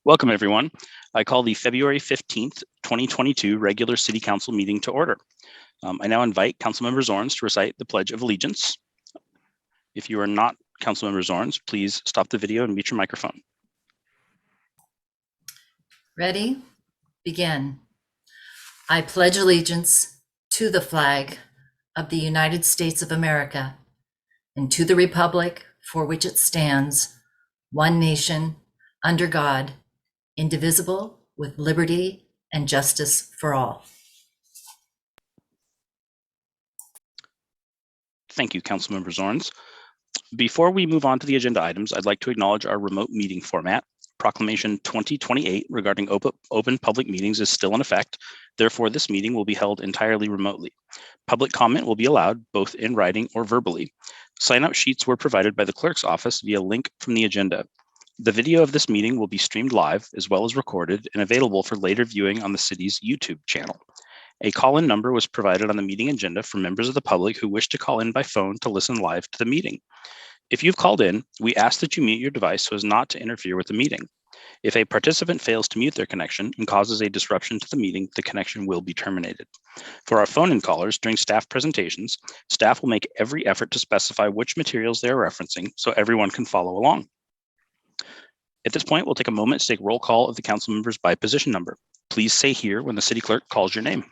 Welcome, everyone. I call the February 15th, 2022 regular City Council meeting to order. I now invite Councilmember Zorns to recite the Pledge of Allegiance. If you are not Councilmember Zorns, please stop the video and mute your microphone. Ready? Begin. I pledge allegiance to the flag of the United States of America and to the republic for which it stands, one nation, under God, indivisible, with liberty and justice for all. Thank you, Councilmember Zorns. Before we move on to the agenda items, I'd like to acknowledge our remote meeting format. Proclamation 2028 regarding open public meetings is still in effect. Therefore, this meeting will be held entirely remotely. Public comment will be allowed both in writing or verbally. Sign-up sheets were provided by the clerk's office via link from the agenda. The video of this meeting will be streamed live as well as recorded and available for later viewing on the city's YouTube channel. A call-in number was provided on the meeting agenda for members of the public who wish to call in by phone to listen live to the meeting. If you've called in, we ask that you mute your device so as not to interfere with the meeting. If a participant fails to mute their connection and causes a disruption to the meeting, the connection will be terminated. For our phone-in callers during staff presentations, staff will make every effort to specify which materials they are referencing so everyone can follow along. At this point, we'll take a moment to take roll call of the council members by position number. Please say here when the city clerk calls your name.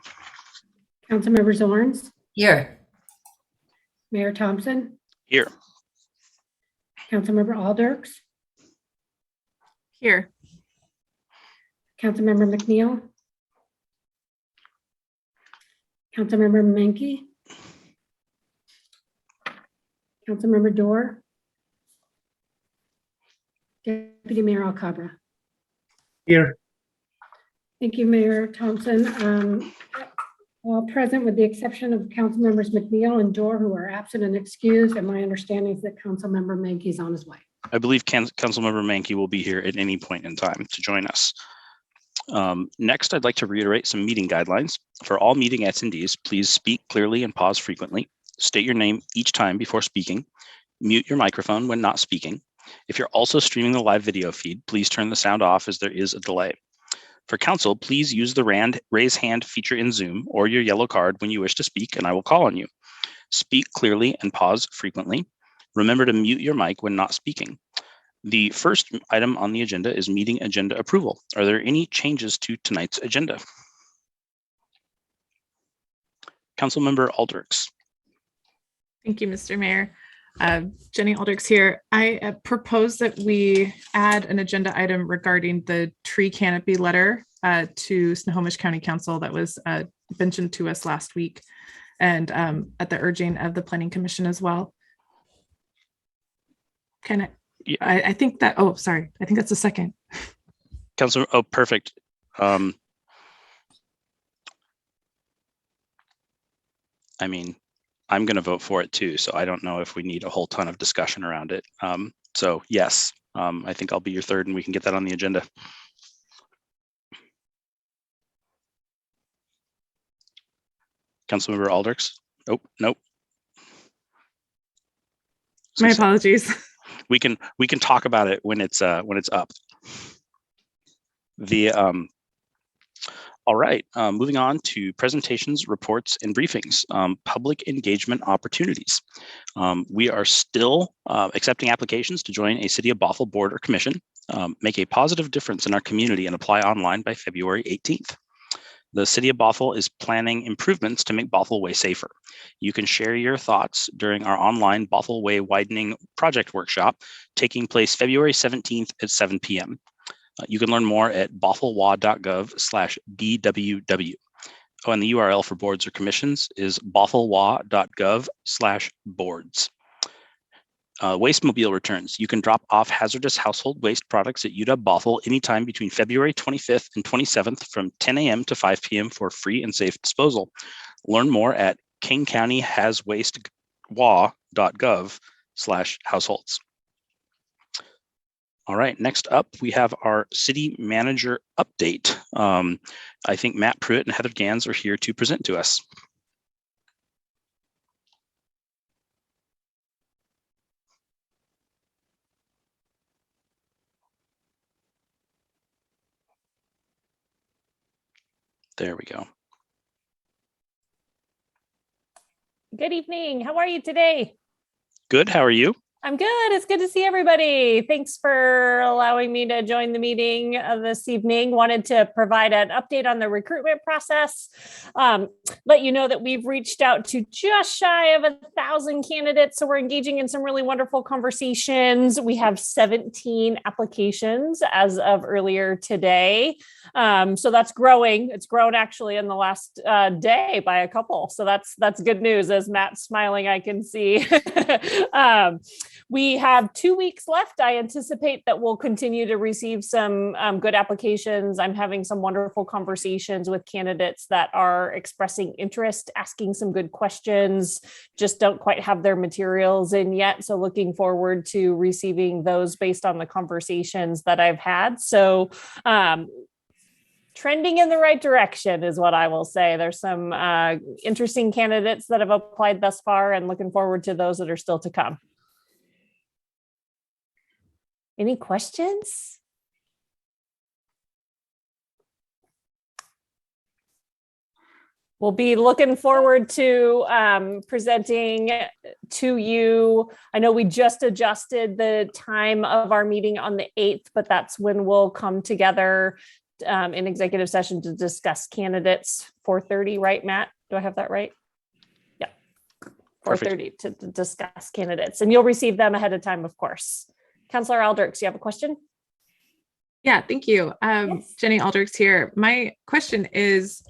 Councilmember Zorns. Here. Mayor Thompson. Here. Councilmember Alders. Here. Councilmember McNeil. Councilmember Menke. Councilmember Dorr. Deputy Mayor Alcabra. Here. Thank you, Mayor Thompson. All present with the exception of Council members McNeil and Dorr, who are absent and excused, and my understanding is that Councilmember Menke is on his way. I believe Councilmember Menke will be here at any point in time to join us. Next, I'd like to reiterate some meeting guidelines. For all meeting attendees, please speak clearly and pause frequently. State your name each time before speaking. Mute your microphone when not speaking. If you're also streaming the live video feed, please turn the sound off as there is a delay. For council, please use the raise hand feature in Zoom or your yellow card when you wish to speak, and I will call on you. Speak clearly and pause frequently. Remember to mute your mic when not speaking. The first item on the agenda is meeting agenda approval. Are there any changes to tonight's agenda? Councilmember Aldrich. Thank you, Mr. Mayor. Jenny Aldrich here. I propose that we add an agenda item regarding the tree canopy letter to Snohomish County Council that was mentioned to us last week, and at the urging of the Planning Commission as well. Can I? Yeah. I think that. Oh, sorry. I think that's a second. Councilor. Oh, perfect. I mean, I'm going to vote for it too, so I don't know if we need a whole ton of discussion around it. So yes, I think I'll be your third and we can get that on the agenda. Councilmember Aldrich? Oh, nope. My apologies. We can talk about it when it's up. All right, moving on to presentations, reports, and briefings. Public engagement opportunities. We are still accepting applications to join a City of Bothell board or commission, make a positive difference in our community, and apply online by February 18th. The City of Bothell is planning improvements to make Bothell Way safer. You can share your thoughts during our online Bothell Way Widening Project Workshop, taking place February 17th at 7 p.m. You can learn more at bothellwa.gov/BWW. Oh, and the URL for boards or commissions is bothellwa.gov/boards. Waste-mobile returns. You can drop off hazardous household waste products at UW Bothell anytime between February 25th and 27th from 10 a.m. to 5 p.m. for free and safe disposal. Learn more at kingcountyhaswastewa.gov/households. All right, next up, we have our city manager update. I think Matt Pruitt and Heather Gantz are here to present to us. There we go. Good evening. How are you today? Good. How are you? I'm good. It's good to see everybody. Thanks for allowing me to join the meeting this evening. Wanted to provide an update on the recruitment process. Let you know that we've reached out to just shy of 1,000 candidates. So we're engaging in some really wonderful conversations. We have 17 applications as of earlier today. So that's growing. It's grown actually in the last day by a couple. So that's good news. As Matt's smiling, I can see. We have 2 weeks left. I anticipate that we'll continue to receive some good applications. I'm having some wonderful conversations with candidates that are expressing interest, asking some good questions, just don't quite have their materials in yet. So looking forward to receiving those based on the conversations that I've had. So trending in the right direction is what I will say. There's some interesting candidates that have applied thus far, and looking forward to those that are still to come. Any questions? We'll be looking forward to presenting to you. I know we just adjusted the time of our meeting on the 8th, but that's when we'll come together in executive session to discuss candidates. 4:30, right, Matt? Do I have that right? Yeah. 4:30 to discuss candidates, and you'll receive them ahead of time, of course. Councilor Aldrich, do you have a question? Yeah, thank you. Yes. Jenny Aldrich here. My question is,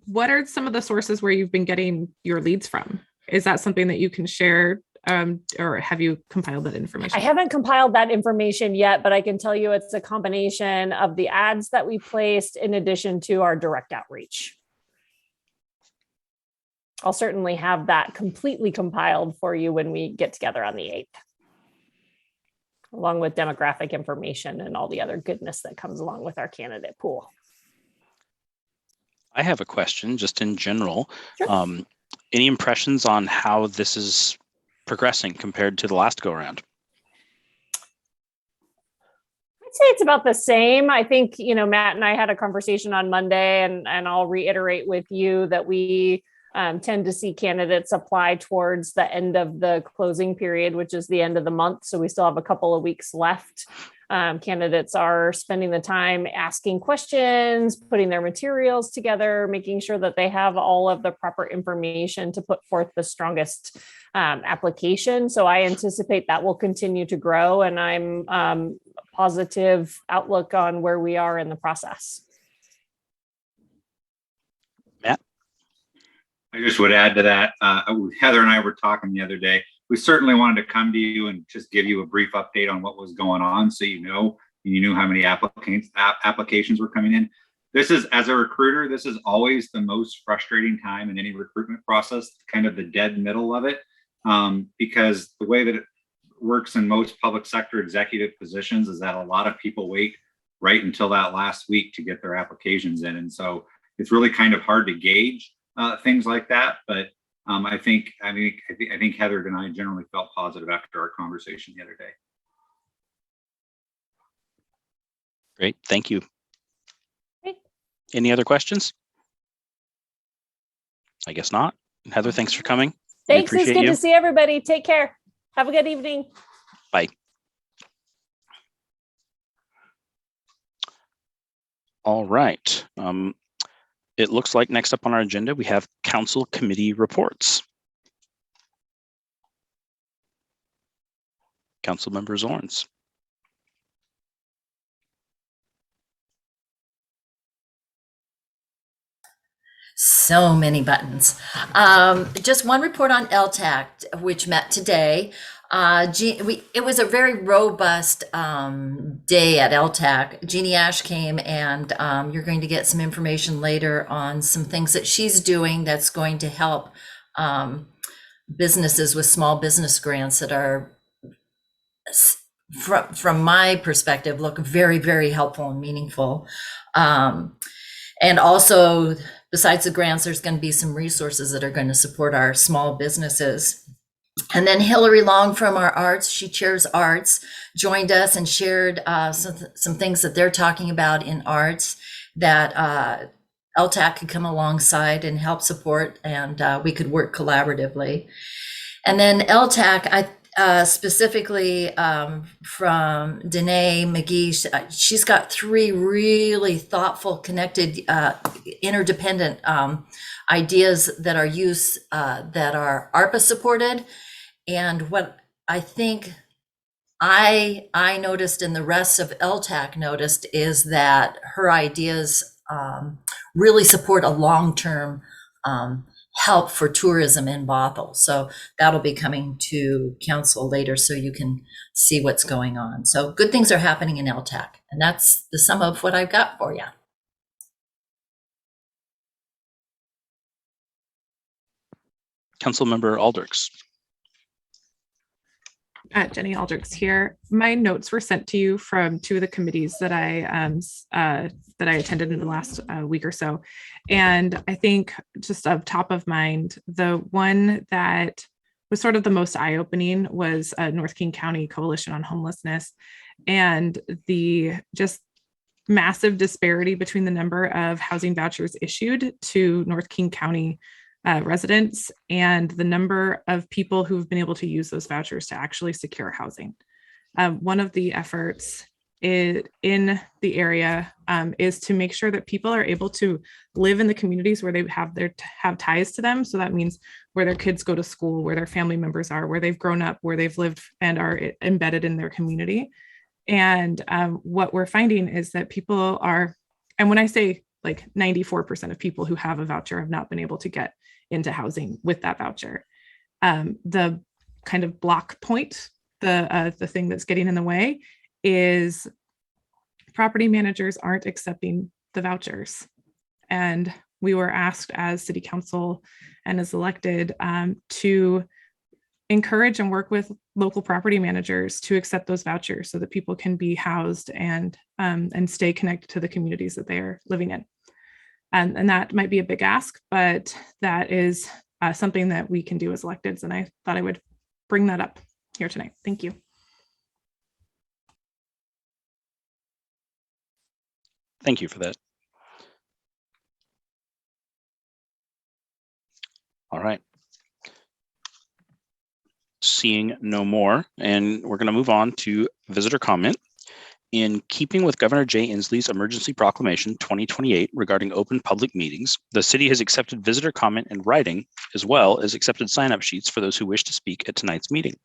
what are some of the sources where you've been getting your leads from? Is that something that you can share, or have you compiled that information? I haven't compiled that information yet, but I can tell you it's a combination of the ads that we placed in addition to our direct outreach. I'll certainly have that completely compiled for you when we get together on the 8th. Along with demographic information and all the other goodness that comes along with our candidate pool. I have a question just in general. Sure. Any impressions on how this is progressing compared to the last go around? I'd say it's about the same. I think, Matt and I had a conversation on Monday, and I'll reiterate with you that we tend to see candidates apply towards the end of the closing period, which is the end of the month. So we still have a couple of weeks left. Candidates are spending the time asking questions, putting their materials together, making sure that they have all of the proper information to put forth the strongest application. So I anticipate that will continue to grow, and I'm positive outlook on where we are in the process. Matt? I just would add to that. Heather and I were talking the other day. We certainly wanted to come to you and just give you a brief update on what was going on, so you knew how many applications were coming in. This is, as a recruiter, this is always the most frustrating time in any recruitment process, kind of the dead middle of it, because the way that it works in most public sector executive positions is that a lot of people wait right until that last week to get their applications in, and so it's really kind of hard to gauge things like that. But I think Heather and I generally felt positive after our conversation the other day. Great, thank you. Great. Any other questions? I guess not. Heather, thanks for coming. Thanks, it's good to see everybody. Take care. Have a good evening. Bye. All right. It looks like next up on our agenda, we have council committee reports. Councilmember Zorns. So many buttons. Just one report on LTAC, which met today. It was a very robust day at LTAC. Jeannie Ash came, and you're going to get some information later on some things that she's doing that's going to help businesses with small business grants that are, from my perspective, look very, very helpful and meaningful. And also, besides the grants, there's going to be some resources that are going to support our small businesses. And then Hillary Long from our arts, she chairs arts, joined us and shared some things that they're talking about in arts that LTAC could come alongside and help support, and we could work collaboratively. And then LTAC, specifically from Danae McGee, she's got 3 really thoughtful, connected, interdependent ideas that are that are ARPA supported. And what I think I noticed and the rest of LTAC noticed is that her ideas really support a long-term help for tourism in Bothell. So that'll be coming to council later so you can see what's going on. So good things are happening in LTAC, and that's the sum of what I've got for you. Councilmember Alders. Jenny Aldrich here. My notes were sent to you from 2 of the committees that I attended in the last week or so. And I think just of top of mind, the one that was sort of the most eye-opening was North King County Coalition on Homelessness, and the just massive disparity between the number of housing vouchers issued to North King County residents and the number of people who've been able to use those vouchers to actually secure housing. One of the efforts in the area is to make sure that people are able to live in the communities where they have ties to them. So that means where their kids go to school, where their family members are, where they've grown up, where they've lived and are embedded in their community. And what we're finding is that people are, and when I say like 94% of people who have a voucher have not been able to get into housing with that voucher. The kind of block point, the thing that's getting in the way is property managers aren't accepting the vouchers. And we were asked as city council and as elected to encourage and work with local property managers to accept those vouchers so that people can be housed and stay connected to the communities that they are living in. And that might be a big ask, but that is something that we can do as electeds. And I thought I would bring that up here tonight. Thank you. Thank you for that. All right. Seeing no more, and we're going to move on to visitor comment. In keeping with Governor Jay Inslee's emergency proclamation 2028 regarding open public meetings, the city has accepted visitor comment in writing, as well as accepted sign-up sheets for those who wish to speak at tonight's meeting.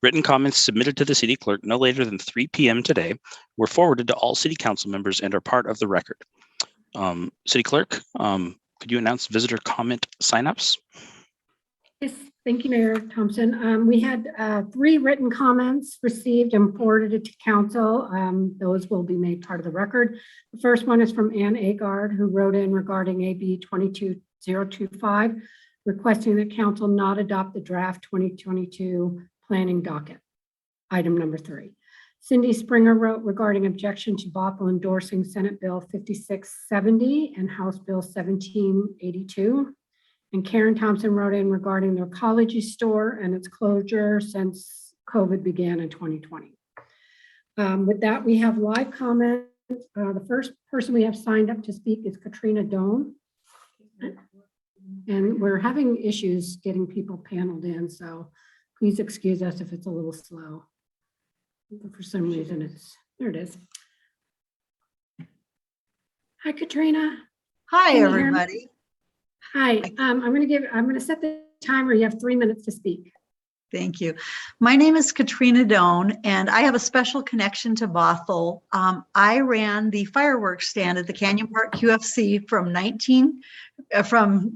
Written comments submitted to the city clerk no later than 3 p.m. today were forwarded to all city council members and are part of the record. City clerk, could you announce visitor comment sign-ups? Yes, thank you, Mayor Thompson. We had 3 written comments received and forwarded to council. Those will be made part of the record. The first one is from Ann Agard, who wrote in regarding AB 22025, requesting that council not adopt the draft 2022 planning docket. Item number 3. Cindy Springer wrote regarding objection to Bothell endorsing Senate Bill 5670 and House Bill 1782. And Karen Thompson wrote in regarding their Ecology store and its closure since COVID began in 2020. With that, we have live comment. The first person we have signed up to speak is Katrina Doan. And we're having issues getting people paneled in, so please excuse us if it's a little slow. For some reason, there it is. Hi, Katrina. Hi, Can you hear me? everybody. Hi, I'm going to set the timer. You have 3 minutes to speak. Thank you. My name is Katrina Doan, and I have a special connection to Bothell. I ran the fireworks stand at the Canyon Park QFC from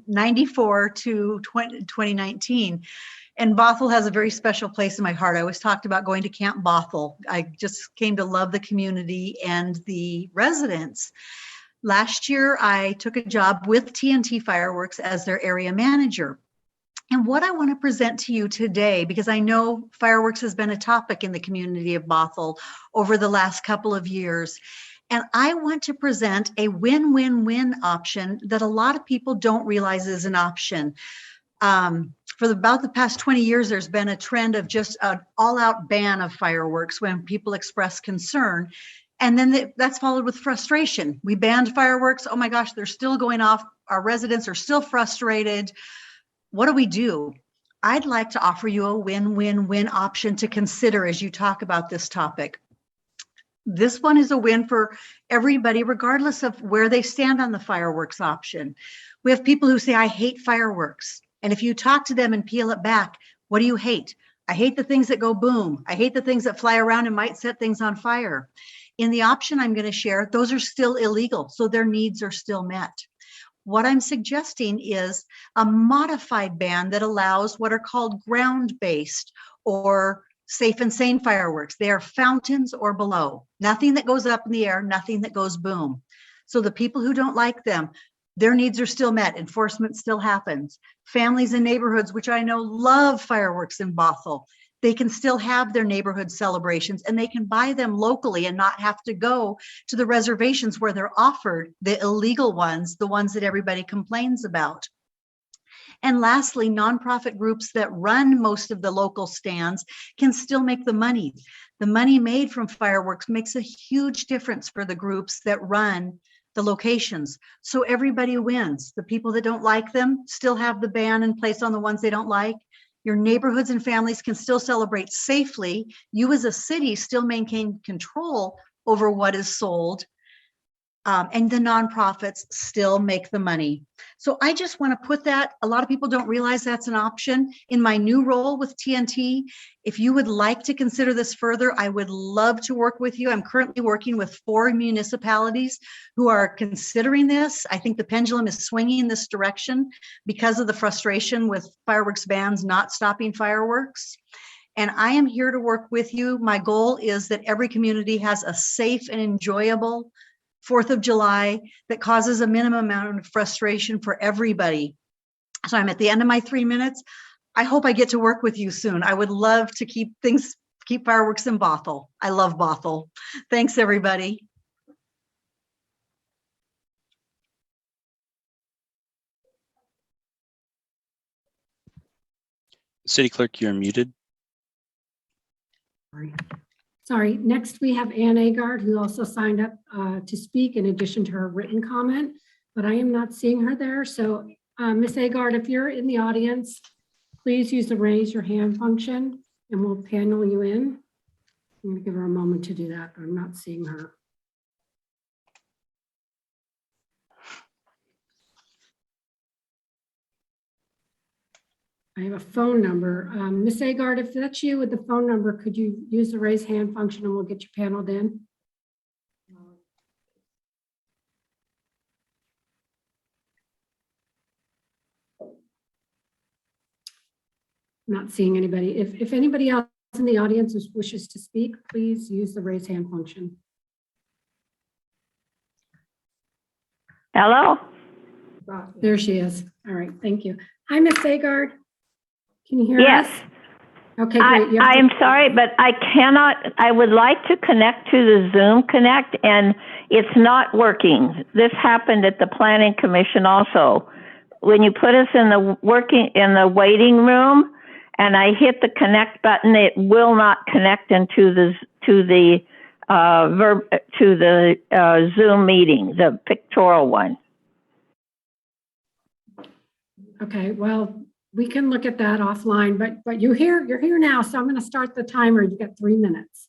94 to 2019. And Bothell has a very special place in my heart. I always talked about going to Camp Bothell. I just came to love the community and the residents. Last year, I took a job with TNT Fireworks as their area manager. And what I want to present to you today, because I know fireworks has been a topic in the community of Bothell over the last couple of years, and I want to present a win-win-win option that a lot of people don't realize is an option. For about the past 20 years, there's been a trend of just an all-out ban of fireworks when people express concern. And then that's followed with frustration. We banned fireworks. Oh my gosh, they're still going off. Our residents are still frustrated. What do we do? I'd like to offer you a win-win-win option to consider as you talk about this topic. This one is a win for everybody, regardless of where they stand on the fireworks option. We have people who say, I hate fireworks. And if you talk to them and peel it back, what do you hate? I hate the things that go boom. I hate the things that fly around and might set things on fire. In the option I'm going to share, those are still illegal, so their needs are still met. What I'm suggesting is a modified ban that allows what are called ground-based or safe and sane fireworks. They are fountains or below. Nothing that goes up in the air, nothing that goes boom. So the people who don't like them, their needs are still met. Enforcement still happens. Families in neighborhoods, which I know love fireworks in Bothell, they can still have their neighborhood celebrations and they can buy them locally and not have to go to the reservations where they're offered, the illegal ones, the ones that everybody complains about. And lastly, nonprofit groups that run most of the local stands can still make the money. The money made from fireworks makes a huge difference for the groups that run the locations. So everybody wins. The people that don't like them still have the ban in place on the ones they don't like. Your neighborhoods and families can still celebrate safely. You as a city still maintain control over what is sold. And the nonprofits still make the money. So I just want to put that, a lot of people don't realize that's an option. In my new role with TNT, if you would like to consider this further, I would love to work with you. I'm currently working with 4 municipalities who are considering this. I think the pendulum is swinging in this direction because of the frustration with fireworks bans not stopping fireworks. And I am here to work with you. My goal is that every community has a safe and enjoyable 4th of July that causes a minimum amount of frustration for everybody. So I'm at the end of my 3 minutes. I hope I get to work with you soon. I would love to keep fireworks in Bothell. I love Bothell. Thanks, everybody. City Clerk, you're muted. Sorry. Next, we have Ann Agard, who also signed up to speak in addition to her written comment, but I am not seeing her there. So Ms. Agard, if you're in the audience, please use the raise your hand function and we'll panel you in. I'm going to give her a moment to do that, but I'm not seeing her. I have a phone number. Ms. Agard, if that's you with the phone number, could you use the raise hand function and we'll get you paneled in? Not seeing anybody. If anybody else in the audience wishes to speak, please use the raise hand function. Hello? There she is. All right, thank you. Hi, Ms. Agard. Can you hear Yes. us? Okay, great. I'm sorry, but I cannot, I would like to connect to the Zoom Connect and it's not working. This happened at the Planning Commission also. When you put us in the waiting room and I hit the connect button, it will not connect into the Zoom meeting, the pictorial one. Okay, well, we can look at that offline, but you're here now, so I'm going to start the timer. You've got 3 minutes.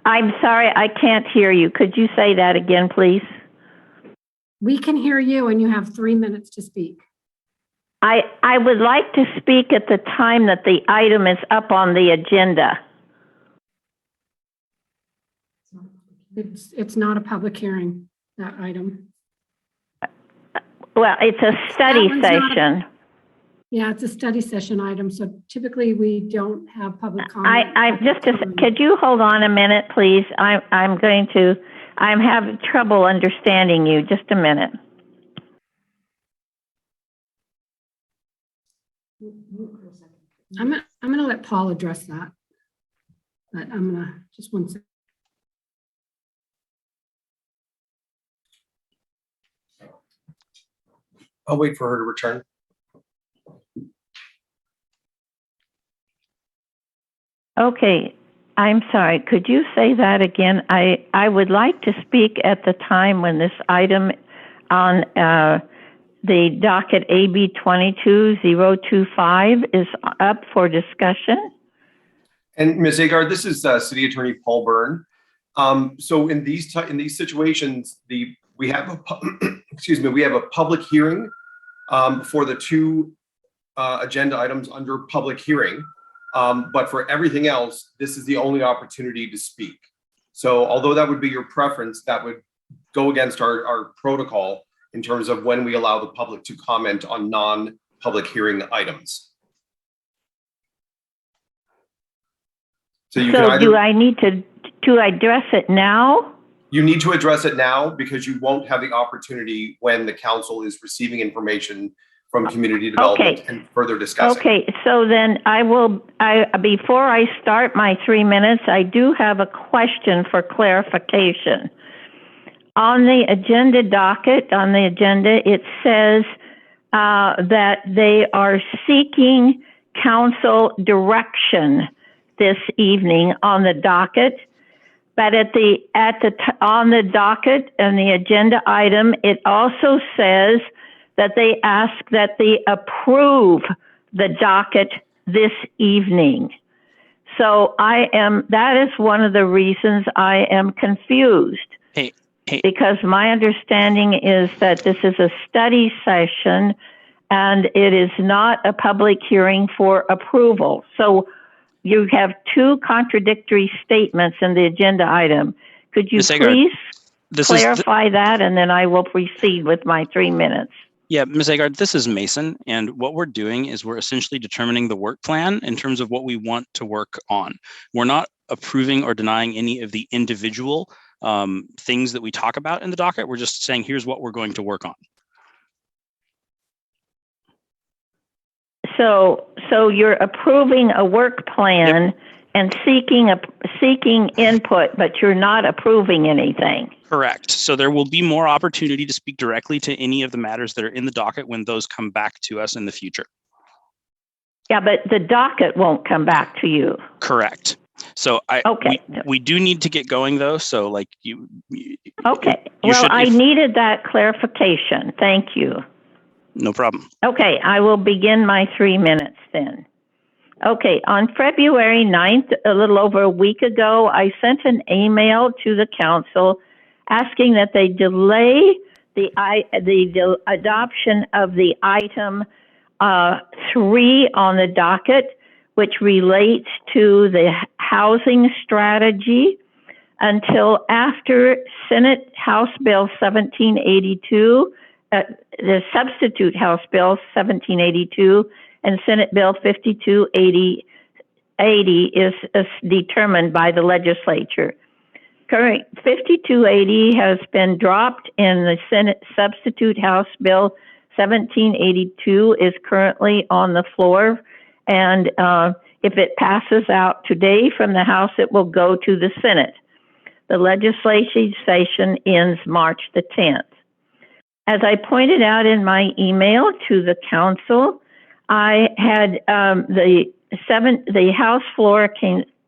I'm sorry, I can't hear you. Could you say that again, please? We can hear you and you have 3 minutes to speak. I would like to speak at the time that the item is up on the agenda. It's not a public hearing, that item. Well, it's a study session. Yeah, it's a study session item, so typically we don't have public comment. Could you hold on a minute, please? I'm having trouble understanding you. Just a minute. I'm gonna let Paul address that, but I'm gonna just 1 second. I'll wait for her to return. Okay. I'm sorry, could you say that again? I would like to speak at the time when this item on the docket AB 22025 is up for discussion. And Ms. Agard, this is City Attorney Paul Byrne. So in these situations, we have a excuse me, we have a public hearing for the two agenda items under public hearing. But for everything else, this is the only opportunity to speak. So although that would be your preference, that would go against our protocol in terms of when we allow the public to comment on non-public hearing items. So you can either, do I need to address it now? you need to address it now because you won't have the opportunity when the council is receiving information from community development and further discussing. Okay, so then before I start my 3 minutes, I do have a question for clarification. On the agenda docket, on the agenda, it says that they are seeking council direction this evening on the docket. But on the docket and the agenda item, it also says that they ask that they approve the docket this evening. So that is one of the reasons I am confused. Hey. Because my understanding is that this is a study session and it is not a public hearing for approval. So you have two contradictory statements in the agenda item. Could you please clarify that, and then I will proceed with my 3 minutes. Yeah, Ms. Agard, this is Mason, and what we're doing is we're essentially determining the work plan in terms of what we want to work on. We're not approving or denying any of the individual things that we talk about in the docket. We're just saying, here's what we're going to work on. So you're approving a work plan, yep, and seeking input, but you're not approving anything. Correct. So there will be more opportunity to speak directly to any of the matters that are in the docket when those come back to us in the future. Yeah, but the docket won't come back to you. Correct. So we do need to get going though. So like you okay. I needed that clarification. Thank you. No problem. Okay, I will begin my 3 minutes then. Okay, on February 9th, a little over a week ago, I sent an email to the council asking that they delay the adoption of the item 3 on the docket, which relates to the housing strategy, until after Senate House Bill 1782, the substitute House Bill 1782 and Senate Bill 5280 is determined by the legislature. Current 5280 has been dropped in the Senate substitute House Bill 1782 is currently on the floor, and if it passes out today from the House, it will go to the Senate. The legislative session ends March the 10th. As I pointed out in my email to the council, I had the House floor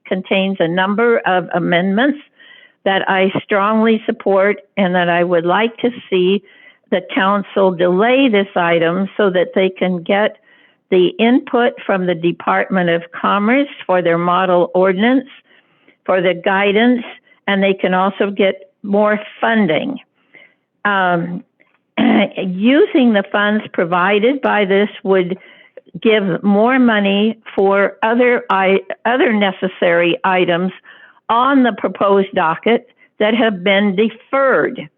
contains a number of amendments that I strongly support and that I would like to see the council delay this item so that they can get the input from the Department of Commerce for their model ordinance, for the guidance, and they can also get more funding. Using the funds provided by this would give more money for other necessary items on the proposed docket that have been deferred.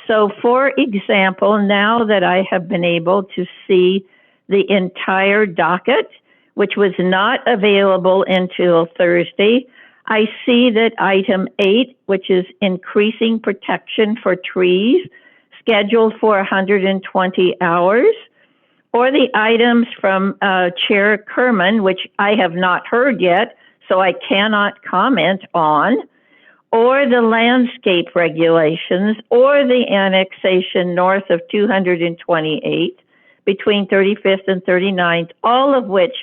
So, for example, now that I have been able to see the entire docket, which was not available until Thursday, I see that item 8, which is increasing protection for trees, scheduled for 120 hours, or the items from Chair Kerman, which I have not heard yet, so I cannot comment on, or the landscape regulations, or the annexation north of 228 between 35th and 39th, all of which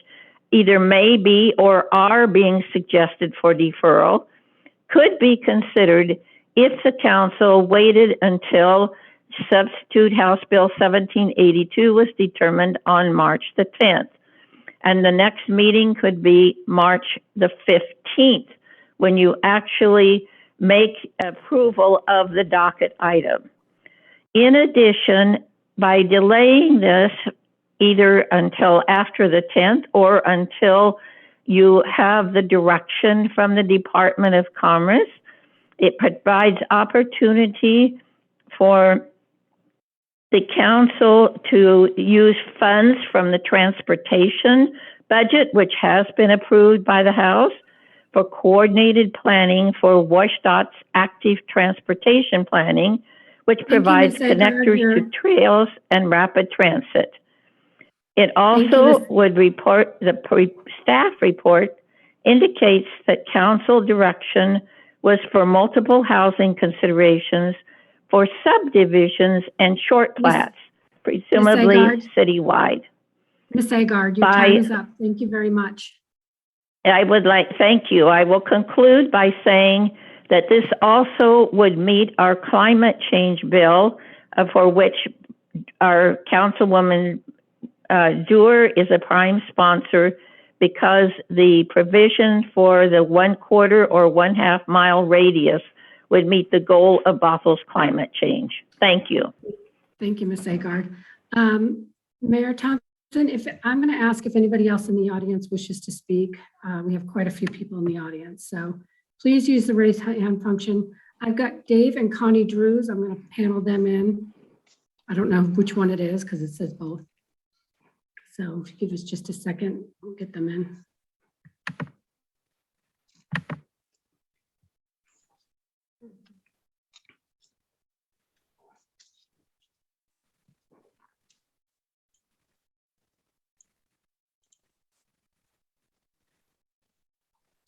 either may be or are being suggested for deferral could be considered if the council waited until substitute House Bill 1782 was determined on March the 10th. And the next meeting could be March the 15th, when you actually make approval of the docket item. In addition, by delaying this either until after the 10th or until you have the direction from the Department of Commerce, it provides opportunity for the council to use funds from the transportation budget, which has been approved by the House, for coordinated planning for WashDOT's active transportation planning, which provides Ms. Agard. connectors to trails and rapid transit. It also Ms. would report, the staff report indicates that council direction was for multiple housing considerations for subdivisions and short plats, presumably Agard. citywide. Ms. Agard, your time is up. Thank you very much. Thank you. I will conclude by saying that this also would meet our climate change bill, for which our Councilwoman Dewar is a prime sponsor, because the provision for the 1/4 or 1/2 mile radius would meet the goal of Bothell's climate change. Thank you. Thank you, Ms. Agard. Mayor Thompson, I'm going to ask if anybody else in the audience wishes to speak. We have quite a few people in the audience, so please use the raise hand function. I've got Dave and Connie Drews. I'm going to panel them in. I don't know which one it is because it says both. So if you give us just a second, we'll get them in.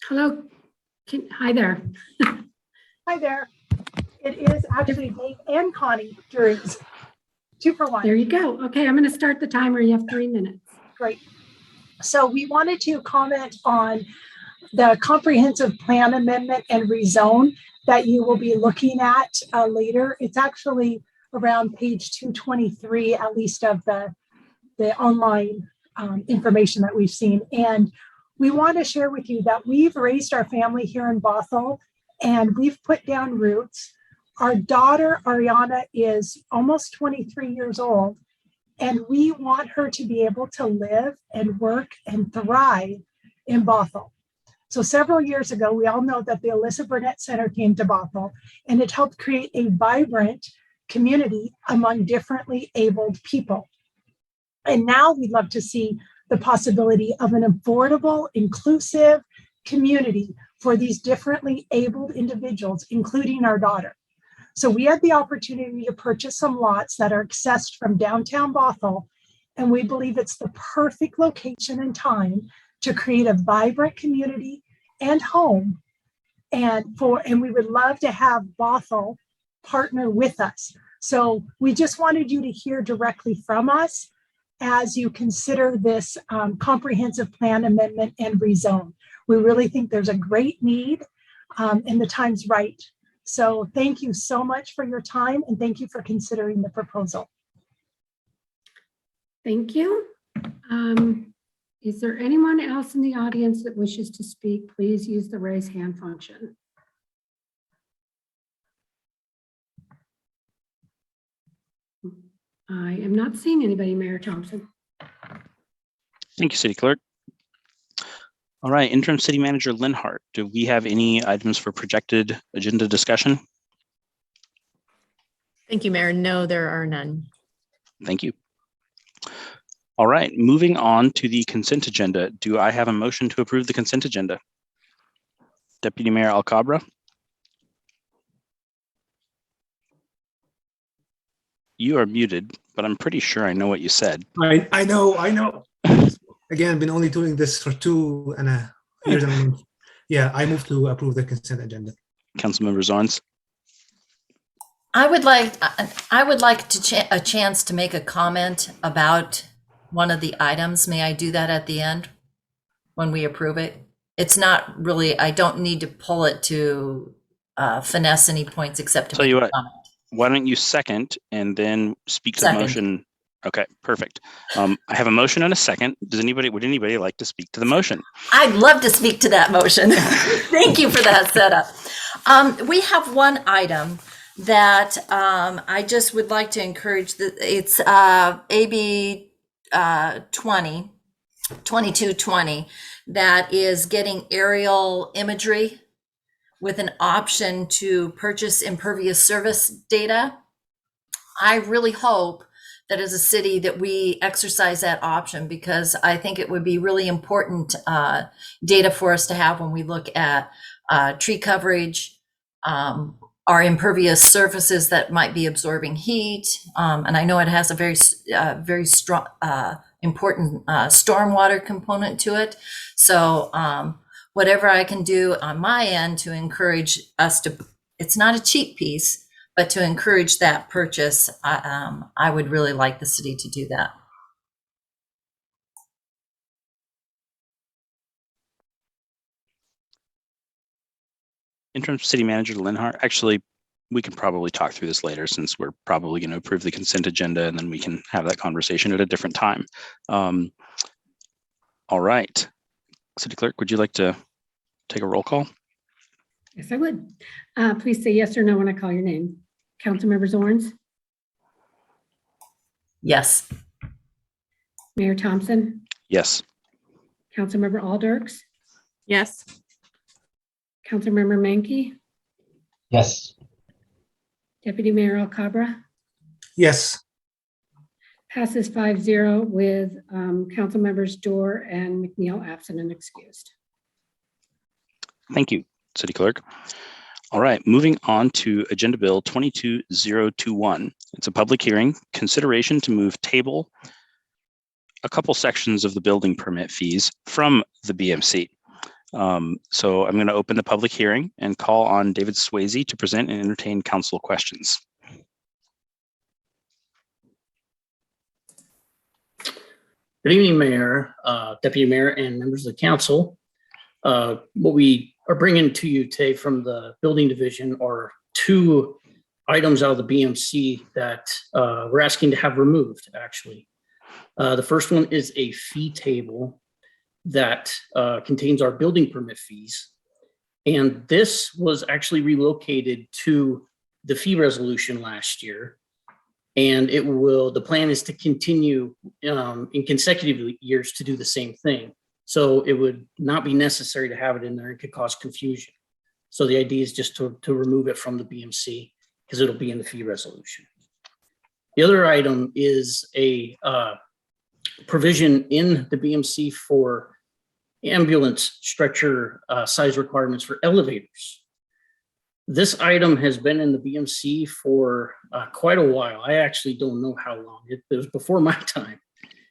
Hello. Hi there. Hi there. It is actually Dave and Connie Drews. 2 for 1. There you go. Okay, I'm going to start the timer. You have 3 minutes. Great. So we wanted to comment on the comprehensive plan amendment and rezone that you will be looking at later. It's actually around page 223, at least of the online information that we've seen. And we want to share with you that we've raised our family here in Bothell and we've put down roots. Our daughter, Ariana, is almost 23 years old, and we want her to be able to live and work and thrive in Bothell. So several years ago, we all know that the Alyssa Burnett Center came to Bothell, and it helped create a vibrant community among differently abled people. And now we'd love to see the possibility of an affordable, inclusive community for these differently abled individuals, including our daughter. So we had the opportunity to purchase some lots that are accessed from downtown Bothell, and we believe it's the perfect location and time to create a vibrant community and home. And we would love to have Bothell partner with us. So we just wanted you to hear directly from us as you consider this comprehensive plan amendment and rezone. We really think there's a great need and the time's right. So thank you so much for your time, and thank you for considering the proposal. Thank you. Is there anyone else in the audience that wishes to speak? Please use the raise hand function. I am not seeing anybody, Mayor Thompson. Thank you, City Clerk. All right, Interim City Manager Linhart, do we have any items for projected agenda discussion? Thank you, Mayor. No, there are none. Thank you. All right, moving on to the consent agenda. Do I have a motion to approve the consent agenda? Deputy Mayor Alcabra? You are muted, but I'm pretty sure I know what you said. I know. Again, been only doing this for 2.5 years. And yeah, I move to approve the consent agenda. Councilmember Zorns? I would like a chance to make a comment about one of the items. May I do that at the end? when we approve it. It's not really, I don't need to pull it to finesse any points except to Tell make you a what, comment. why don't you second and then speak to the Second. motion? Okay, perfect. I have a motion and a second. Would anybody like to speak to the motion? I'd love to speak to that motion. Thank you for that setup. We have one item that I just would like to encourage. It's AB 2220 that is getting aerial imagery with an option to purchase impervious surface data. I really hope that as a city that we exercise that option, because I think it would be really important data for us to have when we look at tree coverage, our impervious surfaces that might be absorbing heat. And I know it has a very strong, important stormwater component to it. So whatever I can do on my end to encourage us to, it's not a cheap piece, but to encourage that purchase, I would really like the city to do that. Interim City Manager Linhart, actually, we can probably talk through this later since we're probably going to approve the consent agenda and then we can have that conversation at a different time. All right. City Clerk, would you like to take a roll call? Yes, I would. Please say yes or no when I call your name. Councilmember Zorns, Yes. Mayor Thompson, Yes. Councilmember Alders, Yes. Councilmember Mankey, Yes. Deputy Mayor Alcabra. Yes. Passes 5-0 with council members Dorr and McNeil absent and excused. Thank you, City Clerk. All right, moving on to Agenda Bill 22021. It's a public hearing, consideration to move table a couple sections of the building permit fees from the BMC. So I'm going to open the public hearing and call on David Swayze to present and entertain council questions. Good evening, Mayor, Deputy Mayor, and members of the council. What we are bringing to you today from the building division are two items out of the BMC that we're asking to have removed, actually. The first one is a fee table that contains our building permit fees. And this was actually relocated to the fee resolution last year. And the plan is to continue in consecutive years to do the same thing. So it would not be necessary to have it in there. It could cause confusion. So the idea is just to remove it from the BMC because it'll be in the fee resolution. The other item is a provision in the BMC for ambulance stretcher size requirements for elevators. This item has been in the BMC for quite a while. I actually don't know how long. It was before my time.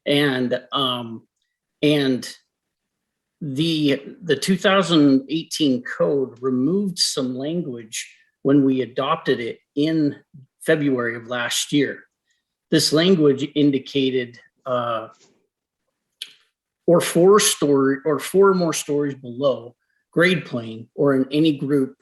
And the 2018 code removed some language when we adopted it in February of last year. This language indicated or four or more stories below grade plane or in any group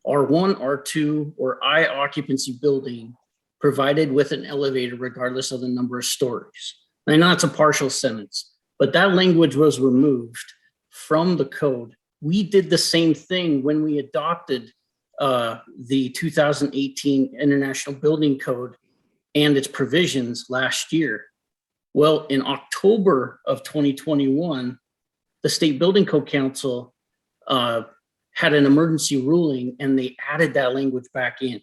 R1, R2, or I occupancy building provided with an elevator regardless of the number of stories. I know it's a partial sentence, but that language was removed from the code. We did the same thing when we adopted the 2018 International Building Code and its provisions last year. Well, in October of 2021, the State Building Code Council had an emergency ruling and they added that language back in.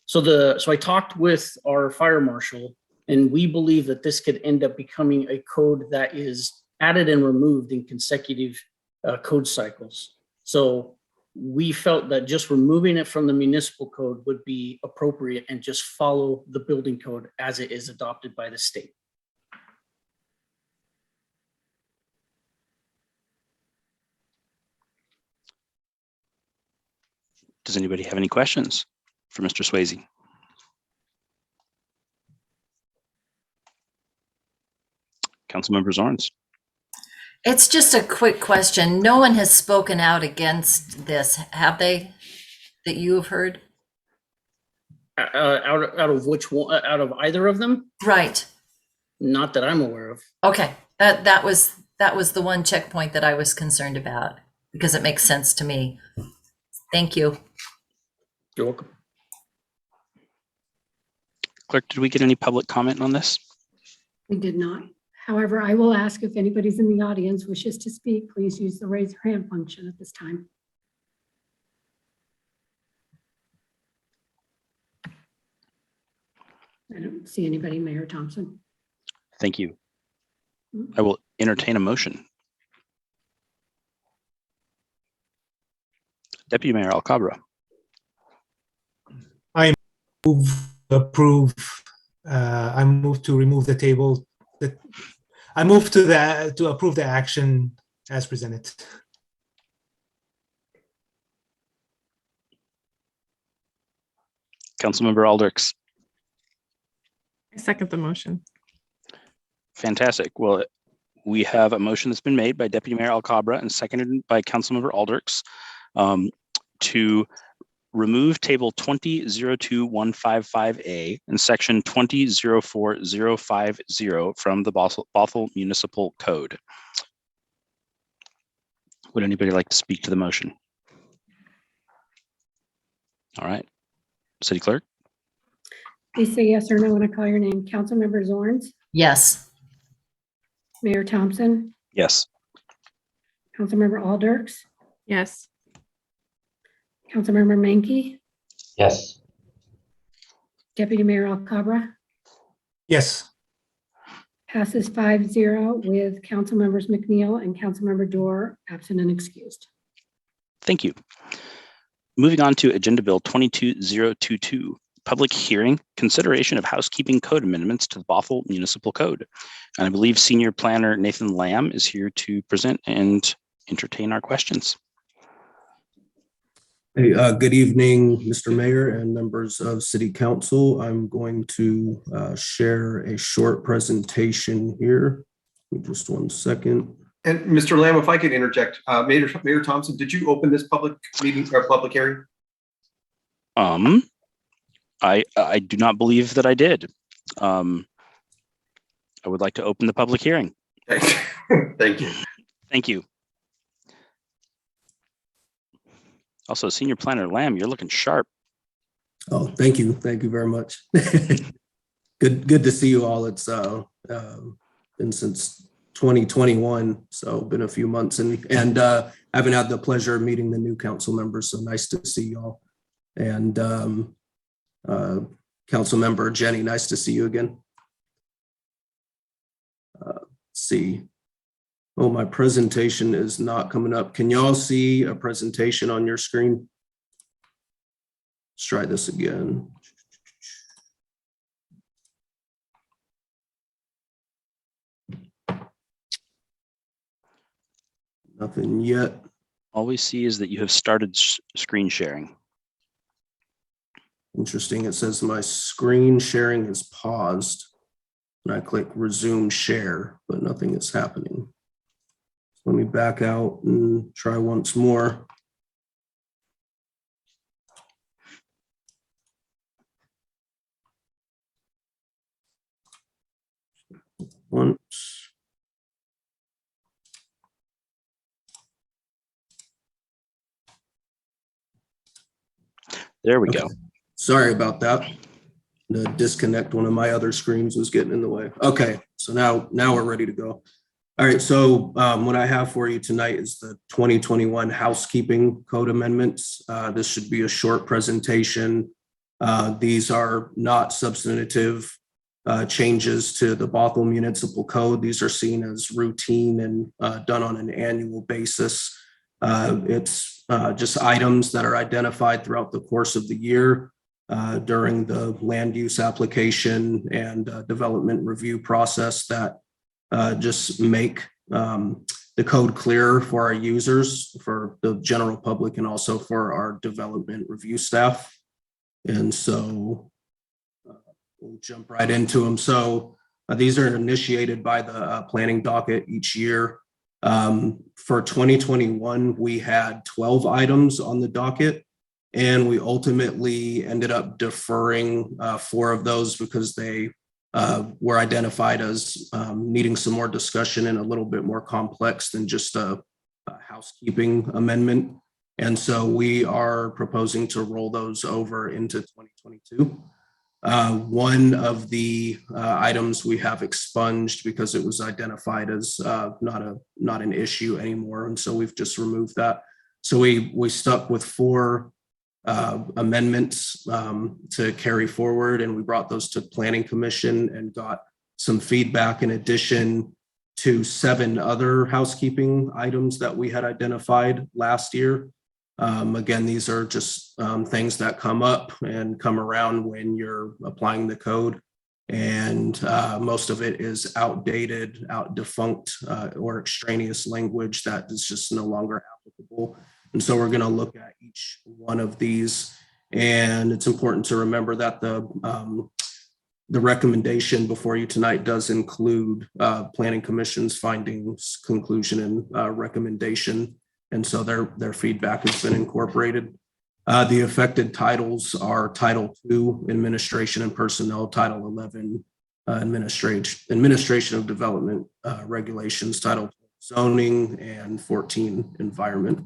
So I talked with our fire marshal and we believe that this could end up becoming a code that is added and removed in consecutive code cycles. So we felt that just removing it from the municipal code would be appropriate and just follow the building code as it is adopted by the state. Does anybody have any questions for Mr. Swayze? Councilmember Zorns. It's just a quick question. No one has spoken out against this, have they, that you have heard? Out of which one? Out of either of them? Right. Not that I'm aware of. Okay. That was the one checkpoint that I was concerned about because it makes sense to me. Thank you. You're welcome. Clerk, did we get any public comment on this? We did not. However, I will ask if anybody's in the audience wishes to speak, please use the raise your hand function at this time. I don't see anybody, Mayor Thompson. Thank you. I will entertain a motion. Deputy Mayor Alcabra. I move to remove the table. I move to approve the action as presented. Councilmember Aldrich. I second the motion. Fantastic. Well, we have a motion that's been made by Deputy Mayor Alcabra and seconded by Councilmember Aldrich to remove table 20.02.155A and section 20.04.050 from the Bothell Municipal Code. Would anybody like to speak to the motion? All right. City Clerk? Please say yes or no when I call your name. Councilmember Zorns, Yes. Mayor Thompson, Yes. Councilmember Aldrich, Yes. Councilmember Menke, Yes. Deputy Mayor Alcabra. Yes. Passes 5-0 with Council Members McNeil and Councilmember Dorr absent and excused. Thank you. Moving on to Agenda Bill 22.022, public hearing, consideration of housekeeping code amendments to the Bothell Municipal Code. And I believe Senior Planner Nathan Lamb is here to present and entertain our questions. Hey, good evening, Mr. Mayor and members of City Council. I'm going to share a short presentation here. Just 1 second. And Mr. Lamb, if I could interject, Mayor Thompson, did you open this public meeting or public hearing? I do not believe that I did. I would like to open the public hearing. Thank you. Thank you. Also, Senior Planner Lamb, you're looking sharp. Oh, thank you. Thank you very much. Good to see you all. It's been since 2021, so been a few months, and haven't had the pleasure of meeting the new council members. So nice to see y'all. And Council Member Jenny, nice to see you again. Let's see. Oh, my presentation is not coming up. Can y'all see a presentation on your screen? Let's try this again. Nothing yet. All we see is that you have started screen sharing. Interesting. It says my screen sharing is paused. And I click resume share, but nothing is happening. Let me back out and try once more. Once. There we go. Sorry about that. The disconnect, one of my other screens was getting in the way. Okay, so now we're ready to go. All right, so what I have for you tonight is the 2021 Housekeeping Code Amendments. This should be a short presentation. These are not substantive changes to the Bothell Municipal Code. These are seen as routine and done on an annual basis. It's just items that are identified throughout the course of the year during the land use application and development review process that just make the code clearer for our users, for the general public, and also for our development review staff. And so we'll jump right into them. So these are initiated by the planning docket each year. For 2021, we had 12 items on the docket, and we ultimately ended up deferring 4 of those because they were identified as needing some more discussion and a little bit more complex than just a housekeeping amendment. And so we are proposing to roll those over into 2022. One of the items we have expunged because it was identified as not an issue anymore, and so we've just removed that. So we stuck with 4 amendments to carry forward, and we brought those to Planning Commission and got some feedback in addition to 7 other housekeeping items that we had identified last year. Again, these are just things that come up and come around when you're applying the code. And most of it is outdated, defunct, or extraneous language that is just no longer applicable. And so we're going to look at each one of these. And it's important to remember that the recommendation before you tonight does include Planning Commission's findings, conclusion, and recommendation. And so their feedback has been incorporated. The affected titles are Title II, Administration and Personnel, Title 11, Administration of Development Regulations, Title Zoning, and 14, Environment.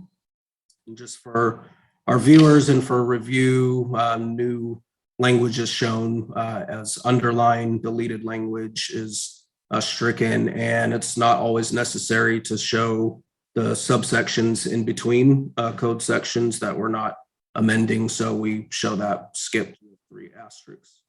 And just for our viewers and for review, new language is shown as underlined, deleted language is stricken, and it's not always necessary to show the subsections in between code sections that we're not amending, so we show that skipped with 3 asterisks.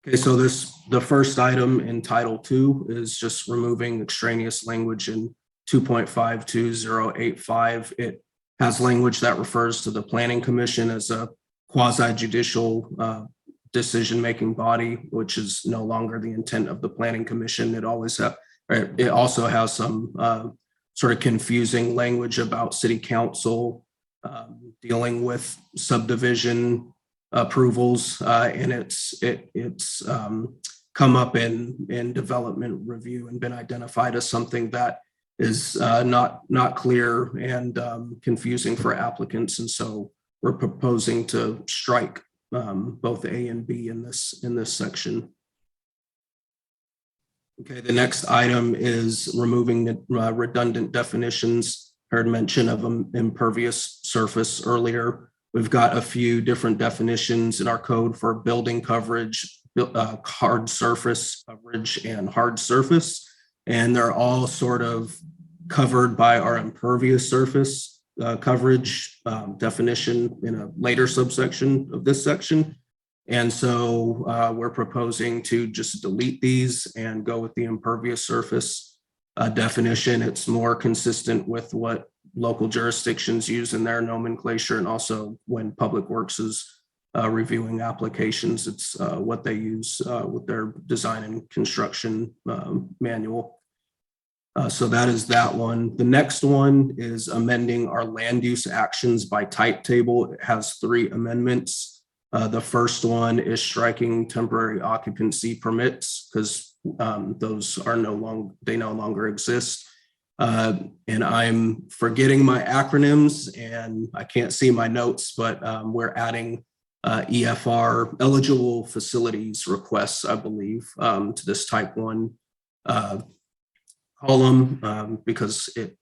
Okay, so the first item in Title II is just removing extraneous language in 2.52085. It has language that refers to the Planning Commission as a quasi-judicial decision-making body, which is no longer the intent of the Planning Commission. It also has some sort of confusing language about city council dealing with subdivision approvals, and it's come up in development review and been identified as something that is not clear and confusing for applicants. And so we're proposing to strike both A and B in this section. Okay, the next item is removing the redundant definitions. Heard mention of impervious surface earlier. We've got a few different definitions in our code for building coverage, hard surface coverage, and hard surface. And they're all sort of covered by our impervious surface coverage definition in a later subsection of this section. And so we're proposing to just delete these and go with the impervious surface definition. It's more consistent with what local jurisdictions use in their nomenclature, and also when Public Works is reviewing applications, it's what they use with their design and construction manual. So that is that one. The next one is amending our land use actions by type table. It has 3 amendments. The first one is striking temporary occupancy permits because those are no longer exist. And I'm forgetting my acronyms and I can't see my notes, but we're adding EFR, eligible facilities requests, I believe, to this type 1 column because it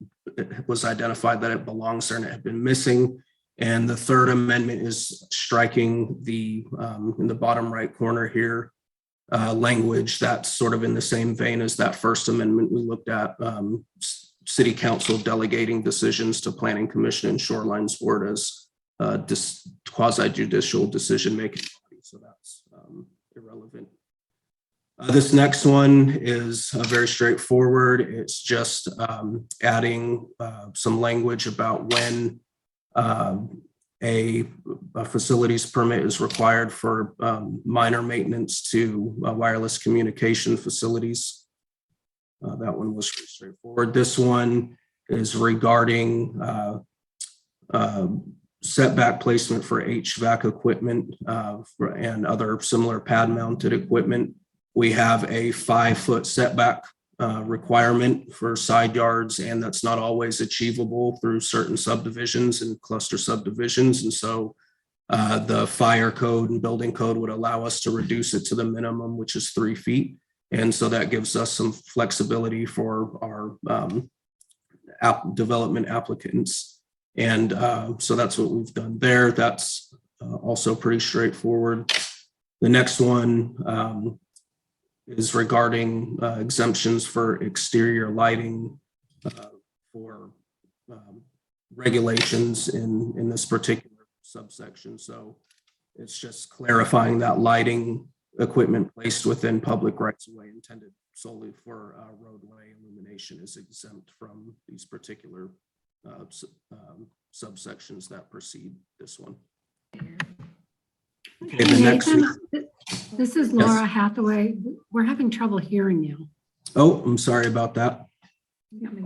was identified that it belongs there and it had been missing. And the third amendment is striking the in the bottom right corner here language that's sort of in the same vein as that first amendment we looked at, city council delegating decisions to Planning Commission and Shorelines Board as quasi-judicial decision-making body. So that's irrelevant. This next one is very straightforward. It's just adding some language about when a facilities permit is required for minor maintenance to wireless communication facilities. That one was pretty straightforward. This one is regarding setback placement for HVAC equipment and other similar pad mounted equipment. We have a 5-foot setback requirement for side yards, and that's not always achievable through certain subdivisions and cluster subdivisions. And so the fire code and building code would allow us to reduce it to the minimum, which is 3 feet. And so that gives us some flexibility for our development applicants. And so that's what we've done there. That's also pretty straightforward. The next one is regarding exemptions for exterior lighting for regulations in this particular subsection. So it's just clarifying that lighting equipment placed within public rights of way intended solely for roadway illumination is exempt from these particular subsections that precede this one. Okay, the next. This is Laura Hathaway. We're having trouble hearing you. Oh, I'm sorry about that.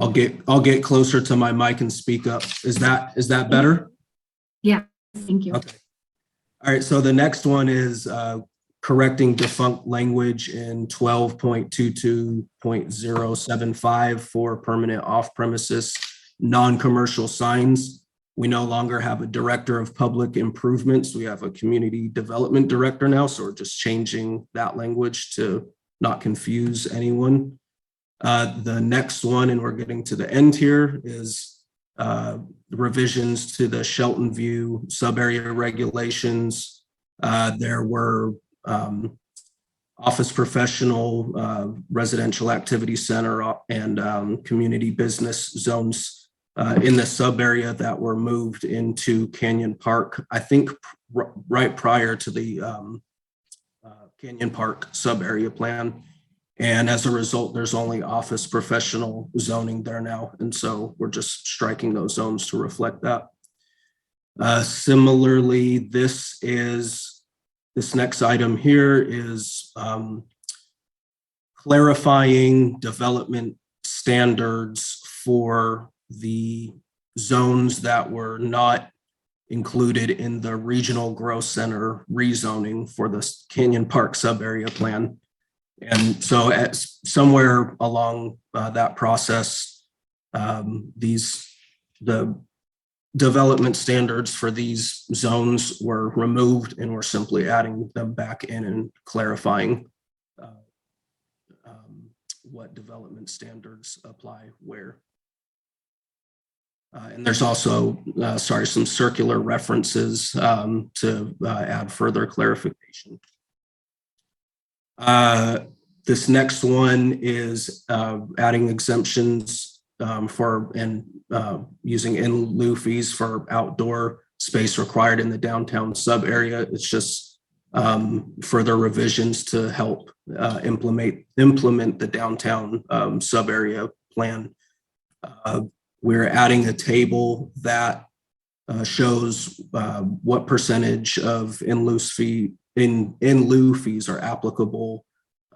I'll get closer to my mic and speak up. Is that better? Yeah, thank you. Okay. All right, so the next one is correcting defunct language in 12.22.075 for permanent off-premises non-commercial signs. We no longer have a director of public improvements. We have a community development director now, so we're just changing that language to not confuse anyone. The next one, and we're getting to the end here, is revisions to the Shelton View sub-area regulations. There were office professional, residential activity center, and community business zones in the sub area that were moved into Canyon Park, I think right prior to the Canyon Park sub area plan. And as a result, there's only office professional zoning there now. And so we're just striking those zones to reflect that. Similarly, this next item here is clarifying development standards for the zones that were not included in the regional growth center rezoning for the Canyon Park sub-area plan. And so somewhere along that process, the development standards for these zones were removed, and we're simply adding them back in and clarifying what development standards apply where. And there's also, some circular references to add further clarification. This next one is adding exemptions for using in lieu fees for outdoor space required in the downtown sub area. It's just further revisions to help implement the downtown sub area plan. We're adding a table that shows what percentage of in lieu fees are applicable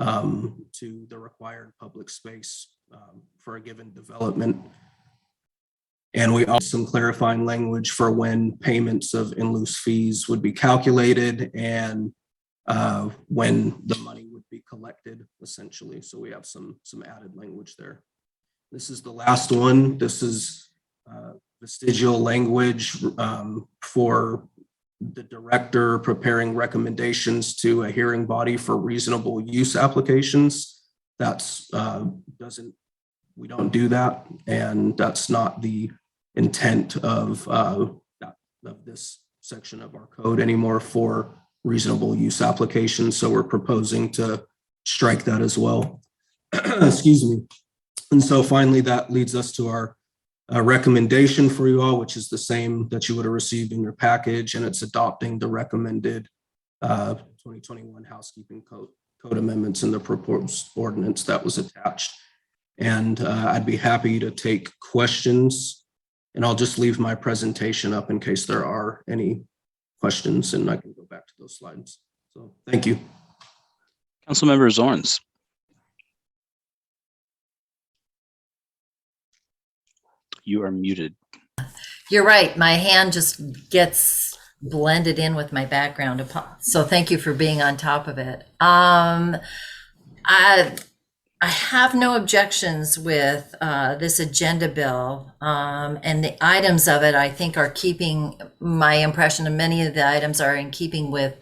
to the required public space for a given development. And we also some clarifying language for when payments of in lieu fees would be calculated and when the money would be collected, essentially. So we have some added language there. This is the last one. This is vestigial language for the director preparing recommendations to a hearing body for reasonable use applications. That's we don't do that, and that's not the intent of this section of our code anymore for reasonable use applications. So we're proposing to strike that as well. Excuse me. And so finally, that leads us to our recommendation for you all, which is the same that you would have received in your package, and it's adopting the recommended 2021 housekeeping code amendments in the proposed ordinance that was attached. And I'd be happy to take questions, and I'll just leave my presentation up in case there are any questions, and I can go back to those slides. So thank you. Councilmember Zorns. You are muted. You're right. My hand just gets blended in with my background. So thank you for being on top of it. I have no objections with this agenda bill, and the items of it, I think, are keeping, my impression of many of the items are in keeping with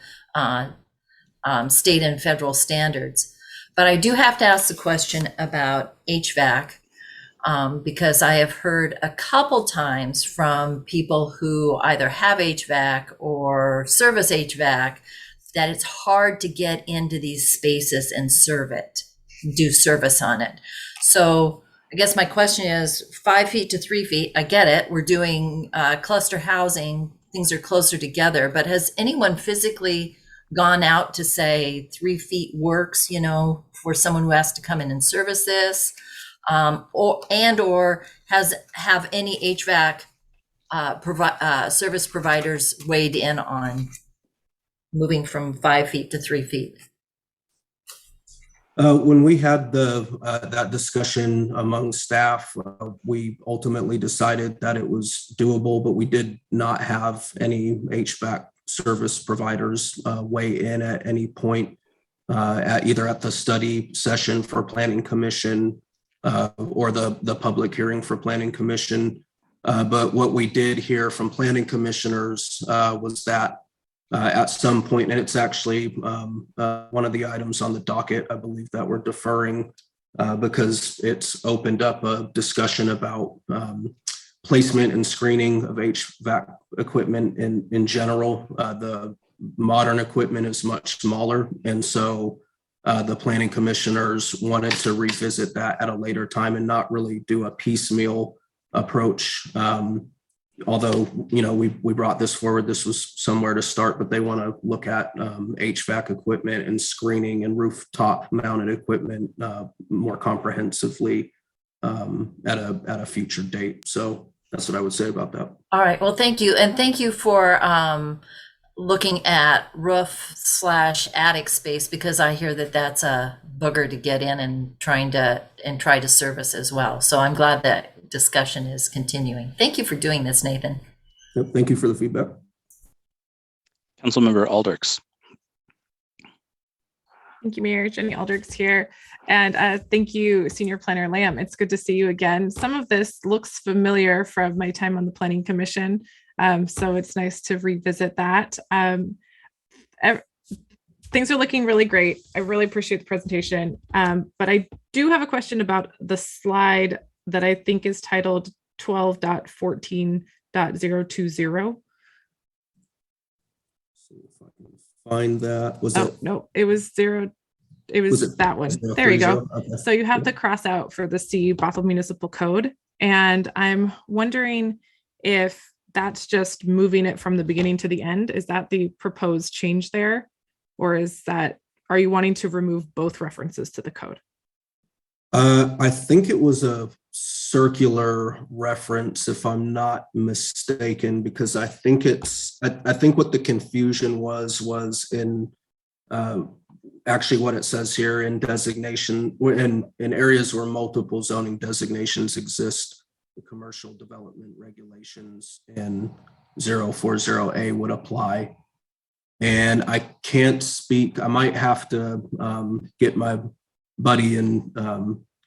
state and federal standards. But I do have to ask the question about HVAC, because I have heard a couple times from people who either have HVAC or service HVAC that it's hard to get into these spaces and serve it, do service on it. So I guess my question is 5 feet to 3 feet. I get it. We're doing cluster housing. Things are closer together. But has anyone physically gone out to say 3 feet works, for someone who has to come in and service this? Or have any HVAC service providers weighed in on moving from 5 feet to 3 feet? When we had that discussion among staff, we ultimately decided that it was doable, but we did not have any HVAC service providers weigh in at any point, either at the study session for Planning Commission or the public hearing for Planning Commission. But what we did hear from planning commissioners was that at some point, and it's actually one of the items on the docket, I believe, that we're deferring because it's opened up a discussion about placement and screening of HVAC equipment in general. The modern equipment is much smaller, and so the planning commissioners wanted to revisit that at a later time and not really do a piecemeal approach. Although, we brought this forward, this was somewhere to start, but they want to look at HVAC equipment and screening and rooftop mounted equipment more comprehensively at a future date. So that's what I would say about that. All right. Well, thank you. And thank you for looking at roof/attic space, because I hear that that's a booger to get in and try to service as well. So I'm glad that discussion is continuing. Thank you for doing this, Nathan. Yep, thank you for the feedback. Councilmember Aldrichs. Thank you, Mayor. Jenny Aldrichs here. And thank you, Senior Planner Lamb. It's good to see you again. Some of this looks familiar from my time on the Planning Commission. So it's nice to revisit that. Things are looking really great. I really appreciate the presentation. But I do have a question about the slide that I think is titled 12.14.020. Find that. No, it was zero. It was that one. There you go. Okay. So you have the cross out for the C Bothell Municipal Code. And I'm wondering if that's just moving it from the beginning to the end. Is that the proposed change there? Or are you wanting to remove both references to the code? I think it was a circular reference, if I'm not mistaken, because I think what the confusion was in actually what it says here in designation, in areas where multiple zoning designations exist, the commercial development regulations in 040A would apply. And I can't speak, I might have to get my buddy and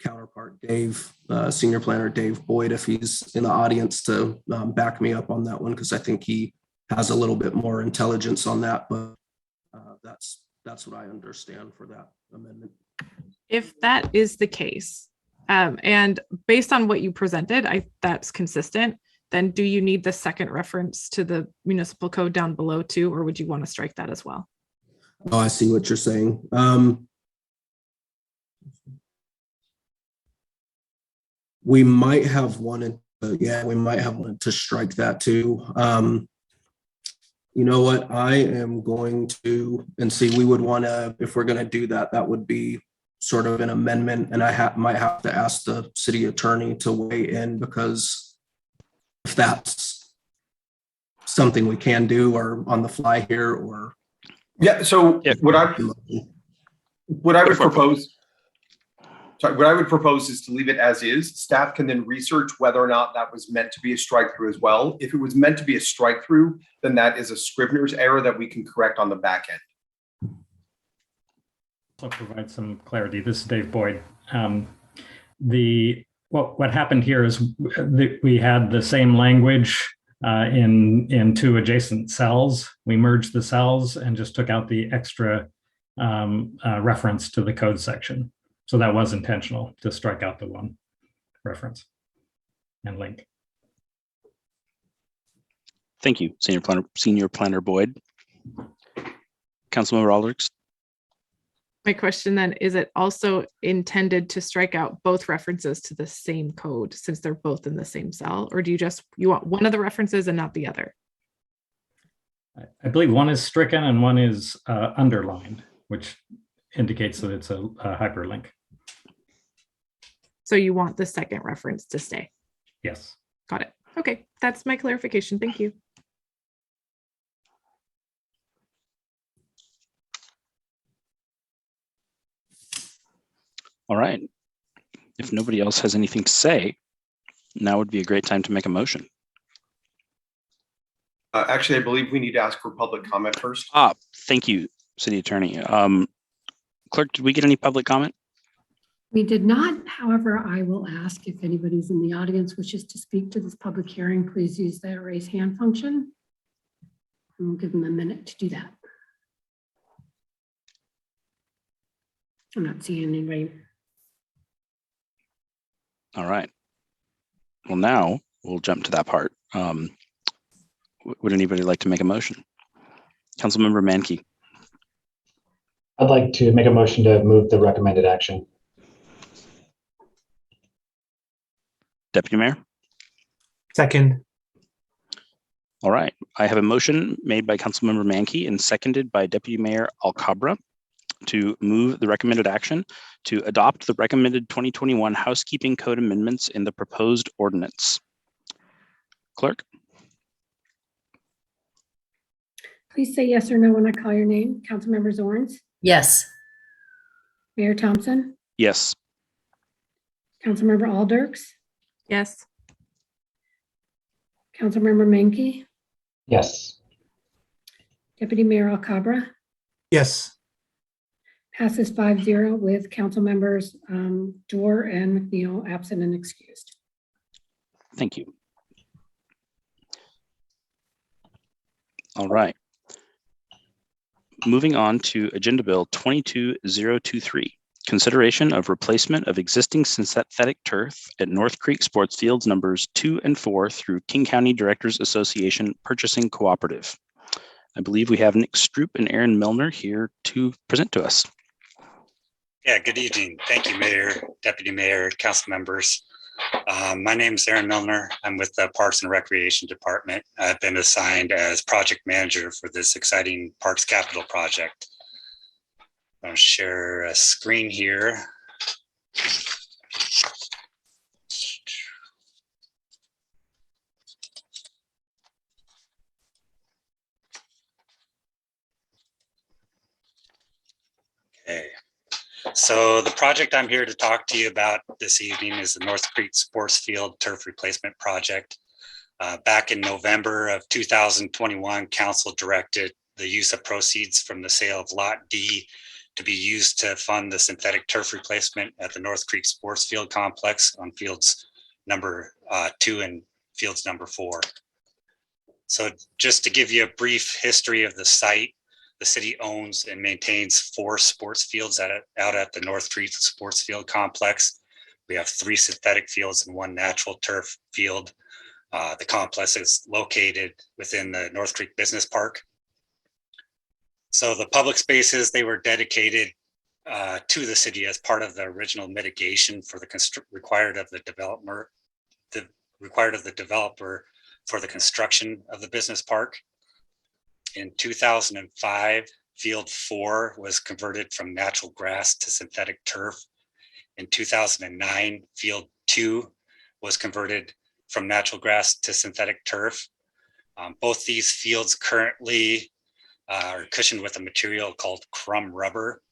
counterpart Dave, Senior Planner Dave Boyd, if he's in the audience, to back me up on that one, because I think he has a little bit more intelligence on that, but that's what I understand for that amendment. If that is the case, and based on what you presented, that's consistent, then do you need the second reference to the municipal code down below too, or would you want to strike that as well? Oh, I see what you're saying. We might have wanted, to strike that too. You know what? I am going to, and see, we would want to, if we're going to do that, that would be sort of an amendment, and I might have to ask the city attorney to weigh in, because if that's something we can do or on the fly here, or what I would propose is to leave it as is. Staff can then research whether or not that was meant to be a strike through as well. If it was meant to be a strike through, then that is a Scrivener's error that we can correct on the back end. Also provide some clarity. This is Dave Boyd. What happened here is we had the same language in two adjacent cells. We merged the cells and just took out the extra reference to the code section. So that was intentional to strike out the one reference and link. Thank you, Senior Planner Boyd. Councilmember Alders. My question then, is it also intended to strike out both references to the same code since they're both in the same cell? Or do you want one of the references and not the other? I believe one is stricken and one is underlined, which indicates that it's a hyperlink. So you want the second reference to stay? Yes. Got it. Okay, that's my clarification. Thank you. All right. If nobody else has anything to say, now would be a great time to make a motion. Actually, I believe we need to ask for public comment first. Thank you, City Attorney. Clerk, did we get any public comment? We did not. However, I will ask if anybody's in the audience wishes to speak to this public hearing, please use the raise hand function. And we'll give them a minute to do that. I'm not seeing anybody. All right. Well, now we'll jump to that part. Would anybody like to make a motion? Councilmember Mankey. I'd like to make a motion to move the recommended action. Deputy Mayor? Second. All right. I have a motion made by Councilmember Mankey and seconded by Deputy Mayor Alcabra to move the recommended action to adopt the recommended 2021 housekeeping code amendments in the proposed ordinance. Clerk? Please say yes or no when I call your name. Councilmember Zorns? Yes. Mayor Thompson? Yes. Councilmember Alders? Yes. Councilmember Mankey? Yes. Deputy Mayor Alcabra? Yes. Passes 5-0 with council members Dorr and McNeil absent and excused. Thank you. All right. Moving on to Agenda Bill 22023, consideration of replacement of existing synthetic turf at North Creek Sportsfields numbers 2 and 4 through King County Directors Association Purchasing Cooperative. I believe we have Nick Stroop and Aaron Milner here to present to us. Yeah, good evening. Thank you, Mayor, Deputy Mayor, council members. My name is Aaron Milner. I'm with the Parks and Recreation Department. I've been assigned as project manager for this exciting Parks Capital project. I'll share a screen here. Okay. So the project I'm here to talk to you about this evening is the North Creek Sportsfield Turf Replacement Project. Back in November of 2021, Council directed the use of proceeds from the sale of Lot D to be used to fund the synthetic turf replacement at the North Creek Sportsfield Complex on fields number 2 and fields number 4. So just to give you a brief history of the site, the city owns and maintains 4 sports fields out at the North Creek Sportsfield Complex. We have 3 synthetic fields and 1 natural turf field. The complex is located within the North Creek Business Park. So the public spaces, they were dedicated to the city as part of the original mitigation for the required of the developer for the construction of the business park. In 2005, Field 4 was converted from natural grass to synthetic turf. In 2009, Field 2 was converted from natural grass to synthetic turf. Both these fields currently are cushioned with a material called crumb rubber.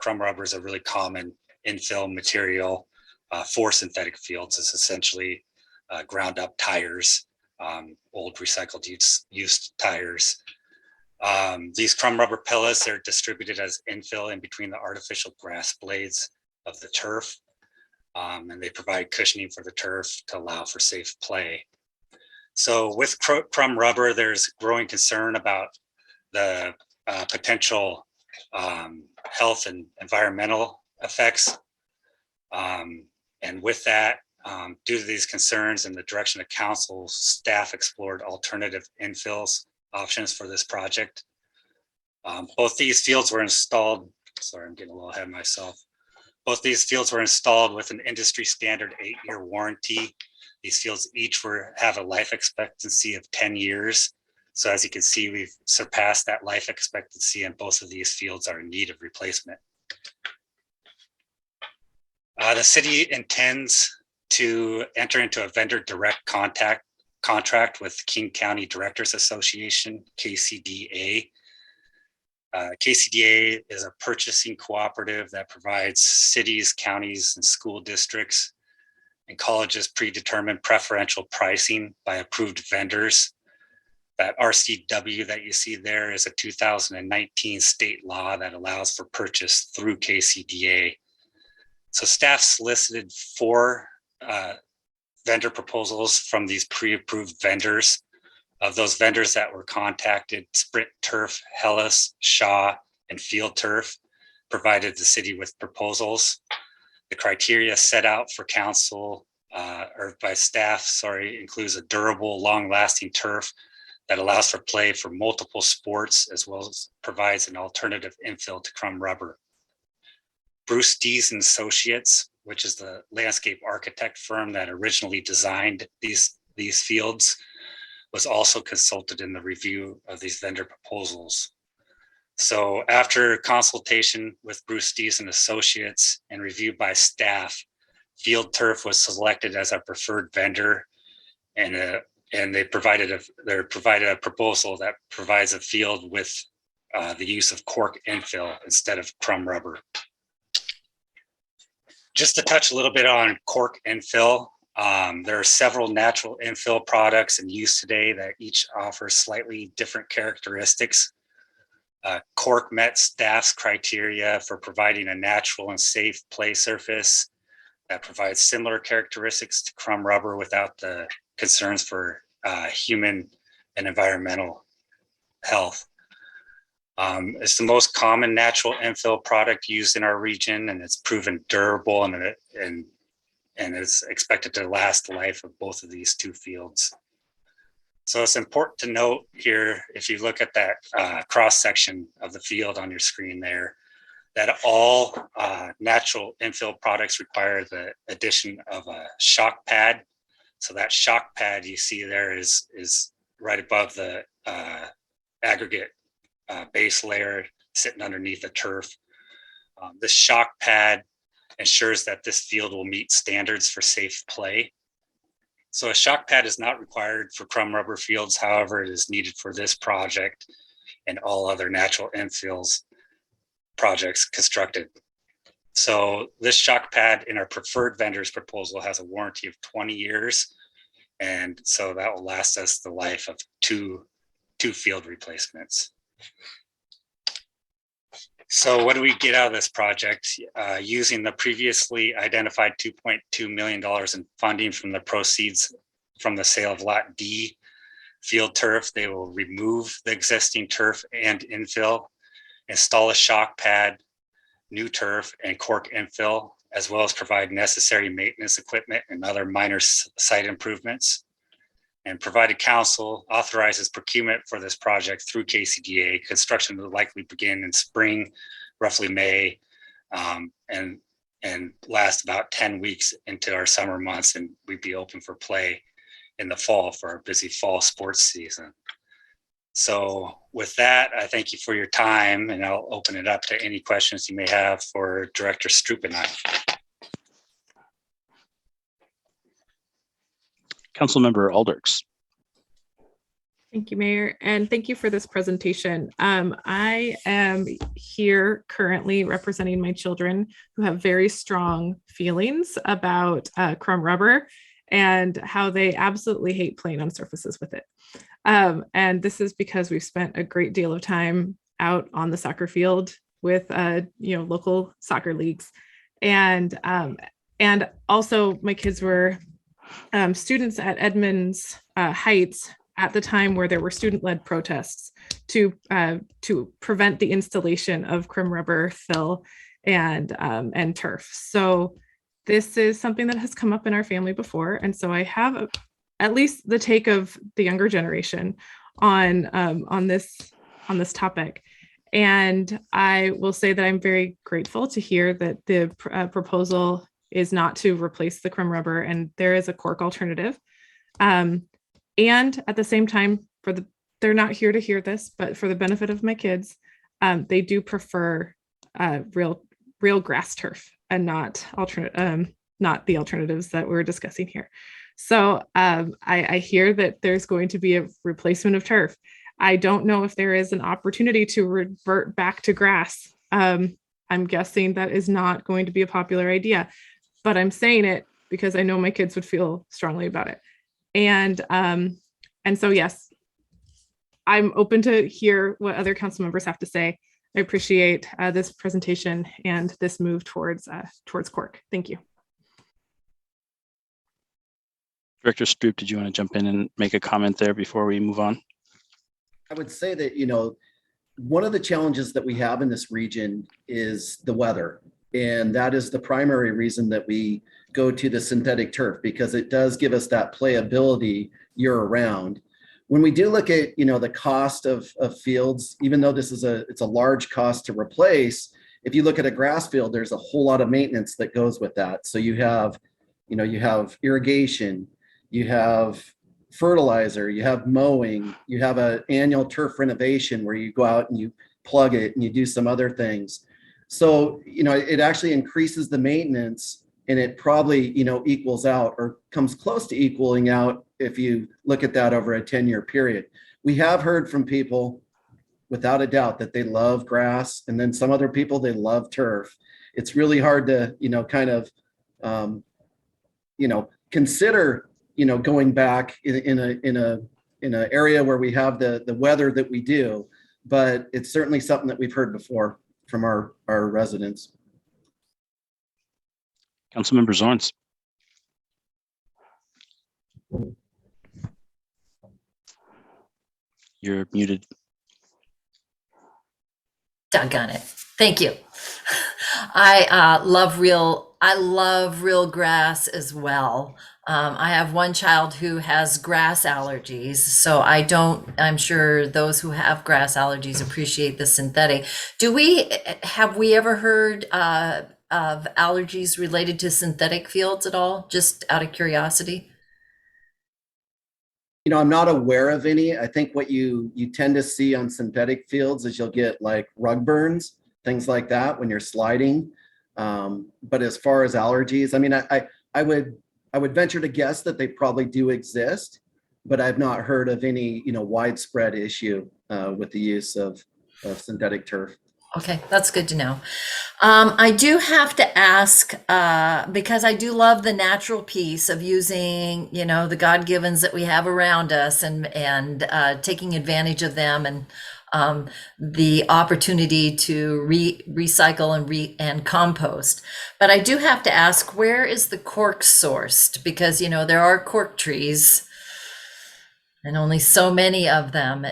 Crumb rubber is a really common infill material for synthetic fields. It's essentially ground up tires, old recycled used tires. These crumb rubber pellets are distributed as infill in between the artificial grass blades of the turf. And they provide cushioning for the turf to allow for safe play. So with crumb rubber, there's growing concern about the potential health and environmental effects. And with that, due to these concerns and the direction of council, staff explored alternative infills options for this project. Both these fields were installed, sorry, I'm getting a little ahead of myself. Both these fields were installed with an industry standard 8-year warranty. These fields each have a life expectancy of 10 years. So as you can see, we've surpassed that life expectancy, and both of these fields are in need of replacement. The city intends to enter into a vendor direct contract with King County Directors Association, KCDA. KCDA is a purchasing cooperative that provides cities, counties, and school districts and colleges predetermined preferential pricing by approved vendors. That RCW that you see there is a 2019 state law that allows for purchase through KCDA. So staff solicited 4 vendor proposals from these pre-approved vendors. Of those vendors that were contacted, Sprint Turf, Hellas, Shaw, and Field Turf provided the city with proposals. The criteria set out for council or by staff, includes a durable, long-lasting turf that allows for play for multiple sports, as well as provides an alternative infill to crumb rubber. Bruce Dees and Associates, which is the landscape architect firm that originally designed these fields, was also consulted in the review of these vendor proposals. So after consultation with Bruce Dees and Associates and review by staff, Field Turf was selected as our preferred vendor, and they provided a proposal that provides a field with the use of cork infill instead of crumb rubber. Just to touch a little bit on cork infill, there are several natural infill products in use today that each offer slightly different characteristics. Cork met staff's criteria for providing a natural and safe play surface that provides similar characteristics to crumb rubber without the concerns for human and environmental health. It's the most common natural infill product used in our region, and it's proven durable and it's expected to last the life of both of these 2 fields. So it's important to note here, if you look at that cross section of the field on your screen there, that all natural infill products require the addition of a shock pad. So that shock pad you see there is right above the aggregate base layer sitting underneath the turf. This shock pad ensures that this field will meet standards for safe play. So a shock pad is not required for crumb rubber fields. However, it is needed for this project and all other natural infills projects constructed. So this shock pad in our preferred vendors proposal has a warranty of 20 years. And so that will last us the life of two field replacements. So what do we get out of this project? Using the previously identified $2.2 million in funding from the proceeds from the sale of Lot D field turf, they will remove the existing turf and infill, install a shock pad, new turf, and cork infill, as well as provide necessary maintenance equipment and other minor site improvements. And provided council authorizes procurement for this project through KCDA, construction will likely begin in spring, roughly May, and last about 10 weeks into our summer months, and we'd be open for play in the fall for our busy fall sports season. So with that, I thank you for your time, and I'll open it up to any questions you may have for Director Stroop and I. Councilmember Alders. Thank you, Mayor, and thank you for this presentation. I am here currently representing my children who have very strong feelings about crumb rubber and how they absolutely hate playing on surfaces with it. And this is because we've spent a great deal of time out on the soccer field with local soccer leagues, and And also my kids were students at Edmonds Heights at the time where there were student-led protests to prevent the installation of crim rubber fill and turf. So this is something that has come up in our family before. And so I have at least the take of the younger generation on this topic. And I will say that I'm very grateful to hear that the proposal is not to replace the crim rubber and there is a cork alternative. And at the same time, they're not here to hear this, but for the benefit of my kids, they do prefer real grass turf and not the alternatives that we're discussing here. So I hear that there's going to be a replacement of turf. I don't know if there is an opportunity to revert back to grass. I'm guessing that is not going to be a popular idea, but I'm saying it because I know my kids would feel strongly about it. And so, yes, I'm open to hear what other council members have to say. I appreciate this presentation and this move towards cork. Thank you. Director Stroop, did you want to jump in and make a comment there before we move on? I would say that, one of the challenges that we have in this region is the weather. And that is the primary reason that we go to the synthetic turf, because it does give us that playability year round. When we do look at, the cost of fields, even though it's a large cost to replace, if you look at a grass field, there's a whole lot of maintenance that goes with that. So you have irrigation, you have fertilizer, you have mowing, you have an annual turf renovation where you go out and you plug it and you do some other things. So, it actually increases the maintenance, and it probably, equals out or comes close to equaling out if you look at that over a 10-year period. We have heard from people without a doubt that they love grass, and then some other people, they love turf. It's really hard to, consider, going back in an area where we have the weather that we do, but it's certainly something that we've heard before from our residents. Councilmember Zorns. You're muted. Doggone it. Thank you. I love real grass as well. I have one child who has grass allergies, so I'm sure those who have grass allergies appreciate the synthetic. Have we ever heard of allergies related to synthetic fields at all? Just out of curiosity. I'm not aware of any. I think what you tend to see on synthetic fields is you'll get like rug burns, things like that when you're sliding. But as far as allergies, I would venture to guess that they probably do exist, but I've not heard of any, widespread issue with the use of synthetic turf. Okay, that's good to know. I do have to ask, because I do love the natural piece of using, the God-givens that we have around us and taking advantage of them, and the opportunity to recycle and compost. But I do have to ask, where is the cork sourced? Because, there are cork trees and only so many of them.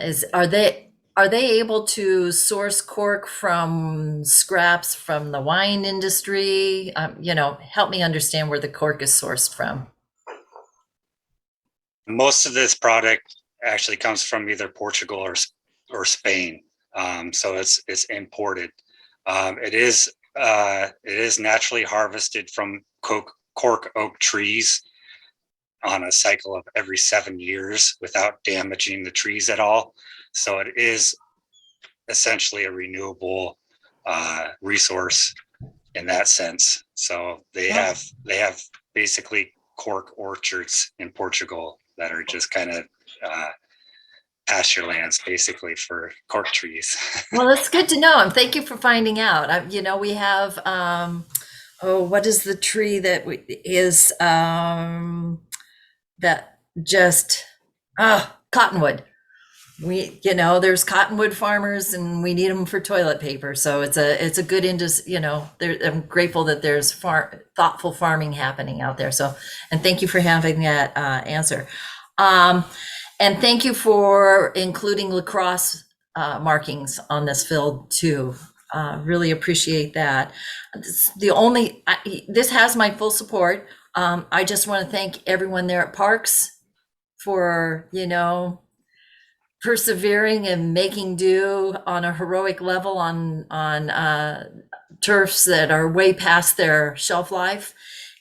Are they able to source cork from scraps from the wine industry? Help me understand where the cork is sourced from. Most of this product actually comes from either Portugal or Spain. So it's imported. It is naturally harvested from cork oak trees on a cycle of every 7 years without damaging the trees at all. So it is essentially a renewable resource in that sense. So they have basically cork orchards in Portugal that are just kind of pasture lands basically for cork trees. Well, that's good to know, and thank you for finding out. We have what is the tree that is that just cottonwood. there's cottonwood farmers and we need them for toilet paper. So it's a good industry, I'm grateful that there's thoughtful farming happening out there. So, and thank you for having that answer. And thank you for including lacrosse markings on this field too. Really appreciate that. This has my full support. I just want to thank everyone there at Parks for, persevering and making do on a heroic level on turfs that are way past their shelf life.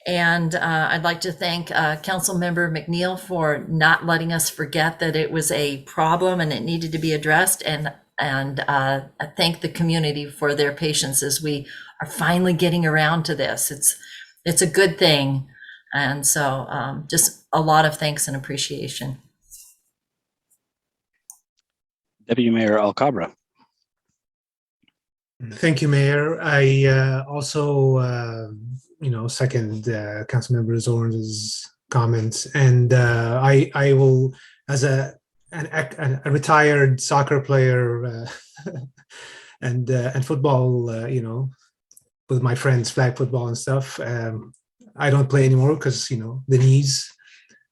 And I'd like to thank Councilmember McNeil for not letting us forget that it was a problem and it needed to be addressed. And I thank the community for their patience as we are finally getting around to this. It's a good thing. And so just a lot of thanks and appreciation. Deputy Mayor Alcabra. Thank you, Mayor. I also, second Councilmember Zorn's comments, and I will, as a retired soccer player and football, with my friends, flag football and stuff. I don't play anymore because the knees.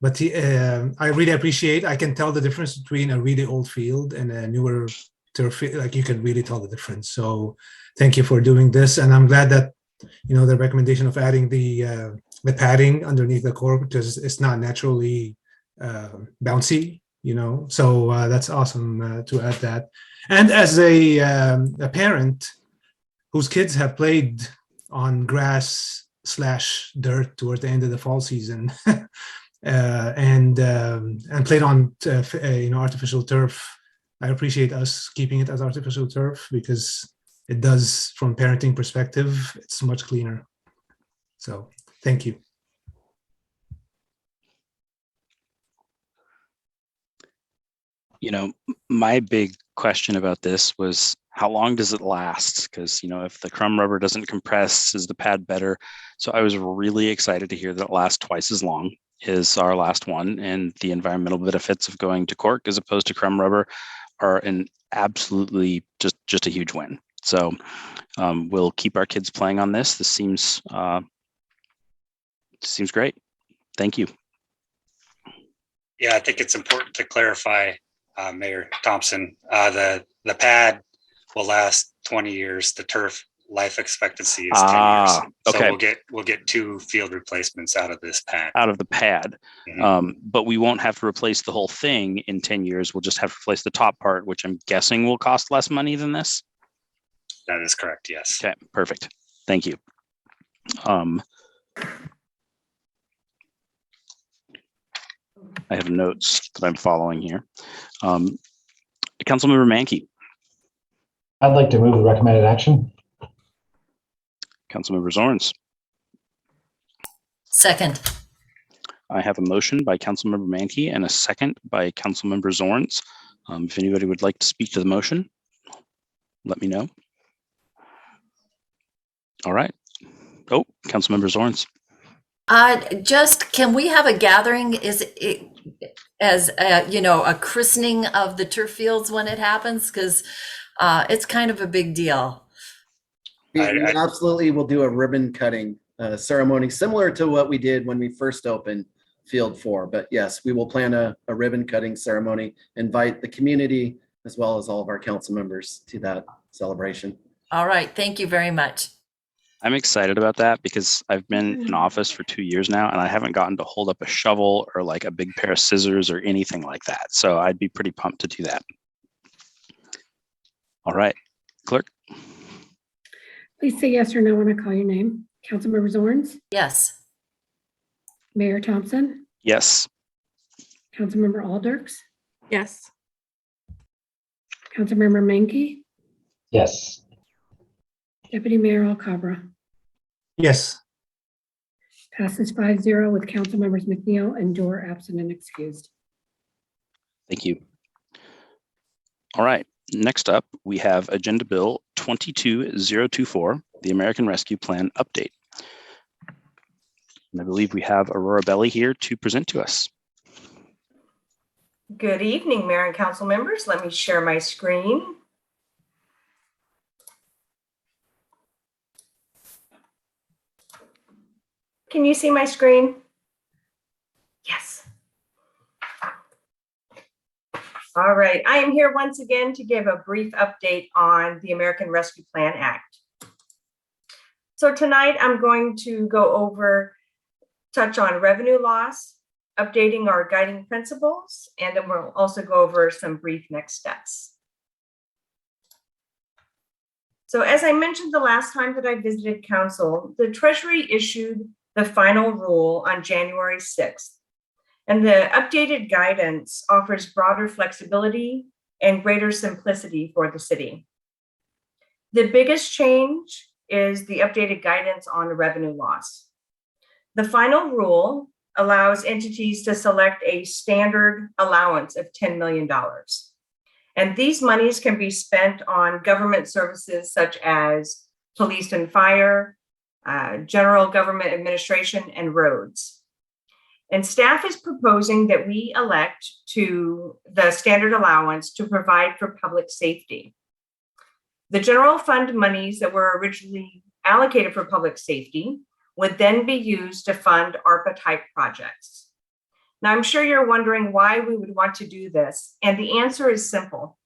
But I really appreciate. I can tell the difference between a really old field and a newer turf. Like you can really tell the difference. So thank you for doing this, and I'm glad that the recommendation of adding the padding underneath the court because it's not naturally bouncy. So that's awesome to add that. And as a parent whose kids have played on grass/dirt toward the end of the fall season. And played on artificial turf. I appreciate us keeping it as artificial turf because it does, from parenting perspective, it's much cleaner. So thank you. My big question about this was how long does it last? Because if the crumb rubber doesn't compress, is the pad better? So I was really excited to hear that it lasts twice as long is our last one, and the environmental benefits of going to cork as opposed to crumb rubber are an absolutely just a huge win. So we'll keep our kids playing on this. This seems great. Thank you. Yeah, I think it's important to clarify, Mayor Thompson, the pad will last 20 years. The turf life expectancy is 10 years. So okay. we'll get 2 field replacements out of this pad. Out of the pad. Mm-hmm. But we won't have to replace the whole thing in 10 years. We'll just have to replace the top part, which I'm guessing will cost less money than this. That is correct, yes. Okay, perfect. Thank you. I have notes that I'm following here. Councilmember Mankey. I'd like to move the recommended action. Councilmember Zorns. Second. I have a motion by Councilmember Mankey and a second by Councilmember Zorns. If anybody would like to speak to the motion, let me know. All right. Oh, Councilmember Zorns. Just, can we have a gathering? Is it as a christening of the turf fields when it happens? Because it's kind of a big deal. We absolutely will do a ribbon cutting ceremony similar to what we did when we first opened Field 4. But yes, we will plan a ribbon cutting ceremony, invite the community as well as all of our council members to that celebration. All right. Thank you very much. I'm excited about that because I've been in office for 2 years now and I haven't gotten to hold up a shovel or like a big pair of scissors or anything like that. So I'd be pretty pumped to do that. All right, clerk. Please say yes or no when I call your name. Councilmember Zorns? Yes. Mayor Thompson? Yes. Councilmember Alders? Yes. Councilmember Mankey? Yes. Deputy Mayor Alcabra? Yes. Passes 5-0 with Councilmembers McNeil and Dorr absent and excused. Thank you. All right, next up, we have Agenda Bill 22024, the American Rescue Plan Update. And I believe we have Aurora Belli here to present to us. Good evening, Mayor and Council members. Let me share my screen. Can you see my screen? Yes. All right, I am here once again to give a brief update on the American Rescue Plan Act. So tonight I'm going to touch on revenue loss, updating our guiding principles, and then we'll also go over some brief next steps. So as I mentioned the last time that I visited Council, the Treasury issued the final rule on January 6th. And the updated guidance offers broader flexibility and greater simplicity for the city. The biggest change is the updated guidance on revenue loss. The final rule allows entities to select a standard allowance of $10 million. And these monies can be spent on government services such as police and fire, general government administration, and roads. And staff is proposing that we elect to the standard allowance to provide for public safety. The general fund monies that were originally allocated for public safety would then be used to fund ARPA type projects. Now, I'm sure you're wondering why we would want to do this, and the answer is simple.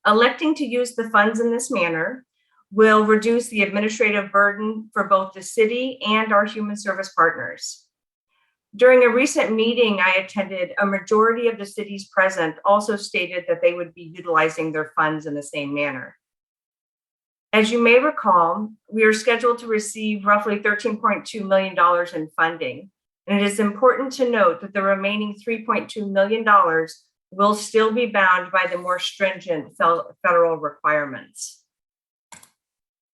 Electing to use the funds in this manner will reduce the administrative burden for both the city and our human service partners. During a recent meeting I attended, a majority of the cities present also stated that they would be utilizing their funds in the same manner. As you may recall, we are scheduled to receive roughly $13.2 million in funding, and it is important to note that the remaining $3.2 million will still be bound by the more stringent federal requirements.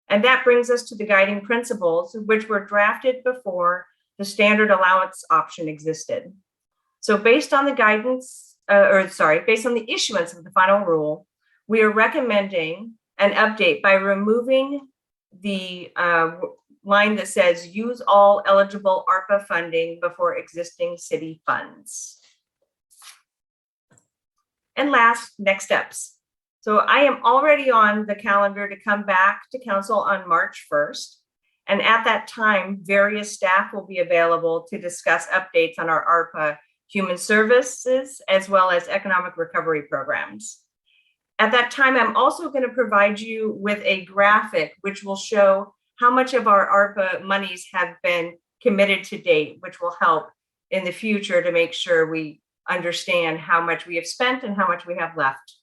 And that brings us to the guiding principles, which were drafted before the standard allowance option existed. So based on the guidance, based on the issuance of the final rule, we are recommending an update by removing the line that says use all eligible ARPA funding before existing city funds. And last, next steps. So I am already on the calendar to come back to Council on March 1st. And at that time, various staff will be available to discuss updates on our ARPA human services as well as economic recovery programs. At that time, I'm also going to provide you with a graphic which will show how much of our ARPA monies have been committed to date, which will help in the future to make sure we understand how much we have spent and how much we have left.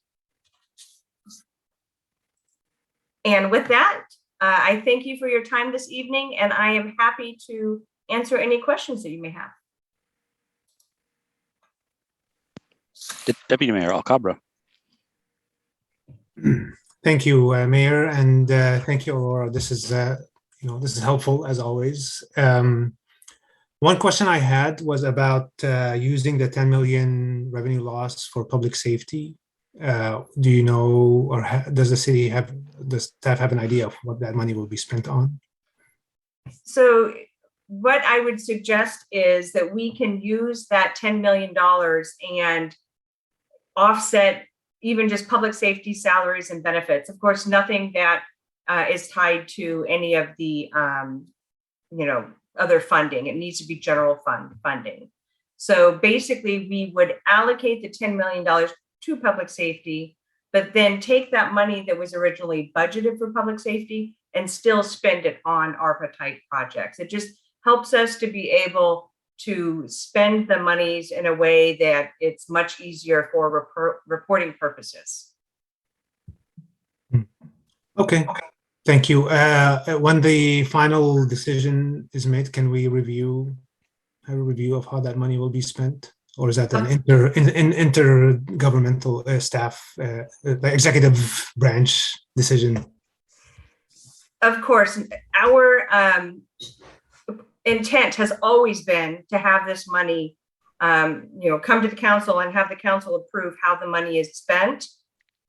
And with that, I thank you for your time this evening, and I am happy to answer any questions that you may have. Deputy Mayor Alcabra. Thank you, Mayor, and thank you, Aurora. This is helpful as always. One question I had was about using the 10 million revenue loss for public safety. Do you know, or does the staff have an idea of what that money will be spent on? So what I would suggest is that we can use that $10 million and offset even just public safety salaries and benefits. Of course, nothing that is tied to any of the other funding. It needs to be general fund funding. So basically, we would allocate the $10 million to public safety, but then take that money that was originally budgeted for public safety and still spend it on ARPA type projects. It just helps us to be able to spend the monies in a way that it's much easier for reporting purposes. Okay, thank you. When the final decision is made, can we have a review of how that money will be spent? Or is that an intergovernmental staff, executive branch decision? Of course, our intent has always been to have this money, come to the council and have the council approve how the money is spent.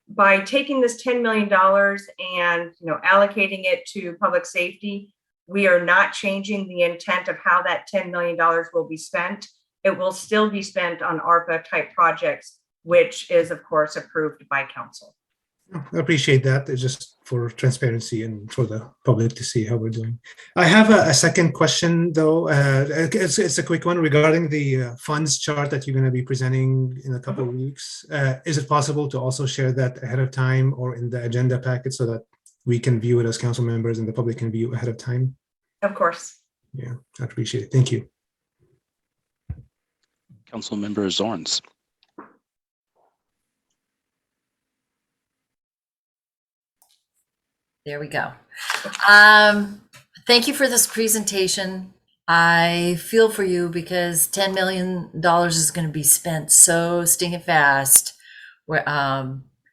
By taking this $10 million and allocating it to public safety, we are not changing the intent of how that $10 million will be spent. it will still be spent on ARPA type projects, which is of course approved by council. I appreciate that. It's just for transparency and for the public to see how we're doing. I have a second question, though. It's a quick one regarding the funds chart that you're going to be presenting in a couple of weeks. Is it possible to also share that ahead of time or in the agenda packet so that we can view it as council members and the public can view ahead of time? Of course. Yeah, I appreciate it. Thank you. Councilmember Zorns. There we go. Thank you for this presentation. I feel for you because $10 million is going to be spent so stinking fast. Where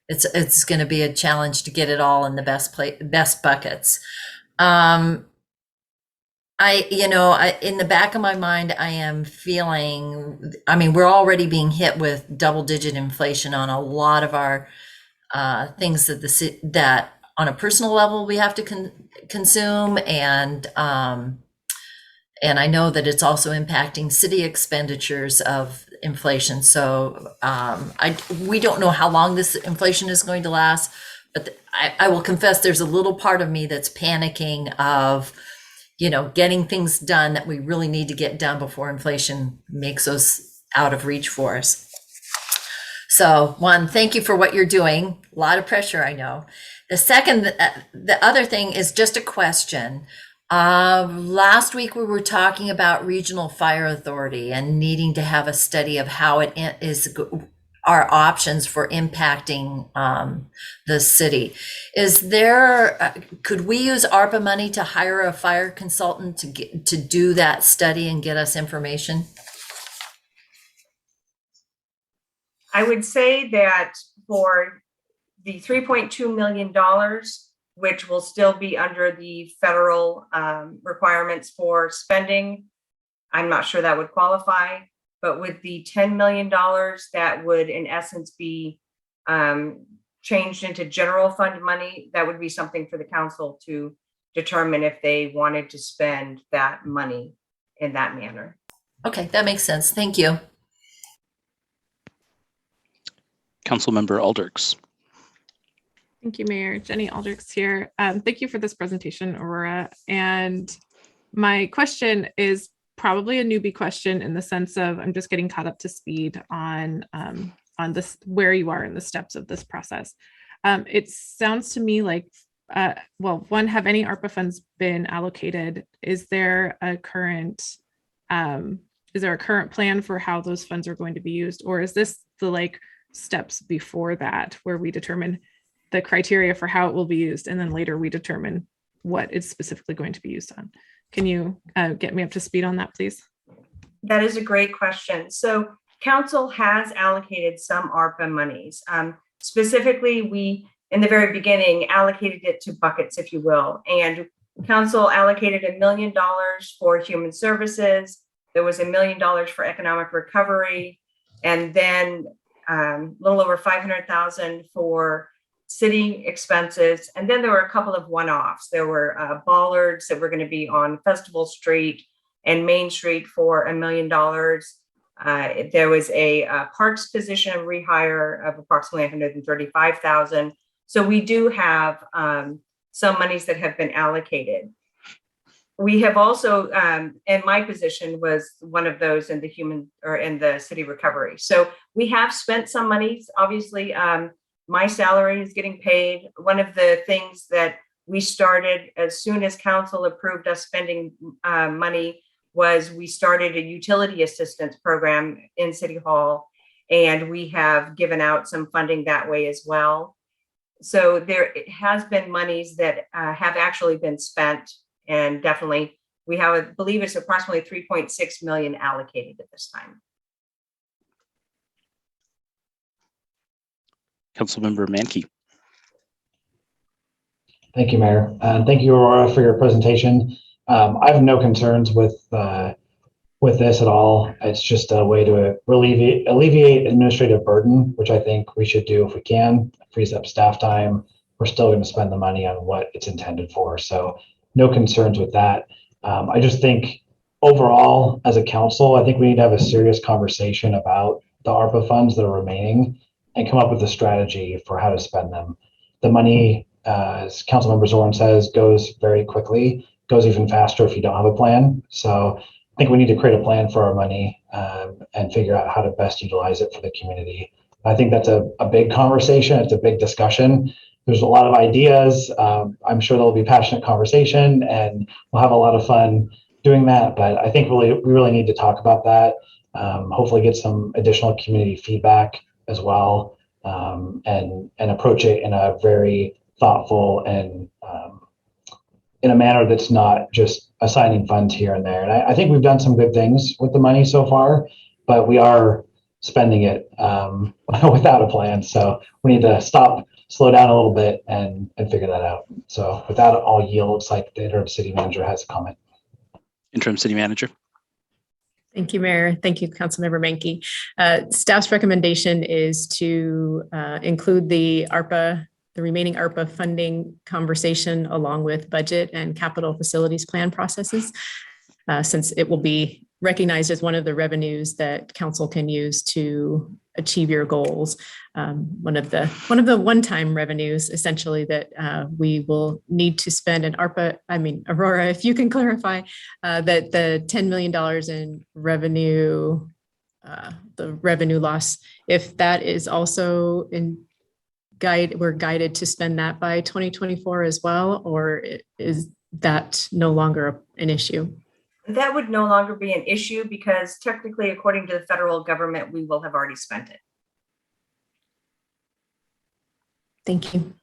it's going to be a challenge to get it all in the best buckets. In the back of my mind, I am feeling. I mean, we're already being hit with double-digit inflation on a lot of our things that on a personal level we have to consume, and I know that it's also impacting city expenditures of inflation. So we don't know how long this inflation is going to last, but I will confess there's a little part of me that's panicking of, getting things done that we really need to get done before inflation makes us out of reach for us. So one, thank you for what you're doing. A lot of pressure, I know. The second, the other thing is just a question. Last week we were talking about regional fire authority and needing to have a study of how it is our options for impacting the city. Is there, could we use ARPA money to hire a fire consultant to do that study and get us information? I would say that for the $3.2 million, which will still be under the federal requirements for spending, I'm not sure that would qualify. But with the $10 million, that would in essence be changed into general fund money. That would be something for the council to determine if they wanted to spend that money in that manner. Okay, that makes sense. Thank you. Councilmember Alders. Thank you, Mayor. Jenny Alders here. Thank you for this presentation, Aurora. And my question is probably a newbie question in the sense of I'm just getting caught up to speed on this, where you are in the steps of this process. It sounds to me like, one, have any ARPA funds been allocated? Is there a current plan for how those funds are going to be used? Or is this the steps before that where we determine the criteria for how it will be used and then later we determine what it's specifically going to be used on? Can you get me up to speed on that, please? That is a great question. So council has allocated some ARPA monies. Specifically, we, in the very beginning, allocated it to buckets, if you will. And council allocated $1 million for human services. There was $1 million for economic recovery. And then a little over $500,000 for city expenses. And then there were a couple of one-offs. There were bollards that were going to be on Festival Street and Main Street for $1 million. There was a parks position rehire of approximately $135,000. So we do have some monies that have been allocated. We have also, and my position was one of those in the city recovery. So we have spent some monies. Obviously, my salary is getting paid. One of the things that we started as soon as council approved us spending money was we started a utility assistance program in City Hall, and we have given out some funding that way as well. So there has been monies that have actually been spent, and definitely we have, I believe it's approximately 3.6 million allocated at this time. Councilmember Mankey. Thank you, Mayor. And thank you, Aurora, for your presentation. I have no concerns with this at all. It's just a way to alleviate administrative burden, which I think we should do if we can. It frees up staff time. We're still going to spend the money on what it's intended for. So no concerns with that. I just think overall, as a council, I think we need to have a serious conversation about the ARPA funds that are remaining and come up with a strategy for how to spend them. The money, as Councilmember Zorn says, goes very quickly, goes even faster if you don't have a plan. So I think we need to create a plan for our money and figure out how to best utilize it for the community. I think that's a big conversation. It's a big discussion. There's a lot of ideas. I'm sure there'll be passionate conversation and we'll have a lot of fun doing that. But I think we really need to talk about that. Hopefully get some additional community feedback as well, and approach it in a very thoughtful and in a manner that's not just assigning funds here and there. And I think we've done some good things with the money so far, but we are spending it without a plan. So we need to slow down a little bit and figure that out. So with that, I'll yield. Looks like the interim city manager has a comment. Interim city manager. Thank you, Mayor. Thank you, Councilmember Menke. Staff's recommendation is to include the remaining ARPA funding conversation along with budget and capital facilities plan processes, since it will be recognized as one of the revenues that council can use to achieve your goals. One of the one-time revenues, essentially, that we will need to spend in ARPA. I mean, Aurora, if you can clarify that the $10 million in revenue, the revenue loss, if that is also we're guided to spend that by 2024 as well, or is that no longer an issue? That would no longer be an issue because technically, according to the federal government, we will have already spent it. Thank you.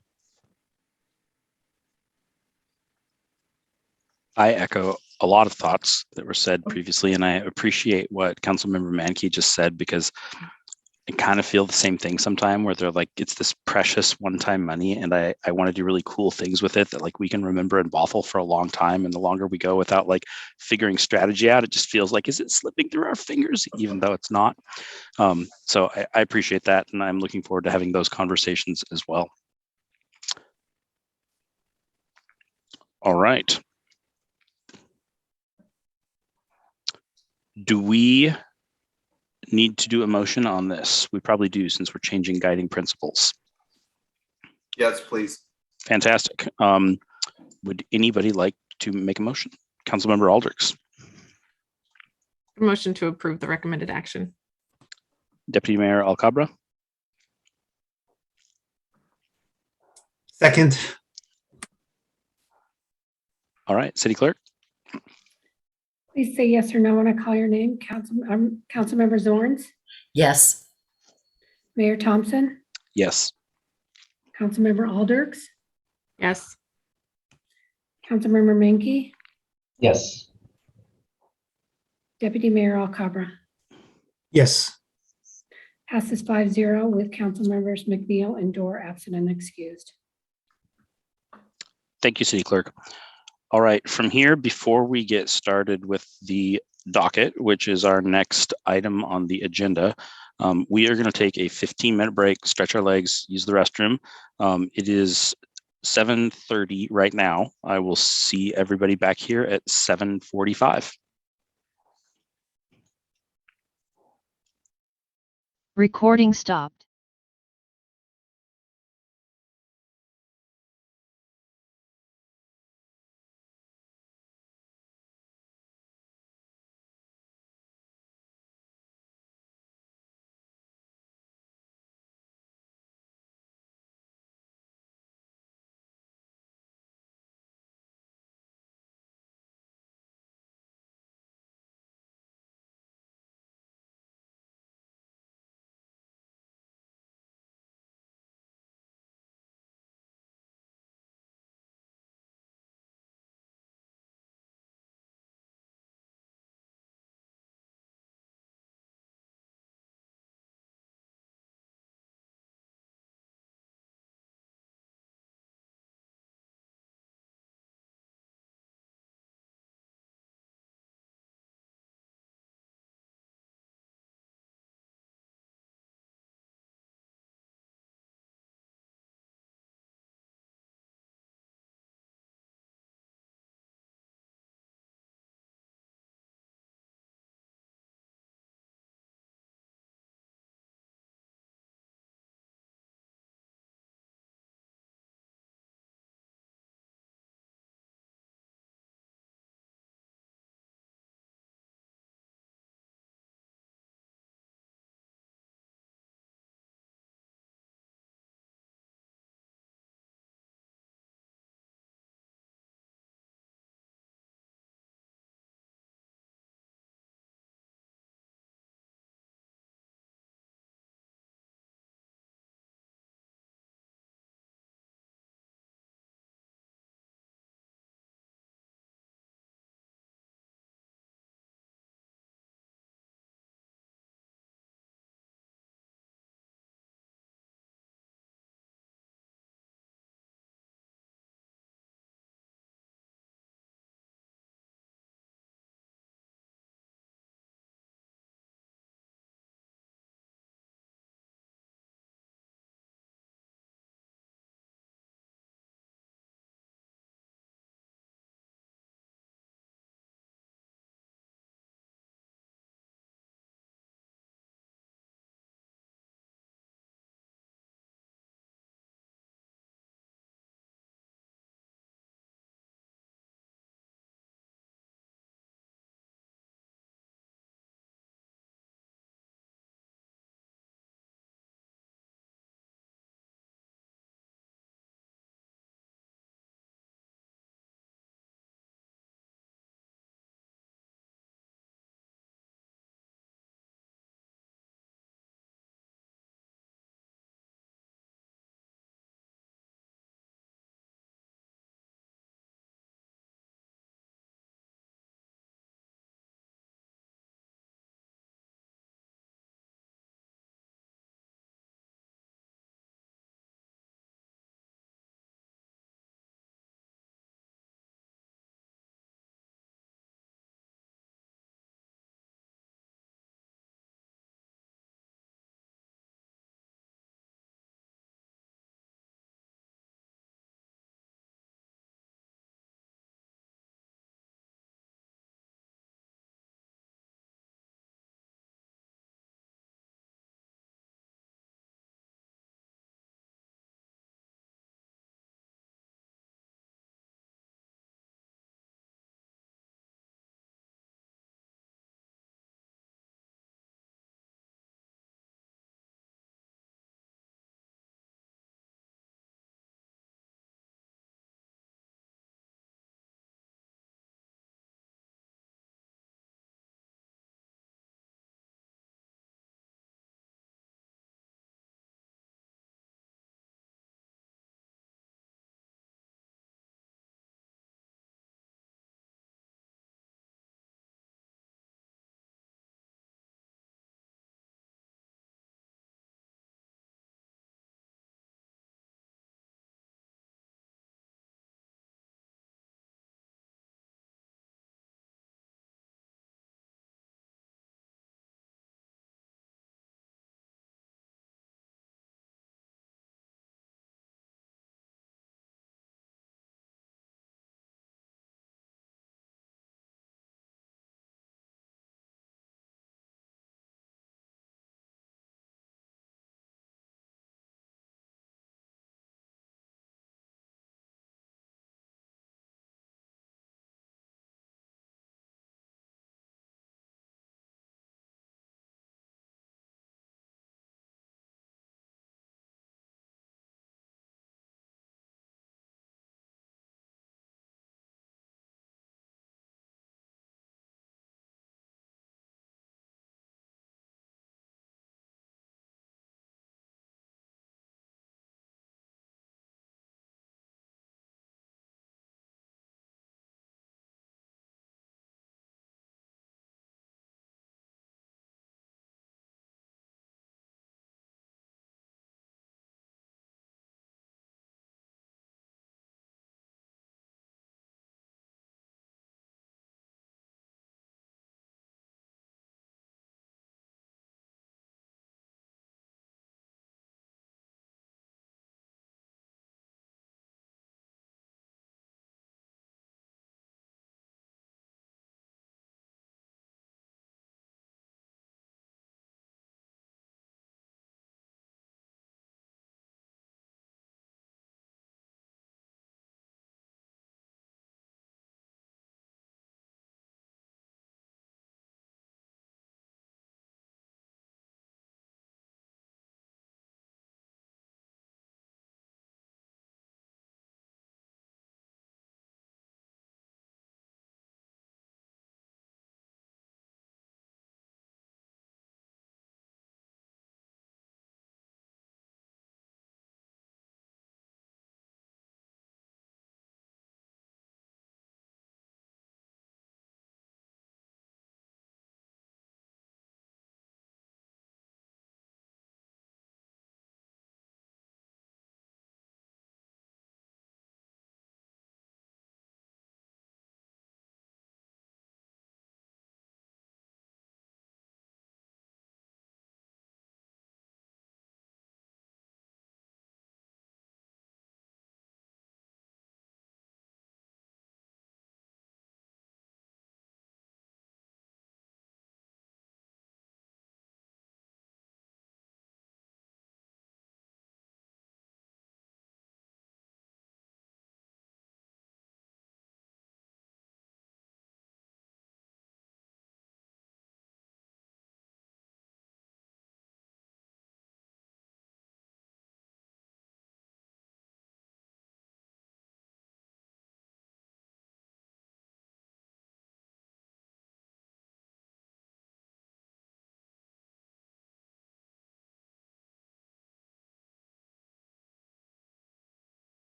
I echo a lot of thoughts that were said previously, and I appreciate what Councilmember Mankey just said, because I kind of feel the same thing sometime where they're like, it's this precious one-time money, and I want to do really cool things with it that like we can remember in Bothell for a long time. And the longer we go without like figuring strategy out, it just feels like, is it slipping through our fingers, even though it's not? So I appreciate that, and I'm looking forward to having those conversations as well. All right. Do we need to do a motion on this? We probably do, since we're changing guiding principles. Yes, please. Fantastic. Would anybody like to make a motion? Councilmember Aldrich. Motion to approve the recommended action. Deputy Mayor Alcabra. Second. All right, City Clerk. Please say yes or no when I call your name. Councilmember Zorns, Yes. Mayor Thompson, Yes. Councilmember Alders, Yes. Councilmember Menke, Yes. Deputy Mayor Alcabra. Yes. Passes 5-0 with council members McNeil and Dorr absent and excused. Thank you, City Clerk. All right, from here, before we get started with the docket, which is our next item on the agenda, we are going to take a 15-minute break, stretch our legs, use the restroom. It is 7:30 right now. I will see everybody back here at 7:45. Recording stopped.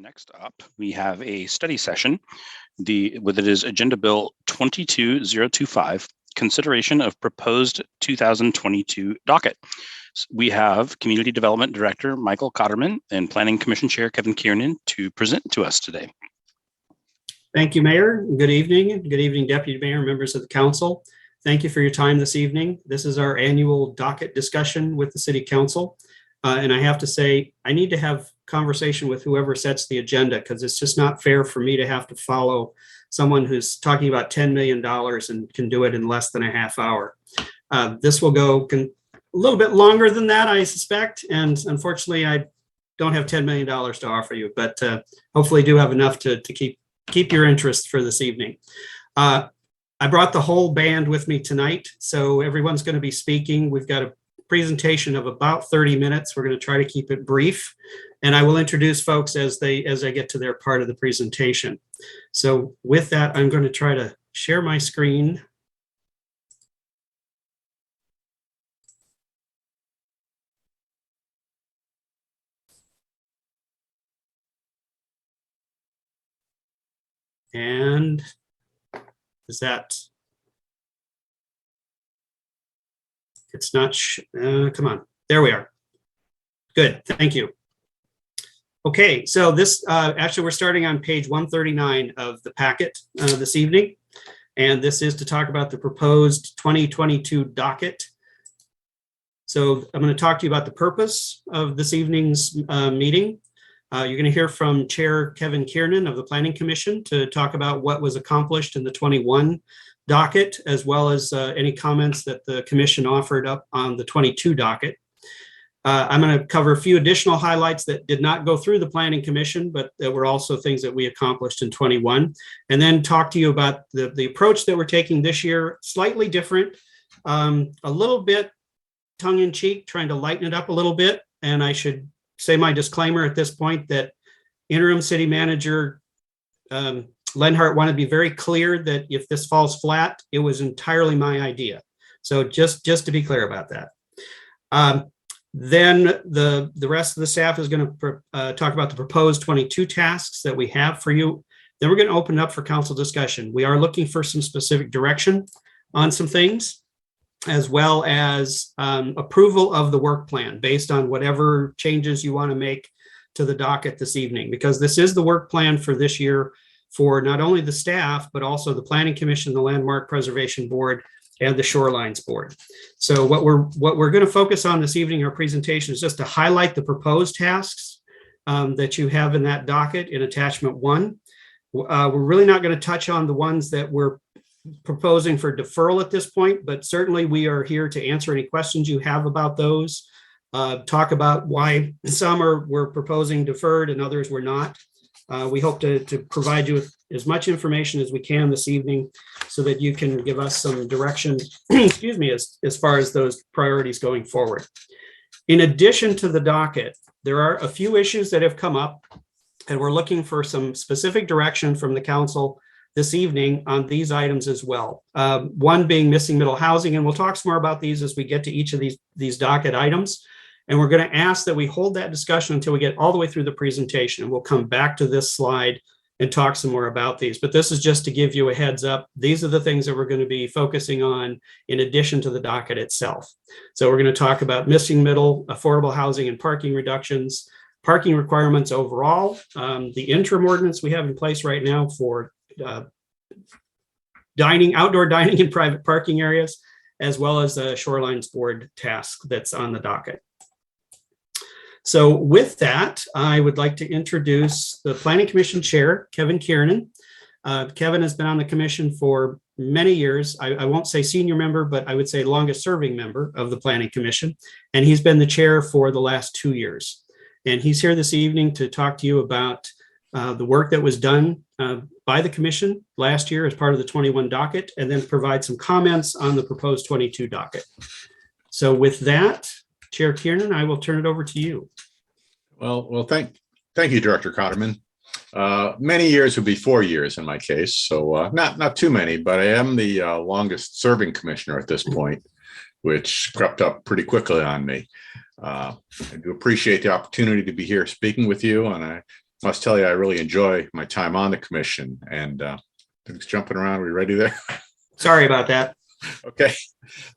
Next up, we have a study session. It is Agenda Bill 22025, consideration of proposed 2022 docket. We have Community Development Director Michael Cotterman and Planning Commission Chair Kevin Kiernan to present to us today. Thank you, Mayor. Good evening. Good evening, Deputy Mayor, members of the council. Thank you for your time this evening. This is our annual docket discussion with the City Council. And I have to say, I need to have conversation with whoever sets the agenda because it's just not fair for me to have to follow someone who's talking about $10 million and can do it in less than a half hour. This will go a little bit longer than that, I suspect. And unfortunately, I don't have $10 million to offer you, but hopefully do have enough to keep your interest for this evening. I brought the whole band with me tonight, so everyone's going to be speaking. We've got a presentation of about 30 minutes. We're going to try to keep it brief, and I will introduce folks as I get to their part of the presentation. So with that, I'm going to try to share my screen. And is that, it's not, come on, there we are. Good, thank you. Okay, so this, actually we're starting on page 139 of the packet this evening. And this is to talk about the proposed 2022 docket. So I'm going to talk to you about the purpose of this evening's meeting. You're going to hear from Chair Kevin Kiernan of the Planning Commission to talk about what was accomplished in the 21 docket, as well as any comments that the commission offered up on the 22 docket. I'm going to cover a few additional highlights that did not go through the Planning Commission, but that were also things that we accomplished in 21, and then talk to you about the approach that we're taking this year, slightly different, a little bit tongue-in-cheek, trying to lighten it up a little bit. And I should say my disclaimer at this point that interim city manager Lenhart wanted to be very clear that if this falls flat, it was entirely my idea. So just to be clear about that. Then the rest of the staff is going to talk about the proposed 22 tasks that we have for you. Then we're going to open it up for council discussion. We are looking for some specific direction on some things, as well as approval of the work plan based on whatever changes you want to make to the docket this evening, because this is the work plan for this year for not only the staff, but also the Planning Commission, the Landmark Preservation Board, and the Shorelines Board. So what we're going to focus on this evening, our presentation, is just to highlight the proposed tasks that you have in that docket in attachment 1. We're really not going to touch on the ones that we're proposing for deferral at this point, but certainly we are here to answer any questions you have about those, talk about why some were proposing deferred and others were not. We hope to provide you with as much information as we can this evening so that you can give us some direction, excuse me, as far as those priorities going forward. In addition to the docket, there are a few issues that have come up, and we're looking for some specific direction from the council this evening on these items as well. One being missing middle housing, and we'll talk some more about these as we get to each of these docket items. And we're going to ask that we hold that discussion until we get all the way through the presentation. And we'll come back to this slide and talk some more about these. But this is just to give you a heads up. These are the things that we're going to be focusing on in addition to the docket itself. So we're going to talk about missing middle, affordable housing and parking reductions, parking requirements overall, the interim ordinance we have in place right now for outdoor dining in private parking areas, as well as the Shorelines Board task that's on the docket. So with that, I would like to introduce the Planning Commission Chair, Kevin Kiernan. Kevin has been on the commission for many years. I won't say senior member, but I would say longest serving member of the Planning Commission. And he's been the chair for the last 2 years. And he's here this evening to talk to you about the work that was done by the commission last year as part of the 21 docket, and then provide some comments on the proposed 22 docket. So with that, Chair Kiernan, I will turn it over to you. Well, thank you, Director Cotterman. Many years would be 4 years in my case, so not too many, but I am the longest serving commissioner at this point, which crept up pretty quickly on me. I do appreciate the opportunity to be here speaking with you, and I must tell you, I really enjoy my time on the commission, and things jumping around. Are we ready there? Sorry about that. Okay.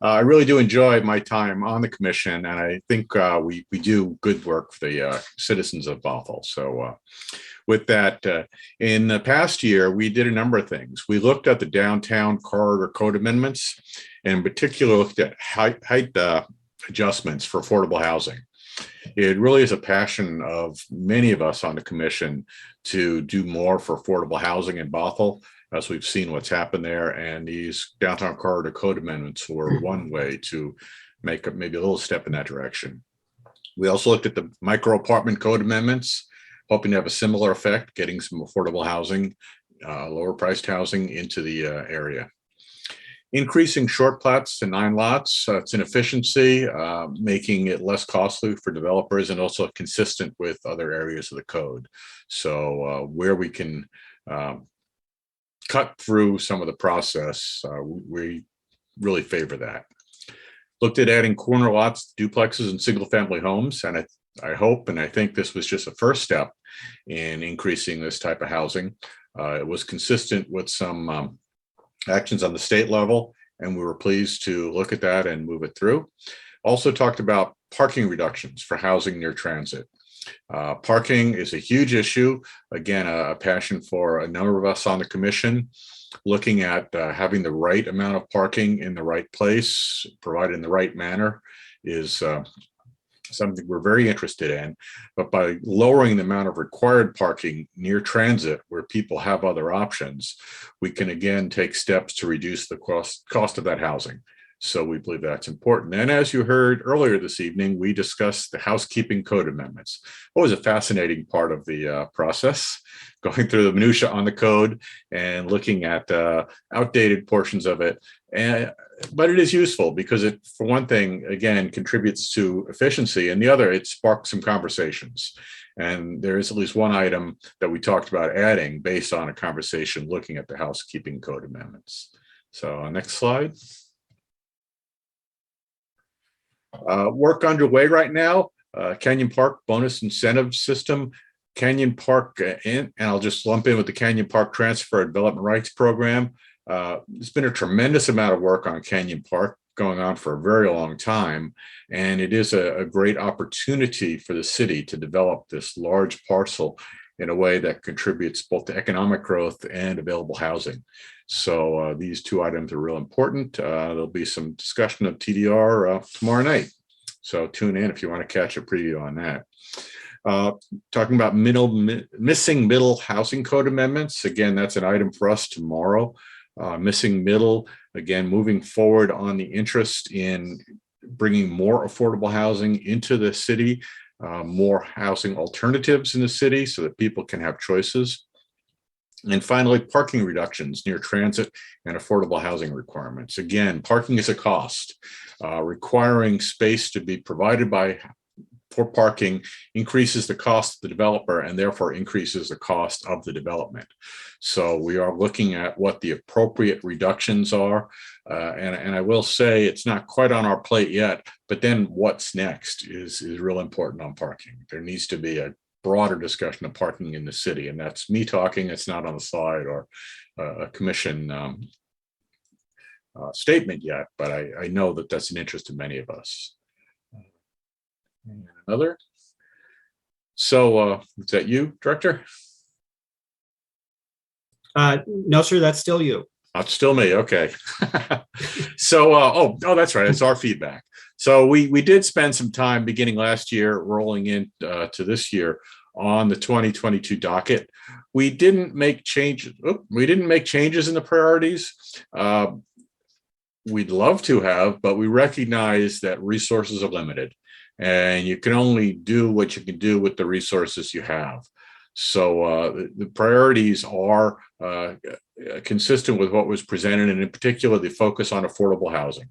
I really do enjoy my time on the commission, and I think we do good work for the citizens of Bothell. So with that, in the past year, we did a number of things. We looked at the downtown corridor code amendments, and in particular looked at height adjustments for affordable housing. It really is a passion of many of us on the commission to do more for affordable housing in Bothell, as we've seen what's happened there. And these downtown corridor code amendments were one way to make maybe a little step in that direction. We also looked at the micro apartment code amendments, hoping to have a similar effect, getting some affordable housing, lower priced housing into the area. Increasing short plats to 9 lots, it's an efficiency, making it less costly for developers and also consistent with other areas of the code. So where we can cut through some of the process, we really favor that. Looked at adding corner lots, duplexes, and single family homes. And I hope, and I think this was just a first step in increasing this type of housing. It was consistent with some actions on the state level, and we were pleased to look at that and move it through. Also talked about parking reductions for housing near transit. Parking is a huge issue. Again, a passion for a number of us on the commission, looking at having the right amount of parking in the right place, provided in the right manner, is something we're very interested in. But by lowering the amount of required parking near transit, where people have other options, we can again take steps to reduce the cost of that housing. So we believe that's important. And as you heard earlier this evening, we discussed the housekeeping code amendments. It was a fascinating part of the process, going through the minutia on the code and looking at outdated portions of it. But it is useful because it, for one thing, again, contributes to efficiency, and the other, it sparks some conversations. And there is at least one item that we talked about adding based on a conversation looking at the housekeeping code amendments. So next slide. Work underway right now. Canyon Park bonus incentive system. Canyon Park, and I'll just lump in with the Canyon Park Transfer and Development Rights Program. There's been a tremendous amount of work on Canyon Park going on for a very long time, and it is a great opportunity for the city to develop this large parcel in a way that contributes both to economic growth and available housing. So these two items are real important. There'll be some discussion of TDR tomorrow night. So tune in if you want to catch a preview on that. Talking about missing middle housing code amendments. Again, that's an item for us tomorrow. Missing middle, again, moving forward on the interest in bringing more affordable housing into the city, more housing alternatives in the city so that people can have choices. And finally, parking reductions near transit and affordable housing requirements. Again, parking is a cost. Requiring space to be provided for parking increases the cost of the developer and therefore increases the cost of the development. So we are looking at what the appropriate reductions are. And I will say it's not quite on our plate yet, but then what's next is real important on parking. There needs to be a broader discussion of parking in the city, and that's me talking. It's not on the slide or a commission statement yet, but I know that that's an interest to many of us. And another. So is that you, Director? No, sir, that's still you. It's still me. Okay. So, oh, that's right. It's our feedback. So we did spend some time beginning last year rolling in to this year on the 2022 docket. We didn't make changes. We didn't make changes in the priorities. We'd love to have, but we recognize that resources are limited, and you can only do what you can do with the resources you have. So the priorities are consistent with what was presented, and in particular, the focus on affordable housing.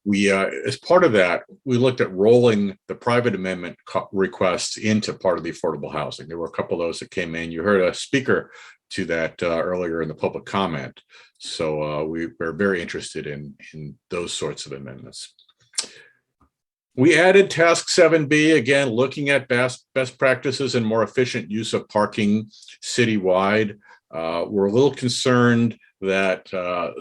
We, as part of that, we looked at rolling the private amendment requests into part of the affordable housing. There were a couple of those that came in. You heard a speaker to that earlier in the public comment. So we're very interested in those sorts of amendments. We added task 7B, again, looking at best practices and more efficient use of parking citywide. We're a little concerned that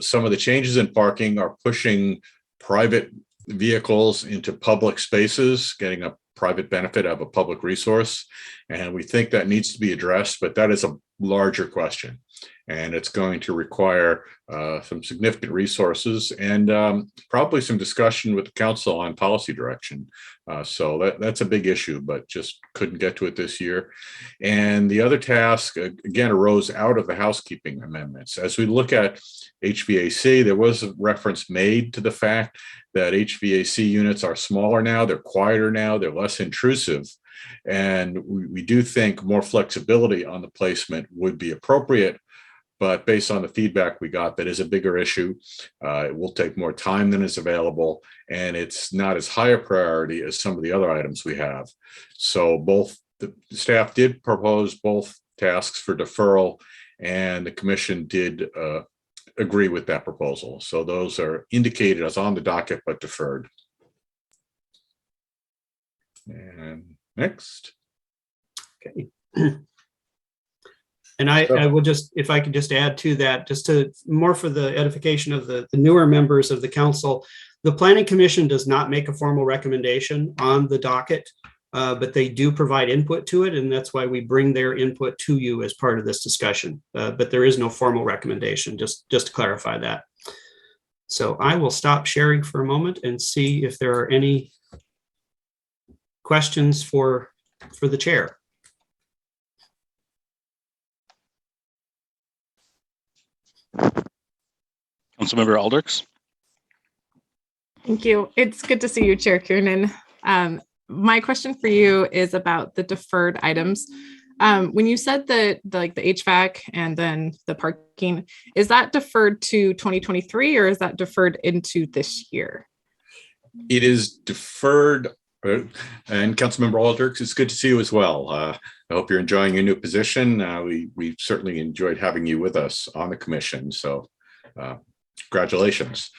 some of the changes in parking are pushing private vehicles into public spaces, getting a private benefit of a public resource. And we think that needs to be addressed, but that is a larger question. And it's going to require some significant resources and probably some discussion with the council on policy direction. So that's a big issue, but just couldn't get to it this year. And the other task, again, arose out of the housekeeping amendments. As we look at HVAC, there was a reference made to the fact that HVAC units are smaller now, they're quieter now, they're less intrusive. And we do think more flexibility on the placement would be appropriate. But based on the feedback we got, that is a bigger issue. It will take more time than is available, and it's not as high a priority as some of the other items we have. So both the staff did propose both tasks for deferral, and the commission did agree with that proposal. So those are indicated as on the docket, but deferred. And next. Okay. And I will just, if I could just add to that, just to more for the edification of the newer members of the council, the Planning Commission does not make a formal recommendation on the docket, but they do provide input to it. And that's why we bring their input to you as part of this discussion. But there is no formal recommendation, just to clarify that. So I will stop sharing for a moment and see if there are any questions for the chair. Councilmember Alders. Thank you. It's good to see you, Chair Kiernan. My question for you is about the deferred items. When you said that the HVAC and then the parking, is that deferred to 2023 or is that deferred into this year? It is deferred. And Councilmember Alders, it's good to see you as well. I hope you're enjoying your new position. We certainly enjoyed having you with us on the commission. So congratulations.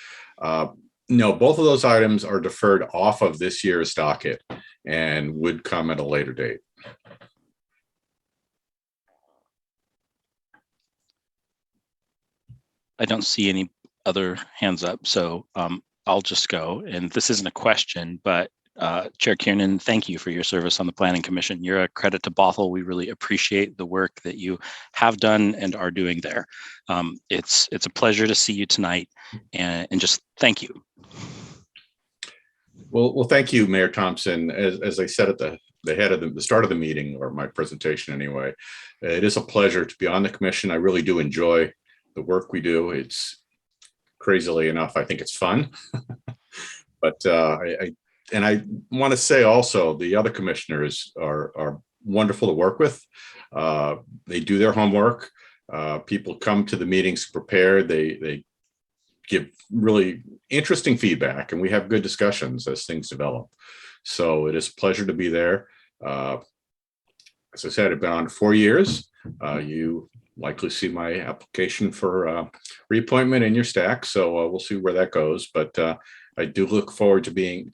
No, both of those items are deferred off of this year's docket and would come at a later date. I don't see any other hands up, so I'll just go. And this isn't a question, but Chair Kiernan, thank you for your service on the Planning Commission. You're a credit to Bothell. We really appreciate the work that you have done and are doing there. It's a pleasure to see you tonight, and just thank you. Well, thank you, Mayor Thompson. As I said at the head of the start of the meeting, or my presentation anyway, it is a pleasure to be on the commission. I really do enjoy the work we do. It's crazily enough, I think it's fun. But I want to say also, the other commissioners are wonderful to work with. They do their homework. People come to the meetings prepared. They give really interesting feedback, and we have good discussions as things develop. So it is a pleasure to be there. As I said, I've been on 4 years. You likely see my application for reappointment in your stack. So we'll see where that goes. But I do look forward to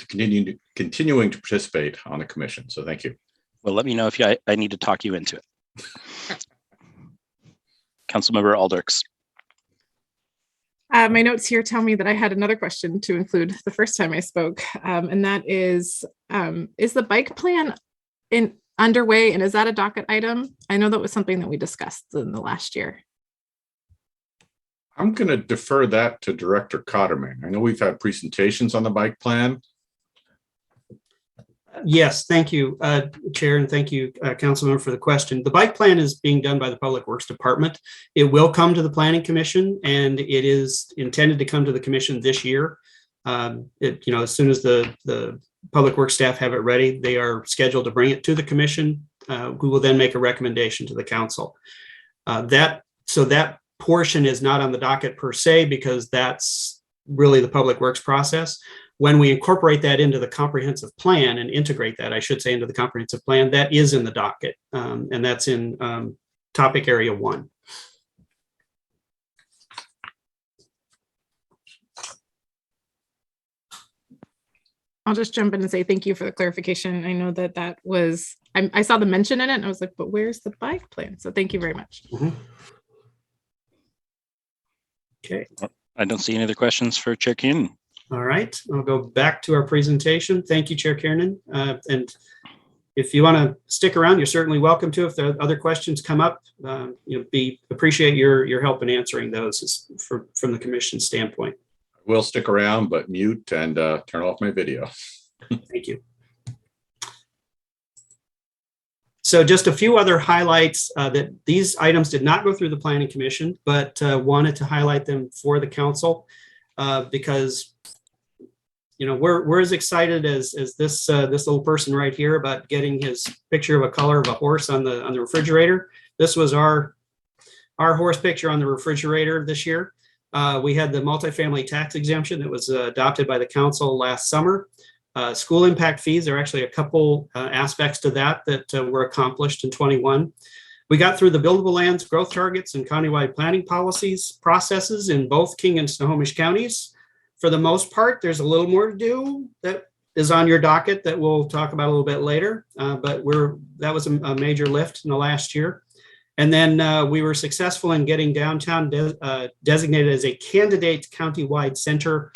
continuing to participate on the commission. So thank you. Well, let me know if I need to talk you into it. Councilmember Alders. My notes here tell me that I had another question to include the first time I spoke, and that is the bike plan underway, and is that a docket item? I know that was something that we discussed in the last year. I'm going to defer that to Director Cotterman. I know we've had presentations on the bike plan. Yes, thank you, Chair, and thank you, Councilmember, for the question. The bike plan is being done by the Public Works Department. It will come to the Planning Commission, and it is intended to come to the Commission this year. As soon as the Public Works staff have it ready, they are scheduled to bring it to the Commission, who will then make a recommendation to the Council. That portion is not on the docket per se, because that's really the Public Works process. When we incorporate that into the comprehensive plan and integrate that, I should say, into the comprehensive plan, that is in the docket, and that's in topic area 1. I'll just jump in and say thank you for the clarification. I know that that was, I saw the mention in it and I was like, but where's the bike plan? So thank you very much. Okay. I don't see any other questions for Chair Kiernan. All right, I'll go back to our presentation. Thank you, Chair Kiernan. And if you want to stick around, you're certainly welcome to. If there are other questions come up, appreciate your help in answering those from the commission standpoint. We'll stick around, but mute and turn off my video. Thank you. So just a few other highlights that these items did not go through the Planning Commission, but wanted to highlight them for the council because we're as excited as this little person right here about getting his picture of a color of a horse on the refrigerator. This was our horse picture on the refrigerator this year. We had the multifamily tax exemption that was adopted by the council last summer. School impact fees, there are actually a couple aspects to that were accomplished in 21. We got through the buildable lands growth targets and countywide planning policies processes in both King and Snohomish counties. For the most part, there's a little more to do that is on your docket that we'll talk about a little bit later, but that was a major lift in the last year. And then we were successful in getting downtown designated as a candidate countywide center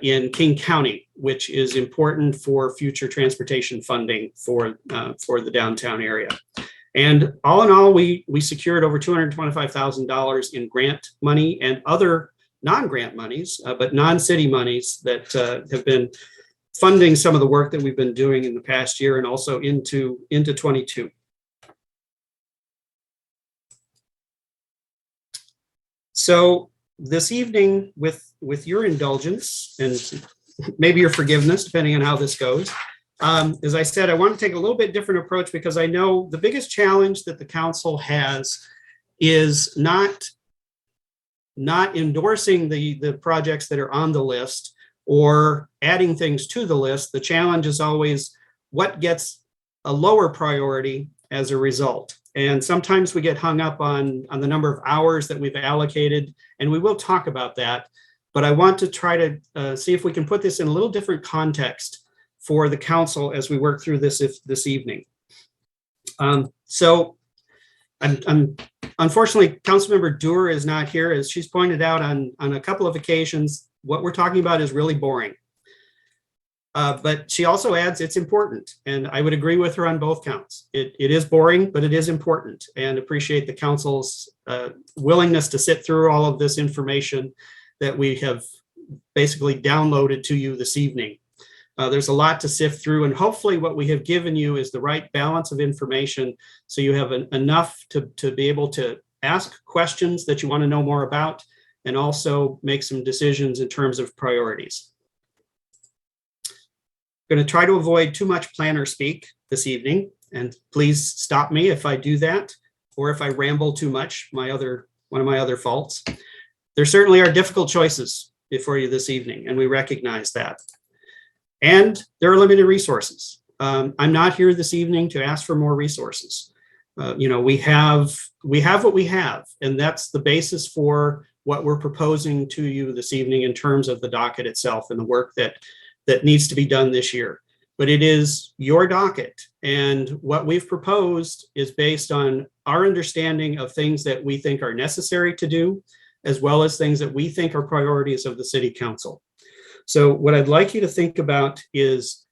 in King County, which is important for future transportation funding for the downtown area. And all in all, we secured over $225,000 in grant money and other non-grant monies, but non-city monies that have been funding some of the work that we've been doing in the past year and also into 22. So this evening, with your indulgence and maybe your forgiveness, depending on how this goes, as I said, I want to take a little bit different approach because I know the biggest challenge that the council has is not endorsing the projects that are on the list or adding things to the list. The challenge is always what gets a lower priority as a result. And sometimes we get hung up on the number of hours that we've allocated, and we will talk about that. But I want to try to see if we can put this in a little different context for the council as we work through this evening. So I'm unfortunately, Councilmember Doer is not here. As she's pointed out on a couple of occasions, what we're talking about is really boring. But she also adds it's important, and I would agree with her on both counts. It is boring, but it is important, and appreciate the council's willingness to sit through all of this information that we have basically downloaded to you this evening. There's a lot to sift through, and hopefully what we have given you is the right balance of information so you have enough to be able to ask questions that you want to know more about and also make some decisions in terms of priorities. I'm going to try to avoid too much planner speak this evening, and please stop me if I do that or if I ramble too much, one of my other faults. There certainly are difficult choices before you this evening, and we recognize that. And there are limited resources. I'm not here this evening to ask for more resources. We have what we have, and that's the basis for what we're proposing to you this evening in terms of the docket itself and the work that needs to be done this year. But it is your docket, and what we've proposed is based on our understanding of things that we think are necessary to do, as well as things that we think are priorities of the City Council. So what I'd like you to think about is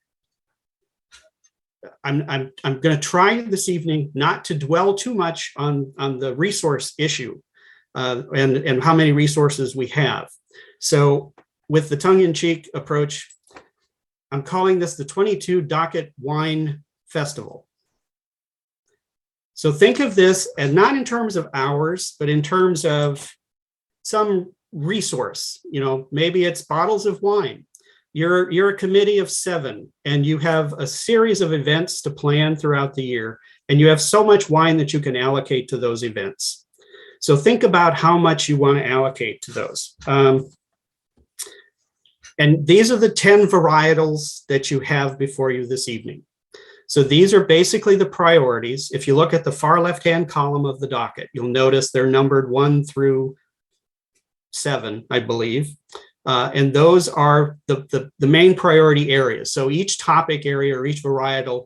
I'm going to try this evening not to dwell too much on the resource issue and how many resources we have. So with the tongue-in-cheek approach, I'm calling this the 22 Docket Wine Festival. So think of this, and not in terms of hours, but in terms of some resource. Maybe it's bottles of wine. You're a committee of 7, and you have a series of events to plan throughout the year, and you have so much wine that you can allocate to those events. So think about how much you want to allocate to those. And these are the 10 varietals that you have before you this evening. So these are basically the priorities. If you look at the far left-hand column of the docket, you'll notice they're numbered 1 through 7, I believe. And those are the main priority areas. So each topic area or each varietal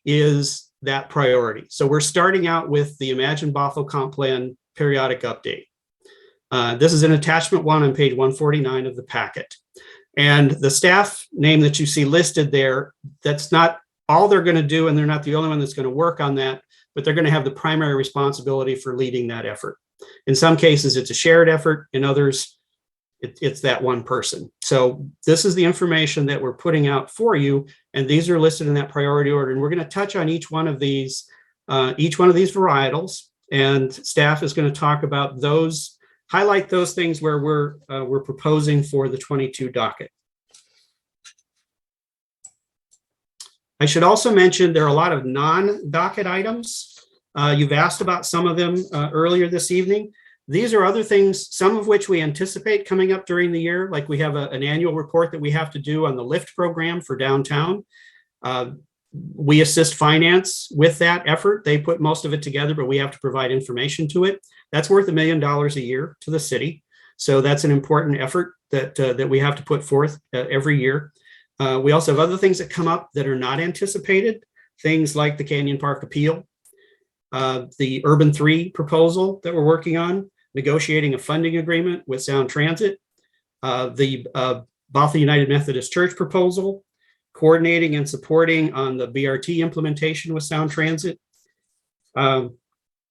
is that priority. So we're starting out with the Imagine Bothell Comp Plan periodic update. This is an attachment 1 on page 149 of the packet. And the staff name that you see listed there, that's not all they're going to do, and they're not the only one that's going to work on that, but they're going to have the primary responsibility for leading that effort. In some cases, it's a shared effort. In others, it's that one person. So this is the information that we're putting out for you, and these are listed in that priority order. And we're going to touch on each one of these varietals, and staff is going to talk about those, highlight those things where we're proposing for the 22 docket. I should also mention there are a lot of non-docket items. You've asked about some of them earlier this evening. These are other things, some of which we anticipate coming up during the year, like we have an annual report that we have to do on the LIFT program for downtown. We assist finance with that effort. They put most of it together, but we have to provide information to it. That's worth $1 million a year to the city. So that's an important effort that we have to put forth every year. We also have other things that come up that are not anticipated, things like the Canyon Park appeal, the Urban 3 proposal that we're working on, negotiating a funding agreement with Sound Transit, the Bothell United Methodist Church proposal, coordinating and supporting on the BRT implementation with Sound Transit,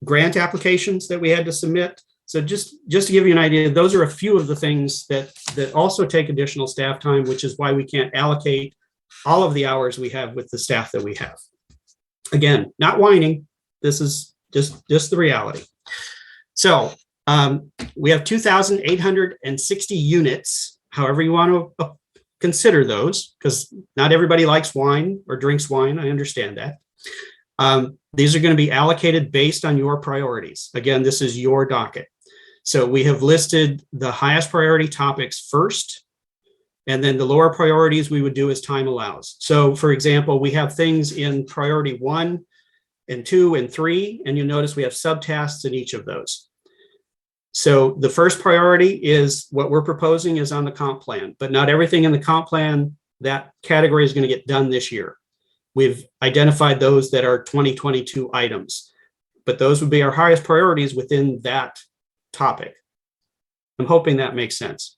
grant applications that we had to submit. So just to give you an idea, those are a few of the things that also take additional staff time, which is why we can't allocate all of the hours we have with the staff that we have. Again, not whining. This is just the reality. So we have 2,860 units, however you want to consider those, because not everybody likes wine or drinks wine. I understand that. These are going to be allocated based on your priorities. Again, this is your docket. So we have listed the highest priority topics first, and then the lower priorities we would do as time allows. So for example, we have things in priority 1 and 2 and 3, and you'll notice we have subtasks in each of those. So the first priority is what we're proposing is on the comp plan, but not everything in the comp plan, that category is going to get done this year. We've identified those that are 2022 items, but those would be our highest priorities within that topic. I'm hoping that makes sense.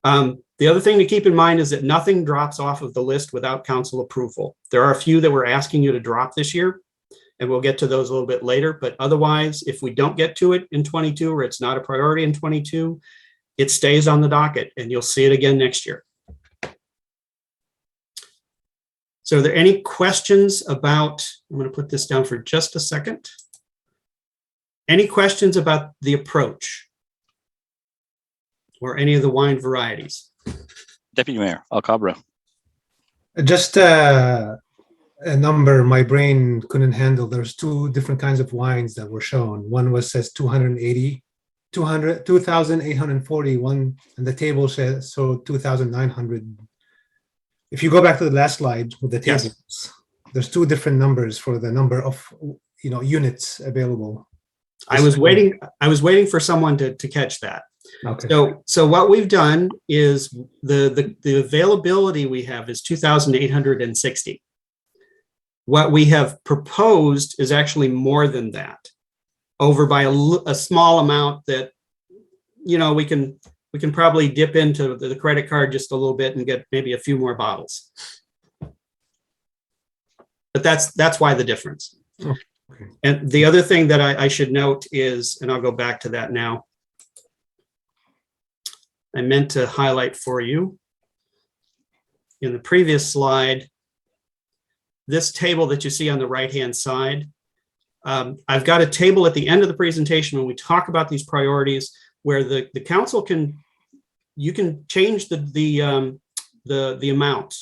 The other thing to keep in mind is that nothing drops off of the list without council approval. There are a few that we're asking you to drop this year, and we'll get to those a little bit later. But otherwise, if we don't get to it in 22 or it's not a priority in 22, it stays on the docket and you'll see it again next year. So are there any questions about, I'm going to put this down for just a second. Any questions about the approach or any of the wine varieties? Deputy Mayor Alcabra. Just a number my brain couldn't handle. There's two different kinds of wines that were shown. One says 2,841, and the table says so 2,900. If you go back to the last slide with the tables, yes, there's two different numbers for the number of units available. I was waiting for someone to catch that. Okay. So what we've done is the availability we have is 2,860. What we have proposed is actually more than that, over by a small amount that, we can probably dip into the credit card just a little bit and get maybe a few more bottles. But that's why the difference. Okay. And the other thing that I should note is, and I'll go back to that now, I meant to highlight for you in the previous slide, this table that you see on the right-hand side. I've got a table at the end of the presentation when we talk about these priorities where the council you can change the amount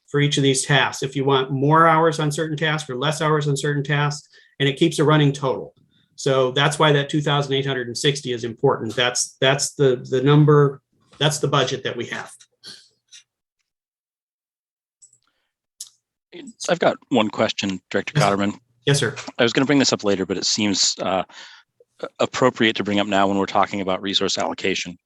for each of these tasks. If you want more hours on certain tasks or less hours on certain tasks, and it keeps a running total. So that's why that 2,860 is important. That's the number, that's the budget that we have. I've got one question, Director Cotterman. Yes, sir. I was going to bring this up later, but it seems appropriate to bring up now when we're talking about resource allocation.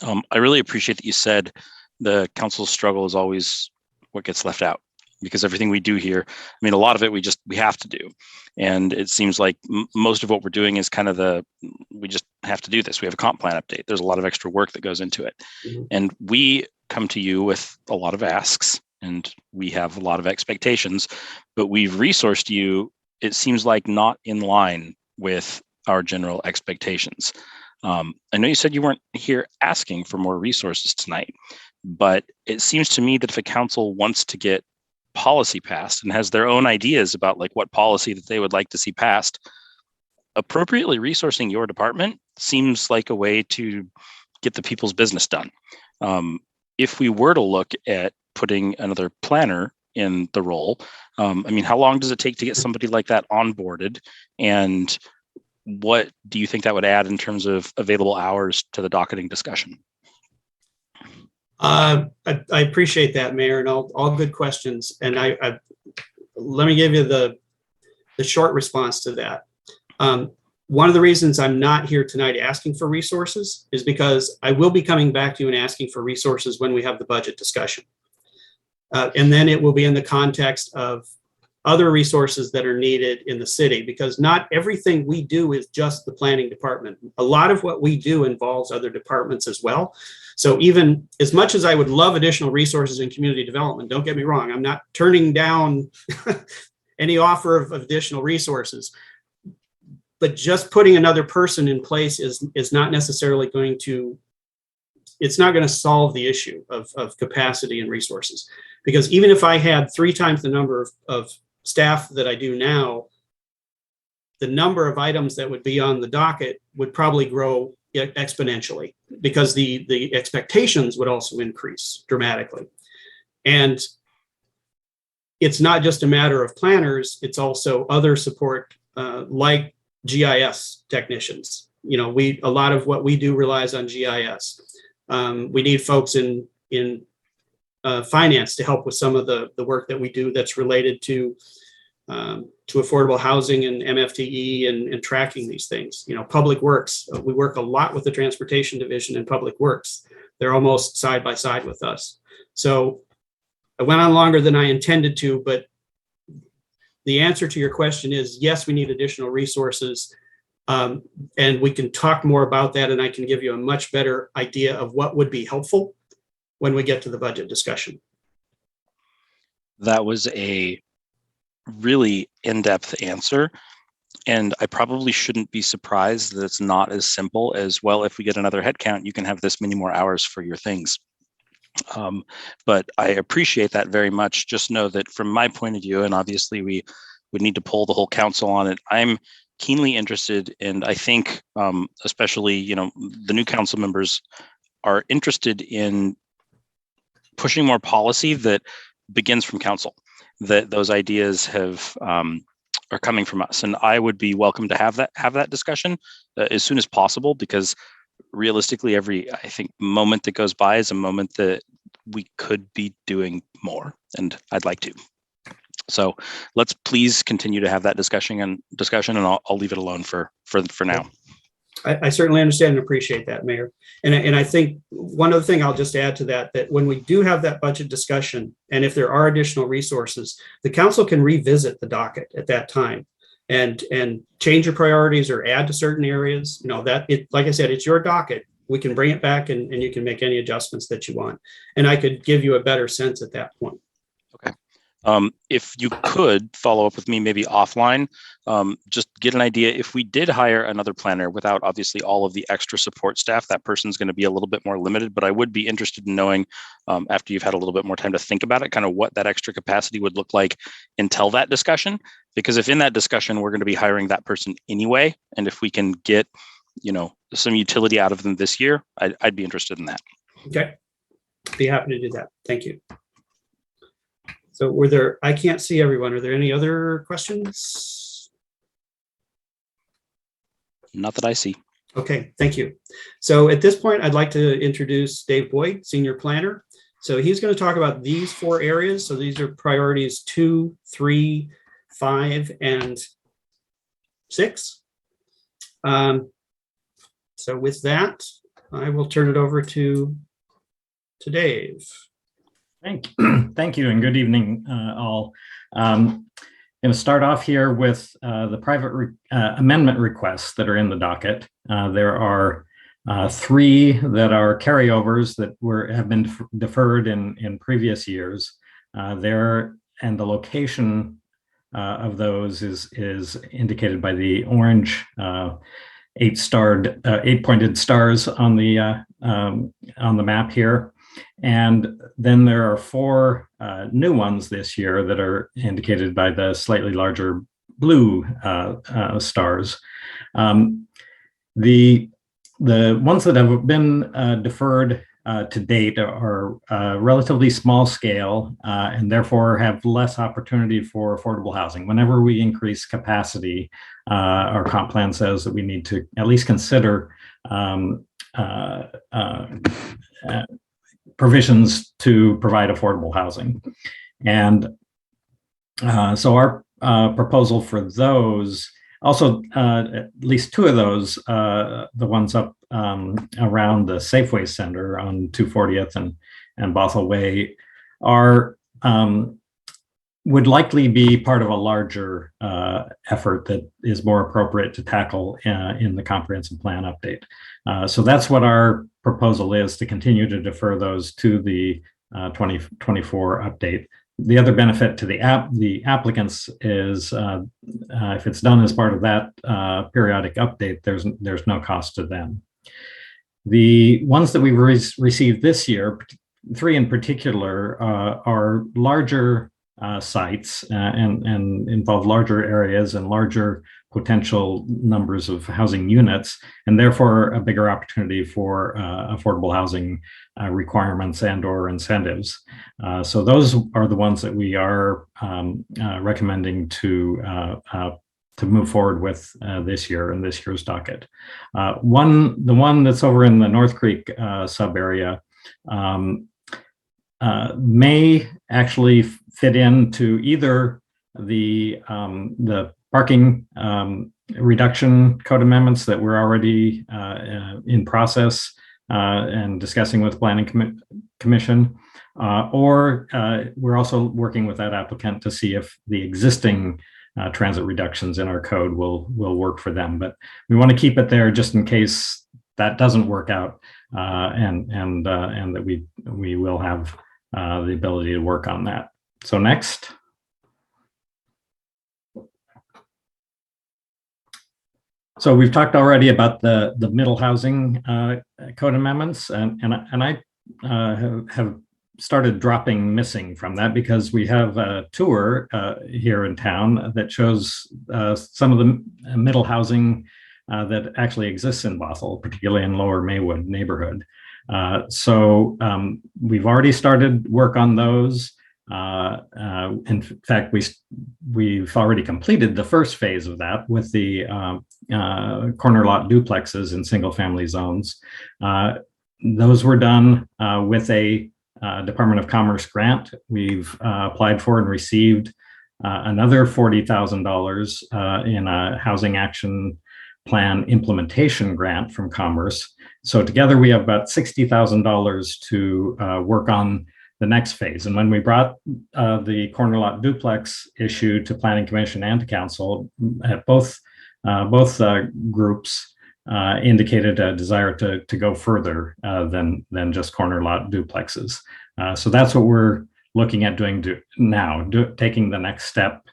I really appreciate that you said the council's struggle is always what gets left out, because everything we do here, I mean, a lot of it we have to do. And it seems like most of what we're doing is kind of we just have to do this. We have a comp plan update. There's a lot of extra work that goes into it. Mm-hmm. And we come to you with a lot of asks and we have a lot of expectations, but we've resourced you, it seems like, not in line with our general expectations. I know you said you weren't here asking for more resources tonight, but it seems to me that if a council wants to get policy passed and has their own ideas about like what policy that they would like to see passed, appropriately resourcing your department seems like a way to get the people's business done. If we were to look at putting another planner in the role, I mean, how long does it take to get somebody like that onboarded? And what do you think that would add in terms of available hours to the docketing discussion? I appreciate that, Mayor, and all good questions. And I let me give you the short response to that. One of the reasons I'm not here tonight asking for resources is because I will be coming back to you and asking for resources when we have the budget discussion. And then it will be in the context of other resources that are needed in the city, because not everything we do is just the planning department. A lot of what we do involves other departments as well. So even as much as I would love additional resources in community development, don't get me wrong, I'm not turning down any offer of additional resources. But just putting another person in place is not necessarily going to, it's not going to solve the issue of capacity and resources. Because even if I had 3 times the number of staff that I do now, the number of items that would be on the docket would probably grow exponentially, because the expectations would also increase dramatically. And it's not just a matter of planners, it's also other support like GIS technicians. You know, a lot of what we do relies on GIS. We need folks in finance to help with some of the work that we do that's related to affordable housing and MFTE and tracking these things. You know, public works, we work a lot with the transportation division and public works. They're almost side by side with us. So I went on longer than I intended to, but the answer to your question is yes, we need additional resources. And we can talk more about that, and I can give you a much better idea of what would be helpful when we get to the budget discussion. That was a really in-depth answer. And I probably shouldn't be surprised that it's not as simple as, well, if we get another headcount, you can have this many more hours for your things. But I appreciate that very much. Just know that from my point of view, and obviously we would need to poll the whole council on it, I'm keenly interested, and I think especially, you know, the new council members are interested in pushing more policy that begins from council, that those ideas are coming from us. And I would be welcome to have that discussion as soon as possible, because realistically, I think moment that goes by is a moment that we could be doing more, and I'd like to. So let's please continue to have that discussion, and I'll leave it alone for now. I certainly understand and appreciate that, Mayor. And I think one other thing I'll just add to that when we do have that budget discussion, and if there are additional resources, the council can revisit the docket at that time and change your priorities or add to certain areas. You know, like I said, it's your docket. We can bring it back and you can make any adjustments that you want. And I could give you a better sense at that point. Okay. If you could follow up with me maybe offline, just get an idea. If we did hire another planner without obviously all of the extra support staff, that person's going to be a little bit more limited, but I would be interested in knowing after you've had a little bit more time to think about it, kind of what that extra capacity would look like until that discussion. Because if in that discussion, we're going to be hiring that person anyway, and if we can get, you know, some utility out of them this year, I'd be interested in that. Okay. Be happy to do that. Thank you. So I can't see everyone. Are there any other questions? Not that I see. Okay, thank you. So at this point, I'd like to introduce Dave Boyd, Senior Planner. So he's going to talk about these 4 areas. So these are priorities 2, 3, 5, and 6. So with that, I will turn it over to Dave. Thank you, and good evening, all. I'm going to start off here with the private amendment requests that are in the docket. There are 3 that are carryovers that have been deferred in previous years. And the location of those is indicated by the orange 8-pointed stars on the map here. And then there are 4 new ones this year that are indicated by the slightly larger blue stars. The ones that have been deferred to date are relatively small scale and therefore have less opportunity for affordable housing. Whenever we increase capacity, our comp plan says that we need to at least consider provisions to provide affordable housing. And so our proposal for those, also at least 2 of those, the ones up around the Safeway Center on 240th and Bothell Way, would likely be part of a larger effort that is more appropriate to tackle in the comprehensive plan update. So that's what our proposal is, to continue to defer those to the 2024 update. The other benefit to the applicants is if it's done as part of that periodic update, there's no cost to them. The ones that we've received this year, 3 in particular, are larger sites and involve larger areas and larger potential numbers of housing units, and therefore a bigger opportunity for affordable housing requirements and or incentives. So those are the ones that we are recommending to move forward with this year in this year's docket. The one that's over in the North Creek sub area may actually fit into either the parking reduction code amendments that we're already in process and discussing with Planning Commission, or we're also working with that applicant to see if the existing transit reductions in our code will work for them. But we want to keep it there just in case that doesn't work out, and that we will have the ability to work on that. So next. So we've talked already about the middle housing code amendments, and I have started dropping missing from that because we have a tour here in town that shows some of the middle housing that actually exists in Bothell, particularly in Lower Maywood neighborhood. So we've already started work on those. In fact, we've already completed the first phase of that with the corner lot duplexes in single family zones. Those were done with a Department of Commerce grant. We've applied for and received another $40,000 in a Housing Action Plan implementation grant from Commerce. So together we have about $60,000 to work on the next phase. And when we brought the corner lot duplex issue to Planning Commission and to Council, both groups indicated a desire to go further than just corner lot duplexes. So that's what we're looking at doing now, taking the next step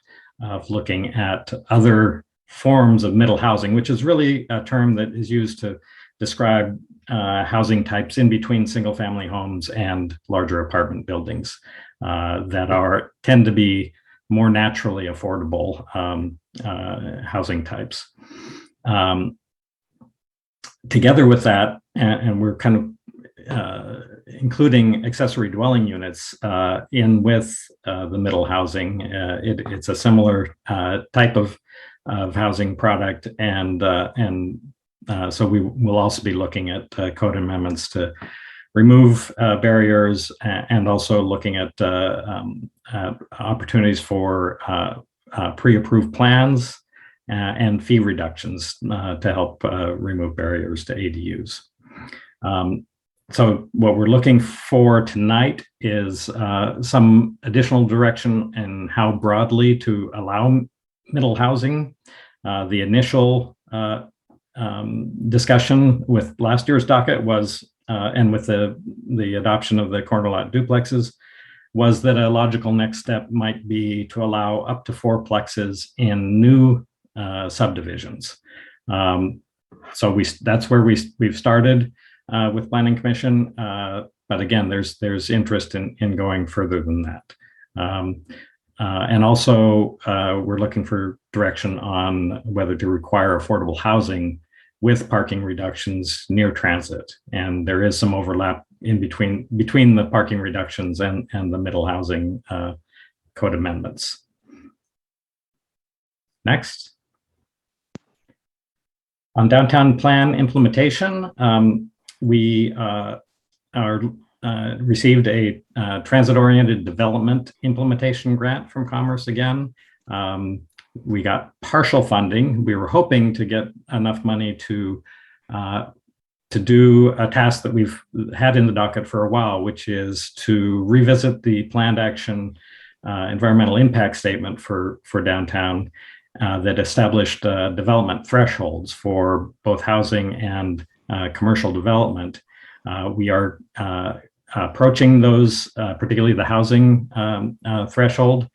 of looking at other forms of middle housing, which is really a term that is used to describe housing types in between single family homes and larger apartment buildings that tend to be more naturally affordable housing types. Together with that, and we're kind of including accessory dwelling units in with the middle housing. It's a similar type of housing product, and so we will also be looking at code amendments to remove barriers, and also looking at opportunities for pre-approved plans and fee reductions to help remove barriers to ADUs. So what we're looking for tonight is some additional direction in how broadly to allow middle housing. The initial discussion with last year's docket was, and with the adoption of the corner lot duplexes, was that a logical next step might be to allow up to 4 plexes in new subdivisions. So that's where we've started with Planning Commission, but again, there's interest in going further than that. And also, we're looking for direction on whether to require affordable housing with parking reductions near transit. And there is some overlap in between the parking reductions and the middle housing code amendments. Next. On downtown plan implementation, we received a transit-oriented development implementation grant from Commerce again. We got partial funding. We were hoping to get enough money to do a task that we've had in the docket for a while, which is to revisit the planned action environmental impact statement for downtown that established development thresholds for both housing and commercial development. We are approaching those, particularly the housing threshold.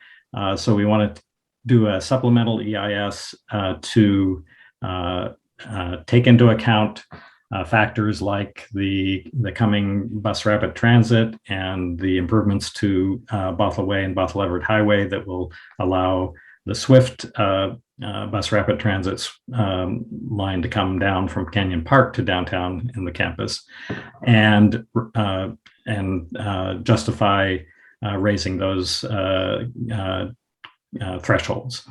So we want to do a supplemental EIS to take into account factors like the coming bus rapid transit and the improvements to Bothell Way and Bothell Everett Highway that will allow the Swift bus rapid transit line to come down from Canyon Park to downtown in the campus, and justify raising those thresholds.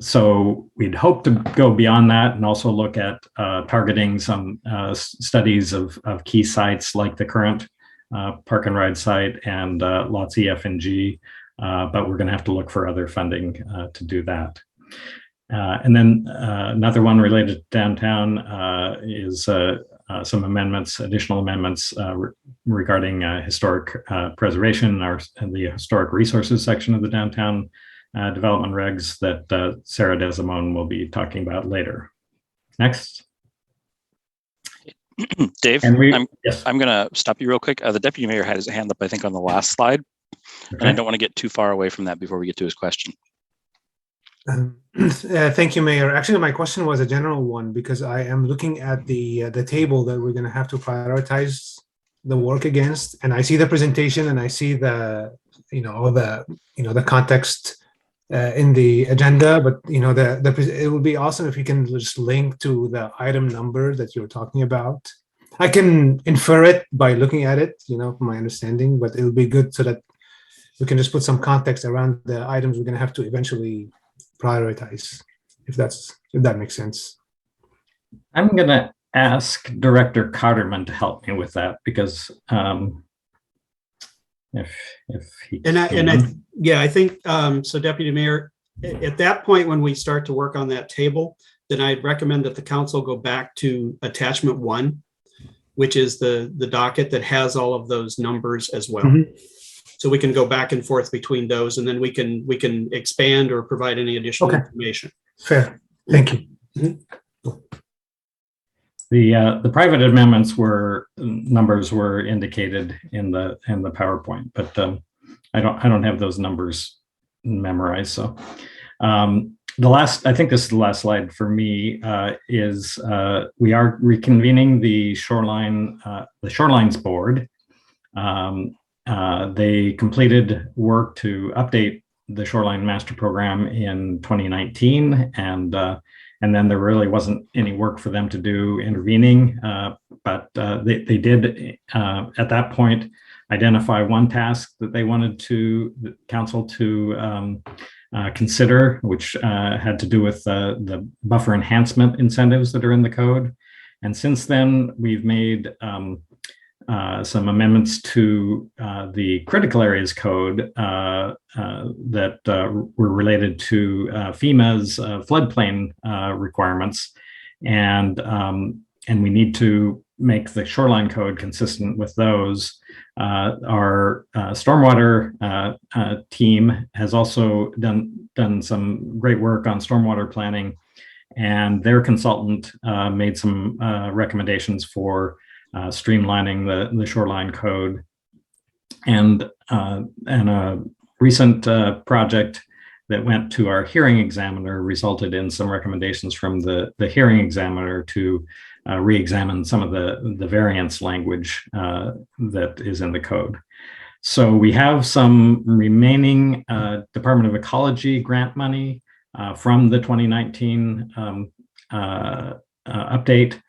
So we'd hope to go beyond that and also look at targeting some studies of key sites like the current park and ride site and lots E, F, and G, but we're going to have to look for other funding to do that. And then another one related to downtown is some amendments, additional amendments regarding historic preservation and the historic resources section of the downtown development regs that Sarah Desimone will be talking about later. Next. Dave, I'm going to stop you real quick. The deputy mayor had his hand up, I think, on the last slide. Okay. And I don't want to get too far away from that before we get to his question. Thank you, Mayor. Actually, my question was a general one because I am looking at the table that we're going to have to prioritize the work against, and I see the presentation and I see the the context in the agenda, but it would be awesome if you can just link to the item number that you're talking about. I can infer it by looking at it, from my understanding, but it would be good so that we can just put some context around the items we're going to have to eventually prioritize, if that makes sense. I'm going to ask Director Carterman to help me with that because if he I think so, Deputy Mayor, at that point when we start to work on that table, then I'd recommend that the council go back to attachment 1, which is the docket that has all of those numbers as well. Mm-hmm. So we can go back and forth between those, and then we can expand or provide any additional information. Fair. Thank you. Mm-hmm. The private amendments numbers were indicated in the PowerPoint, but I don't have those numbers memorized. So I think this is the last slide for me. Is we are reconvening the Shorelines Board. They completed work to update the Shoreline Master Program in 2019, and then there really wasn't any work for them to do intervening, but they did at that point identify one task that they wanted the council to consider, which had to do with the buffer enhancement incentives that are in the code. And since then, we've made some amendments to the critical areas code that were related to FEMA's floodplain requirements, and we need to make the shoreline code consistent with those. Our stormwater team has also done some great work on stormwater planning, and their consultant made some recommendations for streamlining the shoreline code. And a recent project that went to our hearing examiner resulted in some recommendations from the hearing examiner to re-examine some of the variance language that is in the code. So we have some remaining Department of Ecology grant money from the 2019 update,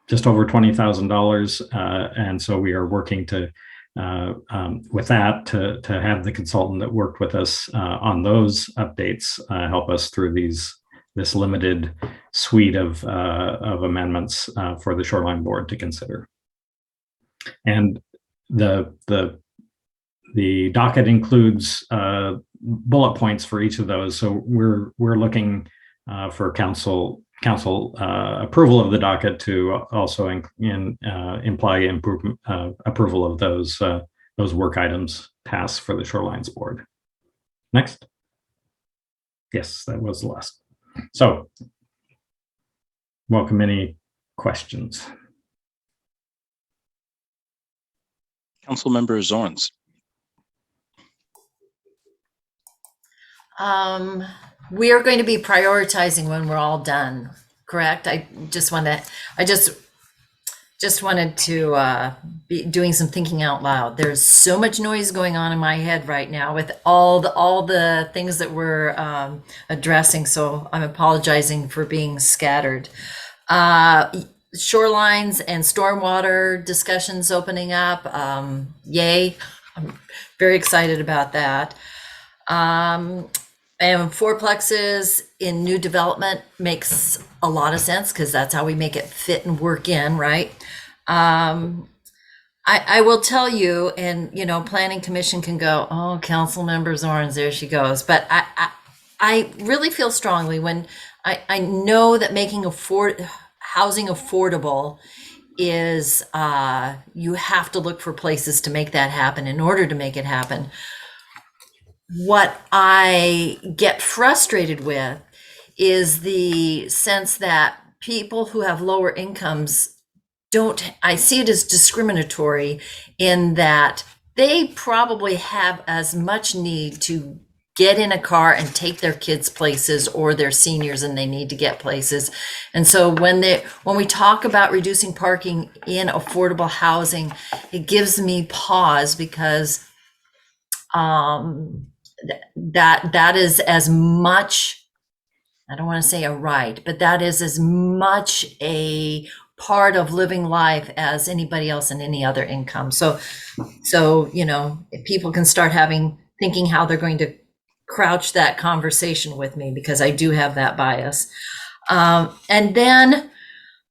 just over $20,000. And so we are working to with that to have the consultant that worked with us on those updates help us through this limited suite of amendments for the Shoreline Board to consider. And the docket includes bullet points for each of those. So we're looking for council approval of the docket to also imply approval of those work items tasks for the Shorelines Board. Next. Yes, that was the last. So welcome any questions. Councilmember Zorns. We are going to be prioritizing when we're all done, correct? I just wanted to be doing some thinking out loud. There's so much noise going on in my head right now with all the things that we're addressing. So I'm apologizing for being scattered. Shorelines and stormwater discussions opening up. Yay! I'm very excited about that. And fourplexes in new development makes a lot of sense because that's how we make it fit and work in, right? I will tell you, and Planning Commission can go, oh, Council Members Orange, there she goes. But I really feel strongly when I know that making housing affordable is you have to look for places to make that happen in order to make it happen. What I get frustrated with is the sense that people who have lower incomes I see it as discriminatory in that they probably have as much need to get in a car and take their kids places, or they're seniors and they need to get places. And so when we talk about reducing parking in affordable housing, it gives me pause because that is as much, I don't want to say a right, but that is as much a part of living life as anybody else in any other income. So if people can start thinking how they're going to crouch that conversation with me, because I do have that bias. And then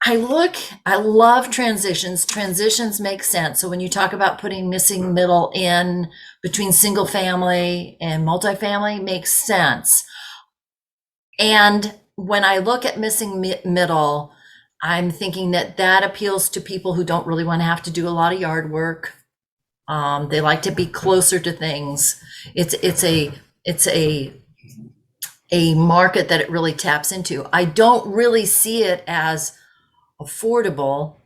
I love transitions. Transitions make sense. So when you talk about putting missing middle in between single family and multifamily, makes sense. And when I look at missing middle, I'm thinking that appeals to people who don't really want to have to do a lot of yard work. They like to be closer to things. It's a market that it really taps into. I don't really see it as affordable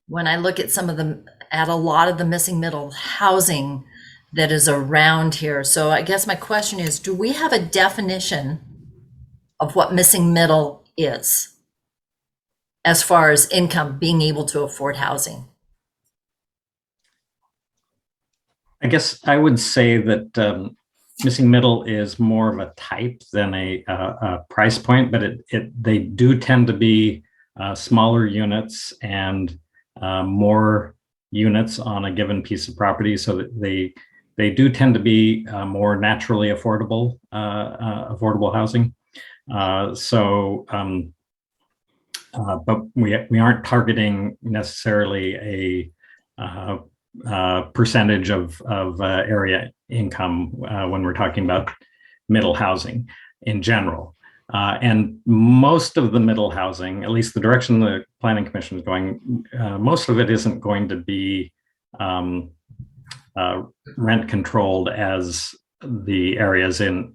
when I look at a lot of the missing middle housing that is around here. So I guess my question is, do we have a definition of what missing middle is as far as income, being able to afford housing? I guess I would say that missing middle is more of a type than a price point, but they do tend to be smaller units and more units on a given piece of property, so that they do tend to be more naturally affordable housing. But we aren't targeting necessarily a percentage of area income when we're talking about middle housing in general. And most of the middle housing, at least the direction the Planning Commission is going, most of it isn't going to be rent controlled as the areas in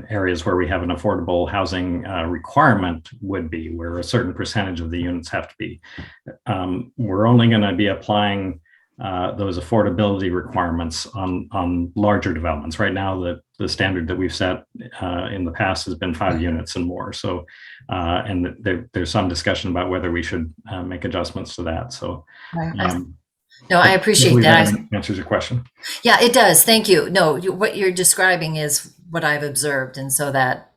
areas where we have an affordable housing requirement would be, where a certain percentage of the units have to be. We're only going to be applying those affordability requirements on larger developments. Right now, the standard that we've set in the past has been 5 units and more. So, and there's some discussion about whether we should make adjustments to that. So, no, I appreciate that. Answers your question. Yeah, it does. Thank you. No, what you're describing is what I've observed, and so that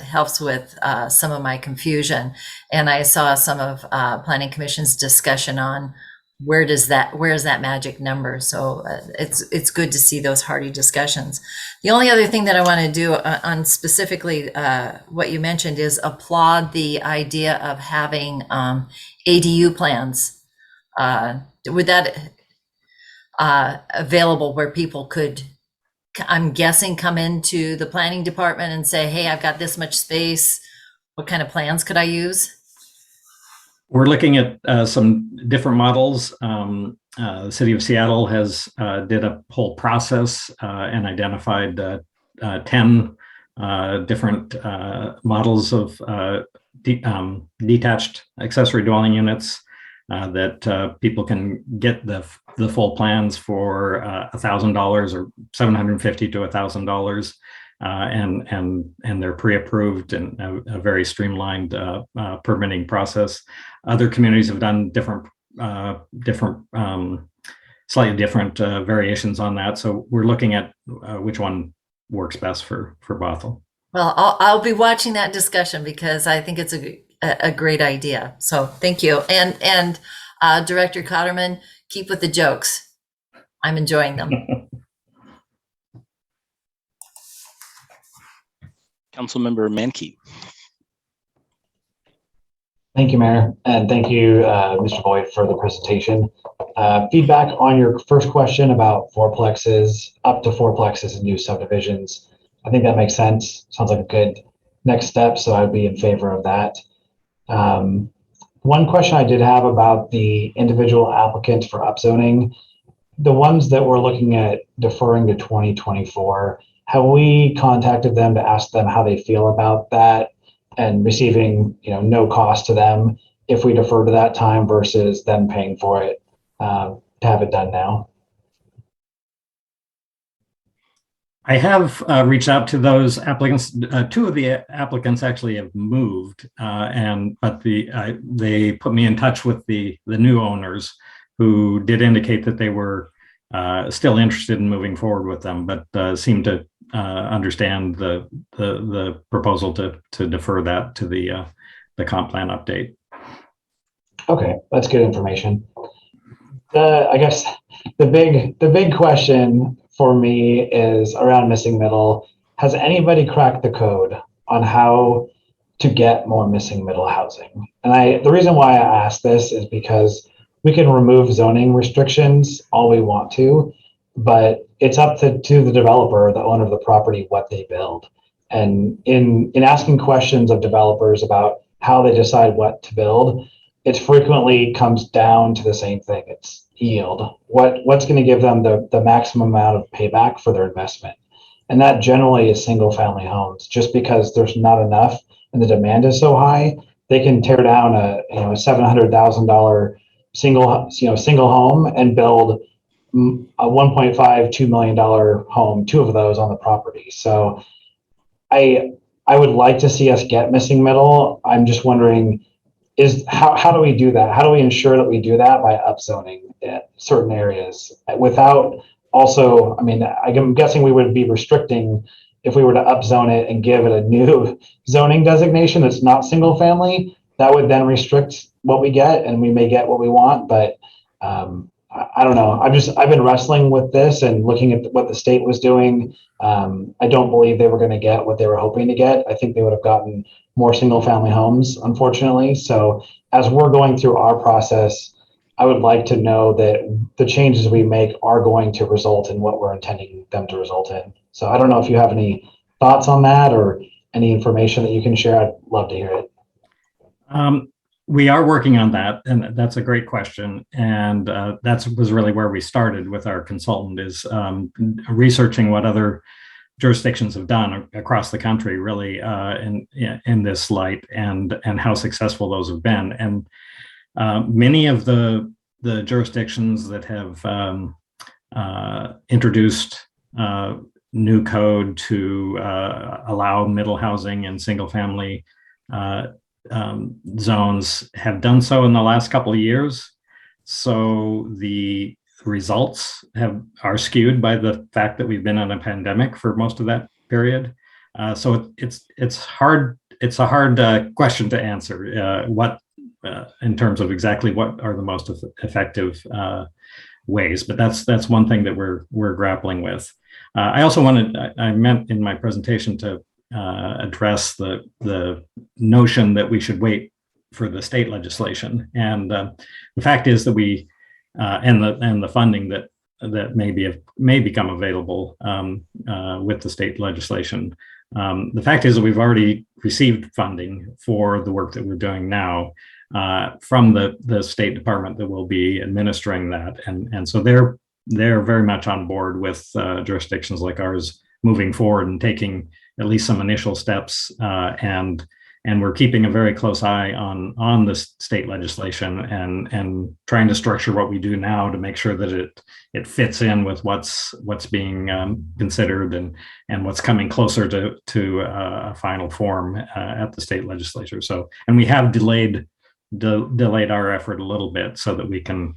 helps with some of my confusion. And I saw some of Planning Commission's discussion on where is that magic number. So it's good to see those hearty discussions. The only other thing that I want to do on specifically what you mentioned is applaud the idea of having ADU plans. Would that available where people could, I'm guessing, come into the planning department and say, hey, I've got this much space. What kind of plans could I use? We're looking at some different models. The city of Seattle has did a whole process and identified 10 different models of detached accessory dwelling units that people can get the full plans for $1,000 or $750 to $1,000. And they're pre-approved and a very streamlined permitting process. Other communities have done slightly different variations on that. So we're looking at which one works best for Bothell. Well, I'll be watching that discussion because I think it's a great idea. So thank you. And Director Cotterman, keep with the jokes. I'm enjoying them. Councilmember Mankey. Thank you, Mayor, and thank you, Mr. Boyd, for the presentation. Feedback on your first question about fourplexes, up to fourplexes in new subdivisions. I think that makes sense. Sounds like a good next step, so I'd be in favor of that. One question I did have about the individual applicants for upzoning, the ones that we're looking at deferring to 2024, have we contacted them to ask them how they feel about that and receiving, no cost to them if we defer to that time versus them paying for it to have it done now? I have reached out to those applicants. 2 of the applicants actually have moved, but they put me in touch with the new owners who did indicate that they were still interested in moving forward with them, but seemed to understand the proposal to defer that to the comp plan update. Okay, that's good information. I guess the big question for me is around missing middle. Has anybody cracked the code on how to get more missing middle housing? And the reason why I ask this is because we can remove zoning restrictions all we want to, but it's up to the developer, the owner of the property, what they build. And in asking questions of developers about how they decide what to build, it frequently comes down to the same thing. It's yield. What's going to give them the maximum amount of payback for their investment? And that generally is single family homes. Just because there's not enough and the demand is so high, they can tear down a $700,000 single home and build a $1.5-2 million home, 2 of those on the property. So I would like to see us get missing middle. I'm just wondering, how do we do that? How do we ensure that we do that by upzoning certain areas without also, I'm guessing we would be restricting if we were to upzone it and give it a new zoning designation that's not single family. That would then restrict what we get, and we may get what we want, but I don't know. I've been wrestling with this and looking at what the state was doing. I don't believe they were going to get what they were hoping to get. I think they would have gotten more single family homes, unfortunately. So as we're going through our process, I would like to know that the changes we make are going to result in what we're intending them to result in. So I don't know if you have any thoughts on that or any information that you can share, I'd love to hear it. We are working on that, and that's a great question. And that was really where we started with our consultant, is researching what other jurisdictions have done across the country, really, in this light, and how successful those have been. And many of the jurisdictions that have introduced new code to allow middle housing and single family zones have done so in the last couple of years. So the results are skewed by the fact that we've been in a pandemic for most of that period. So it's hard. It's a hard question to answer. What in terms of exactly what are the most effective ways, but that's one thing that we're grappling with. I meant in my presentation to address the notion that we should wait for the state legislation, and the fact is that we and the funding that may become available with the state legislation. The fact is that we've already received funding for the work that we're doing now from the State Department that will be administering that, and so they're very much on board with jurisdictions like ours moving forward and taking at least some initial steps, and we're keeping a very close eye on the state legislation and trying to structure what we do now to make sure that it fits in with what's being considered and what's coming closer to a final form at the state legislature. So, and we have delayed our effort a little bit so that we can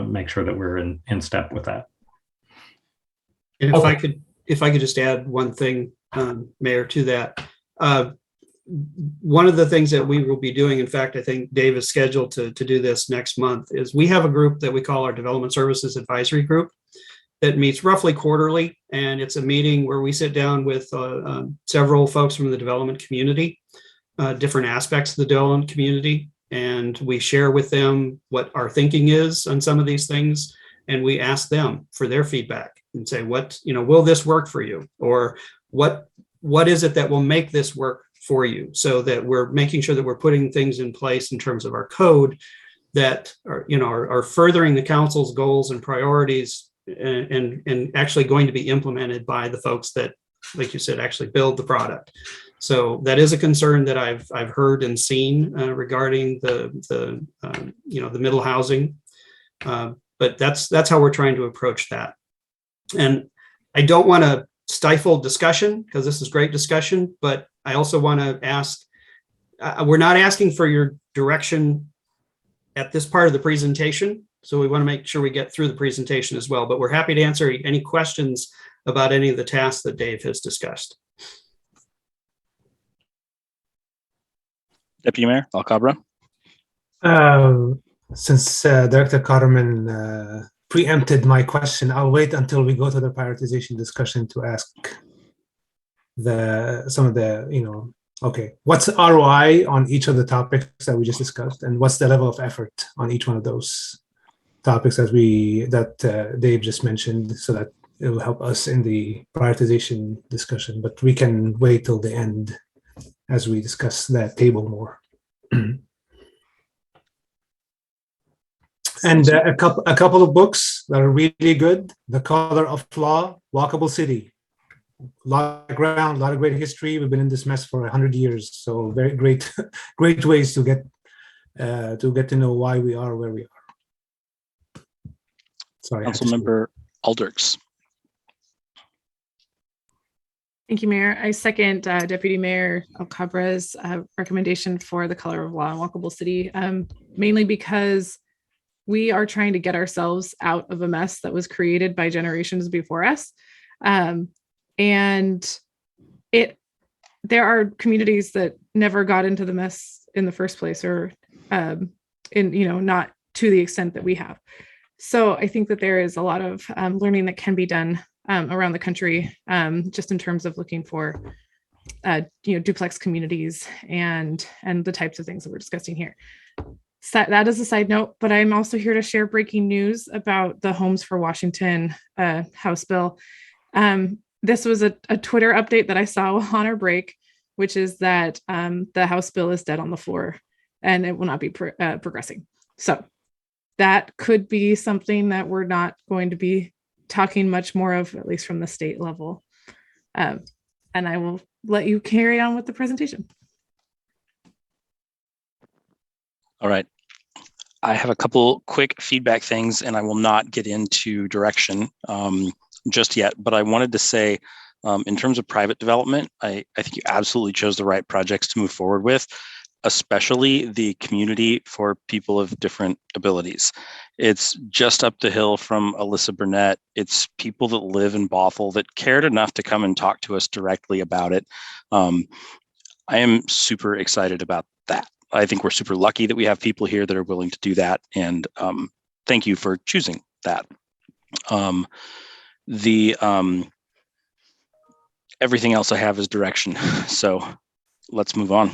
make sure that we're in step with that. And if I could just add one thing, Mayor, to that. One of the things that we will be doing, in fact, I think Dave is scheduled to do this next month, is we have a group that we call our Development Services Advisory Group that meets roughly quarterly. And it's a meeting where we sit down with several folks from the development community, different aspects of the development community. And we share with them what our thinking is on some of these things. And we ask them for their feedback and say, will this work for you? Or what is it that will make this work for you, so that we're making sure that we're putting things in place in terms of our code that are furthering the council's goals and priorities and actually going to be implemented by the folks that, like you said, actually build the product. So that is a concern that I've heard and seen regarding the middle housing, but that's how we're trying to approach that. And I don't want to stifle discussion, because this is great discussion, but I also want to ask, we're not asking for your direction at this part of the presentation. So we want to make sure we get through the presentation as well, but we're happy to answer any questions about any of the tasks that Dave has discussed. Deputy Mayor Alcabra. Since Director Carmen preempted my question, I'll wait until we go to the prioritization discussion to ask what's the ROI on each of the topics that we just discussed, and what's the level of effort on each one of those topics that Dave just mentioned, so that it will help us in the prioritization discussion. But we can wait till the end as we discuss that table more. And a couple of books that are really good: The Color of Law, Walkable City. A lot of background, a lot of great history. We've been in this mess for 100 years, so very great ways to get to know why we are where we are. Sorry, Councilmember Alders. Thank you, Mayor. I second Deputy Mayor Alcabra's recommendation for The Color of Law and Walkable City, mainly because we are trying to get ourselves out of a mess that was created by generations before us. And there are communities that never got into the mess in the first place, or not to the extent that we have. So I think that there is a lot of learning that can be done around the country, just in terms of looking for duplex communities and the types of things that we're discussing here. So that is a side note, but I'm also here to share breaking news about the Homes for Washington House bill. This was a Twitter update that I saw on our break. which is that the House bill is dead on the floor and it will not be progressing. So that could be something that we're not going to be talking much more of, at least from the state level. And I will let you carry on with the presentation. All right. I have a couple quick feedback things, and I will not get into direction just yet, but I wanted to say, in terms of private development, I think you absolutely chose the right projects to move forward with, especially the community for people of different abilities. It's just up the hill from Alyssa Burnett. It's people that live in Bothell that cared enough to come and talk to us directly about it. I am super excited about that. I think we're super lucky that we have people here that are willing to do that. And thank you for choosing that. Everything else I have is direction. So let's move on.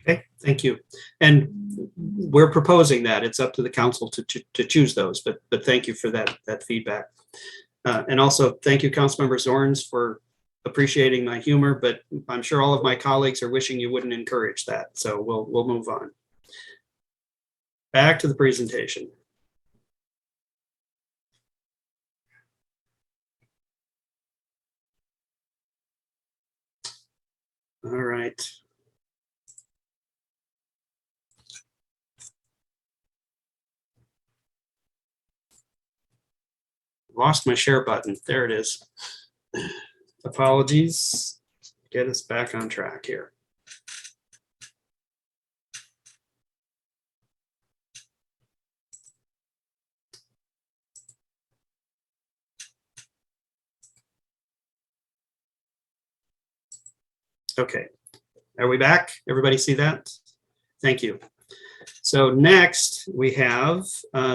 Okay, thank you. And we're proposing that. It's up to the council to choose those, but thank you for that feedback. And also thank you, Councilmember Zorns, for appreciating my humor, but I'm sure all of my colleagues are wishing you wouldn't encourage that. So we'll move on. Back to the presentation. All right. Lost my share button. There it is. Apologies. Get us back on track here. Okay. Are we back? Everybody see that? Thank you. So next we have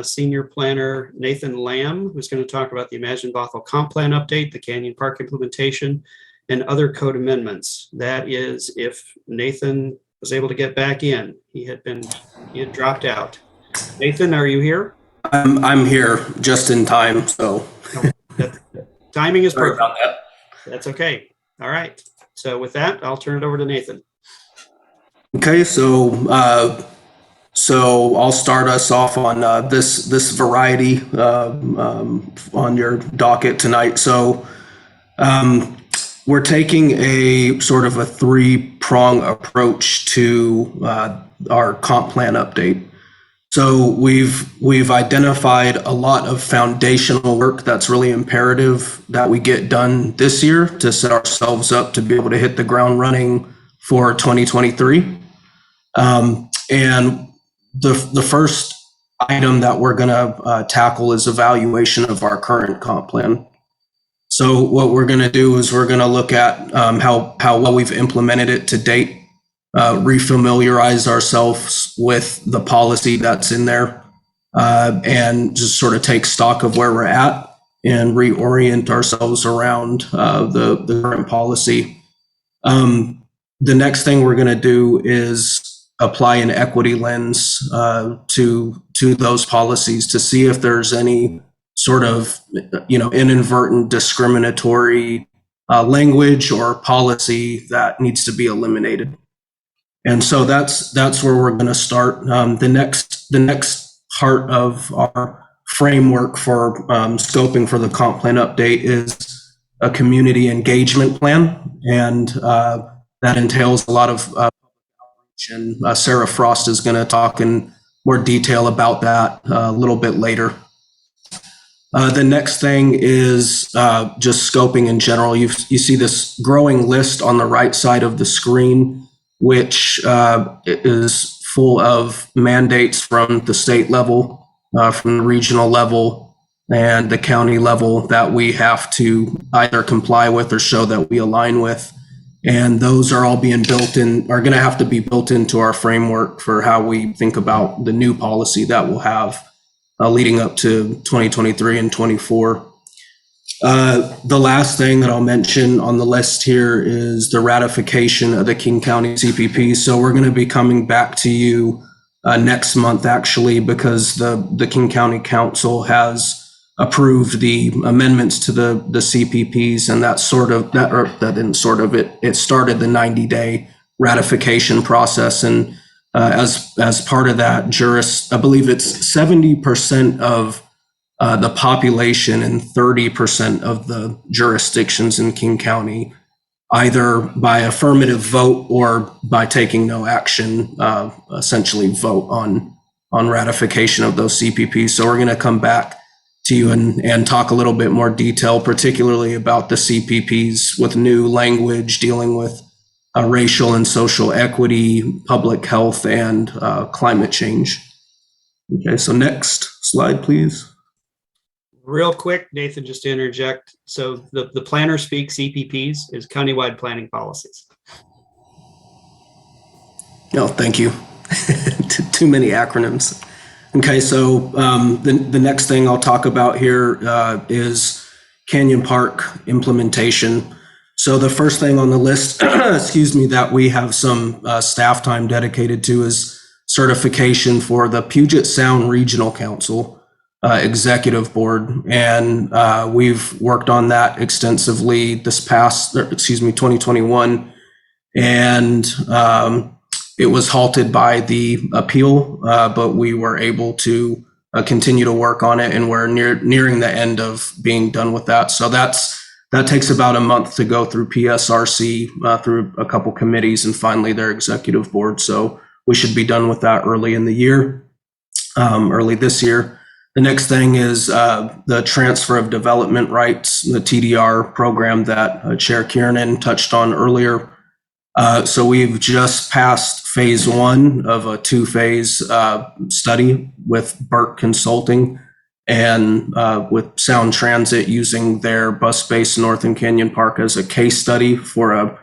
Senior Planner Nathan Lamb, who's going to talk about the Imagine Bothell Comp Plan update, the Canyon Park implementation, and other code amendments. That is if Nathan was able to get back in. He had dropped out. Nathan, are you here? I'm here just in time, so. Timing is Sorry perfect. about that. That's okay. All right. So with that, I'll turn it over to Nathan. Okay, so I'll start us off on this variety on your docket tonight. So we're taking a sort of a three-prong approach to our comp plan update. So we've identified a lot of foundational work that's really imperative that we get done this year to set ourselves up to be able to hit the ground running for 2023. And the first item that we're going to tackle is evaluation of our current comp plan. So what we're going to do is we're going to look at how well we've implemented it to date, refamiliarize ourselves with the policy that's in there, and just sort of take stock of where we're at and reorient ourselves around the current policy. The next thing we're going to do is apply an equity lens to those policies to see if there's any sort of inadvertent discriminatory language or policy that needs to be eliminated. And so that's where we're going to start. The next part of our framework for scoping for the comp plan update is a community engagement plan, and that entails a lot of and Sarah Frost is going to talk in more detail about that a little bit later. The next thing is just scoping in general. You see this growing list on the right side of the screen, which is full of mandates from the state level, from the regional level, and the county level that we have to either comply with or show that we align with. And those are all being are going to have to be built into our framework for how we think about the new policy that we'll have leading up to 2023 and 24. The last thing that I'll mention on the list here is the ratification of the King County CPP. So we're going to be coming back to you next month, actually, because the King County Council has approved the amendments to the CPPs, and it started the 90-day ratification process. And as part of that, I believe it's 70% of the population and 30% of the jurisdictions in King County, either by affirmative vote or by taking no action, essentially vote on ratification of those CPPs. So we're going to come back to you and talk a little bit more detail, particularly about the CPPs with new language dealing with racial and social equity, public health, and climate change. Okay, so next slide, please. Real quick, Nathan, just to interject. So the planner speak CPPs is countywide planning policies. No, thank you. Too many acronyms. Okay, so the next thing I'll talk about here is Canyon Park implementation. So the first thing on the list, excuse me, that we have some staff time dedicated to is certification for the Puget Sound Regional Council Executive Board. And we've worked on that extensively this past, 2021. And it was halted by the appeal, but we were able to continue to work on it, and we're nearing the end of being done with that. So that takes about a month to go through PSRC, through a couple committees, and finally their executive board. So we should be done with that early in the year, early this year. The next thing is the transfer of development rights, the TDR program that Chair Kiernan touched on earlier. So we've just passed phase 1 of a 2-phase study with Burke Consulting and with Sound Transit using their bus space North in Canyon Park as a case study for a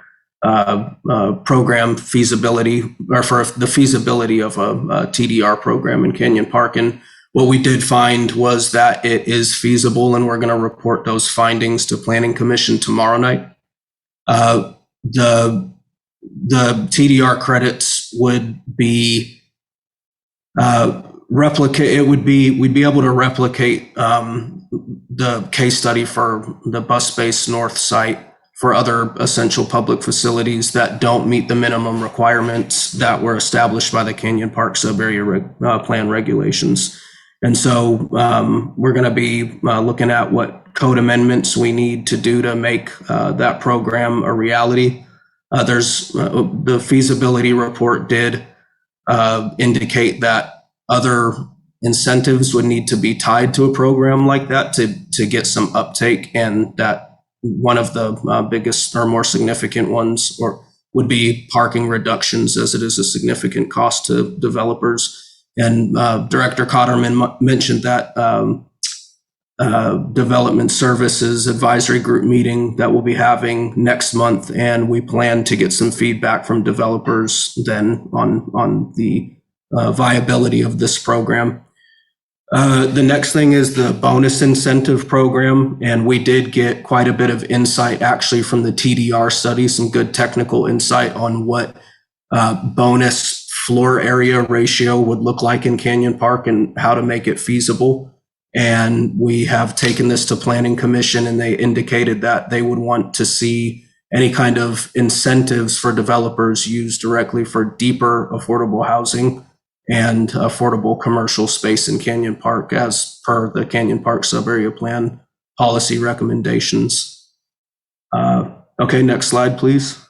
program feasibility, or for the feasibility of a TDR program in Canyon Park. And what we did find was that it is feasible, and we're going to report those findings to Planning Commission tomorrow night. The TDR credits would be we'd be able to replicate the case study for the bus space north site for other essential public facilities that don't meet the minimum requirements that were established by the Canyon Park subarea plan regulations. And so we're going to be looking at what code amendments we need to do to make that program a reality. There's the feasibility report did indicate that other incentives would need to be tied to a program like that to get some uptake, and that one of the biggest or more significant ones would be parking reductions, as it is a significant cost to developers. And Director Cotterman mentioned that development services advisory group meeting that we'll be having next month, and we plan to get some feedback from developers then on the viability of this program. The next thing is the bonus incentive program, and we did get quite a bit of insight actually from the TDR study, some good technical insight on what bonus floor area ratio would look like in Canyon Park and how to make it feasible. And we have taken this to Planning Commission, and they indicated that they would want to see any kind of incentives for developers used directly for deeper affordable housing and affordable commercial space in Canyon Park as per the Canyon Park Subarea Plan policy recommendations. Okay, next slide, please.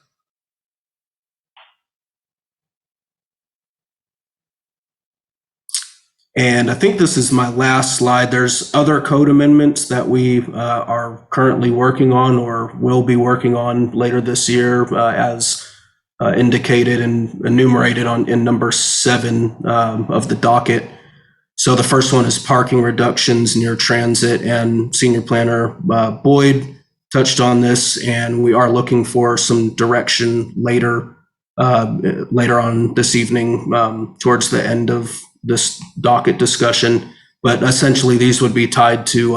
And I think this is my last slide. There's other code amendments that we are currently working on or will be working on later this year, as indicated and enumerated in number 7 of the docket. So the first one is parking reductions near transit, and Senior Planner Boyd touched on this, and we are looking for some direction later on this evening towards the end of this docket discussion. But essentially these would be tied to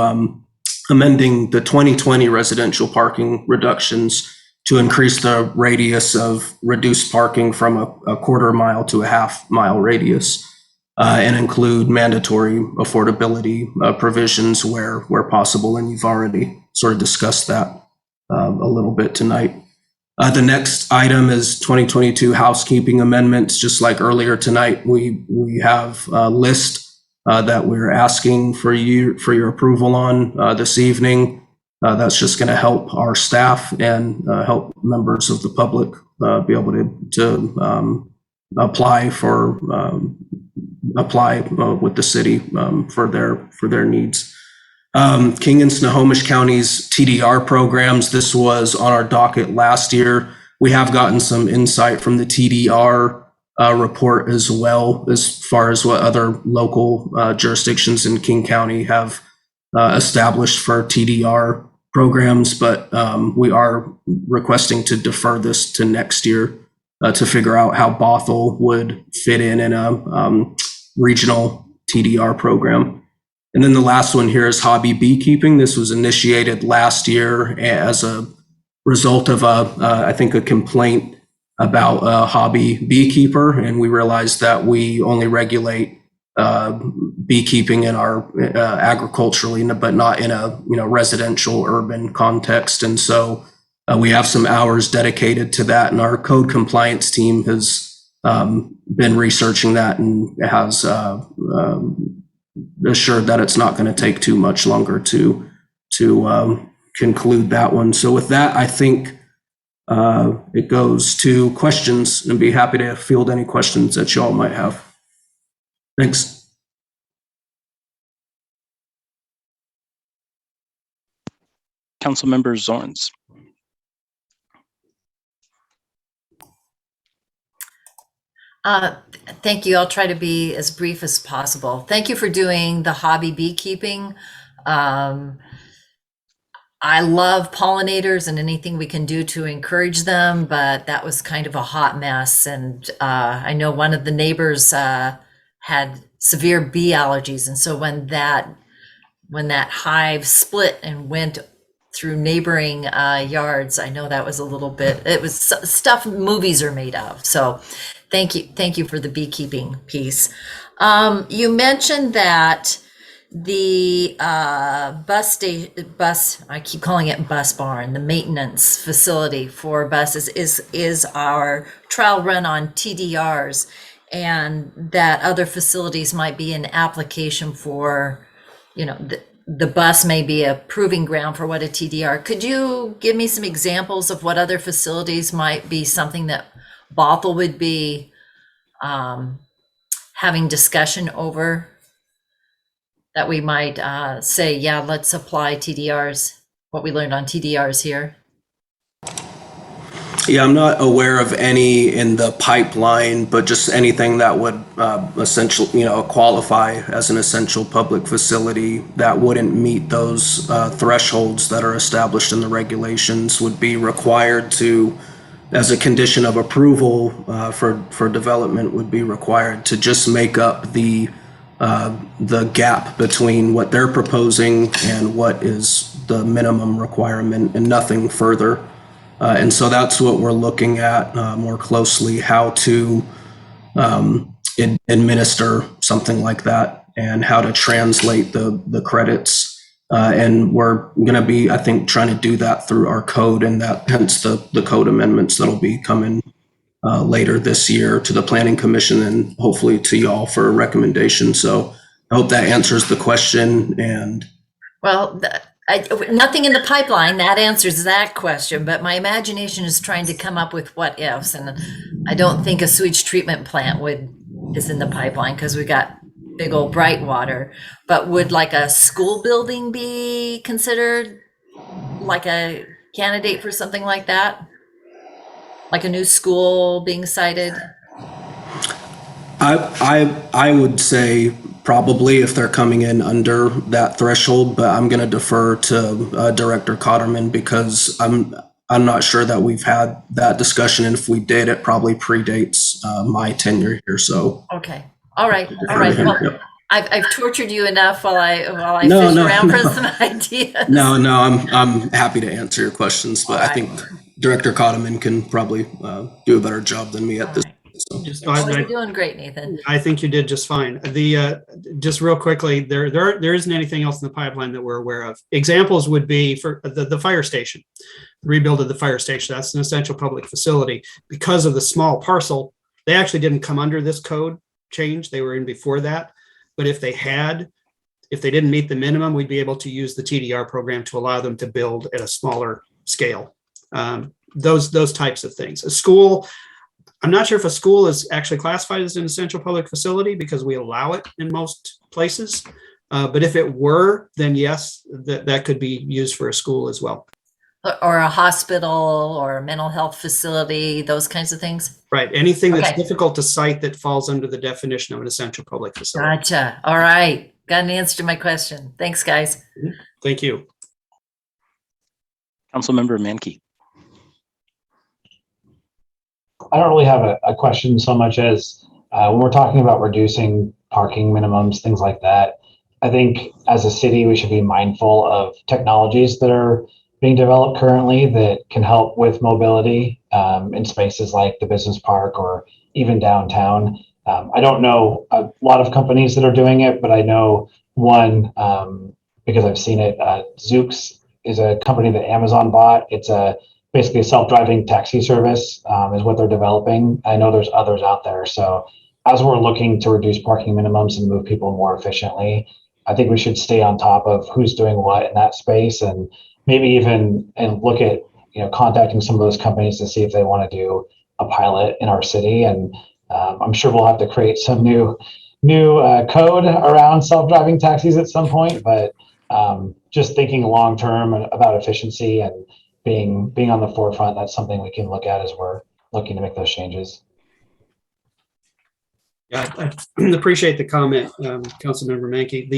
amending the 2020 residential parking reductions to increase the radius of reduced parking from a quarter mile to a half-mile radius, and include mandatory affordability provisions where possible. And you've already sort of discussed that a little bit tonight. The next item is 2022 housekeeping amendments. Just like earlier tonight, we have a list that we're asking for your approval on this evening. That's just going to help our staff and help members of the public be able to apply with the city for their needs. King and Snohomish County's TDR programs. This was on our docket last year. We have gotten some insight from the TDR report as well, as far as what other local jurisdictions in King County have established for TDR programs, but we are requesting to defer this to next year to figure out how Bothell would fit in a regional TDR program. And then the last one here is hobby beekeeping. This was initiated last year as a result of I think a complaint about a hobby beekeeper, and we realized that we only regulate beekeeping in our agriculturally, but not in a residential urban context. And so we have some hours dedicated to that, and our code compliance team has been researching that and has assured that it's not going to take too much longer to conclude that one. So with that, I think it goes to questions, and be happy to field any questions that y'all might have. Thanks. Councilmember Zorns. Thank you. I'll try to be as brief as possible. Thank you for doing the hobby beekeeping. I love pollinators and anything we can do to encourage them, but that was kind of a hot mess. And I know one of the neighbors had severe bee allergies. And so when that hive split and went through neighboring yards, I know that was a little bit, it was stuff movies are made of. So thank you for the beekeeping piece. You mentioned that the bus, I keep calling it bus barn, the maintenance facility for buses is our trial run on TDRs, and that other facilities might be an application for, the bus may be a proving ground for what a TDR. Could you give me some examples of what other facilities might be something that Bothell would be having discussion over, that we might say, yeah, let's apply TDRs, what we learned on TDRs here? Yeah, I'm not aware of any in the pipeline, but just anything that would essentially, qualify as an essential public facility that wouldn't meet those thresholds that are established in the regulations would be required to, as a condition of approval for development, would be required to just make up the gap between what they're proposing and what is the minimum requirement, and nothing further. And so that's what we're looking at more closely, how to administer something like that and how to translate the credits. And we're going to be, I think, trying to do that through our code, and that hence the code amendments that'll be coming later this year to the Planning Commission and hopefully to y'all for a recommendation. So I hope that answers the question. And well, nothing in the pipeline that answers that question, but my imagination is trying to come up with what ifs, and I don't think a sewage treatment plant is in the pipeline because we got big old Brightwater. But would like a school building be considered like a candidate for something like that? Like a new school being cited? I would say probably if they're coming in under that threshold, but I'm going to defer to Director Cotterman because I'm not sure that we've had that discussion, and if we did, it probably predates my tenure here. So okay, all right. Well, yep. I've tortured you enough while I fish around for some ideas. No, I'm happy to answer your questions, but I think Director Cotterman can probably do a better job than me at this. Just, You're doing great, Nathan. I think you did just fine. Just real quickly, there isn't anything else in the pipeline that we're aware of. Examples would be for the fire station, rebuild of the fire station. That's an essential public facility. Because of the small parcel, they actually didn't come under this code change. They were in before that. But if they didn't meet the minimum, we'd be able to use the TDR program to allow them to build at a smaller scale. Those types of things. A school, I'm not sure if a school is actually classified as an essential public facility because we allow it in most places. But if it were, then yes, that could be used for a school as well. Or a hospital or a mental health facility, those kinds of things. Right. Anything that's Okay. difficult to cite that falls under the definition of an essential public facility. Gotcha. All right. Got an answer to my question. Thanks, guys. Thank you. Councilmember Mankey. I don't really have a question so much as when we're talking about reducing parking minimums, things like that. I think as a city, we should be mindful of technologies that are being developed currently that can help with mobility in spaces like the business park or even downtown. I don't know a lot of companies that are doing it, but I know one because I've seen it. Zoox is a company that Amazon bought. It's basically a self-driving taxi service is what they're developing. I know there's others out there. So as we're looking to reduce parking minimums and move people more efficiently, I think we should stay on top of who's doing what in that space and maybe even look at contacting some of those companies to see if they want to do a pilot in our city. And I'm sure we'll have to create some new code around self-driving taxis at some point, but just thinking long-term about efficiency and being on the forefront, that's something we can look at as we're looking to make those changes. Yeah, I appreciate the comment, Councilmember Mankey.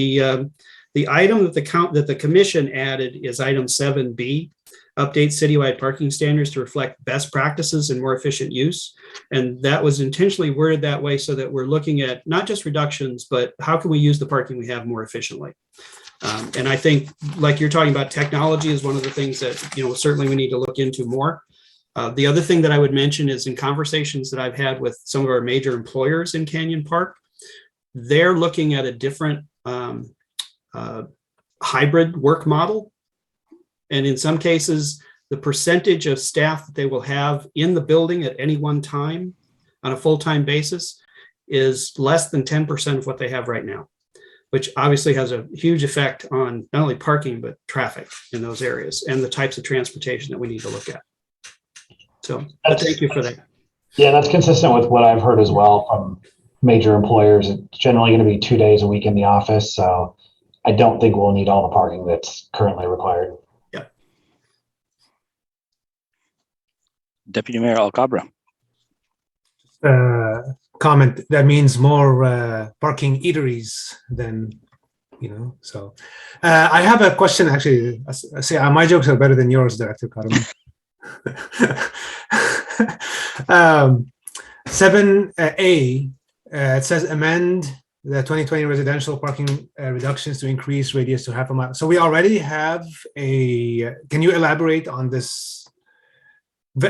The item that the commission added is item 7B, update citywide parking standards to reflect best practices and more efficient use. And that was intentionally worded that way so that we're looking at not just reductions, but how can we use the parking we have more efficiently? And I think, like you're talking about, technology is one of the things that certainly we need to look into more. The other thing that I would mention is in conversations that I've had with some of our major employers in Canyon Park, they're looking at a different hybrid work model. And in some cases, the percentage of staff that they will have in the building at any one time on a full-time basis is less than 10% of what they have right now, which obviously has a huge effect on not only parking, but traffic in those areas and the types of transportation that we need to look at. So thank you for that. Yeah, that's consistent with what I've heard as well from major employers. It's generally going to be 2 days a week in the office. So I don't think we'll need all the parking that's currently required. Yeah. Deputy Mayor Alcabra. Comment that means more parking eateries than so I have a question actually. See, my jokes are better than yours, Director Carmen. 7A, it says amend the 2020 residential parking reductions to increase radius to 0.5 mile. So we already have can you elaborate on this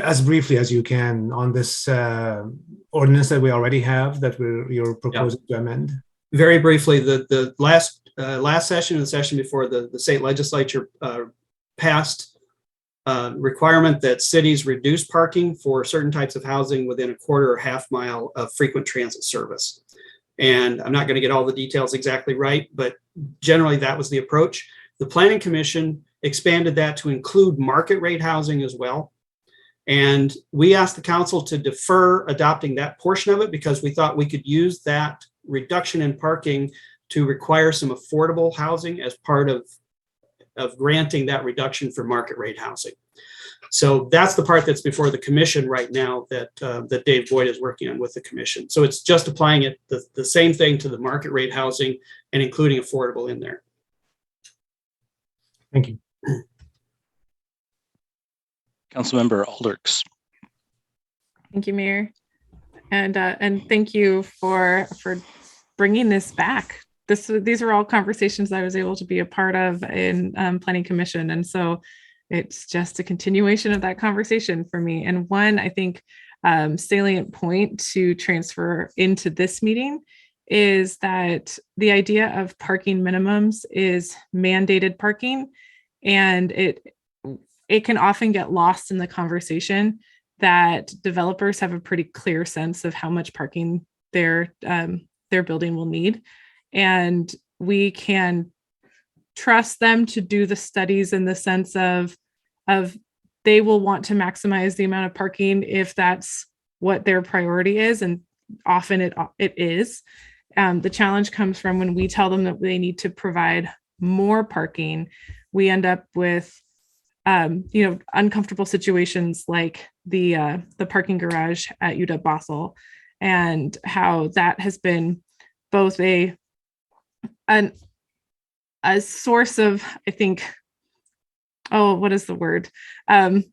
as briefly as you can on this ordinance that we already have that you're proposing to amend? Very briefly, the last session and the session before the state legislature passed requirement that cities reduce parking for certain types of housing within 1/4 or 1/2 mile of frequent transit service. And I'm not going to get all the details exactly right, but generally that was the approach. The Planning Commission expanded that to include market rate housing as well. And we asked the council to defer adopting that portion of it because we thought we could use that reduction in parking to require some affordable housing as part of granting that reduction for market rate housing. So that's the part that's before the commission right now that Dave Boyd is working on with the commission. So it's just applying it the same thing to the market rate housing and including affordable in there. Thank you. Councilmember Alders. Thank you, Mayor. And thank you for bringing this back. These are all conversations I was able to be a part of in Planning Commission. And so it's just a continuation of that conversation for me. And one, I think salient point to transfer into this meeting is that the idea of parking minimums is mandated parking, and it can often get lost in the conversation that developers have a pretty clear sense of how much parking their building will need, and we can trust them to do the studies in the sense of they will want to maximize the amount of parking if that's what their priority is, and often it is. The challenge comes from when we tell them that they need to provide more parking, we end up with uncomfortable situations like the parking garage at UW Bothell, and how that has been both a source of, I think, what is the word?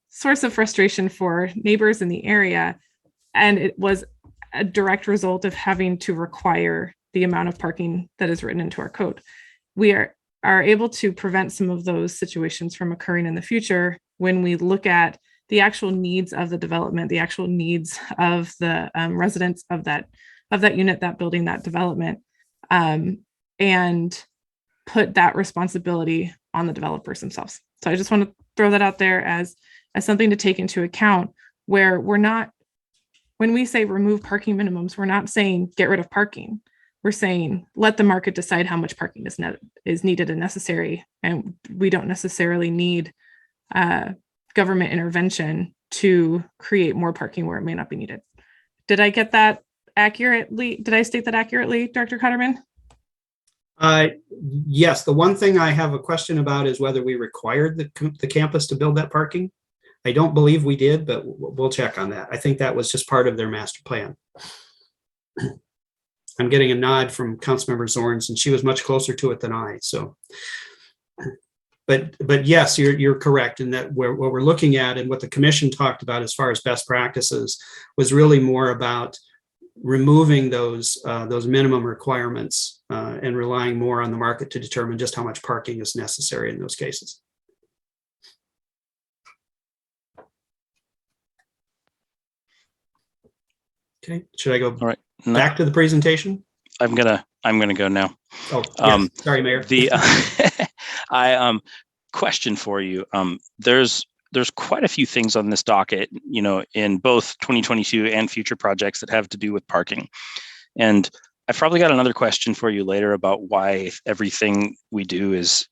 Source of frustration for neighbors in the area. And it was a direct result of having to require the amount of parking that is written into our code. We are able to prevent some of those situations from occurring in the future when we look at the actual needs of the development, the actual needs of the residents of that unit, that building, that development, and put that responsibility on the developers themselves. So I just want to throw that out there as something to take into account, where when we say remove parking minimums, we're not saying get rid of parking. We're saying let the market decide how much parking is needed and necessary, and we don't necessarily need government intervention to create more parking where it may not be needed. Did I get that accurately? Did I state that accurately, Dr. Cotterman? Yes, the one thing I have a question about is whether we required the campus to build that parking. I don't believe we did, but we'll check on that. I think that was just part of their master plan. I'm getting a nod from Councilmember Zorns, and she was much closer to it than I. So, but yes, you're correct in that what we're looking at and what the commission talked about as far as best practices was really more about removing those minimum requirements and relying more on the market to determine just how much parking is necessary in those cases. Okay, should I go All right. back to the presentation? I'm gonna go now. Oh, yes. Sorry, Mayor. Question for you. There's quite a few things on this docket, in both 2022 and future projects that have to do with parking. And I've probably got another question for you later about why everything we do is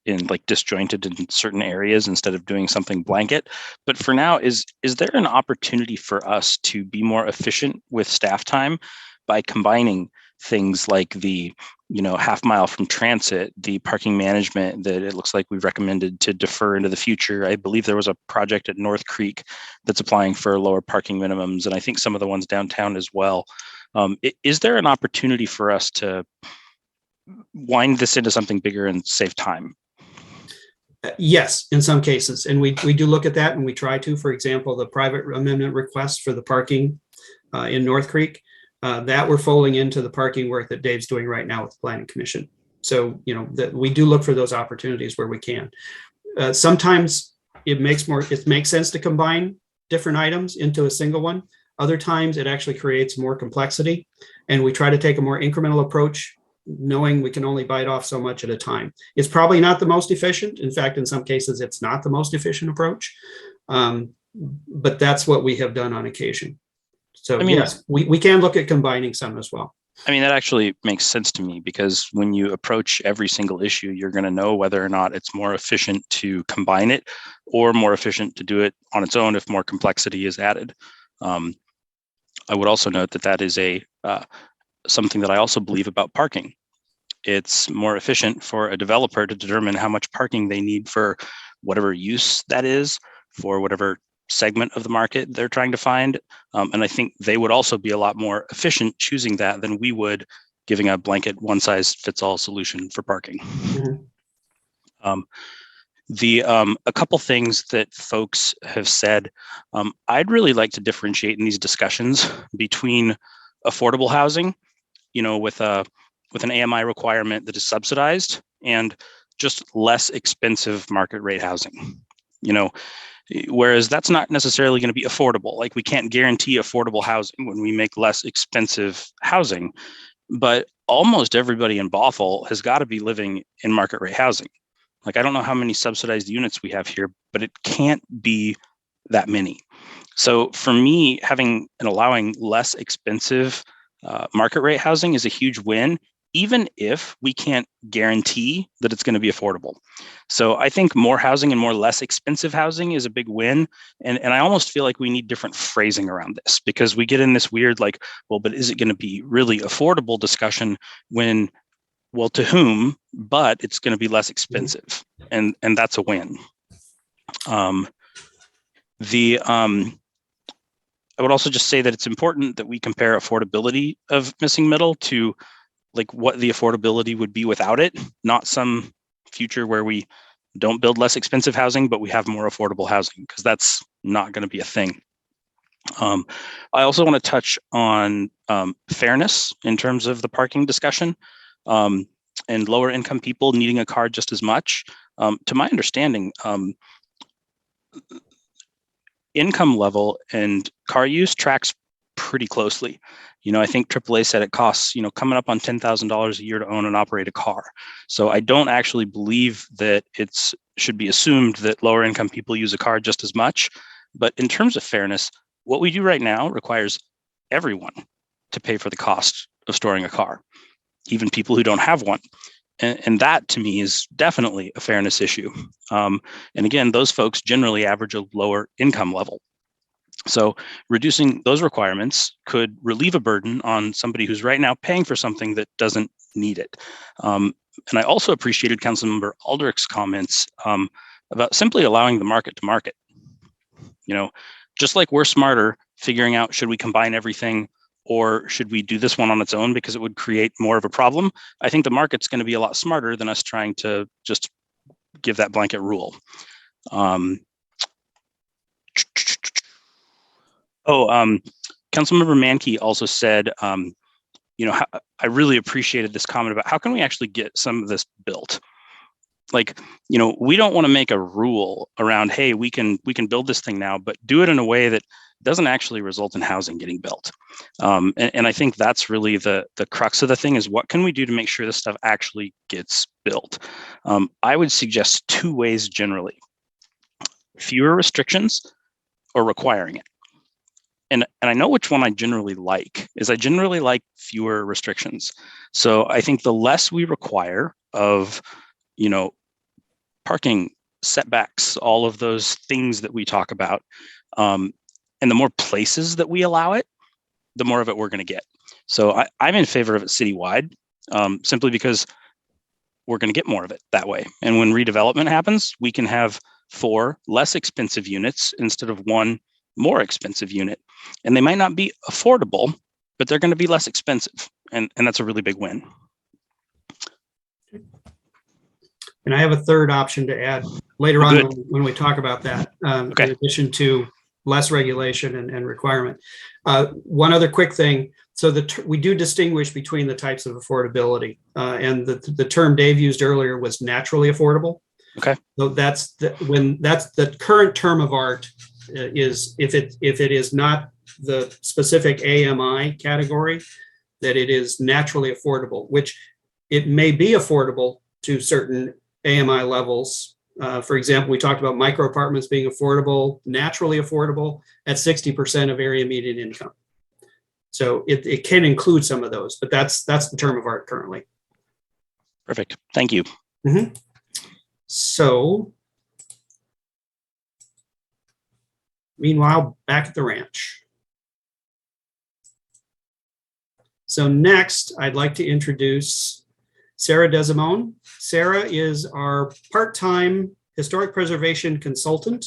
disjointed in certain areas instead of doing something blanket. But for now, is there an opportunity for us to be more efficient with staff time by combining things like the half mile from transit, the parking management that it looks like we've recommended to defer into the future? I believe there was a project at North Creek that's applying for lower parking minimums, and I think some of the ones downtown as well. Is there an opportunity for us to wind this into something bigger and save time? Yes, in some cases. And we do look at that, and we try to. For example, the private amendment request for the parking in North Creek, that we're folding into the parking work that Dave's doing right now with the Planning Commission. So, that we do look for those opportunities where we can. Sometimes it makes sense to combine different items into a single one. Other times it actually creates more complexity, and we try to take a more incremental approach, knowing we can only bite off so much at a time. It's probably not the most efficient. In fact, in some cases, it's not the most efficient approach, but that's what we have done on occasion. So yes, we can look at combining some as well. That actually makes sense to me, because when you approach every single issue, you're going to know whether or not it's more efficient to combine it or more efficient to do it on its own if more complexity is added. I would also note that is something that I also believe about parking. It's more efficient for a developer to determine how much parking they need for whatever use that is, for whatever segment of the market they're trying to find. And I think they would also be a lot more efficient choosing that than we would giving a blanket one-size-fits-all solution for parking. Mm-hmm. A couple things that folks have said, I'd really like to differentiate in these discussions between affordable housing, with an AMI requirement that is subsidized, and just less expensive market rate housing. Whereas that's not necessarily going to be affordable. Like we can't guarantee affordable housing when we make less expensive housing, but almost everybody in Bothell has got to be living in market rate housing. Like I don't know how many subsidized units we have here, but it can't be that many. So for me, having and allowing less expensive market rate housing is a huge win, even if we can't guarantee that it's going to be affordable. So I think more housing and more less expensive housing is a big win. And I almost feel like we need different phrasing around this, because we get in this weird, like, well, but is it going to be really affordable discussion when, well, to whom, but it's going to be less expensive. And that's a win. I would also just say that it's important that we compare affordability of missing middle to like what the affordability would be without it, not some future where we don't build less expensive housing, but we have more affordable housing, because that's not going to be a thing. I also want to touch on fairness in terms of the parking discussion, and lower income people needing a car just as much. To my understanding, income level and car use tracks pretty closely. I think AAA said it costs, coming up on $10,000 a year to own and operate a car. So I don't actually believe that it's should be assumed that lower income people use a car just as much. But in terms of fairness, what we do right now requires everyone to pay for the cost of storing a car, even people who don't have one. And that to me is definitely a fairness issue. And again, those folks generally average a lower income level. So reducing those requirements could relieve a burden on somebody who's right now paying for something that doesn't need it. And I also appreciated Councilmember Aldrich's comments about simply allowing the market to market. Just like we're smarter figuring out, should we combine everything or should we do this one on its own because it would create more of a problem? I think the market's going to be a lot smarter than us trying to just give that blanket rule. Councilmember Mankey also said, I really appreciated this comment about how can we actually get some of this built? Like, we don't want to make a rule around, hey, we can build this thing now, but do it in a way that doesn't actually result in housing getting built. And I think that's really the crux of the thing, is what can we do to make sure this stuff actually gets built? I would suggest two ways generally: fewer restrictions or requiring it. And I know which one I generally like. I generally like fewer restrictions. So I think the less we require of, parking setbacks, all of those things that we talk about, and the more places that we allow it, the more of it we're going to get. So I'm in favor of it citywide, simply because we're going to get more of it that way. And when redevelopment happens, we can have 4 less expensive units instead of 1 more expensive unit. And they might not be affordable, but they're going to be less expensive. And that's a really big win. And I have a third option to add later on when we talk about that, Okay. In addition to less regulation and requirement. One other quick thing. So we do distinguish between the types of affordability. And the term Dave used earlier was naturally affordable. Okay. So that's the current term of art, is if it is not the specific AMI category, that it is naturally affordable, which it may be affordable to certain AMI levels. For example, we talked about micro apartments being affordable, naturally affordable at 60% of area median income. So it can include some of those, but that's the term of art currently. Perfect. Thank you. Mm-hmm. So, meanwhile, back at the ranch. So next, I'd like to introduce Sarah Desimone. Sarah is our part-time historic preservation consultant.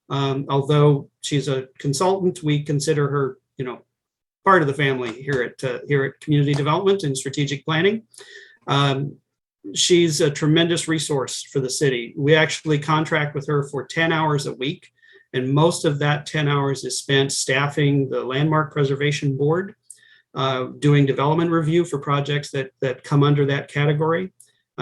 Although she's a consultant, we consider her, part of the family here at Community Development and Strategic Planning. She's a tremendous resource for the city. We actually contract with her for 10 hours a week, and most of that 10 hours is spent staffing the Landmark Preservation Board, doing development review for projects that come under that category.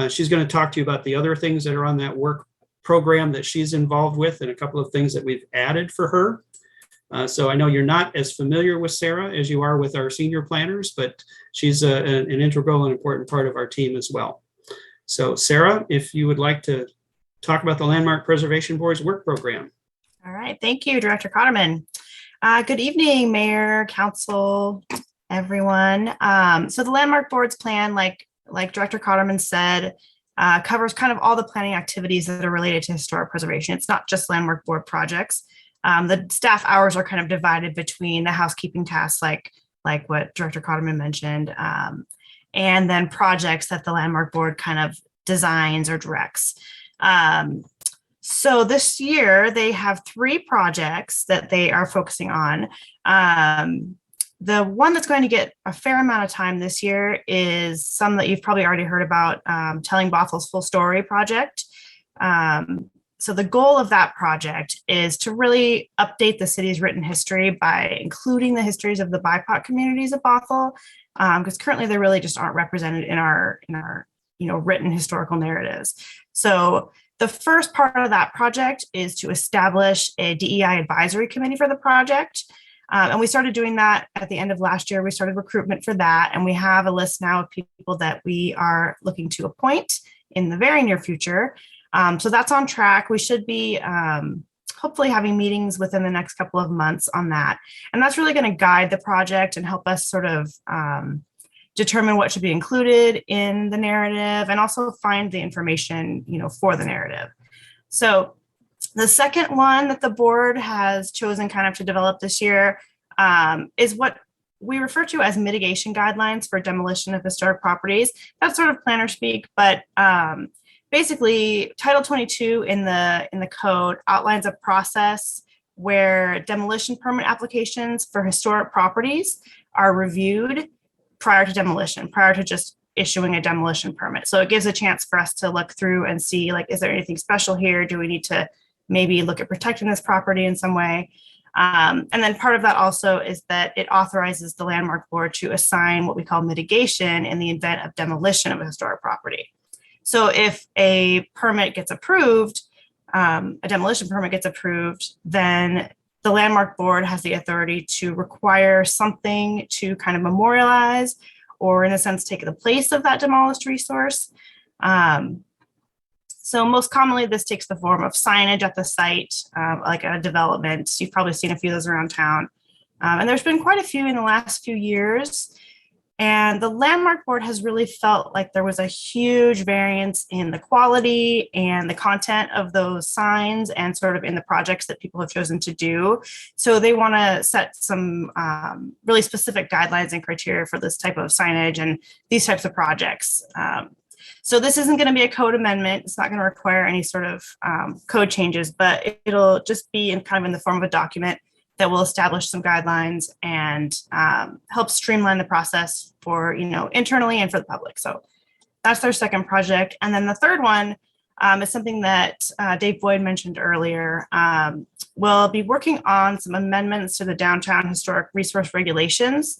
She's going to talk to you about the other things that are on that work program that she's involved with and a couple of things that we've added for her. So I know you're not as familiar with Sarah as you are with our senior planners, but she's an integral and important part of our team as well. So Sarah, if you would like to talk about the Landmark Preservation Board's work program. All right, thank you, Director Cotterman. Good evening, Mayor, Council, everyone. So the Landmark Board's plan, like Director Cotterman said, covers kind of all the planning activities that are related to historic preservation. It's not just Landmark Board projects. The staff hours are kind of divided between the housekeeping tasks, like what Director Cotterman mentioned, and then projects that the Landmark Board kind of designs or directs. So this year they have 3 projects that they are focusing on. The one that's going to get a fair amount of time this year is some that you've probably already heard about, Telling Bothell's Full Story project. So the goal of that project is to really update the city's written history by including the histories of the BIPOC communities of Bothell, because currently they really just aren't represented in our written historical narratives. So the first part of that project is to establish a DEI advisory committee for the project. And we started doing that at the end of last year. We started recruitment for that, and we have a list now of people that we are looking to appoint in the very near future. So that's on track. We should be hopefully having meetings within the next couple of months on that. And that's really going to guide the project and help us sort of determine what should be included in the narrative and also find the information, for the narrative. So the second one that the board has chosen kind of to develop this year is what we refer to as mitigation guidelines for demolition of historic properties. That's sort of planner speak, but basically, Title 22 in the code outlines a process where demolition permit applications for historic properties are reviewed prior to demolition, prior to just issuing a demolition permit. So it gives a chance for us to look through and see, like, is there anything special here? Do we need to maybe look at protecting this property in some way? And then part of that also is that it authorizes the Landmark Board to assign what we call mitigation in the event of demolition of a historic property. So if a permit gets approved, a demolition permit gets approved, then the Landmark Board has the authority to require something to kind of memorialize or, in a sense, take the place of that demolished resource. So most commonly, this takes the form of signage at the site, like at a development. You've probably seen a few of those around town. And there's been quite a few in the last few years. And the Landmark Board has really felt like there was a huge variance in the quality and the content of those signs and sort of in the projects that people have chosen to do. So they want to set some really specific guidelines and criteria for this type of signage and these types of projects. So this isn't going to be a code amendment. It's not going to require any sort of code changes, but it'll just be in the form of a document that will establish some guidelines and help streamline the process for, internally and for the public. So that's their second project. And then the third one is something that Dave Boyd mentioned earlier. We'll be working on some amendments to the downtown historic resource regulations.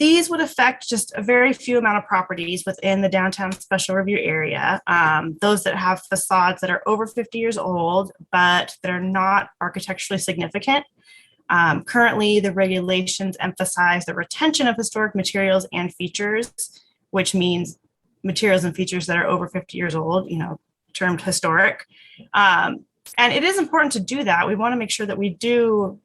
These would affect just a very few amount of properties within the downtown special review area. Those that have facades that are over 50 years old, but that are not architecturally significant. Currently, the regulations emphasize the retention of historic materials and features, which means materials and features that are over 50 years old, termed historic. And it is important to do that. We want to make sure that we do,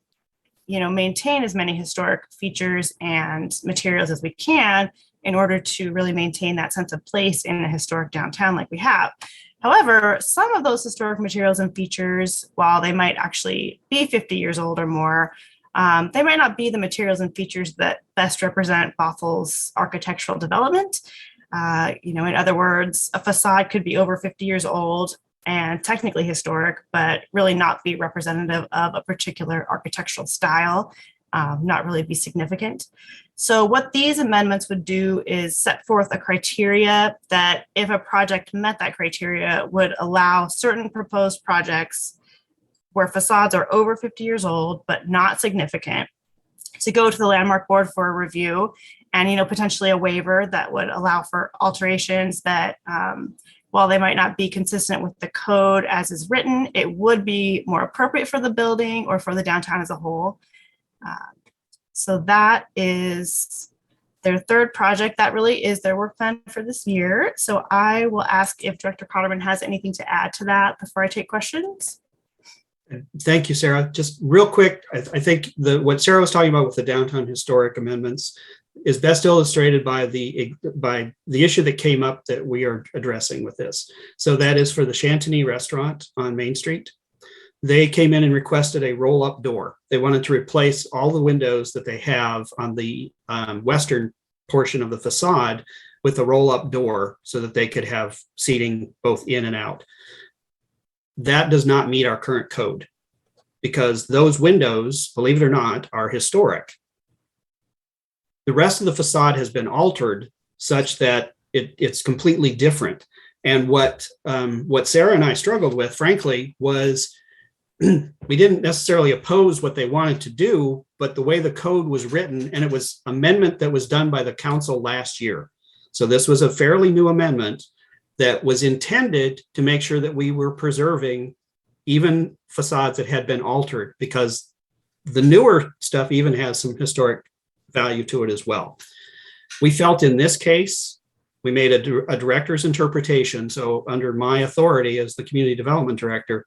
maintain as many historic features and materials as we can in order to really maintain that sense of place in a historic downtown like we have. However, some of those historic materials and features, while they might actually be 50 years old or more, they might not be the materials and features that best represent Bothell's architectural development. In other words, a facade could be over 50 years old and technically historic, but really not be representative of a particular architectural style, not really be significant. So what these amendments would do is set forth a criteria that, if a project met that criteria, would allow certain proposed projects where facades are over 50 years old but not significant to go to the Landmark Board for a review and potentially a waiver that would allow for alterations that while they might not be consistent with the code as is written, it would be more appropriate for the building or for the downtown as a whole. So that is their third project. That really is their work plan for this year. So I will ask if Director Cotterman has anything to add to that before I take questions. Thank you, Sarah. Just real quick, I think what Sarah was talking about with the downtown historic amendments is best illustrated by the issue that came up that we are addressing with this. So that is for the Chantilly restaurant on Main Street. They came in and requested a roll-up door. They wanted to replace all the windows that they have on the western portion of the facade with a roll-up door so that they could have seating both in and out. That does not meet our current code because those windows, believe it or not, are historic. The rest of the facade has been altered such that it's completely different. And what Sarah and I struggled with, frankly, was we didn't necessarily oppose what they wanted to do, but the way the code was written, and it was amendment that was done by the council last year. So this was a fairly new amendment that was intended to make sure that we were preserving even facades that had been altered, because the newer stuff even has some historic value to it as well. We felt in this case, we made a director's interpretation. So under my authority as the community development director,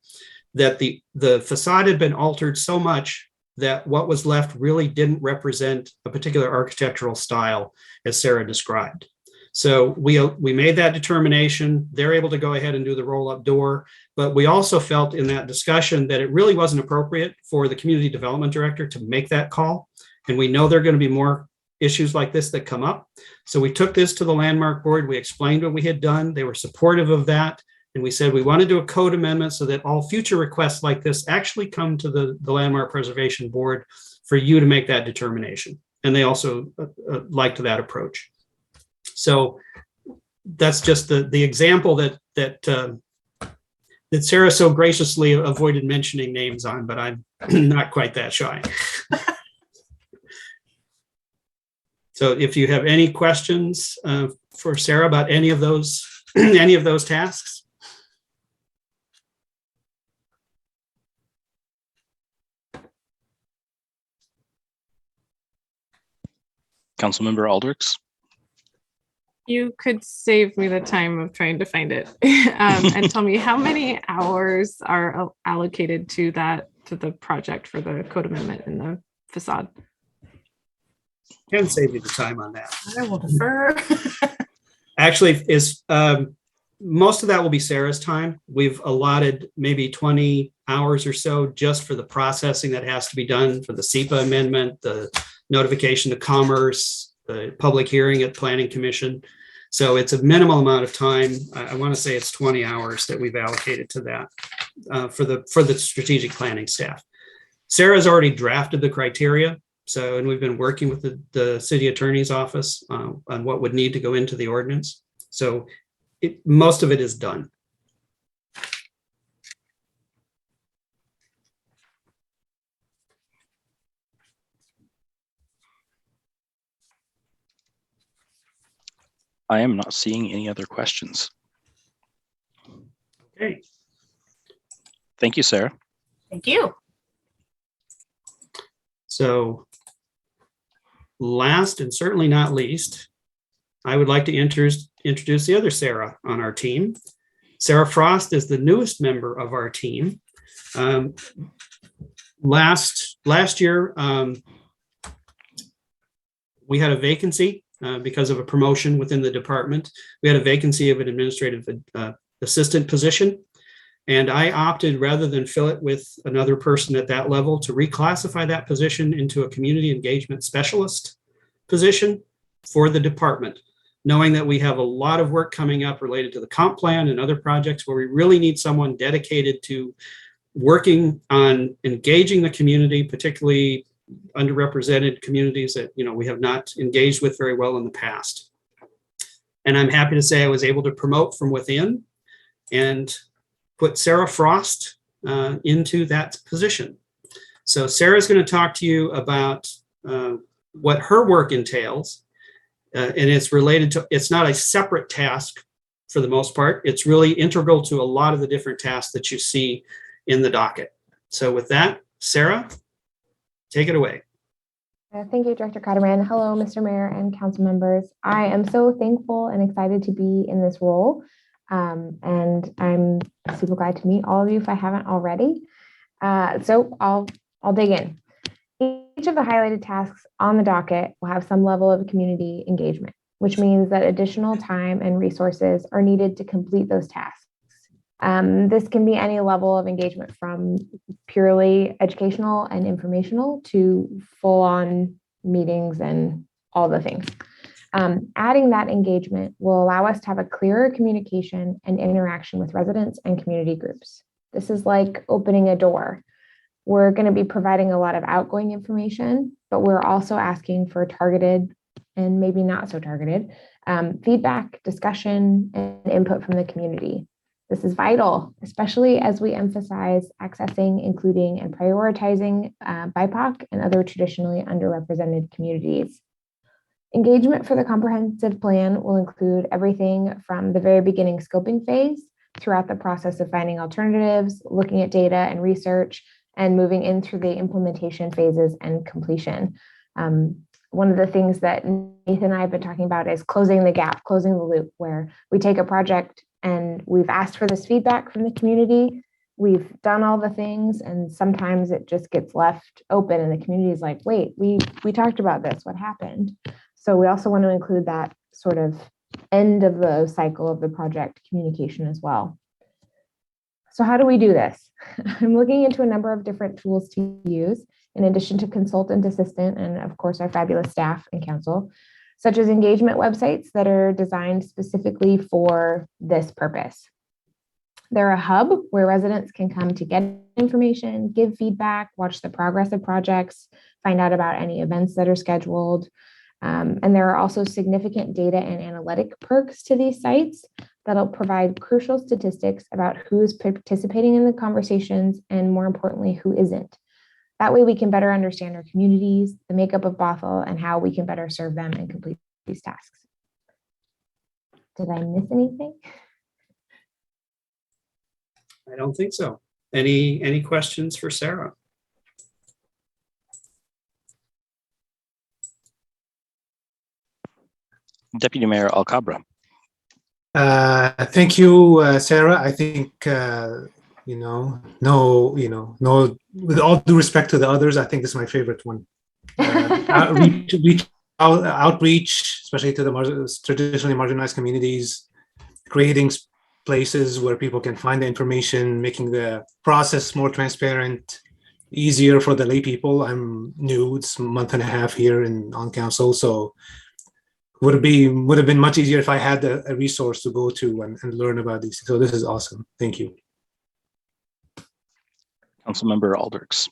that the facade had been altered so much that what was left really didn't represent a particular architectural style as Sarah described. So we made that determination. They're able to go ahead and do the roll-up door, but we also felt in that discussion that it really wasn't appropriate for the community development director to make that call. And we know there are going to be more issues like this that come up. So we took this to the landmark board. We explained what we had done. They were supportive of that. And we said we want to do a code amendment so that all future requests like this actually come to the landmark preservation board for you to make that determination. And they also liked that approach. So that's just the example that Sarah so graciously avoided mentioning names on, but I'm not quite that shy. So if you have any questions for Sarah about any of those tasks. Councilmember Aldrich. You could save me the time of trying to find it and tell me how many hours are allocated to the project for the code amendment in the facade. Can save you the time on that. I will defer. Actually, most of that will be Sarah's time. We've allotted maybe 20 hours or so just for the processing that has to be done for the SEPA amendment, the notification to commerce, the public hearing at Planning Commission. So it's a minimal amount of time. I want to say it's 20 hours that we've allocated to that for the strategic planning staff. Sarah's already drafted the criteria. So, and we've been working with the city attorney's office on what would need to go into the ordinance. So most of it is done. I am not seeing any other questions. Okay. Thank you, Sarah. Thank you. So last and certainly not least, I would like to introduce the other Sarah on our team. Sarah Frost is the newest member of our team. Last year, we had a vacancy because of a promotion within the department. We had a vacancy of an administrative assistant position. And I opted, rather than fill it with another person at that level, to reclassify that position into a community engagement specialist position for the department, knowing that we have a lot of work coming up related to the comp plan and other projects where we really need someone dedicated to working on engaging the community, particularly underrepresented communities that we have not engaged with very well in the past. And I'm happy to say I was able to promote from within and put Sarah Frost into that position. So Sarah's going to talk to you about what her work entails. And it's related to, it's not a separate task for the most part. It's really integral to a lot of the different tasks that you see in the docket. So with that, Sarah, take it away. Thank you, Director Cotterman. Hello, Mr. Mayor and council members. I am so thankful and excited to be in this role. And I'm super glad to meet all of you if I haven't already. So I'll dig in. Each of the highlighted tasks on the docket will have some level of community engagement, which means that additional time and resources are needed to complete those tasks. This can be any level of engagement from purely educational and informational to full-on meetings and all the things. Adding that engagement will allow us to have a clearer communication and interaction with residents and community groups. This is like opening a door. We're going to be providing a lot of outgoing information, but we're also asking for targeted and maybe not so targeted feedback, discussion, and input from the community. This is vital, especially as we emphasize accessing, including, and prioritizing BIPOC and other traditionally underrepresented communities. Engagement for the comprehensive plan will include everything from the very beginning scoping phase throughout the process of finding alternatives, looking at data and research, and moving in through the implementation phases and completion. One of the things that Nathan and I have been talking about is closing the gap, closing the loop, where we take a project and we've asked for this feedback from the community. We've done all the things, and sometimes it just gets left open and the community is like, wait, we talked about this, what happened? So we also want to include that sort of end of the cycle of the project communication as well. So how do we do this? I'm looking into a number of different tools to use, in addition to consultant, assistant, and of course our fabulous staff and council, such as engagement websites that are designed specifically for this purpose. They're a hub where residents can come to get information, give feedback, watch the progress of projects, find out about any events that are scheduled. And there are also significant data and analytic perks to these sites that'll provide crucial statistics about who is participating in the conversations and, more importantly, who isn't. That way we can better understand our communities, the makeup of Bothell, and how we can better serve them and complete these tasks. Did I miss anything? I don't think so. Any questions for Sarah? Deputy Mayor Alcabra. Thank you, Sarah. I think, no, with all due respect to the others, I think this is my favorite one. Outreach, especially to the traditionally marginalized communities, creating places where people can find the information, making the process more transparent, easier for the lay people. I'm new, it's a month and a half here on council, so would have been much easier if I had a resource to go to and learn about these. So this is awesome. Thank you. Councilmember Aldrichs.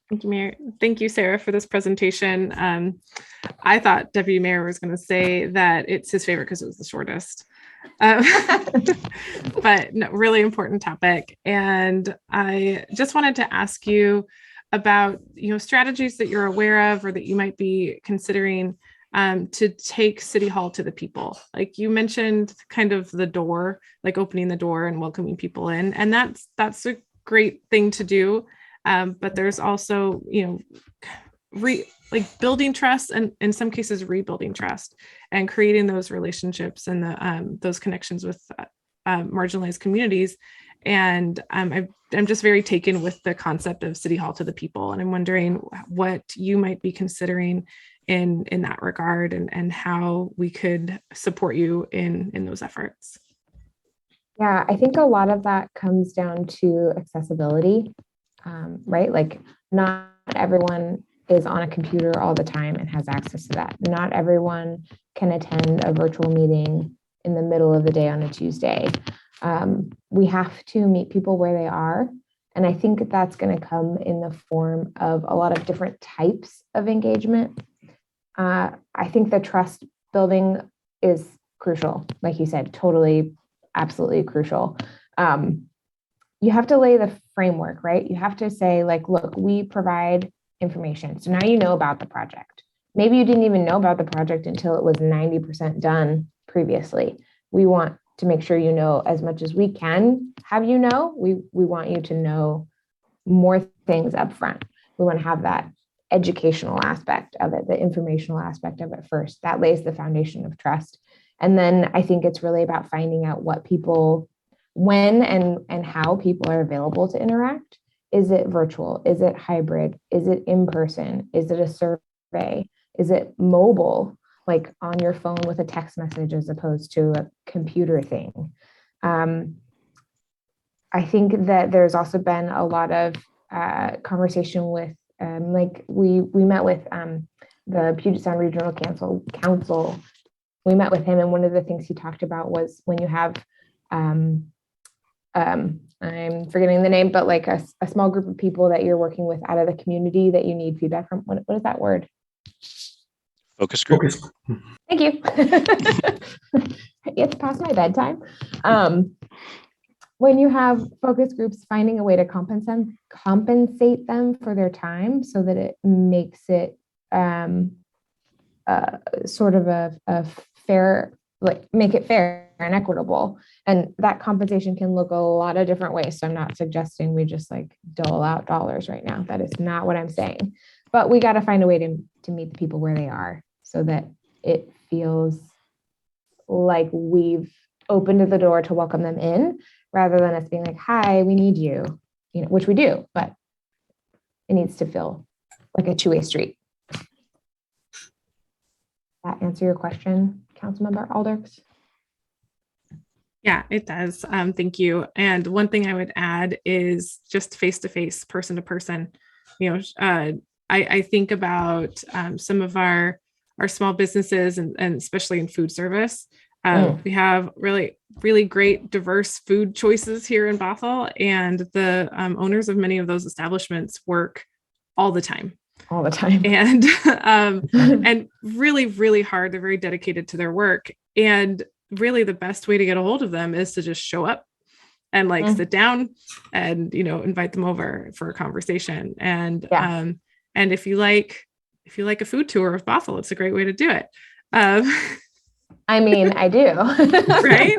Thank you, Mayor. Thank you, Sarah, for this presentation. I thought Deputy Mayor was going to say that it's his favorite because it was the shortest. But no, really important topic. And I just wanted to ask you about, strategies that you're aware of or that you might be considering to take City Hall to the people. Like you mentioned kind of the door, like opening the door and welcoming people in. And that's a great thing to do. But there's also, building trust and in some cases rebuilding trust and creating those relationships and those connections with marginalized communities. And I'm just very taken with the concept of City Hall to the people. And I'm wondering what you might be considering in that regard and how we could support you in those efforts. Yeah, I think a lot of that comes down to accessibility, right? Like not everyone is on a computer all the time and has access to that. Not everyone can attend a virtual meeting in the middle of the day on a Tuesday. We have to meet people where they are. And I think that's going to come in the form of a lot of different types of engagement. I think the trust building is crucial. Like you said, totally, absolutely crucial. You have to lay the framework, right? You have to say like, look, we provide information. So now you know about the project. Maybe you didn't even know about the project until it was 90% done previously. we want to make sure you know as much as we can have you know. We want you to know more things up front. We want to have that educational aspect of it, the informational aspect of it first. That lays the foundation of trust. And then I think it's really about finding out what people, when and how people are available to interact. Is it virtual? Is it hybrid? Is it in person? Is it a survey? Is it mobile, like on your phone with a text message as opposed to a computer thing? I think that there's also been a lot of conversation with, like we met with the Puget Sound Regional Council. We met with him, and one of the things he talked about was when you have, I'm forgetting the name, but like a small group of people that you're working with out of the community that you need feedback from. What is that word? Focus group. Thank you. It's past my bedtime. When you have focus groups, finding a way to compensate them for their time so that it makes it sort of a fair, like make it fair and equitable. And that compensation can look a lot of different ways. So I'm not suggesting we just like dole out dollars right now. That is not what I'm saying. But we got to find a way to meet the people where they are so that it feels like we've opened the door to welcome them in, rather than us being like, hi, we need you, which we do, but it needs to feel like a two-way street. That answer your question, Councilmember Alders? Yeah, it does. Thank you. And one thing I would add is just face-to-face, person-to-person. I think about some of our small businesses and especially in food service. We have really, really great diverse food choices here in Bothell, and the owners of many of those establishments work all the time. And and really, really hard. They're very dedicated to their work. And really the best way to get a hold of them is to just show up and like sit down and, invite them over for a conversation. And if you like a food tour of Bothell, it's a great way to do it. I mean, I do. Right.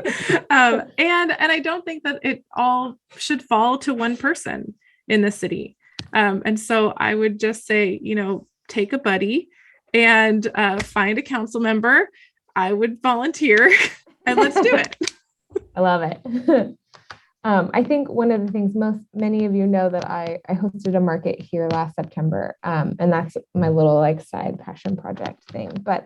And I don't think that it all should fall to one person in the city. And so I would just say, take a buddy and find a council member. I would volunteer and let's do it. I love it. I think one of the things many of you know that I hosted a market here last September. And that's my little like side passion project thing. But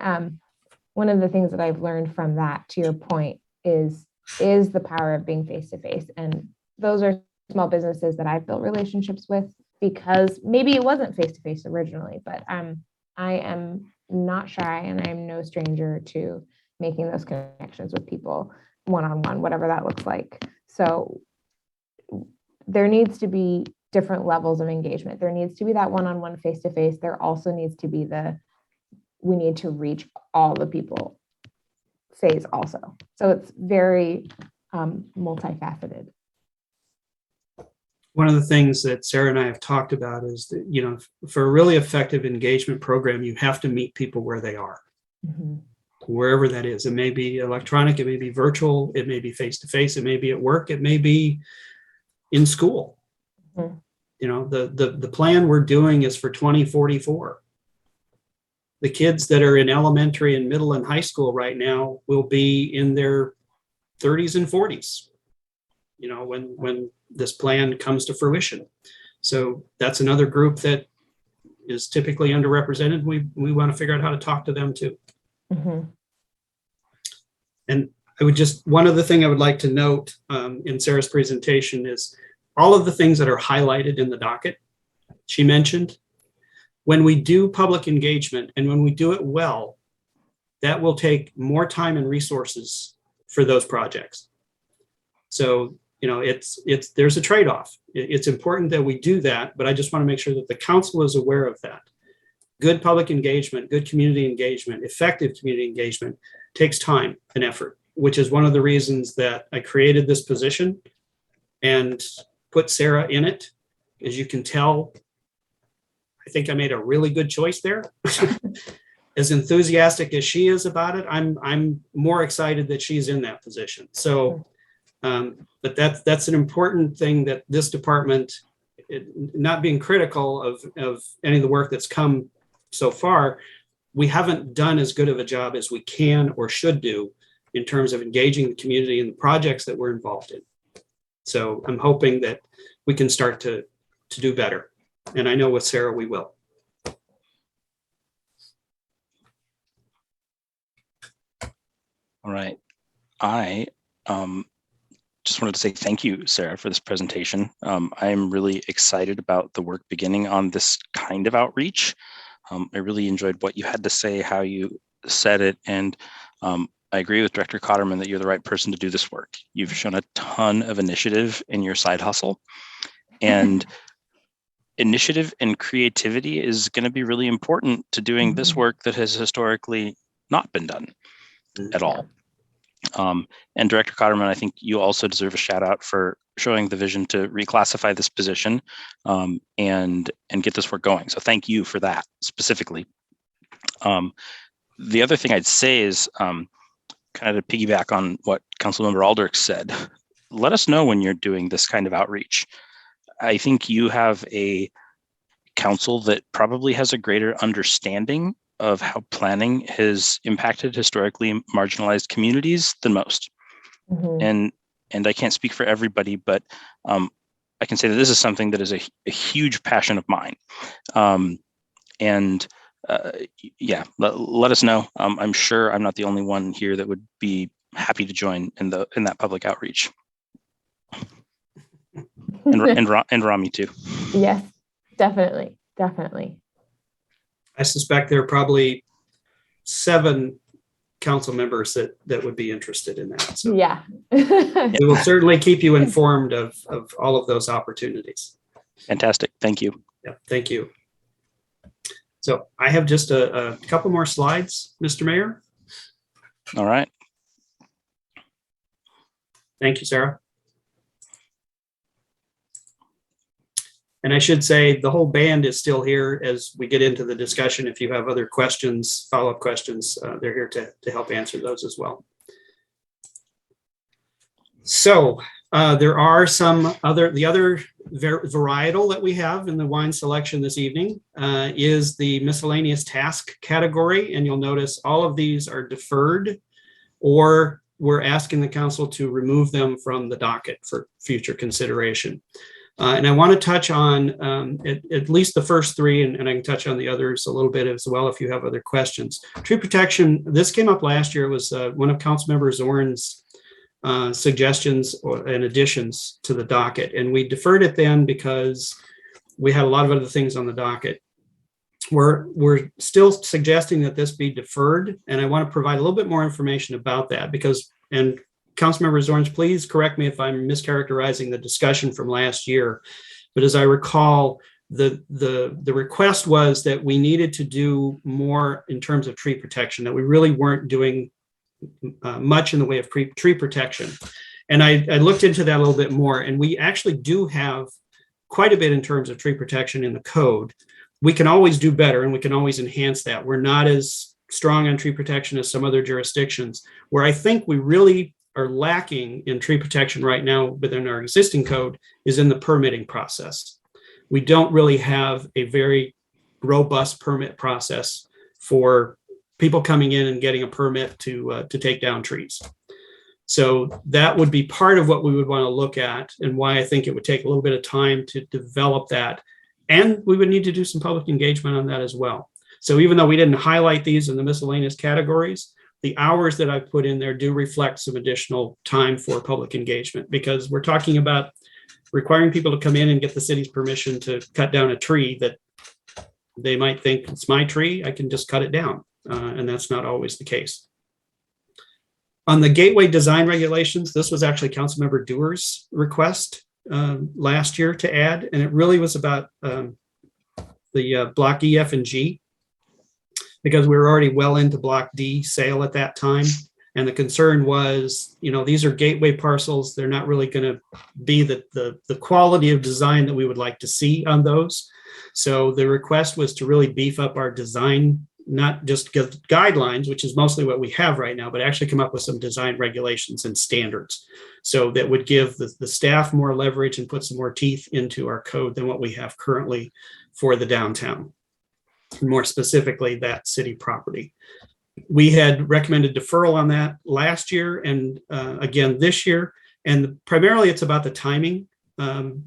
one of the things that I've learned from that, to your point, is the power of being face-to-face. And those are small businesses that I've built relationships with because maybe it wasn't face-to-face originally, but I am not shy and I'm no stranger to making those connections with people one-on-one, whatever that looks like. So there needs to be different levels of engagement. There needs to be that one-on-one face-to-face. There also needs to be we need to reach all the people phase also. So it's very multifaceted. One of the things that Sarah and I have talked about is that, for a really effective engagement program, you have to meet people where they are, wherever that is. It may be electronic, it may be virtual, it may be face-to-face, it may be at work, it may be in school. The plan we're doing is for 2044. The kids that are in elementary and middle and high school right now will be in their 30s and 40s, when this plan comes to fruition. So that's another group that is typically underrepresented. We want to figure out how to talk to them too. And one other thing I would like to note in Sarah's presentation is all of the things that are highlighted in the docket she mentioned. When we do public engagement and when we do it well, that will take more time and resources for those projects. So, there's a trade-off. It's important that we do that, but I just want to make sure that the council is aware of that. Good public engagement, good community engagement, effective community engagement takes time and effort, which is one of the reasons that I created this position and put Sarah in it. As you can tell, I think I made a really good choice there. as enthusiastic as she is about it, I'm more excited that she's in that position. So, but that's an important thing that this department, not being critical of any of the work that's come so far, we haven't done as good of a job as we can or should do in terms of engaging the community in the projects that we're involved in. So I'm hoping that we can start to do better. And I know with Sarah, we will. All right. I just wanted to say thank you, Sarah, for this presentation. I am really excited about the work beginning on this kind of outreach. I really enjoyed what you had to say, how you said it, and I agree with Director Cotterman that you're the right person to do this work. You've shown a ton of initiative in your side hustle, and initiative and creativity is going to be really important to doing this work that has historically not been done at all. And Director Cotterman, I think you also deserve a shout out for showing the vision to reclassify this position and get this work going. So thank you for that specifically. The other thing I'd say is kind of to piggyback on what Councilmember Aldrich said, let us know when you're doing this kind of outreach. I think you have a council that probably has a greater understanding of how planning has impacted historically marginalized communities than most. And I can't speak for everybody, but I can say that this is something that is a huge passion of mine. Yeah, let us know. I'm sure I'm not the only one here that would be happy to join in that public outreach. And Rami too. Yes, definitely. I suspect there are probably 7 council members that would be interested in that. So yeah. we will certainly keep you informed of all of those opportunities. Fantastic. Thank you. Yeah, thank you. So I have just a couple more slides, Mr. Mayor. All right. Thank you, Sarah. And I should say the whole band is still here as we get into the discussion. If you have other questions, follow-up questions, they're here to help answer those as well. So there are the other varietal that we have in the wine selection this evening is the miscellaneous task category. And you'll notice all of these are deferred, or we're asking the council to remove them from the docket for future consideration. And I want to touch on at least the first 3, and I can touch on the others a little bit as well if you have other questions. Tree protection, this came up last year. It was one of Councilmember Zorn's suggestions and additions to the docket. And we deferred it then because we had a lot of other things on the docket. We're still suggesting that this be deferred. And I want to provide a little bit more information about that because, and Councilmember Zorns, please correct me if I'm mischaracterizing the discussion from last year. But as I recall, the request was that we needed to do more in terms of tree protection, that we really weren't doing much in the way of tree protection. And I looked into that a little bit more, and we actually do have quite a bit in terms of tree protection in the code. We can always do better, and we can always enhance that. We're not as strong on tree protection as some other jurisdictions. Where I think we really are lacking in tree protection right now within our existing code is in the permitting process. We don't really have a very robust permit process for people coming in and getting a permit to take down trees. So that would be part of what we would want to look at, and why I think it would take a little bit of time to develop that. And we would need to do some public engagement on that as well. So even though we didn't highlight these in the miscellaneous categories, the hours that I've put in there do reflect some additional time for public engagement, because we're talking about requiring people to come in and get the city's permission to cut down a tree that they might think it's my tree, I can just cut it down. And that's not always the case. On the gateway design regulations, this was actually Councilmember Dewar's request last year to add, and it really was about the block E, F, and G, because we were already well into block D sale at that time. And the concern was, these are gateway parcels. They're not really going to be the quality of design that we would like to see on those. So the request was to really beef up our design not just guidelines, which is mostly what we have right now, but actually come up with some design regulations and standards. So that would give the staff more leverage and put some more teeth into our code than what we have currently for the downtown. More specifically, that city property. We had recommended deferral on that last year and again this year. And primarily it's about the timing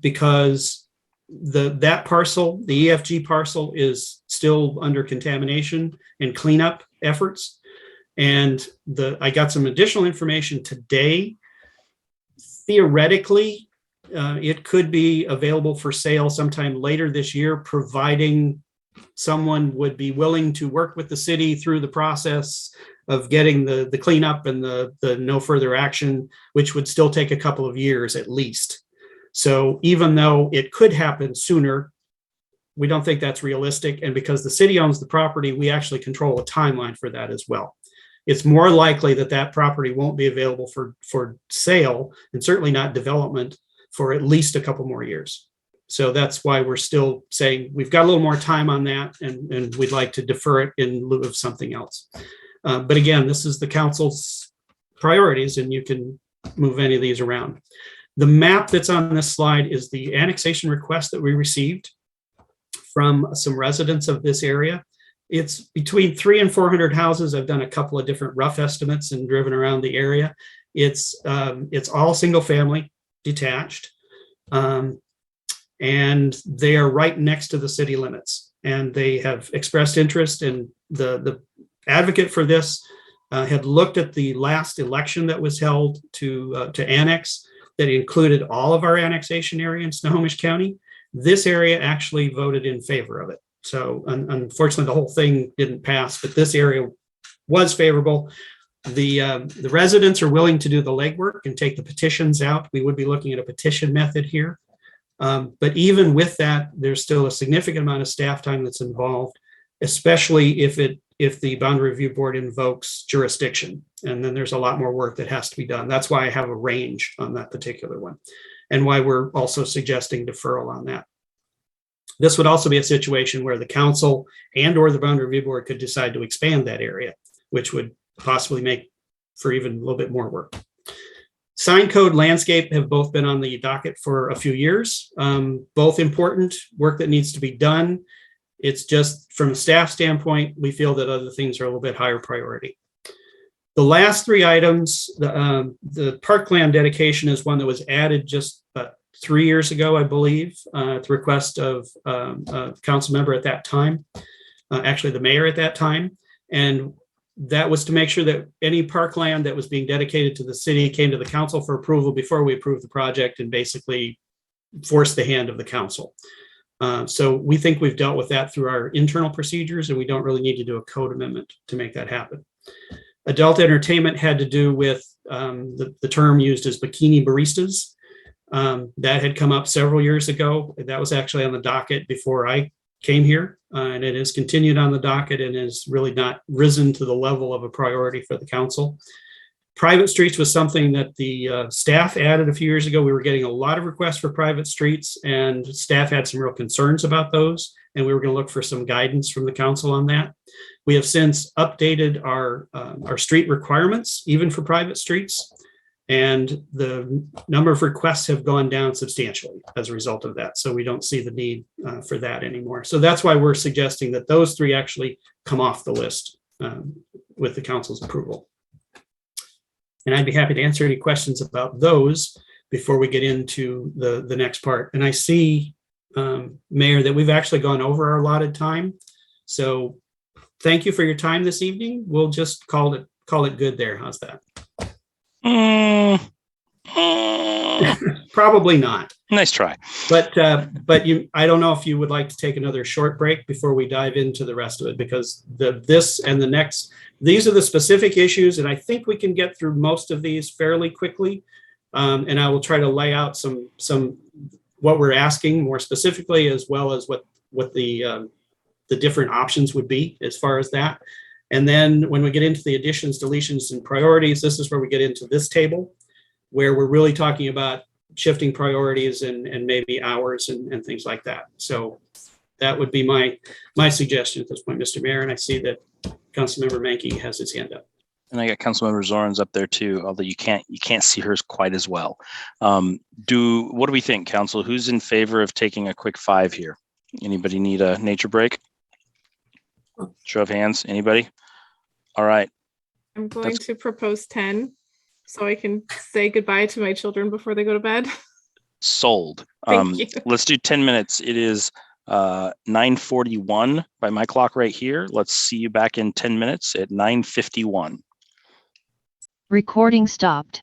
because that parcel, the EFG parcel, is still under contamination and cleanup efforts. And I got some additional information today. Theoretically, it could be available for sale sometime later this year, providing someone would be willing to work with the city through the process of getting the cleanup and the no further action, which would still take a couple of years at least. So even though it could happen sooner, we don't think that's realistic. And because the city owns the property, we actually control a timeline for that as well. It's more likely that that property won't be available for sale, and certainly not development, for at least a couple more years. So that's why we're still saying we've got a little more time on that, and we'd like to defer it in lieu of something else. But again, this is the council's priorities, and you can move any of these around. The map that's on this slide is the annexation request that we received from some residents of this area. It's between 300 and 400 houses. I've done a couple of different rough estimates and driven around the area. It's all single family, detached. And they are right next to the city limits, and they have expressed interest. And the advocate for this had looked at the last election that was held to annex, that included all of our annexation area in Snohomish County. This area actually voted in favor of it. So unfortunately, the whole thing didn't pass, but this area was favorable. The residents are willing to do the legwork and take the petitions out. We would be looking at a petition method here. But even with that, there's still a significant amount of staff time that's involved, especially if the boundary review board invokes jurisdiction. And then there's a lot more work that has to be done. That's why I have a range on that particular one, and why we're also suggesting deferral on that. This would also be a situation where the council and or the boundary review board could decide to expand that area, which would possibly make for even a little bit more work. Sign code, landscape have both been on the docket for a few years. Both important work that needs to be done. It's just from a staff standpoint, we feel that other things are a little bit higher priority. The last three items, the parkland dedication is one that was added just 3 years ago, I believe, at the request of a council member at that time, actually the mayor at that time. And that was to make sure that any parkland that was being dedicated to the city came to the council for approval before we approved the project, and basically forced the hand of the council. So we think we've dealt with that through our internal procedures, and we don't really need to do a code amendment to make that happen. Adult entertainment had to do with the term used as bikini baristas. That had come up several years ago. That was actually on the docket before I came here, and it has continued on the docket and has really not risen to the level of a priority for the council. Private streets was something that the staff added a few years ago. We were getting a lot of requests for private streets, and staff had some real concerns about those, and we were going to look for some guidance from the council on that. We have since updated our street requirements, even for private streets, and the number of requests have gone down substantially as a result of that. So we don't see the need for that anymore. So that's why we're suggesting that those three actually come off the list with the council's approval. And I'd be happy to answer any questions about those before we get into the next part. And I see, Mayor, that we've actually gone over our allotted time. So thank you for your time this evening. We'll just call it good there. How's that? Probably not. Nice try. But I don't know if you would like to take another short break before we dive into the rest of it, because this and the next, these are the specific issues, and I think we can get through most of these fairly quickly. And I will try to lay out some what we're asking more specifically, as well as what the different options would be as far as that. And then when we get into the additions, deletions, and priorities, this is where we get into this table, where we're really talking about shifting priorities and maybe hours and things like that. So that would be my suggestion at this point, Mr. Mayor. And I see that Councilmember Mankey has his hand up. And I got Councilmember Zorns up there too, although you can't see hers quite as well. What do we think, Council? Who's in favor of taking a quick 5 here? Anybody need a nature break? Show of hands. Anybody? All right. I'm going to propose 10 so I can say goodbye to my children before they go to bed. Sold. Thank you. Let's do 10 minutes. It is 9:41 by my clock right here. Let's see you back in 10 minutes at 9:51. Recording stopped.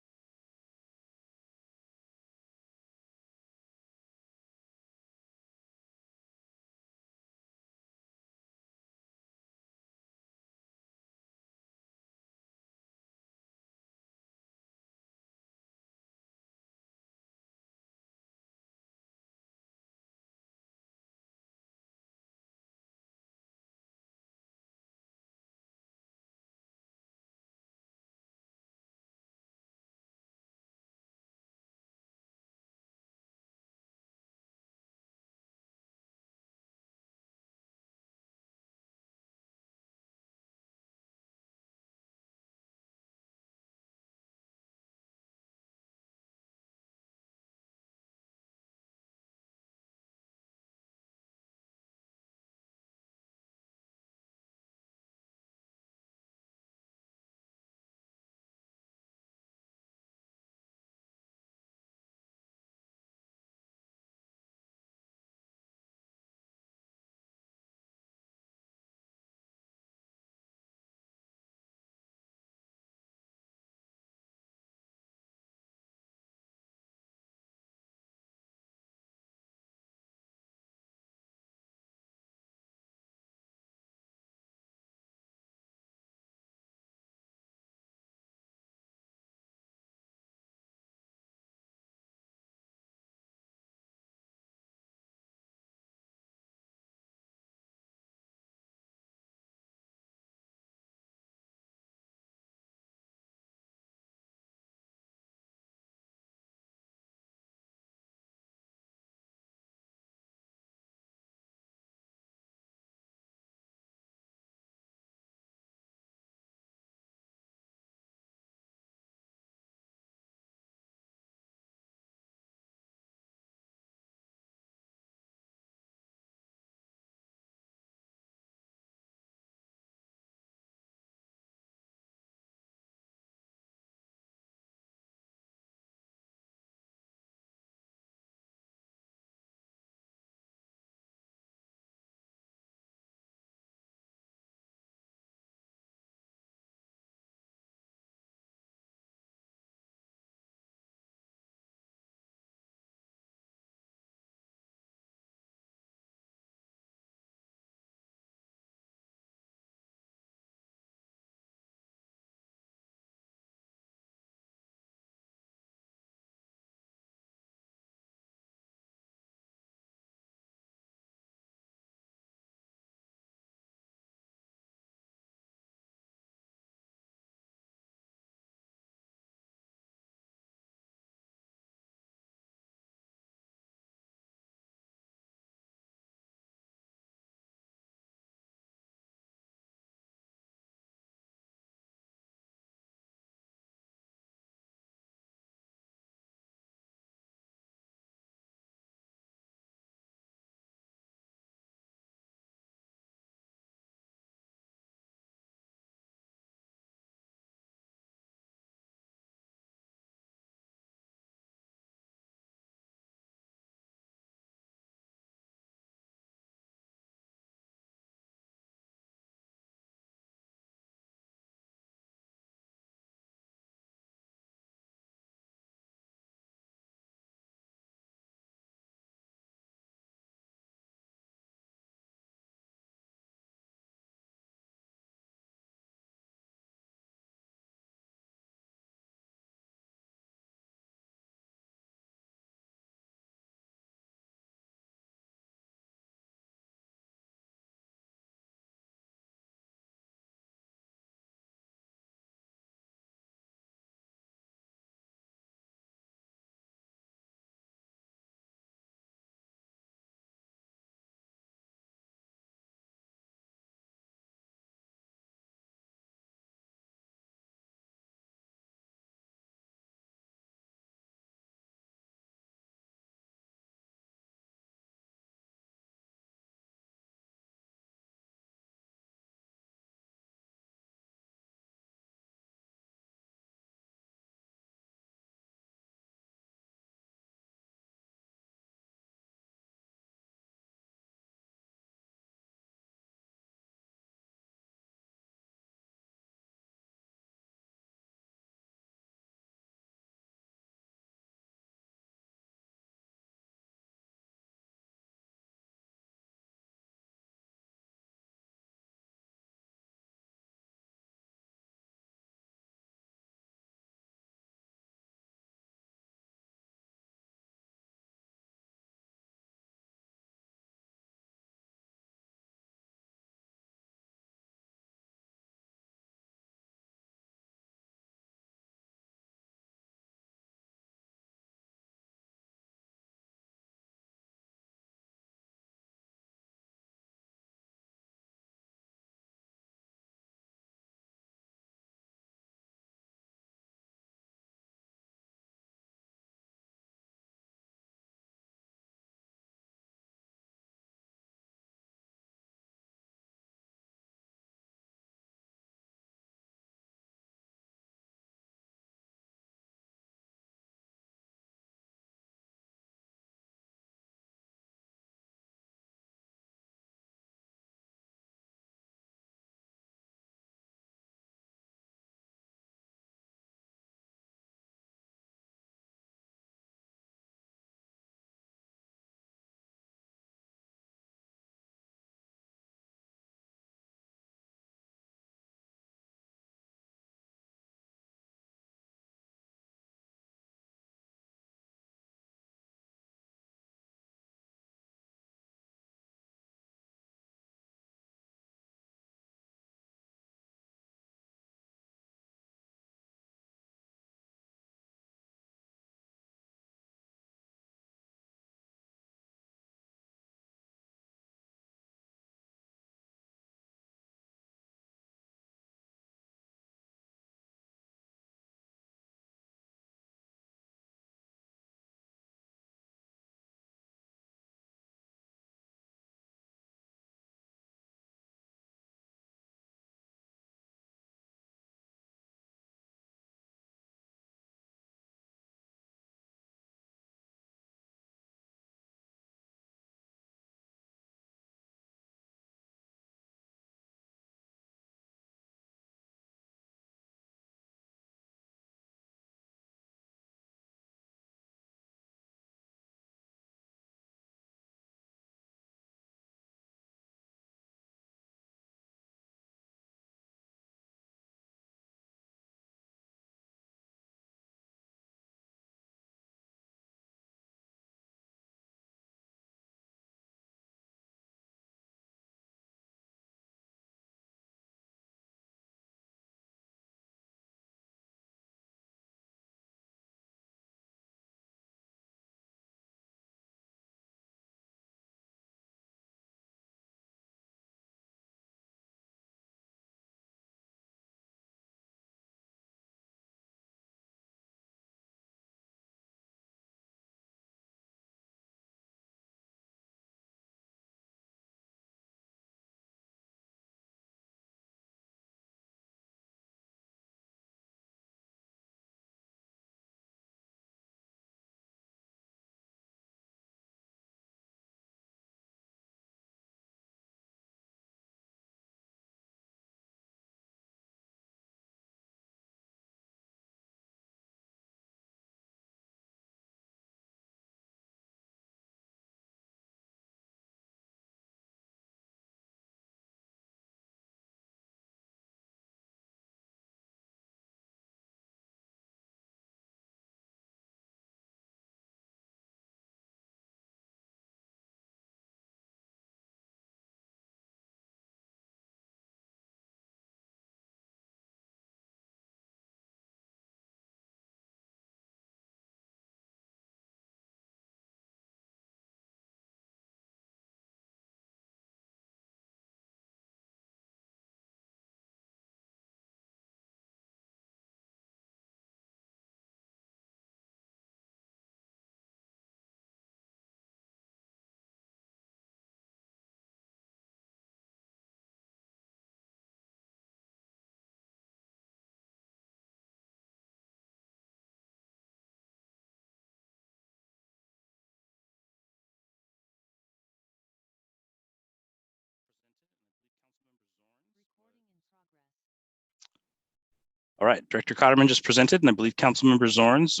All right, Director Cotterman just presented, and I believe Councilmember Zorns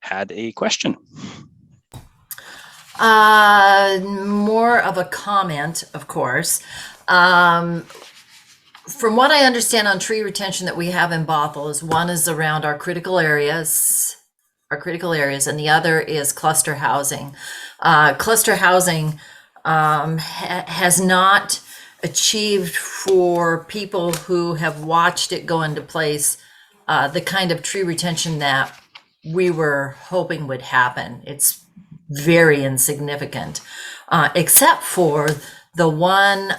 had a question. More of a comment, of course. From what I understand on tree retention that we have in Bothell is one is around our critical areas, and the other is cluster housing. Cluster housing has not achieved for people who have watched it go into place the kind of tree retention that we were hoping would happen. It's very insignificant, except for the one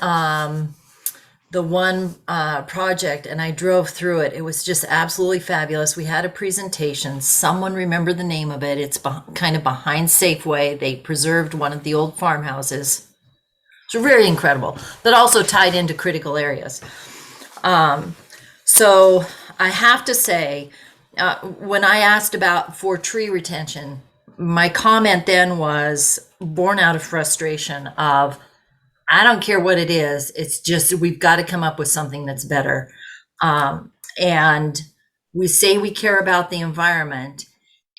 project, and I drove through it. It was just absolutely fabulous. We had a presentation. Someone remembered the name of it. It's kind of behind Safeway. They preserved one of the old farmhouses. It's very incredible, but also tied into critical areas. So I have to say, when I asked about for tree retention, my comment then was born out of frustration of, I don't care what it is. It's just, we've got to come up with something that's better. And we say we care about the environment,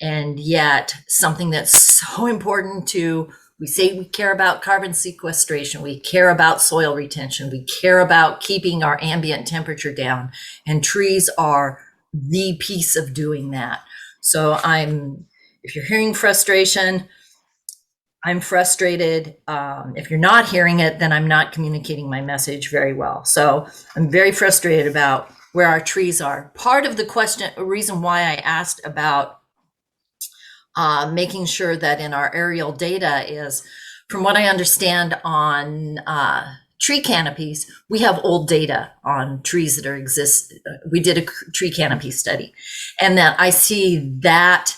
and yet something that's so important to, we say we care about carbon sequestration, we care about soil retention, we care about keeping our ambient temperature down, and trees are the piece of doing that. So if you're hearing frustration, I'm frustrated. If you're not hearing it, then I'm not communicating my message very well. So I'm very frustrated about where our trees are. Part of the question, a reason why I asked about making sure that in our aerial data is, from what I understand on tree canopies, we have old data on trees that exist. We did a tree canopy study, and that I see that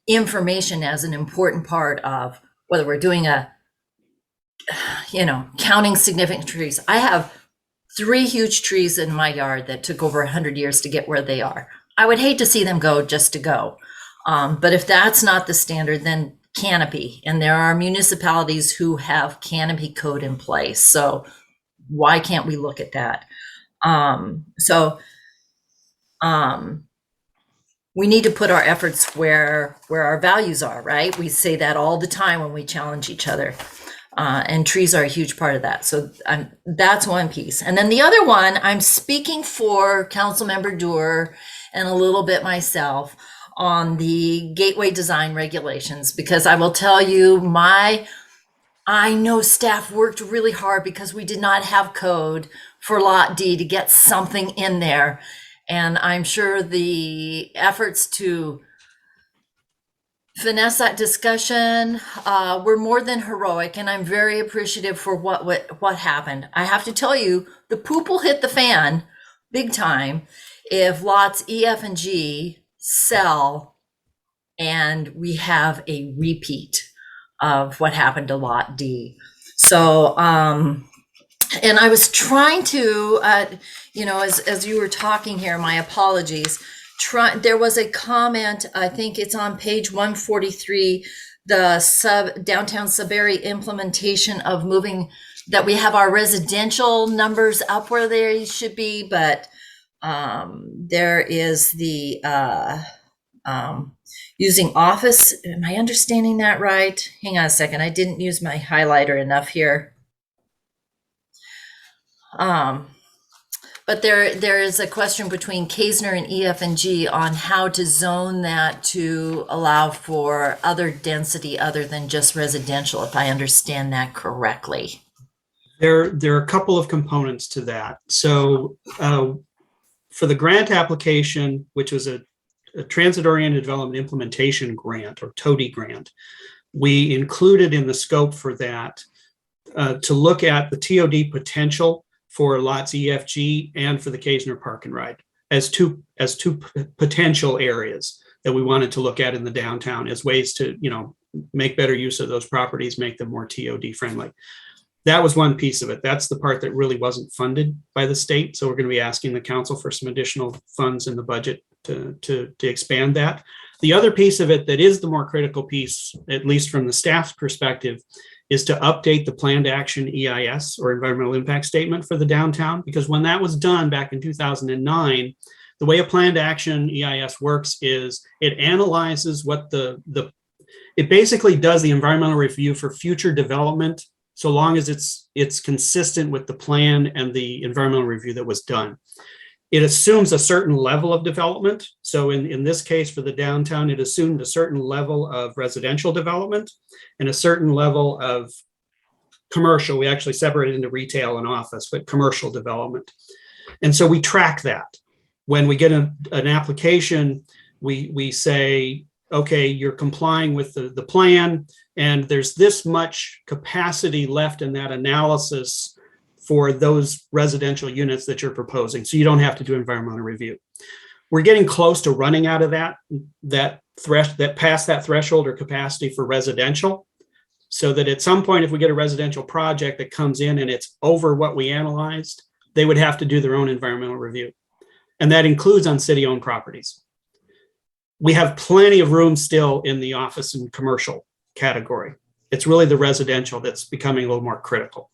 information as an important part of whether we're doing counting significant trees. I have 3 huge trees in my yard that took over 100 years to get where they are. I would hate to see them go just to go. But if that's not the standard, then canopy. And there are municipalities who have canopy code in place. So why can't we look at that? We need to put our efforts where our values are, right? We say that all the time when we challenge each other. And trees are a huge part of that. So that's one piece. And then the other one, I'm speaking for Councilmember Doer and a little bit myself on the gateway design regulations, because I will tell you, I know staff worked really hard because we did not have code for Lot D to get something in there. And I'm sure the efforts to finesse that discussion were more than heroic, and I'm very appreciative for what happened. I have to tell you, the poop will hit the fan big time if lots E, F, and G sell and we have a repeat of what happened to Lot D. So, and I was trying to, as you were talking here, my apologies. There was a comment, I think it's on page 143, the downtown Sudbury implementation of moving, that we have our residential numbers up where they should be, but there is the using office. Am I understanding that right? Hang on a second. I didn't use my highlighter enough here. But there is a question between Kaesner and EF and G on how to zone that to allow for other density other than just residential, if I understand that correctly. There are a couple of components to that. So for the grant application, which was a Transit-Oriented Development Implementation Grant, or TODI grant, we included in the scope for that to look at the TOD potential for lots EFG and for the Kaesner Park and Ride as two potential areas that we wanted to look at in the downtown as ways to, make better use of those properties, make them more TOD friendly. That was one piece of it. That's the part that really wasn't funded by the state. So we're going to be asking the council for some additional funds in the budget to expand that. The other piece of it that is the more critical piece, at least from the staff's perspective, is to update the planned action EIS, or environmental impact statement, for the downtown, because when that was done back in 2009, the way a planned action EIS works is it analyzes what it basically does the environmental review for future development, so long as it's consistent with the plan and the environmental review that was done. It assumes a certain level of development. So in this case, for the downtown, it assumed a certain level of residential development and a certain level of commercial. We actually separated into retail and office, but commercial development. And so we track that. When we get an application, we say, okay, you're complying with the plan, and there's this much capacity left in that analysis for those residential units that you're proposing. So you don't have to do environmental review. We're getting close to running out of that past that threshold or capacity for residential, so that at some point, if we get a residential project that comes in and it's over what we analyzed, they would have to do their own environmental review. And that includes on city-owned properties. We have plenty of room still in the office and commercial category. It's really the residential that's becoming a little more critical.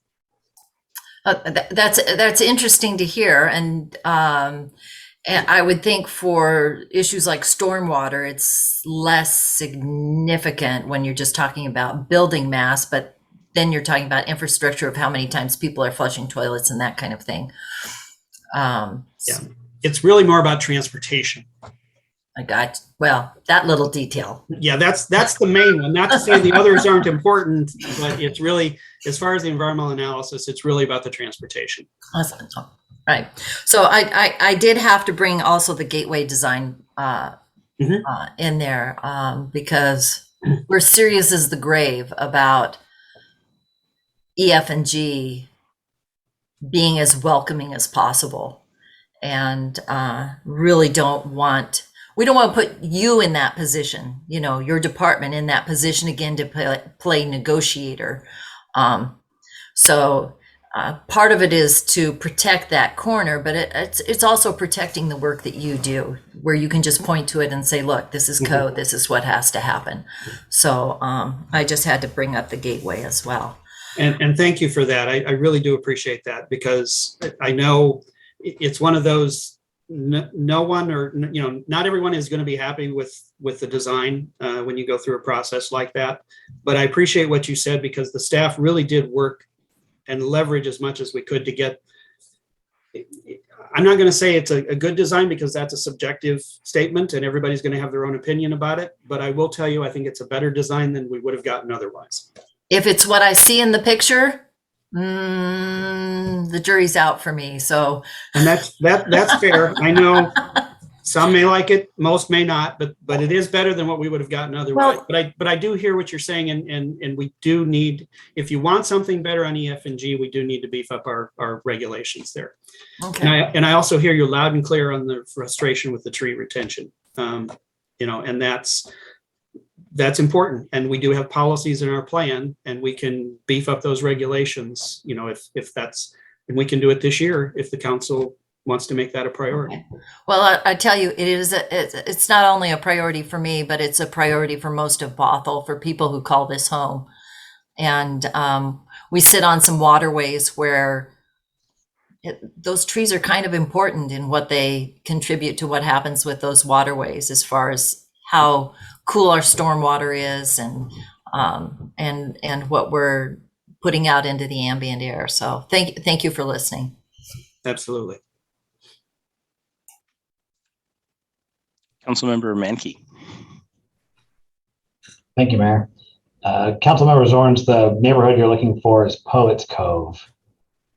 That's interesting to hear. And I would think for issues like stormwater, it's less significant when you're just talking about building mass, but then you're talking about infrastructure of how many times people are flushing toilets and that kind of thing. Yeah, it's really more about transportation. Well, that little detail. Yeah, that's the main one. Not to say the others aren't important, but it's really, as far as the environmental analysis, it's really about the transportation. Awesome. Right. So I did have to bring also the gateway design in there because we're serious as the grave about EF and G being as welcoming as possible, and really we don't want to put you in that position, your department in that position again to play negotiator. So part of it is to protect that corner, but it's also protecting the work that you do, where you can just point to it and say, look, this is code, this is what has to happen. So I just had to bring up the gateway as well. And thank you for that. I really do appreciate that, because I know it's one of those, no one, or not everyone is going to be happy with the design when you go through a process like that. But I appreciate what you said, because the staff really did work and leverage as much as we could to get. I'm not going to say it's a good design, because that's a subjective statement and everybody's going to have their own opinion about it. But I will tell you, I think it's a better design than we would have gotten otherwise. If it's what I see in the picture, the jury's out for me. So, and that's fair. I know some may like it, most may not, but it is better than what we would have gotten otherwise. Well, but I do hear what you're saying, and we do need, if you want something better on EF and G, we do need to beef up our regulations there. Okay. And I also hear you loud and clear on the frustration with the tree retention. And that's important. And we do have policies in our plan, and we can beef up those regulations, if that's, and we can do it this year if the council wants to make that a priority. Well, I tell you, it's not only a priority for me, but it's a priority for most of Bothell, for people who call this home. And we sit on some waterways where those trees are kind of important in what they contribute to what happens with those waterways, as far as how cool our stormwater is and what we're putting out into the ambient air. So thank you for listening. Absolutely. Councilmember Mankey. Thank you, Mayor. Councilmember Zorns, the neighborhood you're looking for is Poets Cove.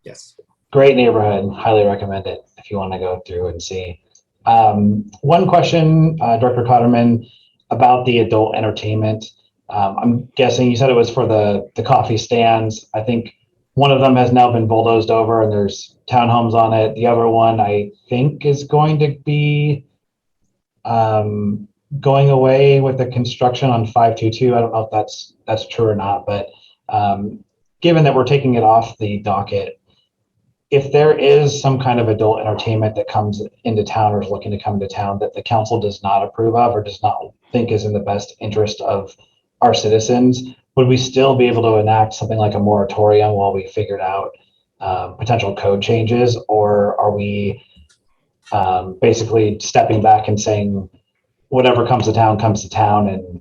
Yes. Great neighborhood. Highly recommend it if you want to go through and see. One question, Director Cotterman, about the adult entertainment. I'm guessing you said it was for the coffee stands. I think one of them has now been bulldozed over and there's townhomes on it. The other one, I think, is going to be going away with the construction on 522. I don't know if that's true or not, but given that we're taking it off the docket, if there is some kind of adult entertainment that comes into town or is looking to come into town that the council does not approve of or does not think is in the best interest of our citizens, would we still be able to enact something like a moratorium while we figured out potential code changes? Or are we basically stepping back and saying, whatever comes to town, and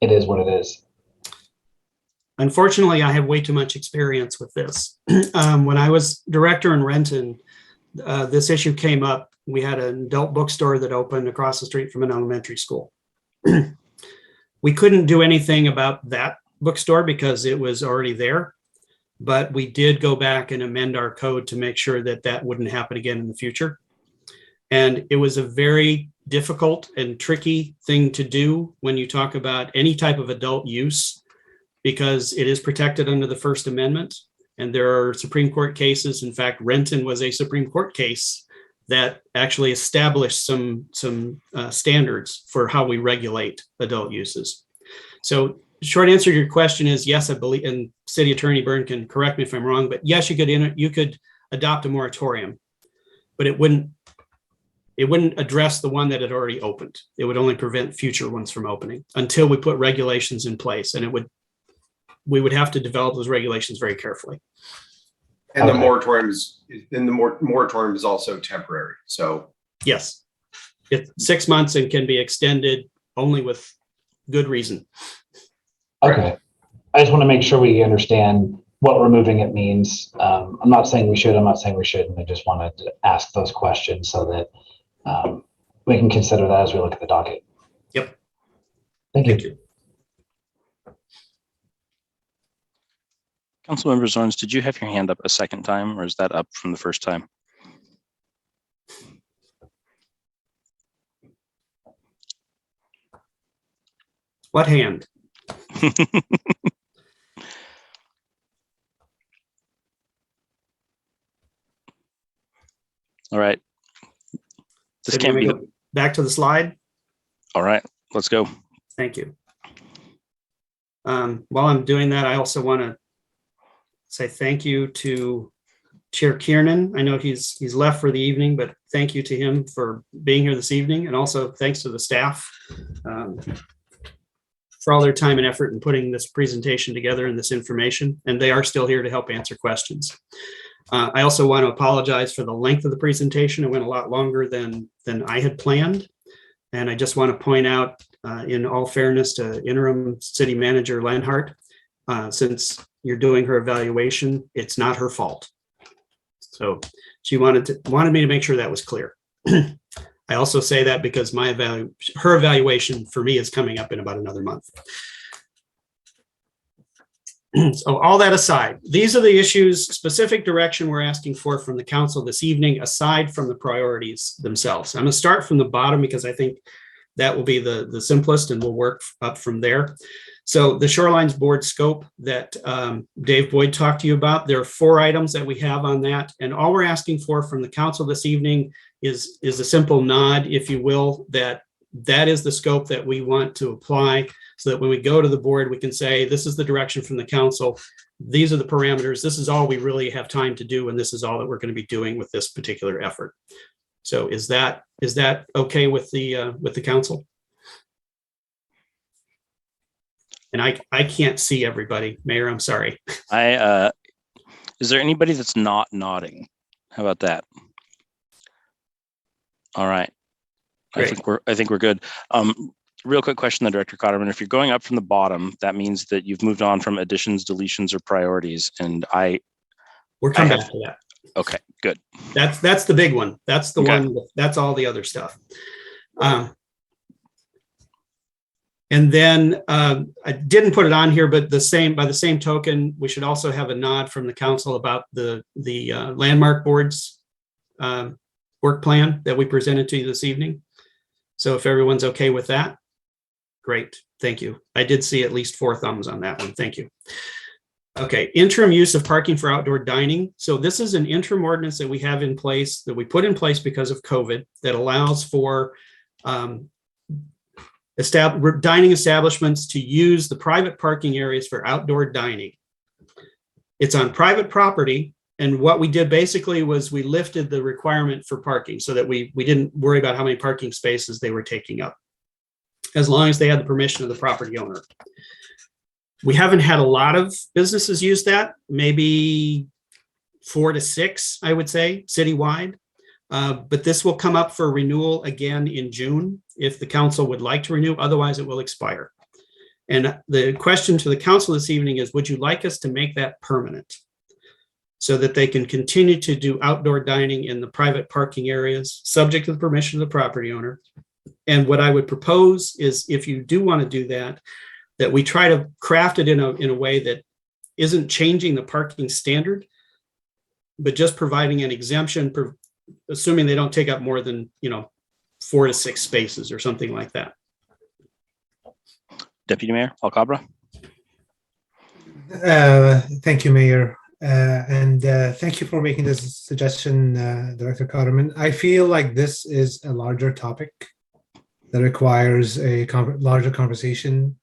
it is what it is. Unfortunately, I have way too much experience with this. When I was director in Renton, this issue came up. We had an adult bookstore that opened across the street from an elementary school. We couldn't do anything about that bookstore because it was already there, but we did go back and amend our code to make sure that that wouldn't happen again in the future. And it was a very difficult and tricky thing to do when you talk about any type of adult use, because it is protected under the First Amendment. And there are Supreme Court cases. In fact, Renton was a Supreme Court case that actually established some standards for how we regulate adult uses. So short answer to your question is yes, I believe, and City Attorney Byrne can correct me if I'm wrong, but yes, you could adopt a moratorium, but it wouldn't address the one that had already opened. It would only prevent future ones from opening until we put regulations in place, and we would have to develop those regulations very carefully. And the moratorium is also temporary. So yes, it's 6 months and can be extended only with good reason. Okay. I just want to make sure we understand what removing it means. I'm not saying we should, I'm not saying we shouldn't. I just wanted to ask those questions so that we can consider that as we look at the docket. Yep. Thank you. Councilmember Zorns, did you have your hand up a second time, or is that up from the first time? What hand? All right. This can't be back to the slide. All right, let's go. Thank you. While I'm doing that, I also want to say thank you to Chair Kiernan. I know he's left for the evening, but thank you to him for being here this evening. And also thanks to the staff for all their time and effort in putting this presentation together and this information. And they are still here to help answer questions. I also want to apologize for the length of the presentation. It went a lot longer than I had planned. And I just want to point out, in all fairness to Interim City Manager Lenhart, since you're doing her evaluation, it's not her fault. So she wanted me to make sure that was clear. I also say that because her evaluation for me is coming up in about another month. So all that aside, these are the issues, specific direction we're asking for from the council this evening, aside from the priorities themselves. I'm going to start from the bottom because I think that will be the simplest, and we'll work up from there. So the Shorelines Board scope that Dave Boyd talked to you about, there are 4 items that we have on that. And all we're asking for from the council this evening is a simple nod, if you will, that is the scope that we want to apply, so that when we go to the board, we can say, this is the direction from the council. These are the parameters. This is all we really have time to do. And this is all that we're going to be doing with this particular effort. So is that okay with the council? And I can't see everybody, Mayor, I'm sorry. Is there anybody that's not nodding? How about that? All right. Great. I think we're good. Real quick question, Director Cotterman. If you're going up from the bottom, that means that you've moved on from additions, deletions, or priorities. And we're coming back to that. Okay, good. That's the big one. That's the one. That's all the other stuff. And then I didn't put it on here, but by the same token, we should also have a nod from the council about the landmark board's work plan that we presented to you this evening. So if everyone's okay with that, great. Thank you. I did see at least 4 thumbs on that one. Thank you. Okay, interim use of parking for outdoor dining. So this is an interim ordinance that we have in place, that we put in place because of COVID, that allows for dining establishments to use the private parking areas for outdoor dining. It's on private property. And what we did basically was we lifted the requirement for parking so that we didn't worry about how many parking spaces they were taking up, as long as they had the permission of the property owner. We haven't had a lot of businesses use that, maybe 4 to 6, I would say, citywide. But this will come up for renewal again in June if the council would like to renew, otherwise it will expire. And the question to the council this evening is, would you like us to make that permanent so that they can continue to do outdoor dining in the private parking areas, subject to the permission of the property owner? And what I would propose is, if you do want to do that, that we try to craft it in a way that isn't changing the parking standard, but just providing an exemption, assuming they don't take up more than 4 to 6 spaces or something like that. Deputy Mayor Alcabra. Thank you, Mayor. And thank you for making this suggestion, Director Cotterman. I feel like this is a larger topic that requires a larger conversation.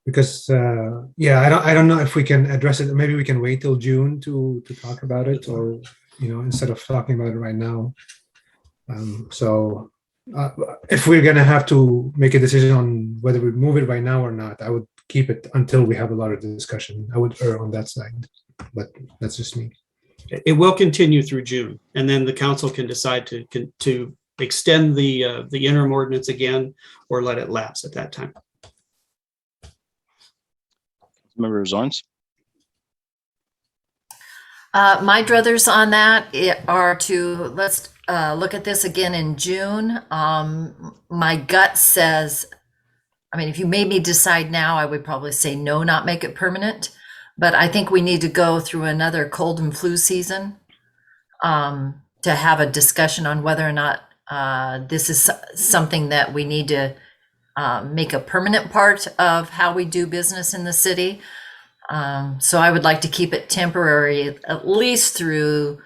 Because I don't know if we can address it. Maybe we can wait till June to talk about it, or instead of talking about it right now. If we're gonna have to make a decision on whether we move it right now or not, I would keep it until we have a lot of discussion. I would err on that side, but that's just me. It will continue through June, and then the council can decide to extend the interim ordinance again or let it lapse at that time. Member Zorns. My druthers on that are let's look at this again in June. My gut says, if you made me decide now, I would probably say no, not make it permanent. But I think we need to go through another cold and flu season to have a discussion on whether or not this is something that we need to make a permanent part of how we do business in the city. So I would like to keep it temporary, at least through,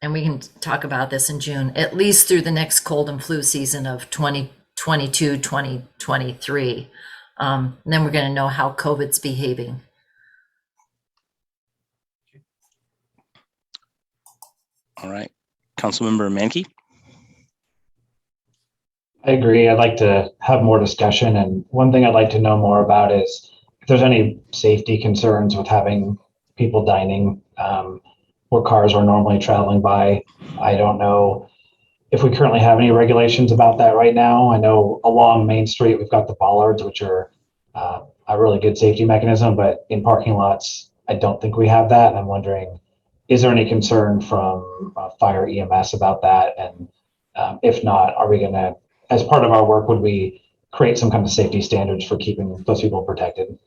and we can talk about this in June, at least through the next cold and flu season of 2022, 2023. And then we're going to know how COVID's behaving. All right. Councilmember Mankey. I agree. I'd like to have more discussion. And one thing I'd like to know more about is if there's any safety concerns with having people dining where cars are normally traveling by. I don't know if we currently have any regulations about that right now. I know along Main Street, we've got the bollards, which are a really good safety mechanism, but in parking lots, I don't think we have that. And I'm wondering, is there any concern from fire EMS about that? And if not, are we going to, as part of our work, would we create some kind of safety standards for keeping those people protected?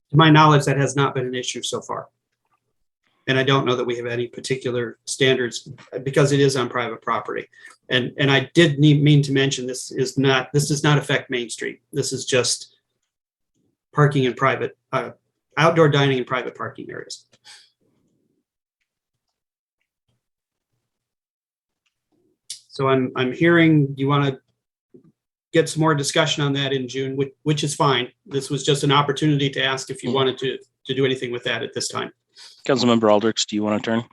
To my knowledge, that has not been an issue so far. And I don't know that we have any particular standards because it is on private property. And I did mean to mention this does not affect Main Street. This is just parking in private, outdoor dining in private parking areas. So I'm hearing you want to get some more discussion on that in June, which is fine. This was just an opportunity to ask if you wanted to do anything with that at this time. Councilmember Aldrich, do you want to turn?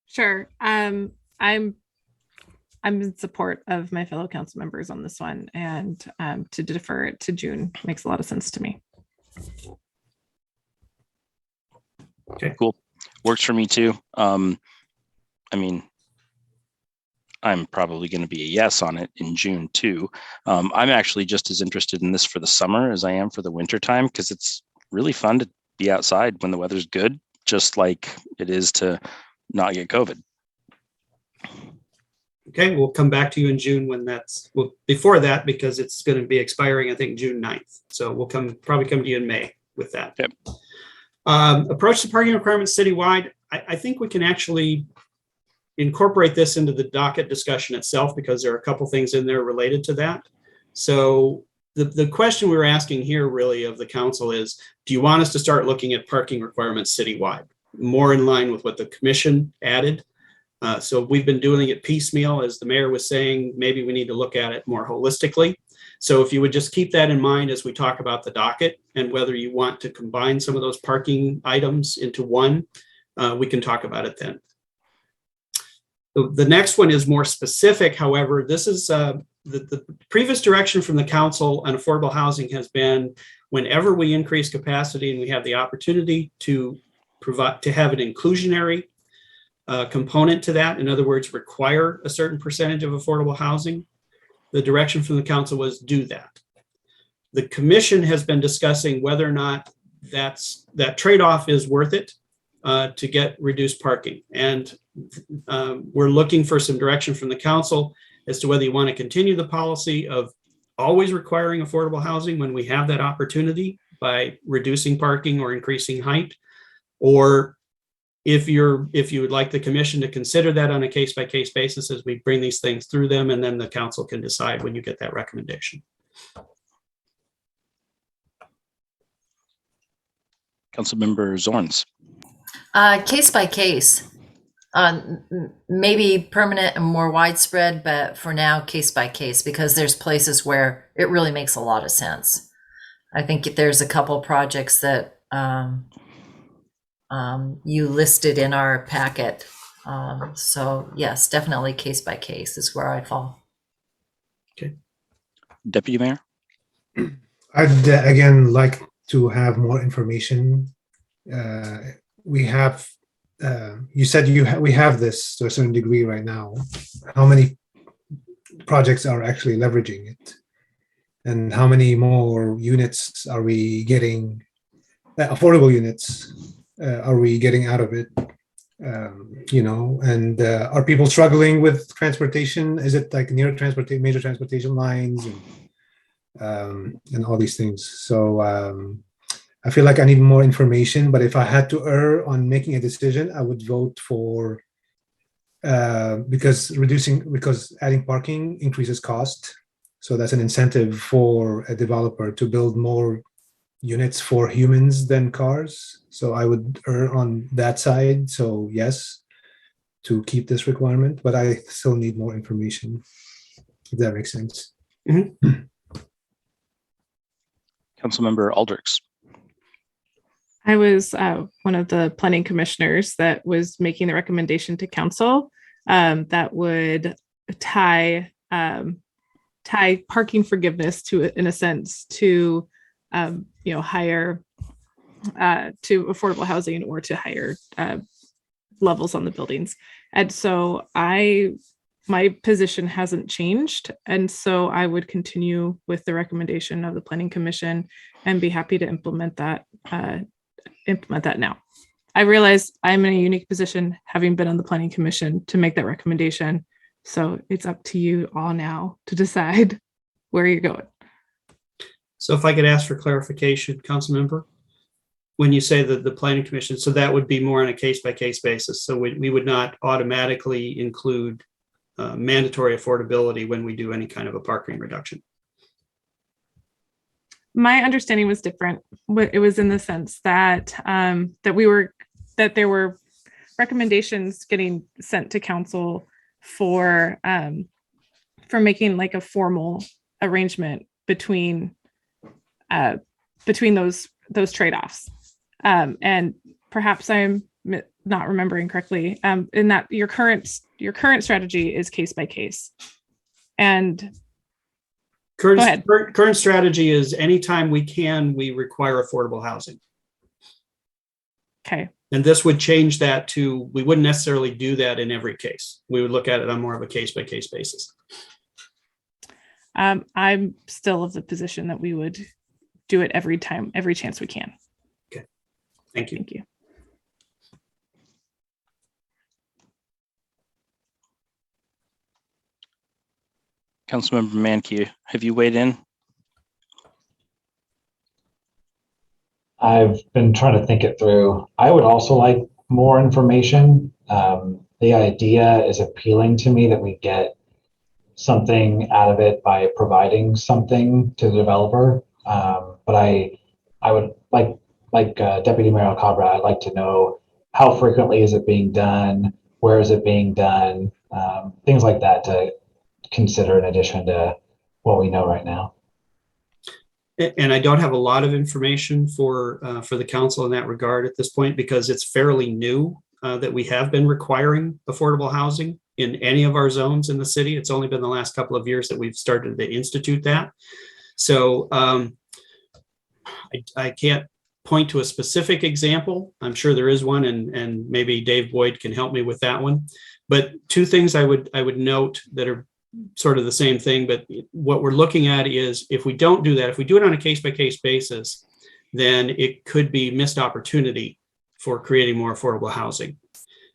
Sure. I'm in support of my fellow council members on this one, and to defer it to June makes a lot of sense to me. Okay, cool. Works for me too. I'm probably going to be a yes on it in June too. I'm actually just as interested in this for the summer as I am for the winter time, because it's really fun to be outside when the weather's good, just like it is to not get COVID. Okay, we'll come back to you in June when before that, because it's going to be expiring, I think, June 9th. So we'll probably come to you in May with that. Yep. Approach to parking requirements citywide. I think we can actually incorporate this into the docket discussion itself, because there are a couple things in there related to that. So the question we were asking here really of the council is, do you want us to start looking at parking requirements citywide, more in line with what the commission added? So we've been doing it piecemeal, as the mayor was saying. Maybe we need to look at it more holistically. So if you would just keep that in mind as we talk about the docket and whether you want to combine some of those parking items into one, we can talk about it then. The next one is more specific. However, this is the previous direction from the council on affordable housing has been whenever we increase capacity and we have the opportunity to provide, to have an inclusionary component to that, in other words, require a certain percentage of affordable housing, the direction from the council was do that. The commission has been discussing whether or not that trade-off is worth it to get reduced parking. And we're looking for some direction from the council as to whether you want to continue the policy of always requiring affordable housing when we have that opportunity by reducing parking or increasing height, or if you would like the commission to consider that on a case-by-case basis as we bring these things through them, and then the council can decide when you get that recommendation. Councilmember Zorns. Case by case, maybe permanent and more widespread, but for now, case by case, because there's places where it really makes a lot of sense. I think there's a couple projects that you listed in our packet. So yes, definitely case by case is where I fall. Okay. Deputy Mayor? I'd again like to have more information. We have, you said we have this to a certain degree right now. How many projects are actually leveraging it? And how many more units are we getting, affordable units, are we getting out of it? And are people struggling with transportation? Is it like near major transportation lines and all these things? So I feel like I need more information, but if I had to err on making a decision, I would vote for, because adding parking increases cost. So that's an incentive for a developer to build more units for humans than cars. So I would err on that side. So yes, to keep this requirement, but I still need more information, if that makes sense. Mm-hmm. Councilmember Aldrich. I was one of the planning commissioners that was making the recommendation to council that would tie parking forgiveness to, in a sense, to higher to affordable housing or to higher levels on the buildings. And so my position hasn't changed. And so I would continue with the recommendation of the Planning Commission and be happy to implement that now. I realize I'm in a unique position, having been on the Planning Commission, to make that recommendation. So it's up to you all now to decide where you're going. So if I could ask for clarification, Councilmember, when you say that the Planning Commission, so that would be more on a case-by-case basis. So we would not automatically include mandatory affordability when we do any kind of a parking reduction. My understanding was different. It was in the sense that that there were recommendations getting sent to council for making like a formal arrangement between those trade-offs. And perhaps I'm not remembering correctly, in that your current strategy is case by case. And current strategy is anytime we can, we require affordable housing. Okay. And this would change that to, we wouldn't necessarily do that in every case. We would look at it on more of a case by case basis. I'm still of the position that we would do it every chance we can. Okay. Thank you. Thank you. Councilmember Mankey, have you weighed in? I've been trying to think it through. I would also like more information. The idea is appealing to me that we get something out of it by providing something to the developer. But I would like Deputy Mayor Alcabra, I'd like to know how frequently is it being done? Where is it being done? Things like that to consider in addition to what we know right now. And I don't have a lot of information for the council in that regard at this point, because it's fairly new that we have been requiring affordable housing in any of our zones in the city. It's only been the last couple of years that we've started to institute that. So I can't point to a specific example. I'm sure there is one, and maybe Dave Boyd can help me with that one. But two things I would note that are sort of the same thing, but what we're looking at is if we don't do that, if we do it on a case-by-case basis, then it could be missed opportunity for creating more affordable housing.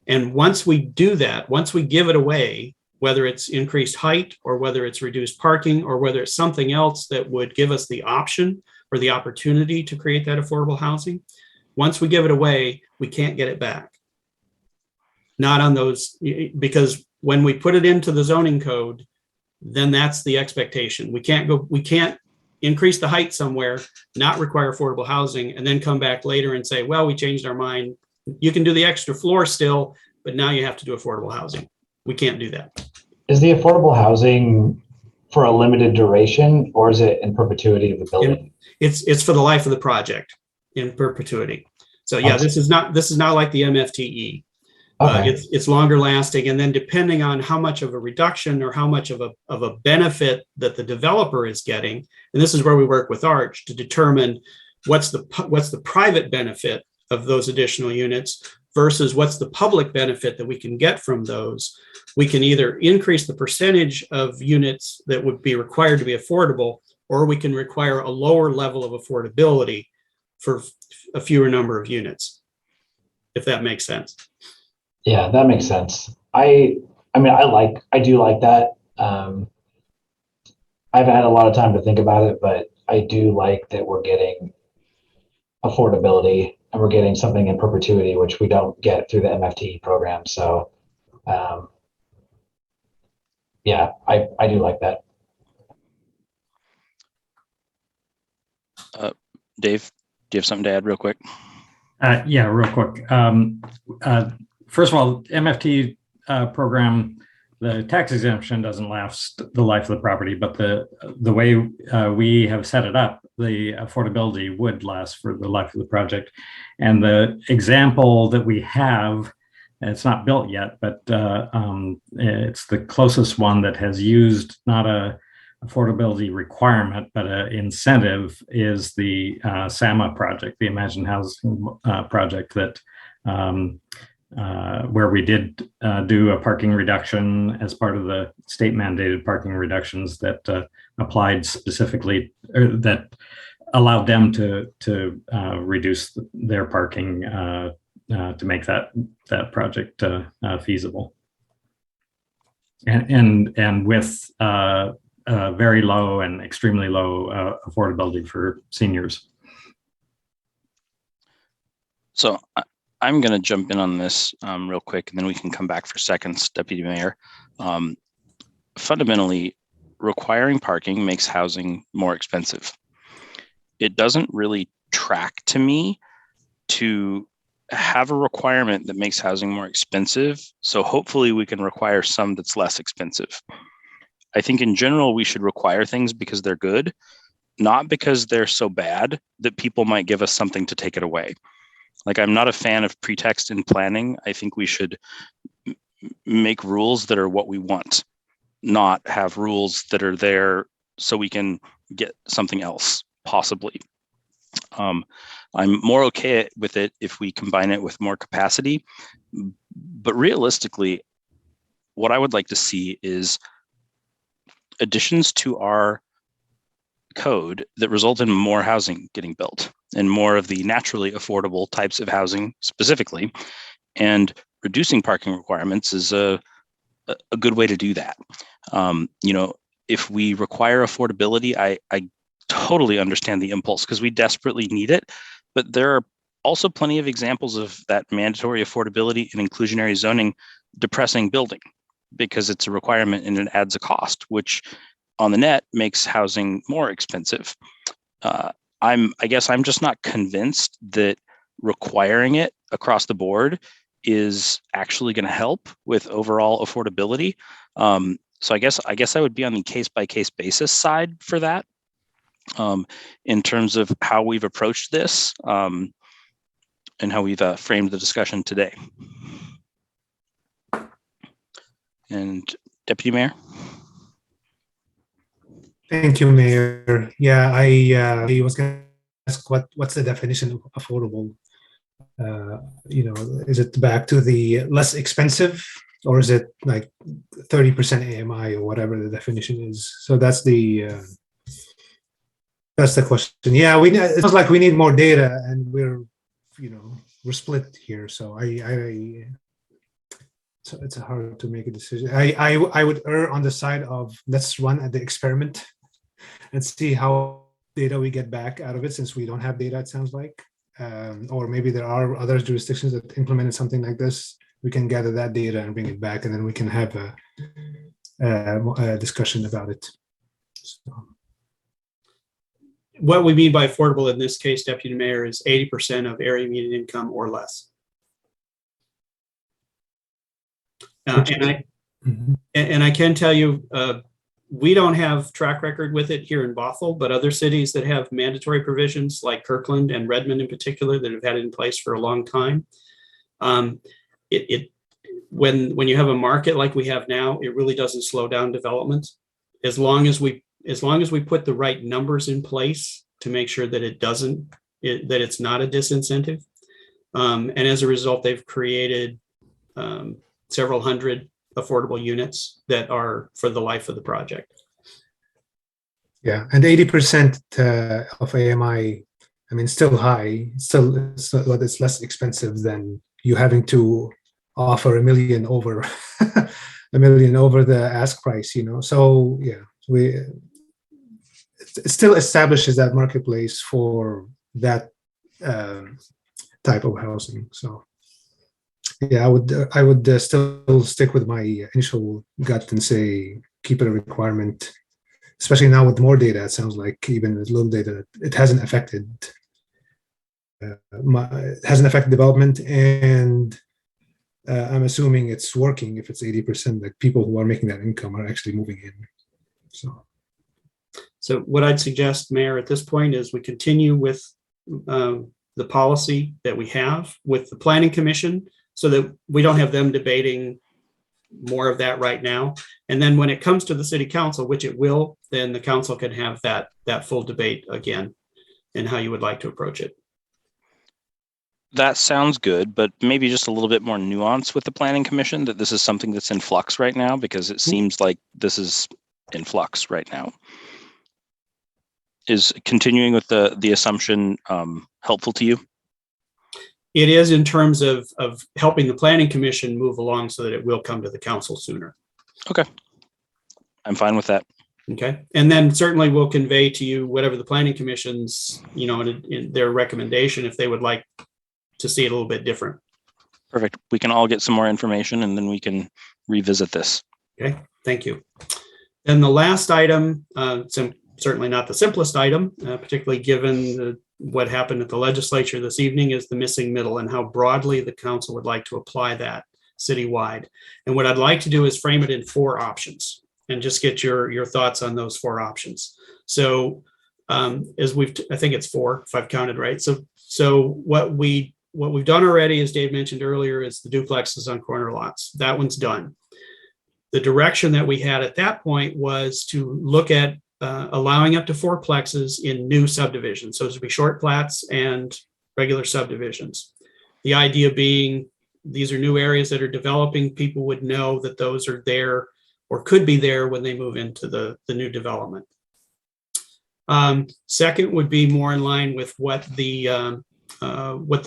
And once we do that, once we give it away, whether it's increased height or whether it's reduced parking or whether it's something else that would give us the option or the opportunity to create that affordable housing, once we give it away, we can't get it back. Not on those, because when we put it into the zoning code, then that's the expectation. We can't increase the height somewhere, not require affordable housing, and then come back later and say, well, we changed our mind. You can do the extra floor still, but now you have to do affordable housing. We can't do that. Is the affordable housing for a limited duration, or is it in perpetuity of the building? It's for the life of the project in perpetuity. So yeah, this is not like the MFTE. Okay. It's longer lasting, and then depending on how much of a reduction or how much of a benefit that the developer is getting, and this is where we work with Arch to determine what's the private benefit of those additional units versus what's the public benefit that we can get from those. We can either increase the percentage of units that would be required to be affordable, or we can require a lower level of affordability for a fewer number of units, if that makes sense. Yeah, that makes sense. I do like that. I've had a lot of time to think about it, but I do like that we're getting affordability and we're getting something in perpetuity, which we don't get through the MFT program. So yeah, I do like that. Dave, do you have something to add real quick? Yeah, real quick. First of all, MFT program, the tax exemption doesn't last the life of the property, but the way we have set it up, the affordability would last for the life of the project. And the example that we have, it's not built yet, but it's the closest one that has used not a affordability requirement, but an incentive, is the SAMA project, the Imagine Housing project that where we did do a parking reduction as part of the state mandated parking reductions that applied specifically, or that allowed them to reduce their parking to make that project feasible. And with very low and extremely low affordability for seniors. So I'm going to jump in on this real quick, and then we can come back for seconds, Deputy Mayor. Fundamentally, requiring parking makes housing more expensive. It doesn't really track to me to have a requirement that makes housing more expensive. So hopefully we can require some that's less expensive. I think in general, we should require things because they're good, not because they're so bad that people might give us something to take it away. Like, I'm not a fan of pretext in planning. I think we should make rules that are what we want, not have rules that are there so we can get something else, possibly. I'm more okay with it if we combine it with more capacity. But realistically, what I would like to see is additions to our code that result in more housing getting built and more of the naturally affordable types of housing specifically. And reducing parking requirements is a good way to do that. If we require affordability, I totally understand the impulse because we desperately need it. But there are also plenty of examples of that mandatory affordability and inclusionary zoning depressing building because it's a requirement and it adds a cost, which on the net makes housing more expensive. I guess I'm just not convinced that requiring it across the board is actually going to help with overall affordability. So I guess I would be on the case-by-case basis side for that in terms of how we've approached this and how we've framed the discussion today. And Deputy Mayor? Thank you, Mayor. Yeah, I was going to ask what's the definition of affordable? Is it back to the less expensive, or is it like 30% AMI or whatever the definition is? So that's the question. Yeah, it feels like we need more data, and we're split here. So so it's hard to make a decision. I would err on the side of let's run at the experiment and see how data we get back out of it, since we don't have data, it sounds like. Or maybe there are other jurisdictions that implemented something like this. We can gather that data and bring it back, and then we can have a discussion about it. So. What we mean by affordable in this case, Deputy Mayor, is 80% of area median income or less. And I can tell you, we don't have track record with it here in Bothell, but other cities that have mandatory provisions like Kirkland and Redmond in particular that have had it in place for a long time. When you have a market like we have now, it really doesn't slow down development. As long as we put the right numbers in place to make sure that that it's not a disincentive. And as a result, they've created several hundred affordable units that are for the life of the project. Yeah, and 80% of AMI, I mean, still high. It's less expensive than you having to offer $1 million over $1 million over the ask price. So yeah, it still establishes that marketplace for that type of housing. So. Yeah, I would still stick with my initial gut and say keep it a requirement, especially now with more data. It sounds like even with little data, it hasn't affected development, and I'm assuming it's working if it's 80%. That people who are making that income are actually moving in. So what I'd suggest, Mayor, at this point is we continue with the policy that we have with the Planning Commission, so that we don't have them debating more of that right now. And then when it comes to the City Council, which it will, then the council can have that full debate again and how you would like to approach it. That sounds good, but maybe just a little bit more nuance with the Planning Commission, that this is something that's in flux right now, because it seems like this is in flux right now. Is continuing with the assumption helpful to you? It is, in terms of helping the Planning Commission move along so that it will come to the council sooner. Okay. I'm fine with that. Okay. And then certainly we'll convey to you whatever the Planning Commission's, in their recommendation, if they would like to see it a little bit different. Perfect. We can all get some more information and then we can revisit this. Okay. Thank you. Then the last item, certainly not the simplest item, particularly given what happened at the legislature this evening, is the missing middle and how broadly the council would like to apply that citywide. And what I'd like to do is frame it in 4 options and just get your thoughts on those 4 options. So I think it's 4 if I've counted right. So what we've done already, as Dave mentioned earlier, is the duplexes on corner lots. That one's done. The direction that we had at that point was to look at allowing up to 4 plexes in new subdivisions. So it would be short plats and regular subdivisions. The idea being these are new areas that are developing. People would know that those are there or could be there when they move into the new development. Second would be more in line with what the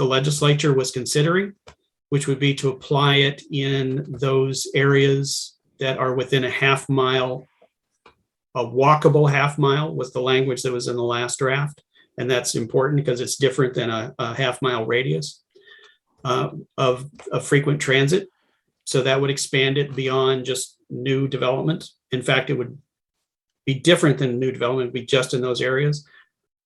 legislature was considering, which would be to apply it in those areas that are within a half mile. A walkable half mile was the language that was in the last draft. And that's important because it's different than a half mile radius of frequent transit. So that would expand it beyond just new development. In fact, it would be different than new development, it would be just in those areas.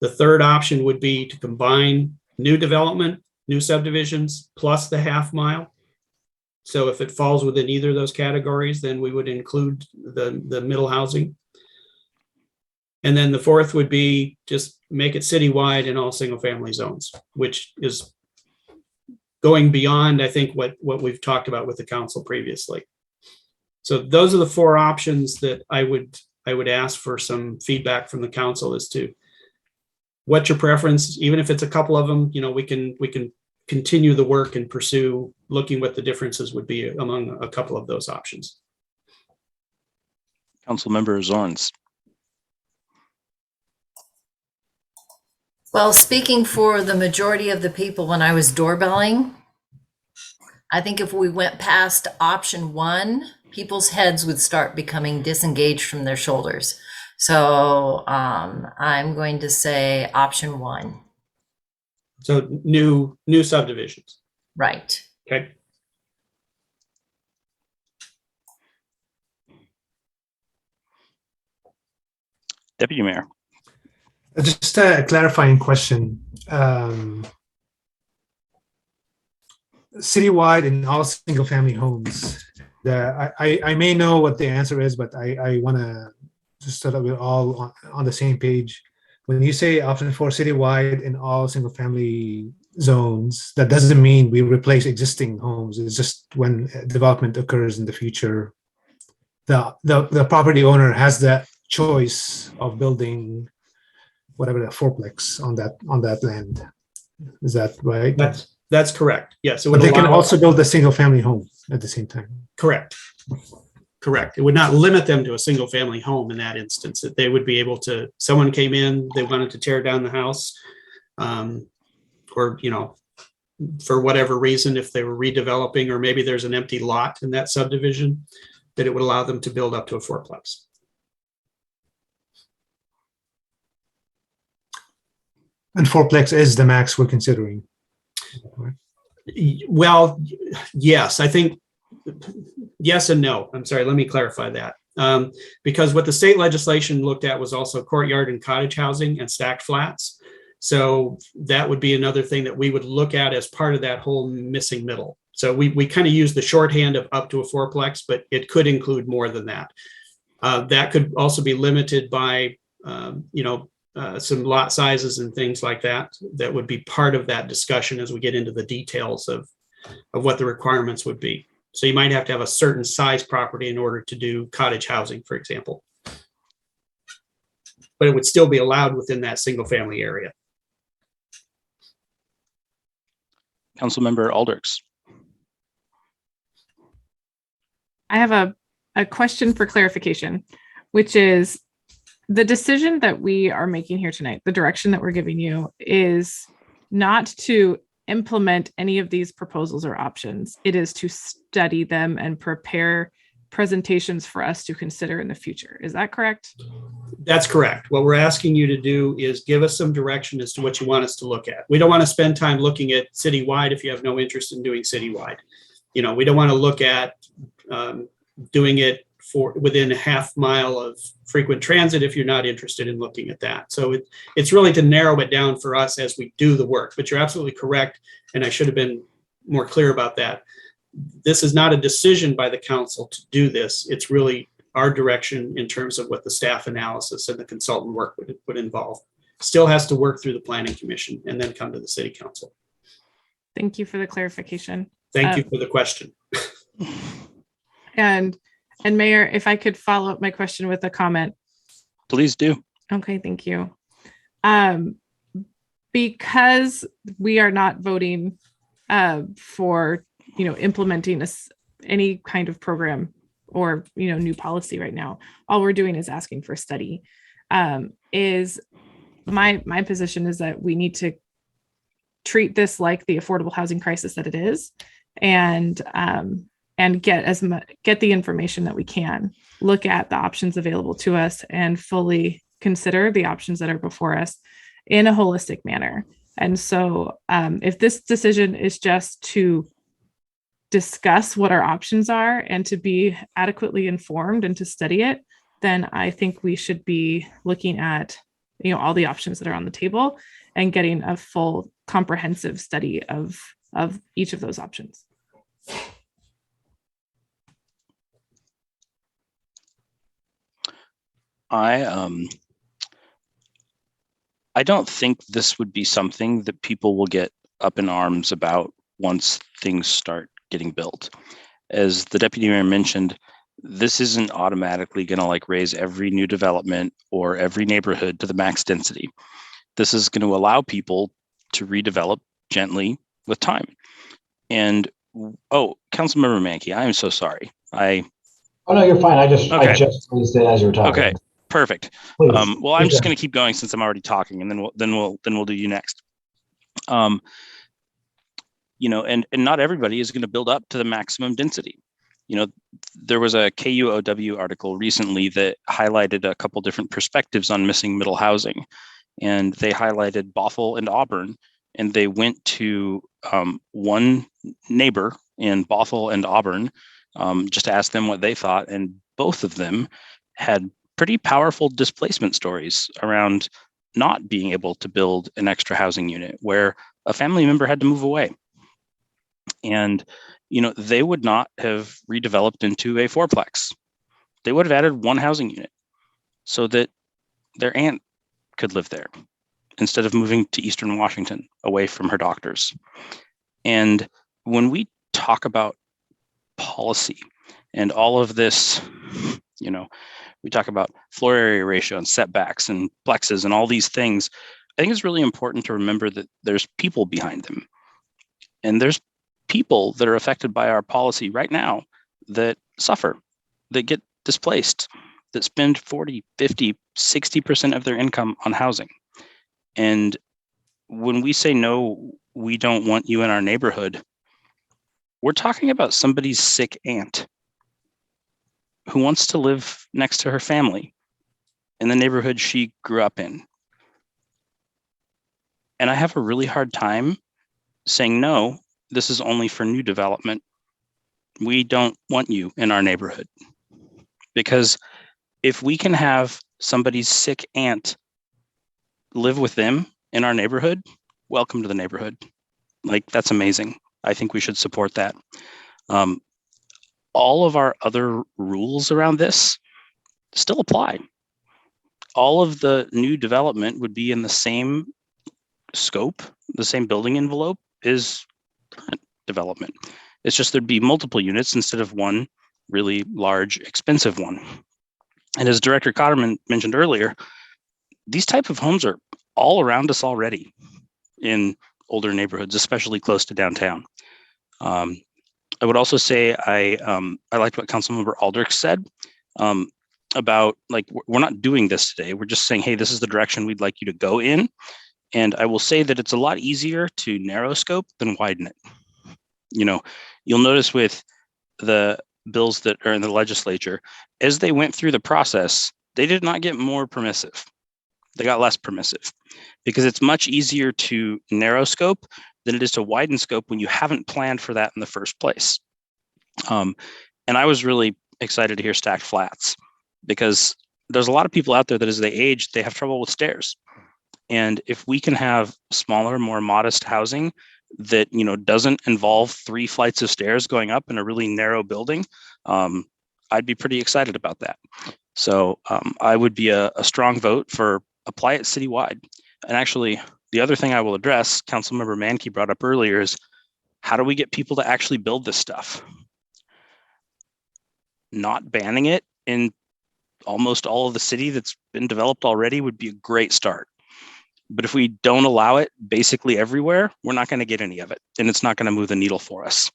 The third option would be to combine new development, new subdivisions, plus the half mile. So if it falls within either of those categories, then we would include the middle housing. And then the fourth would be just make it citywide in all single family zones, which is going beyond, I think, what we've talked about with the council previously. So those are the four options that I would ask for some feedback from the council as to what's your preference. Even if it's a couple of them, we can continue the work and pursue looking what the differences would be among a couple of those options. Councilmember Zorns. Well, speaking for the majority of the people, when I was doorbelling, I think if we went past option 1, people's heads would start becoming disengaged from their shoulders. So I'm going to say option 1. So new subdivisions. Right. Okay. Deputy Mayor. Just a clarifying question. Citywide in all single-family homes. I may know what the answer is, but I want to just so that we're all on the same page. When you say option 4, citywide in all single-family zones, that doesn't mean we replace existing homes. It's just when development occurs in the future, the property owner has that choice of building whatever the fourplex on that land. Is that right? That's correct. Yes. But they can also build a single family home at the same time. Correct. It would not limit them to a single family home in that instance, that they would be able to, someone came in, they wanted to tear down the house, or, for whatever reason, if they were redeveloping, or maybe there's an empty lot in that subdivision, that it would allow them to build up to a fourplex. And fourplex is the max we're considering. Well, yes, I think yes and no. I'm sorry, let me clarify that. Because what the state legislation looked at was also courtyard and cottage housing and stacked flats. So that would be another thing that we would look at as part of that whole missing middle. So we kind of use the shorthand of up to a fourplex, but it could include more than that. That could also be limited by, some lot sizes and things like that. That would be part of that discussion as we get into the details of what the requirements would be. So you might have to have a certain size property in order to do cottage housing, for example. But it would still be allowed within that single family area. Councilmember Alders. I have a question for clarification, which is the decision that we are making here tonight, the direction that we're giving you is not to implement any of these proposals or options. It is to study them and prepare presentations for us to consider in the future. Is that correct? That's correct. What we're asking you to do is give us some direction as to what you want us to look at. We don't want to spend time looking at citywide if you have no interest in doing citywide. We don't want to look at doing it for within a half mile of frequent transit if you're not interested in looking at that. So it's really to narrow it down for us as we do the work. But you're absolutely correct, and I should have been more clear about that. This is not a decision by the council to do this. It's really our direction in terms of what the staff analysis and the consultant work would involve. Still has to work through the planning commission and then come to the city council. Thank you for the clarification. Thank you for the question. And Mayor, if I could follow up my question with a comment. Please do. Okay, thank you. Because we are not voting for implementing any kind of program or new policy right now, all we're doing is asking for a study. Is my position is that we need to treat this like the affordable housing crisis that it is, and get the information that we can, look at the options available to us, and fully consider the options that are before us in a holistic manner. And so if this decision is just to discuss what our options are and to be adequately informed and to study it, then I think we should be looking at all the options that are on the table and getting a full comprehensive study of each of those options. I don't think this would be something that people will get up in arms about once things start getting built. As the deputy mayor mentioned, this isn't automatically going to like raise every new development or every neighborhood to the max density. This is going to allow people to redevelop gently with time. And oh, Councilmember Mankey, I am so sorry. Oh no, you're fine. I just raised it as you were talking. Okay, perfect. Please, well, I'm just going to keep going since I'm already talking, and then we'll do you next. You know, and not everybody is going to build up to the maximum density. You know, there was a KUOW article recently that highlighted a couple different perspectives on missing middle housing, and they highlighted Bothell and Auburn, and they went to one neighbor in Bothell and Auburn just to ask them what they thought, and both of them had pretty powerful displacement stories around not being able to build an extra housing unit where a family member had to move away. And, you know, they would not have redeveloped into a fourplex. They would have added one housing unit so that their aunt could live there instead of moving to Eastern Washington away from her doctors. And when we talk about policy and all of this, you know, we talk about floor area ratio and setbacks and plexes and all these things, I think it's really important to remember that there's people behind them. And there's people that are affected by our policy right now that suffer, that get displaced, that spend 40, 50, 60% of their income on housing. And when we say, no, we don't want you in our neighborhood, we're talking about somebody's sick aunt who wants to live next to her family in the neighborhood she grew up in. And I have a really hard time saying, no, this is only for new development. We don't want you in our neighborhood. Because if we can have somebody's sick aunt live with them in our neighborhood, welcome to the neighborhood. Like, that's amazing. I think we should support that. All of our other rules around this still apply. All of the new development would be in the same scope, the same building envelope as current development. It's just there'd be multiple units instead of one really large, expensive one. And as Director Cotterman mentioned earlier, these type of homes are all around us already in older neighborhoods, especially close to downtown. I would also say I liked what Councilmember Aldrich said about, like, we're not doing this today. We're just saying, hey, this is the direction we'd like you to go in. And I will say that it's a lot easier to narrow scope than widen it. You know, you'll notice with the bills that are in the legislature, as they went through the process, they did not get more permissive. They got less permissive because it's much easier to narrow scope than it is to widen scope when you haven't planned for that in the first place. And I was really excited to hear stacked flats because there's a lot of people out there that as they age, they have trouble with stairs. And if we can have smaller, more modest housing that, you know, doesn't involve 3 flights of stairs going up in a really narrow building, I'd be pretty excited about that. So I would be a strong vote for apply it citywide. And actually, the other thing I will address, Councilmember Mankey brought up earlier, is how do we get people to actually build this stuff? Not banning it in almost all of the city that's been developed already would be a great start. But if we don't allow it basically everywhere, we're not going to get any of it, and it's not going to move the needle for us.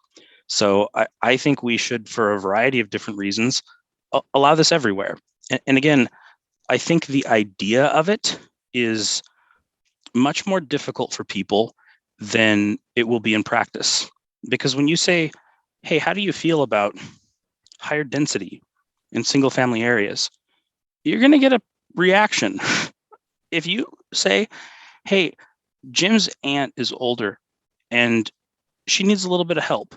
So I think we should, for a variety of different reasons, allow this everywhere. And again, I think the idea of it is much more difficult for people than it will be in practice. Because when you say, hey, how do you feel about higher density in single family areas? You're going to get a reaction. If you say, hey, Jim's aunt is older and she needs a little bit of help,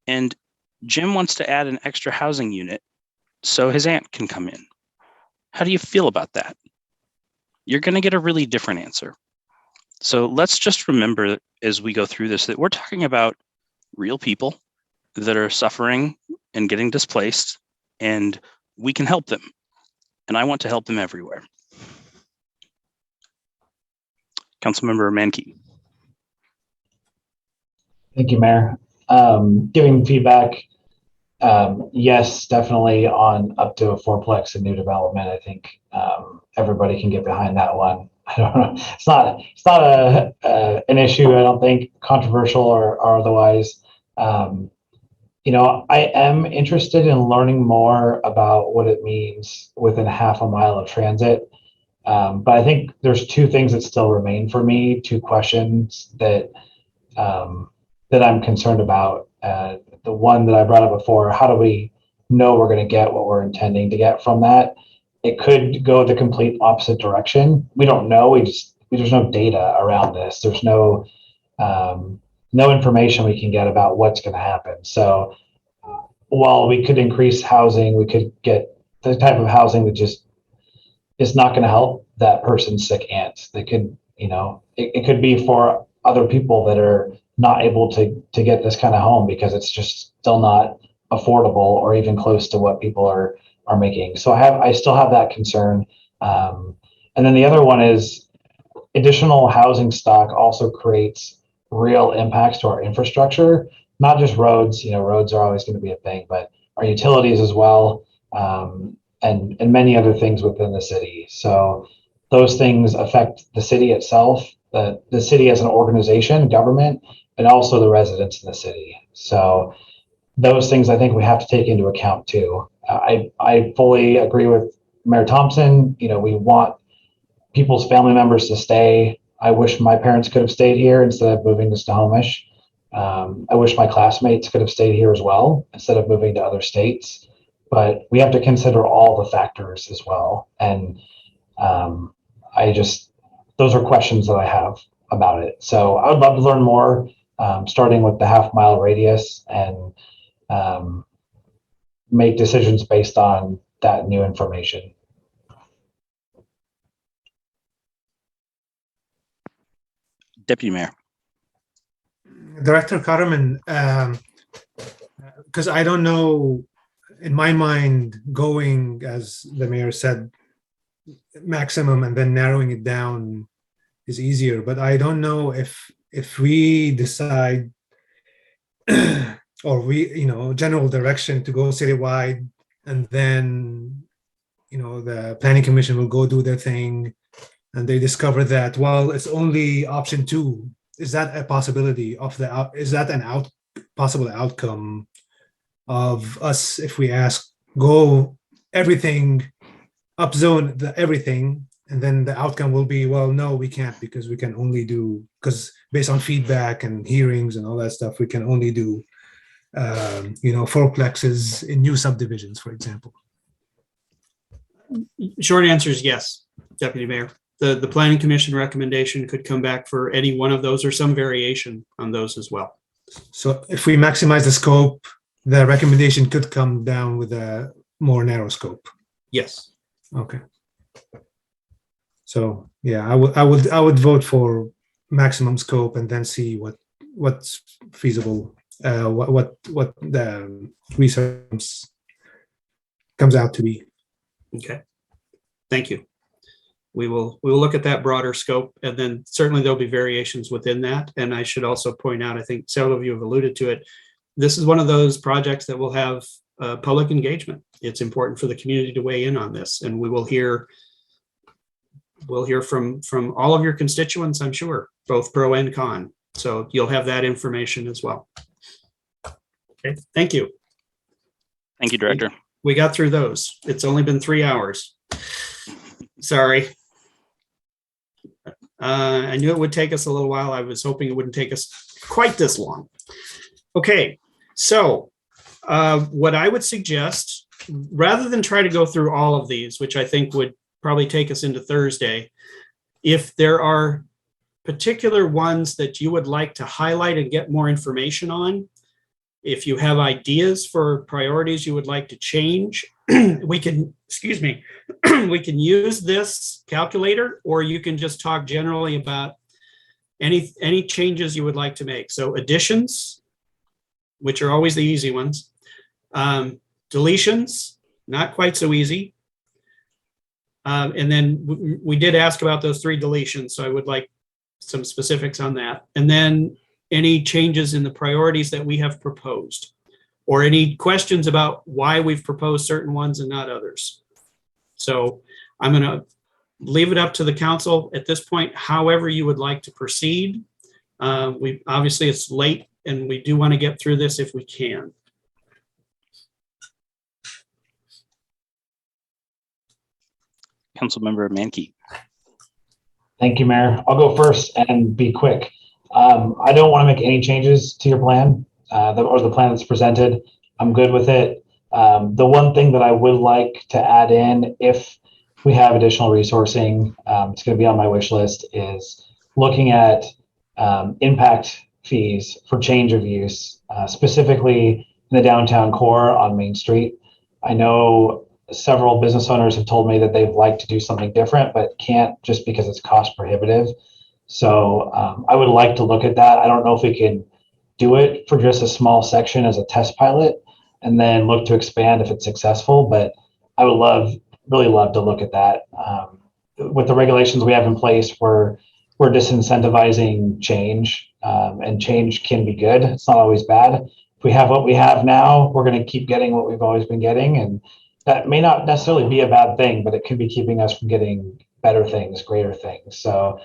and Jim wants to add an extra housing unit so his aunt can come in, how do you feel about that? You're going to get a really different answer. So let's just remember as we go through this that we're talking about real people that are suffering and getting displaced, and we can help them. And I want to help them everywhere. Councilmember Mankey. Thank you, Mayor. Giving feedback, yes, definitely on up to a fourplex and new development. I think everybody can get behind that one. I don't know. It's not an issue. I don't think controversial or otherwise. I am interested in learning more about what it means within half a mile of transit. But I think there's two things that still remain for me, two questions that I'm concerned about. The one that I brought up before, how do we know we're going to get what we're intending to get from that? It could go the complete opposite direction. We don't know. There's no data around this. There's no information we can get about what's going to happen. So while we could increase housing, we could get the type of housing that just is not going to help that person's sick aunt. They could, it could be for other people that are not able to get this kind of home because it's just still not affordable or even close to what people are making. So I still have that concern. And then the other one is additional housing stock also creates real impacts to our infrastructure, not just roads. Roads are always going to be a thing, but our utilities as well, and many other things within the city. So those things affect the city itself, the city as an organization, government, and also the residents in the city. So those things I think we have to take into account too. I fully agree with Mayor Thompson. We want people's family members to stay. I wish my parents could have stayed here instead of moving to Snohomish. I wish my classmates could have stayed here as well instead of moving to other states. But we have to consider all the factors as well. And those are questions that I have about it. So I would love to learn more, starting with the half-mile radius and make decisions based on that new information. Deputy Mayor. Director Carmen, because I don't know, in my mind, going, as the mayor said, maximum and then narrowing it down is easier. But I don't know if we decide or general direction to go citywide, and then, the planning commission will go do their thing and they discover that, well, it's only option 2. Is that a possibility is that an possible outcome of us if we ask go everything upzone everything, and then the outcome will be, well, no, we can't because we can only do, because based on feedback and hearings and all that stuff, we can only do fourplexes in new subdivisions, for example. Short answer is yes, Deputy Mayor. The Planning Commission recommendation could come back for any one of those or some variation on those as well. So if we maximize the scope, the recommendation could come down with a more narrow scope. Yes. Okay. So yeah, I would vote for maximum scope and then see what's feasible, what the research comes out to be. Okay. Thank you. We will look at that broader scope, and then certainly there'll be variations within that. And I should also point out, I think several of you have alluded to it, this is one of those projects that will have public engagement. It's important for the community to weigh in on this, and we'll hear from all of your constituents, I'm sure, both pro and con. So you'll have that information as well. Okay, thank you. Thank you, Director. We got through those. It's only been 3 hours. Sorry. I knew it would take us a little while. I was hoping it wouldn't take us quite this long. Okay, so what I would suggest, rather than try to go through all of these, which I think would probably take us into Thursday, if there are particular ones that you would like to highlight and get more information on, if you have ideas for priorities you would like to change, we can, we can use this calculator, or you can just talk generally about any changes you would like to make. So additions, which are always the easy ones. Deletions, not quite so easy. And then we did ask about those 3 deletions, so I would like some specifics on that. And then any changes in the priorities that we have proposed, or any questions about why we've proposed certain ones and not others. So I'm going to leave it up to the council at this point, however you would like to proceed. We obviously it's late and we do want to get through this if we can. Councilmember Mankey. Thank you, Mayor. I'll go first and be quick. I don't want to make any changes to your plan or the plan that's presented. I'm good with it. The one thing that I would like to add in, if we have additional resourcing, it's going to be on my wish list, is looking at impact fees for change of use, specifically in the downtown core on Main Street. I know several business owners have told me that they'd like to do something different, but can't just because it's cost prohibitive. So I would like to look at that. I don't know if we can do it for just a small section as a test pilot and then look to expand if it's successful. But I would really love to look at that. With the regulations we have in place, we're disincentivizing change, and change can be good. It's not always bad. If we have what we have now, we're going to keep getting what we've always been getting. And that may not necessarily be a bad thing, but it could be keeping us from getting better things, greater things. So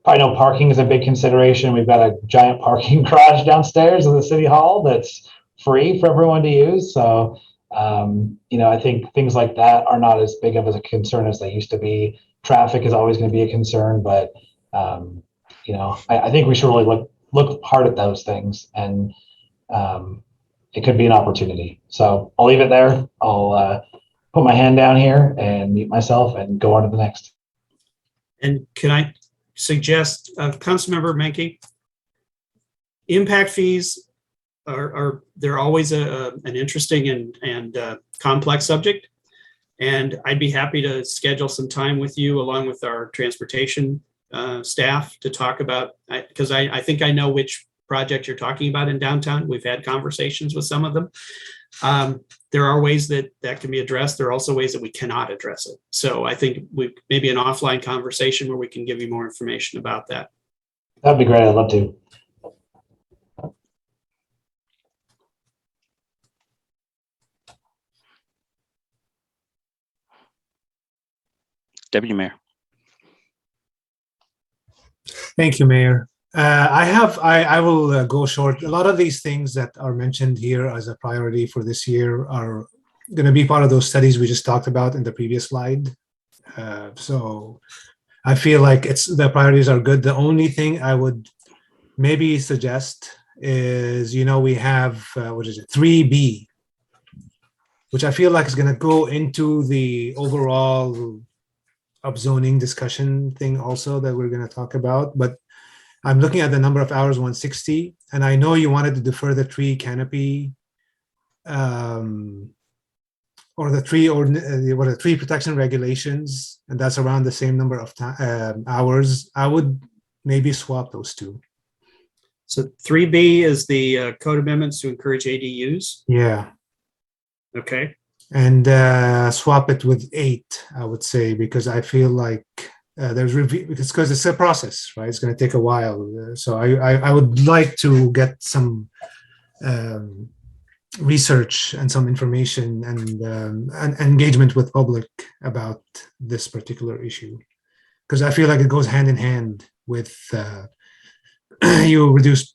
probably know parking is a big consideration. We've got a giant parking garage downstairs in the city hall that's free for everyone to use. So, I think things like that are not as big of a concern as they used to be. Traffic is always going to be a concern, but, I think we should really look hard at those things, and it could be an opportunity. So I'll leave it there. I'll put my hand down here and mute myself and go on to the next. And can I suggest, Councilmember Mankey, impact fees they're always an interesting and complex subject. And I'd be happy to schedule some time with you along with our transportation staff to talk about, because I think I know which project you're talking about in downtown. We've had conversations with some of them. There are ways that can be addressed. There are also ways that we cannot address it. So I think maybe an offline conversation where we can give you more information about that. That'd be great. I'd love to. Deputy Mayor. Thank you, Mayor. I will go short. A lot of these things that are mentioned here as a priority for this year are going to be part of those studies we just talked about in the previous slide. So I feel like the priorities are good. The only thing I would maybe suggest is, we have, 3B, which I feel like is going to go into the overall upzoning discussion thing also that we're going to talk about. But I'm looking at the number of hours, 160, and I know you wanted to defer the tree canopy or the tree protection regulations, and that's around the same number of hours. I would maybe swap those two. So 3B is the code amendments to encourage ADUs. Yeah. Okay. And swap it with 8, I would say, because I feel like there's review, because it's a process, right? It's going to take a while. So I would like to get some research and some information and engagement with public about this particular issue, because I feel like it goes hand in hand with you reduce,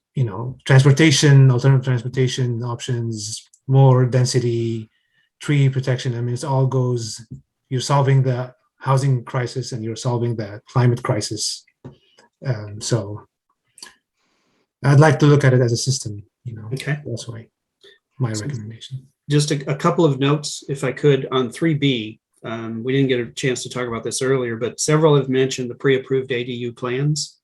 transportation, alternative transportation options, more density, tree protection. I mean, it all goes, you're solving the housing crisis and you're solving the climate crisis. So I'd like to look at it as a system, Okay. That's why my recommendation. Just a couple of notes, if I could, on 3B. We didn't get a chance to talk about this earlier, but several have mentioned the pre-approved ADU plans.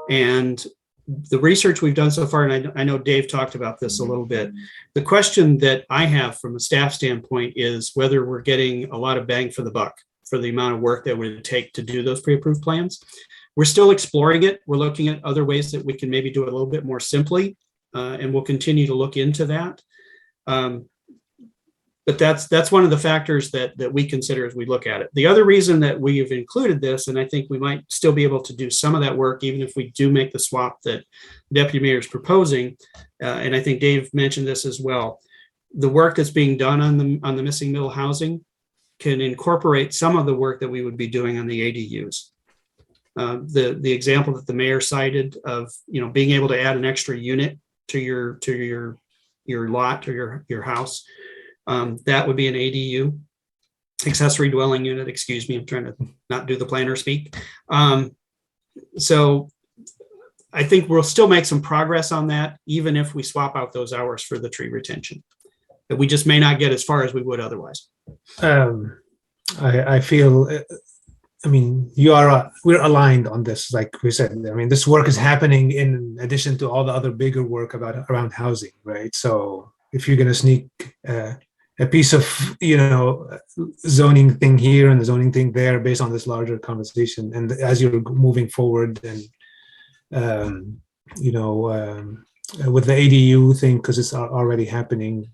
And the research we've done so far, and I know Dave talked about this a little bit, the question that I have from a staff standpoint is whether we're getting a lot of bang for the buck for the amount of work that it would take to do those pre-approved plans. We're still exploring it. We're looking at other ways that we can maybe do it a little bit more simply, and we'll continue to look into that. But that's one of the factors that we consider as we look at it. The other reason that we have included this, and I think we might still be able to do some of that work, even if we do make the swap that Deputy Mayor is proposing, and I think Dave mentioned this as well, the work that's being done on the missing middle housing can incorporate some of the work that we would be doing on the ADUs. The example that the mayor cited of, you know, being able to add an extra unit to your lot or your house, that would be an ADU, accessory dwelling unit. Excuse me, I'm trying to not do the planner speak. So I think we'll still make some progress on that, even if we swap out those hours for the tree retention. But we just may not get as far as we would otherwise. I feel, I mean, we're aligned on this, like we said. I mean, this work is happening in addition to all the other bigger work around housing, right? So if you're going to sneak a piece of, you know, zoning thing here and the zoning thing there based on this larger conversation, and as you're moving forward and, you know, with the ADU thing, because it's already happening,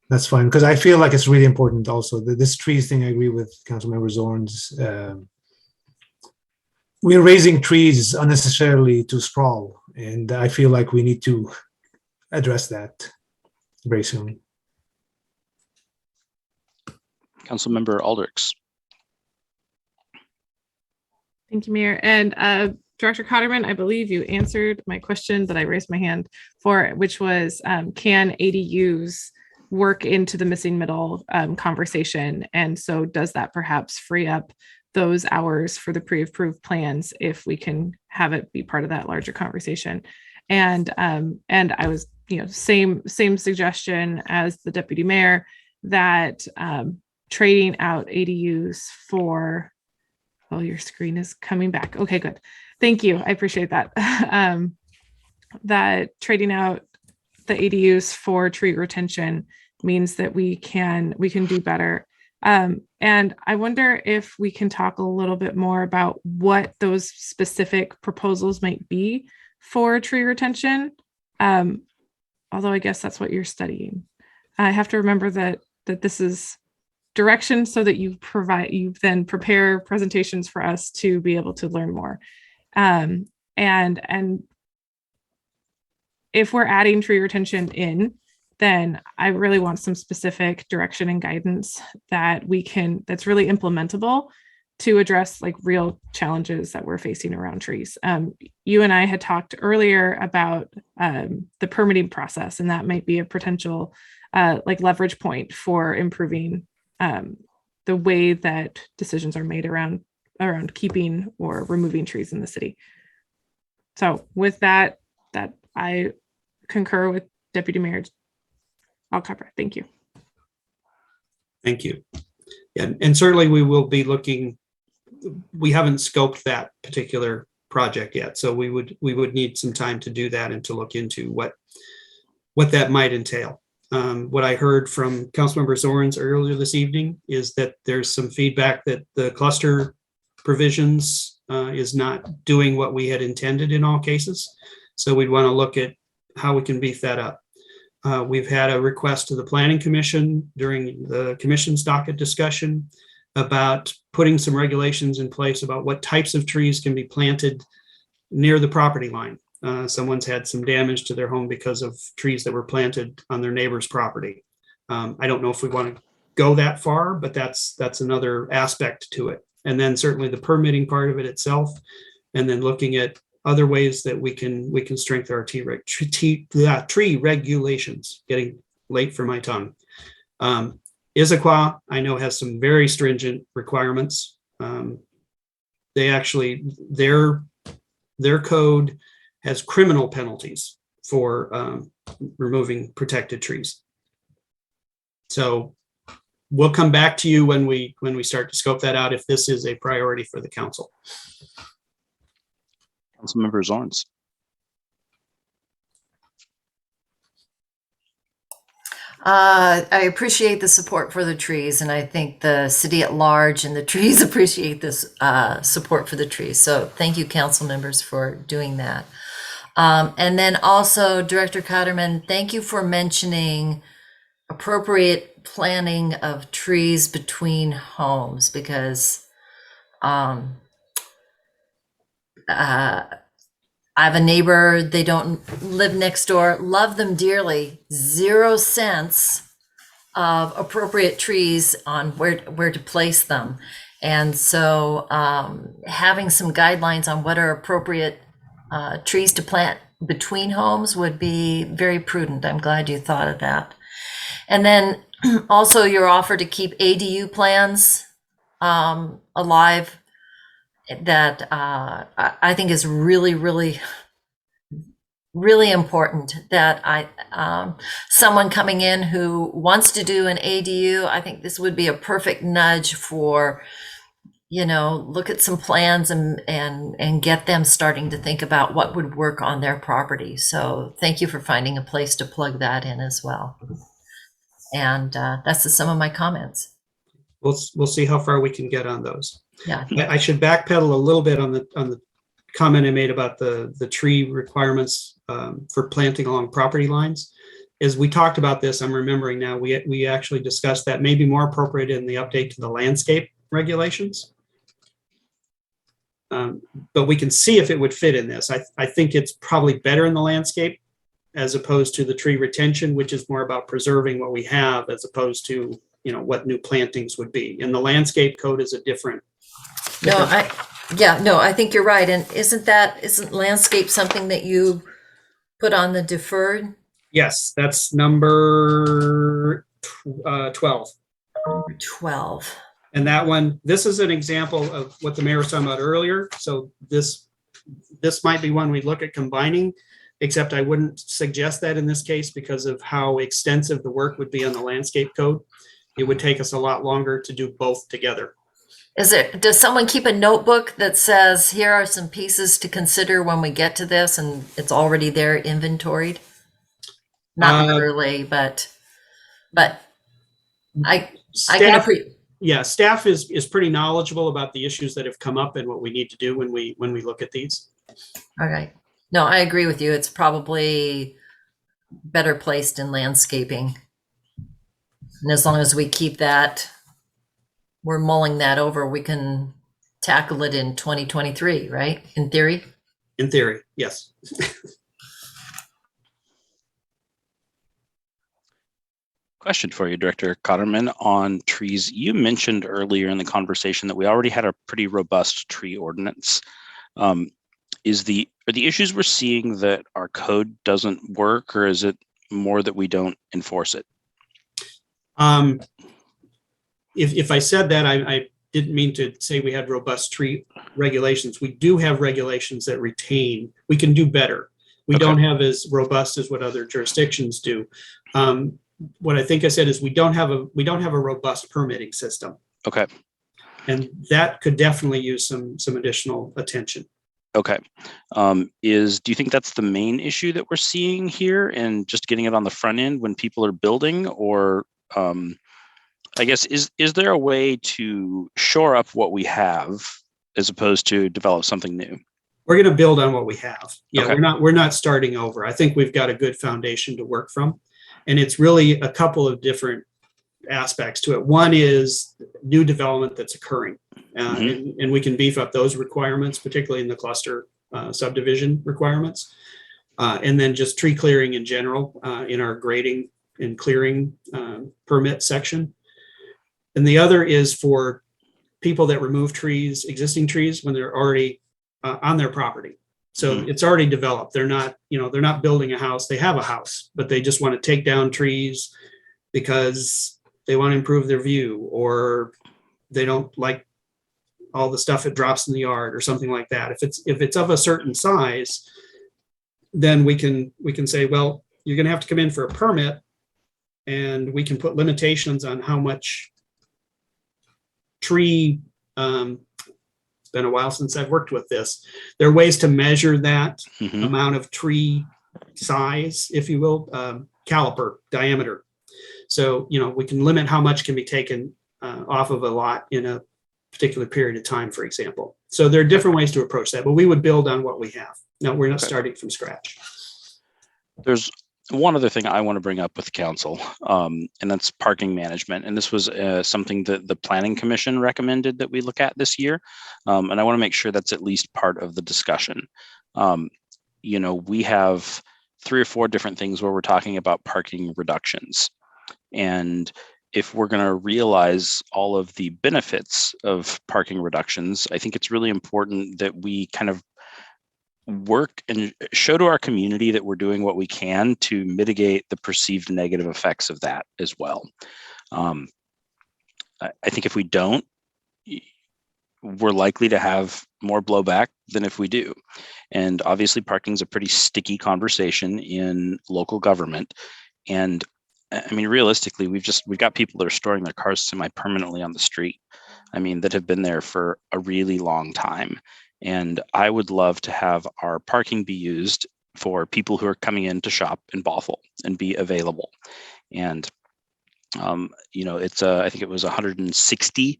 that's fine, because I feel like it's really important also. This trees thing, I agree with Councilmember Zorn's. We're raising trees unnecessarily to sprawl, and I feel like we need to address that very soon. Councilmember Aldrich. Thank you, Mayor. And Director Cotterman, I believe you answered my question that I raised my hand for, which was, can ADUs work into the missing middle conversation? And so does that perhaps free up those hours for the pre-approved plans if we can have it be part of that larger conversation? And I was, you know, same suggestion as the deputy mayor, that trading out ADUs for, oh, your screen is coming back. Okay, good. Thank you. I appreciate that. That trading out the ADUs for tree retention means that we can do better. And I wonder if we can talk a little bit more about what those specific proposals might be for tree retention. Although I guess that's what you're studying. I have to remember that this is direction so that you then prepare presentations for us to be able to learn more. And if we're adding tree retention in, then I really want some specific direction and guidance that's really implementable to address like real challenges that we're facing around trees. You and I had talked earlier about the permitting process, and that might be a potential like leverage point for improving the way that decisions are made around keeping or removing trees in the city. So with that I concur with Deputy Mayor Alcapra. Thank you. Thank you. Yeah, and certainly we will be looking. We haven't scoped that particular project yet, so we would need some time to do that and to look into what that might entail. What I heard from Councilmember Zorns earlier this evening is that there's some feedback that the cluster provisions is not doing what we had intended in all cases. So we'd want to look at how we can beef that up. We've had a request to the Planning Commission during the commission's docket discussion about putting some regulations in place about what types of trees can be planted near the property line. Someone's had some damage to their home because of trees that were planted on their neighbor's property. I don't know if we want to go that far, but that's another aspect to it. And then certainly the permitting part of it itself, and then looking at other ways that we can strengthen our tree regulations. Getting late for my tongue. Issaquah, I know, has some very stringent requirements. They actually, their code has criminal penalties for removing protected trees. So we'll come back to you when we start to scope that out, if this is a priority for the council. Councilmember Zorns. I appreciate the support for the trees, and I think the city at large and the trees appreciate this support for the trees. So thank you, council members, for doing that. And then also, Director Cotterman, thank you for mentioning appropriate planting of trees between homes, because I have a neighbor, they don't live next door, love them dearly, 0 sense of appropriate trees on where to place them. And so having some guidelines on what are appropriate trees to plant between homes would be very prudent. I'm glad you thought of that. And then also your offer to keep ADU plans alive, that I think is really, really, really important, that someone coming in who wants to do an ADU, I think this would be a perfect nudge for, look at some plans and get them starting to think about what would work on their property. So thank you for finding a place to plug that in as well. And that's some of my comments. We'll see how far we can get on those. Yeah. I should backpedal a little bit on the comment I made about the tree requirements for planting along property lines. As we talked about this, I'm remembering now, we actually discussed that may be more appropriate in the update to the landscape regulations. But we can see if it would fit in this. I think it's probably better in the landscape as opposed to the tree retention, which is more about preserving what we have as opposed to, what new plantings would be. And the landscape code is a different. I think you're right. And isn't landscape something that you put on the deferred? Yes, that's number 12. Number 12. And that one, this is an example of what the mayor was talking about earlier. So this might be one we look at combining, except I wouldn't suggest that in this case because of how extensive the work would be on the landscape code. It would take us a lot longer to do both together. Does someone keep a notebook that says, here are some pieces to consider when we get to this, and it's already there inventoried? Not literally, but I can appreciate. Yeah, staff is pretty knowledgeable about the issues that have come up and what we need to do when we look at these. All right. No, I agree with you. It's probably better placed in landscaping. And as long as we keep that, we're mulling that over, we can tackle it in 2023, right? In theory? In theory, yes. Question for you, Director Cotterman, on trees. You mentioned earlier in the conversation that we already had a pretty robust tree ordinance. Are the issues we're seeing that our code doesn't work, or is it more that we don't enforce it? If I said that, I didn't mean to say we had robust tree regulations. We do have regulations that retain. We can do better. We don't have as robust as what other jurisdictions do. What I think I said is we don't have a robust permitting system. Okay. And that could definitely use some additional attention. Okay. Do you think that's the main issue that we're seeing here, and just getting it on the front end when people are building, or I guess, is there a way to shore up what we have as opposed to develop something new? We're going to build on what we have. Yeah, Okay. we're not starting over. I think we've got a good foundation to work from. And it's really a couple of different aspects to it. One is new development that's occurring. And we can beef up those requirements, particularly in the cluster subdivision requirements. And then just tree clearing in general in our grading and clearing permit section. And the other is for people that remove trees, existing trees, when they're already on their property. So it's already developed. They're not building a house. They have a house, but they just want to take down trees because they want to improve their view, or they don't like all the stuff that drops in the yard or something like that. If it's of a certain size, then we can say, well, you're going to have to come in for a permit, and we can put limitations on how much tree. It's been a while since I've worked with this. There are ways to measure that amount of tree size, if you will, caliper diameter. So, we can limit how much can be taken off of a lot in a particular period of time, for example. So there are different ways to approach that, but we would build on what we have. No, we're not starting from scratch. There's one other thing I want to bring up with council, and that's parking management. And this was something that the Planning Commission recommended that we look at this year. And I want to make sure that's at least part of the discussion. we have 3 or 4 different things where we're talking about parking reductions. And if we're going to realize all of the benefits of parking reductions, I think it's really important that we kind of work and show to our community that we're doing what we can to mitigate the perceived negative effects of that as well. I think if we don't, we're likely to have more blowback than if we do. And obviously parking is a pretty sticky conversation in local government. And I mean, realistically, we've got people that are storing their cars semi-permanently on the street. I mean, that have been there for a really long time. And I would love to have our parking be used for people who are coming in to shop in Bothell and be available. And it's I think it was 160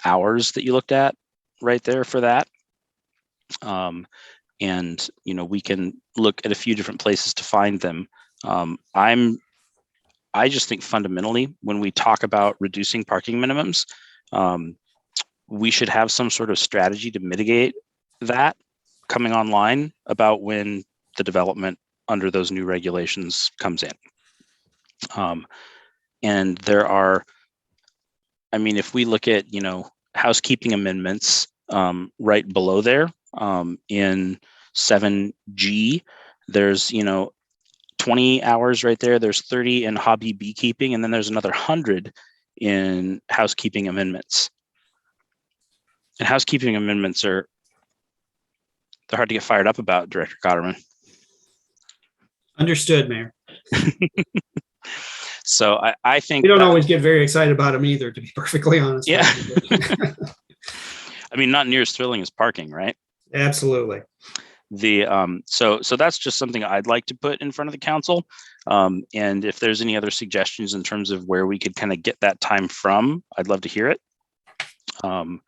hours that you looked at right there for that. And we can look at a few different places to find them. I just think fundamentally, when we talk about reducing parking minimums, we should have some sort of strategy to mitigate that coming online about when the development under those new regulations comes in. And there are, I mean, if we look at, housekeeping amendments right below there in 7G, there's, 20 hours right there. There's 30 in hobby beekeeping, and then there's another 100 in housekeeping amendments. And housekeeping amendments they're hard to get fired up about, Director Cotterman. Understood, Mayor. So I think we don't always get very excited about them either, to be perfectly honest. Yeah. I mean, not near as thrilling as parking, right? Absolutely. So that's just something I'd like to put in front of the council. And if there's any other suggestions in terms of where we could kind of get that time from, I'd love to hear it. And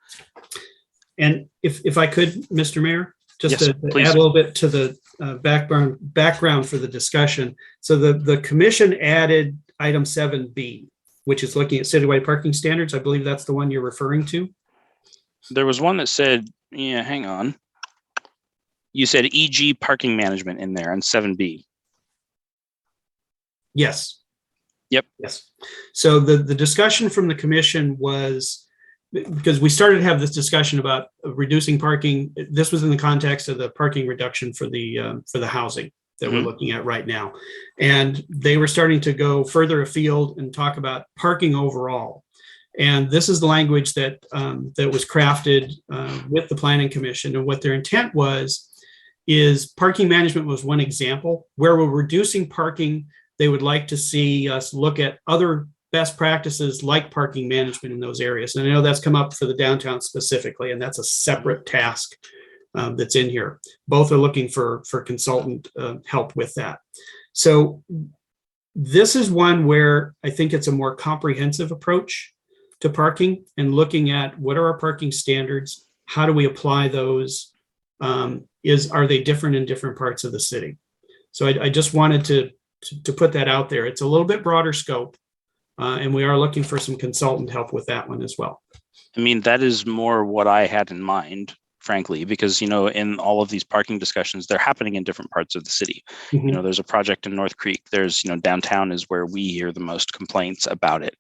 if I could, Mr. Mayor, just Yes, to please. add a little bit to the background for the discussion. So the commission added item 7B, which is looking at citywide parking standards. I believe that's the one you're referring to. There was one that said, hang on. You said EG parking management in there on 7B. Yes. Yep. Yes. So the discussion from the commission was, because we started to have this discussion about reducing parking. This was in the context of the parking reduction for the housing that we're looking at right now. And they were starting to go further afield and talk about parking overall. And this is the language that was crafted with the Planning Commission. And what their intent is parking management was one example. Where we're reducing parking, they would like to see us look at other best practices like parking management in those areas. And I know that's come up for the downtown specifically, and that's a separate task that's in here. Both are looking for consultant help with that. So this is one where I think it's a more comprehensive approach to parking and looking at what are our parking standards? How do we apply those? Are they different in different parts of the city? So I just wanted to put that out there. It's a little bit broader scope. And we are looking for some consultant help with that one as well. I mean, that is more what I had in mind, frankly, because, in all of these parking discussions, they're happening in different parts of the city. Mm-hmm. There's a project in North Creek. There's, downtown is where we hear the most complaints about it.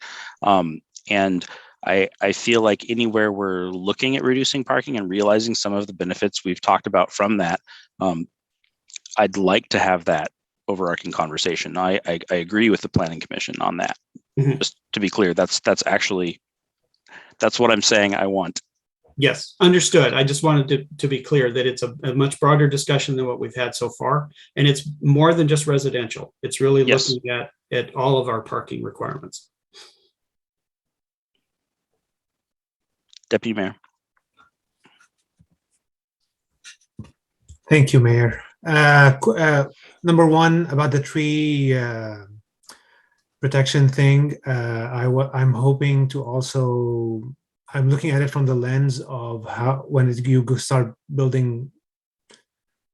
And I feel like anywhere we're looking at reducing parking and realizing some of the benefits we've talked about from that, I'd like to have that overarching conversation. I agree with the Planning Commission on that. Mm-hmm. Just to be clear, that's what I'm saying I want. Yes, understood. I just wanted to be clear that it's a much broader discussion than what we've had so far. And it's more than just residential. It's really looking at all of our parking requirements. Deputy Mayor. Thank you, Mayor. Number one, about the tree protection thing, I'm hoping to also, I'm looking at it from the lens of how, you start building,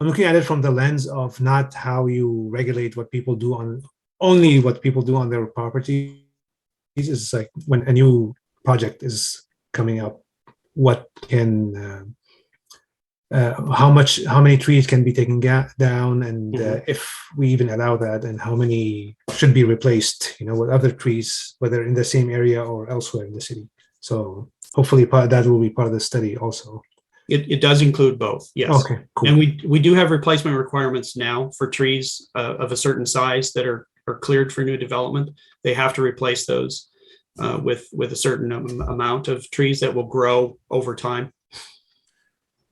I'm looking at it from the lens of not how you regulate what people do only what people do on their property. It's like when a new project is coming up, what can how many trees can be taken down, and if we even allow that, and how many should be replaced, with other trees, whether in the same area or elsewhere in the city. So hopefully that will be part of the study also. It does include both, yes. Okay, cool. And we do have replacement requirements now for trees of a certain size that are cleared for new development. They have to replace those with a certain amount of trees that will grow over time.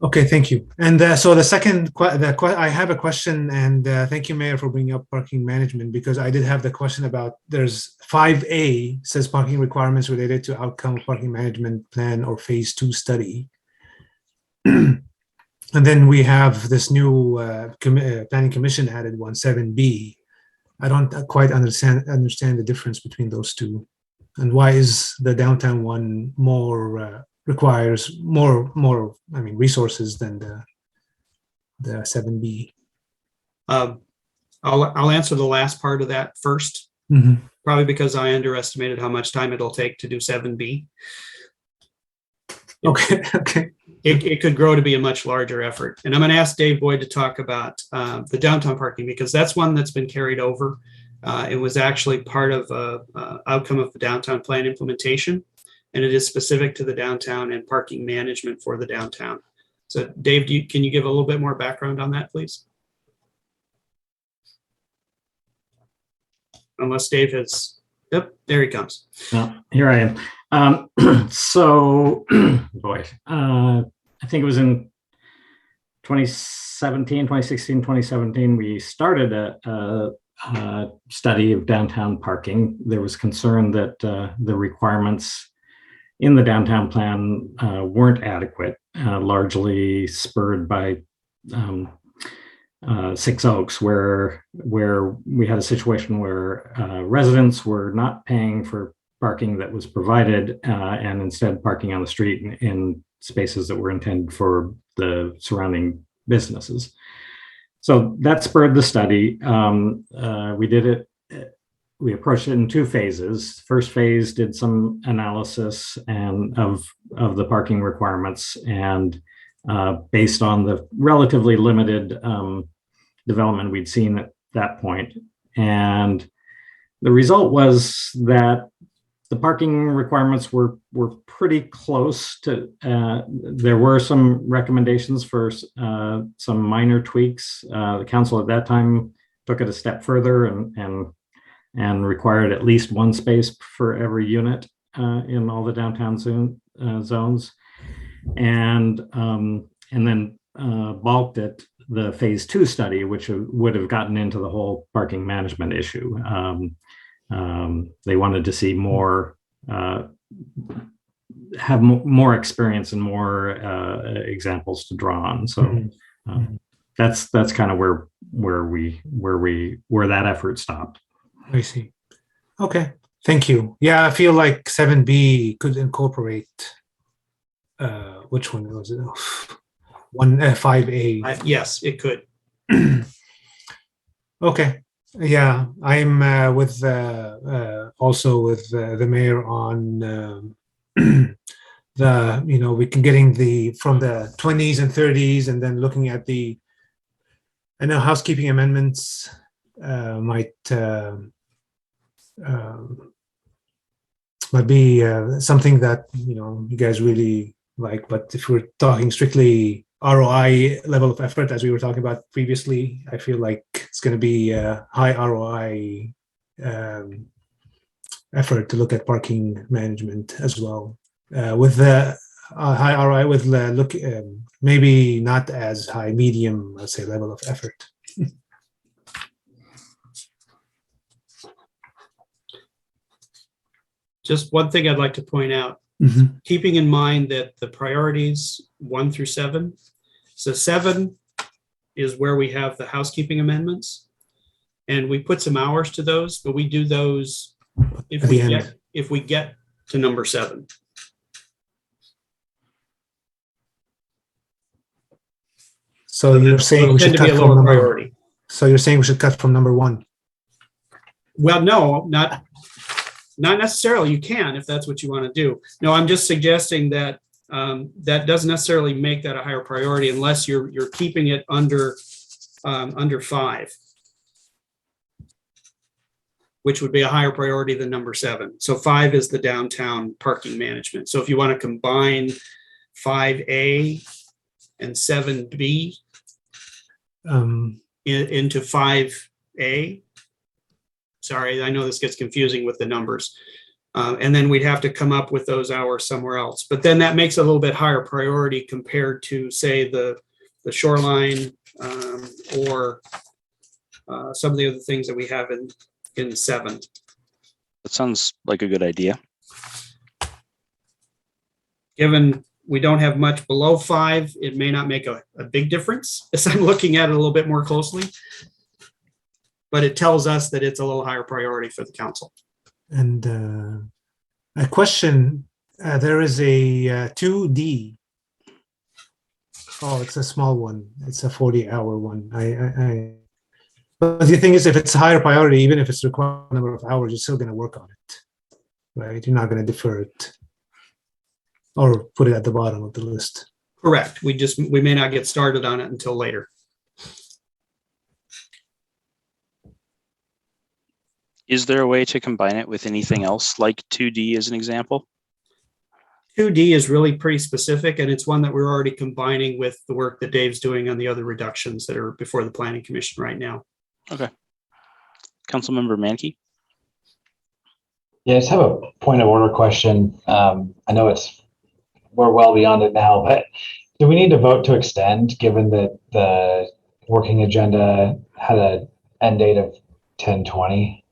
Okay, thank you. And so the second, I have a question, and thank you, Mayor, for bringing up parking management, because I did have the question about, there's 5A says parking requirements related to outcome of parking management plan or phase 2 study. And then we have this new planning commission added one, 7B. I don't quite understand the difference between those two, and why is the downtown one requires more resources than the 7B. I'll answer the last part of that first, probably because I underestimated how much time it'll take to do 7B. Okay. It could grow to be a much larger effort. And I'm going to ask Dave Boyd to talk about the downtown parking, because that's one that's been carried over. It was actually part of outcome of the downtown plan implementation, and it is specific to the downtown and parking management for the downtown. So Dave, can you give a little bit more background on that, please? Unless Dave has, yep, there he comes. Here I am. So, boy, I think it was in 2016, 2017, we started a study of downtown parking. There was concern that the requirements in the downtown plan weren't adequate, largely spurred by 6 Oaks, where we had a situation where residents were not paying for parking that was provided and instead parking on the street in spaces that were intended for the surrounding businesses. So that spurred the study. We approached it in 2 phases. First phase did some analysis of the parking requirements, and based on the relatively limited development we'd seen at that point. And the result was that the parking requirements were pretty close to, there were some recommendations for some minor tweaks. The council at that time took it a step further and required at least 1 space for every unit in all the downtown zones. And then bulked it the phase 2 study, which would have gotten into the whole parking management issue. They wanted to see have more experience and more examples to draw on. So that's kind of where that effort stopped. I see. Okay, thank you. Yeah, I feel like 7B could incorporate which one was it? 5A. Yes, it could. Okay. Yeah, I'm with also with the mayor on we can getting from the 20s and 30s, and then looking at I know housekeeping amendments might be something that you guys really like, but if we're talking strictly ROI level of effort, as we were talking about previously, I feel like it's going to be a high ROI effort to look at parking management as well. With the high ROI, with maybe not as high, medium, let's say, level of effort. Just one thing I'd like to point out, keeping in mind that the priorities 1 through 7. So 7 is where we have the housekeeping amendments, and we put some hours to those, but we do those if we get to number 7. So you're saying we should cut from priority. So you're saying we should cut from number 1? Well, no, not necessarily. You can, if that's what you want to do. No, I'm just suggesting that that doesn't necessarily make that a higher priority unless you're keeping it under 5, which would be a higher priority than number 7. So 5 is the downtown parking management. So if you want to combine 5A and 7B into 5A, sorry, I know this gets confusing with the numbers. And then we'd have to come up with those hours somewhere else. But then that makes it a little bit higher priority compared to, say, the shoreline or some of the other things that we have in 7. That sounds like a good idea. Given we don't have much below 5, it may not make a big difference as I'm looking at it a little bit more closely. But it tells us that it's a little higher priority for the council. And a question, there is a 2D. Oh, it's a small one. It's a 40-hour one. But the thing is, if it's a higher priority, even if it's the required number of hours, you're still going to work on it, right? You're not going to defer it or put it at the bottom of the list. Correct. We may not get started on it until later. Is there a way to combine it with anything else, like 2D as an example? 2D is really pretty specific, and it's one that we're already combining with the work that Dave's doing on the other reductions that are before the Planning Commission right now. Okay. Councilmember Mankey? Yeah, I just have a point of order question. I know we're well beyond it now, but do we need to vote to extend, given that the working agenda had an end date of 10/20?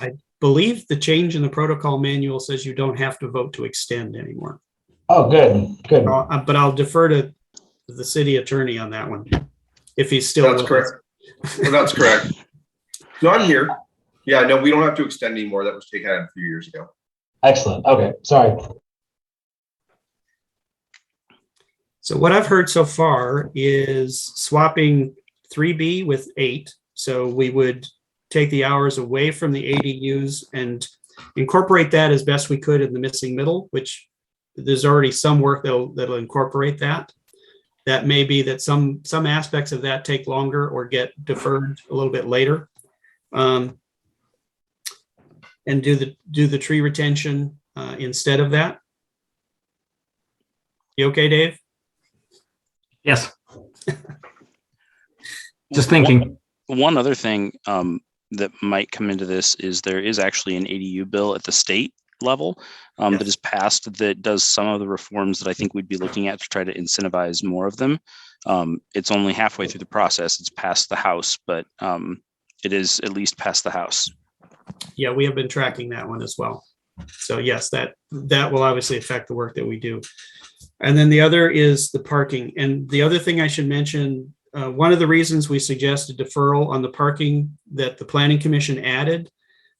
I believe the change in the protocol manual says you don't have to vote to extend anymore. Oh, good. But I'll defer to the city attorney on that one, if he's still. That's correct. Well, that's correct. So I'm here. Yeah, no, we don't have to extend anymore. That was taken out a few years ago. Excellent. Okay, sorry. So what I've heard so far is swapping 3B with 8. So we would take the hours away from the ADUs and incorporate that as best we could in the missing middle, which there's already some work that'll incorporate that. That may be that some aspects of that take longer or get deferred a little bit later. And do the tree retention instead of that. You okay, Dave? Yes. Just thinking. One other thing that might come into this is there is actually an ADU bill at the state level that is passed that does some of the reforms that I think we'd be looking at to try to incentivize more of them. It's only halfway through the process. It's past the House, but it is at least past the House. Yeah, we have been tracking that one as well. So yes, that will obviously affect the work that we do. And then the other is the parking. And the other thing I should mention, one of the reasons we suggested deferral on the parking that the Planning Commission added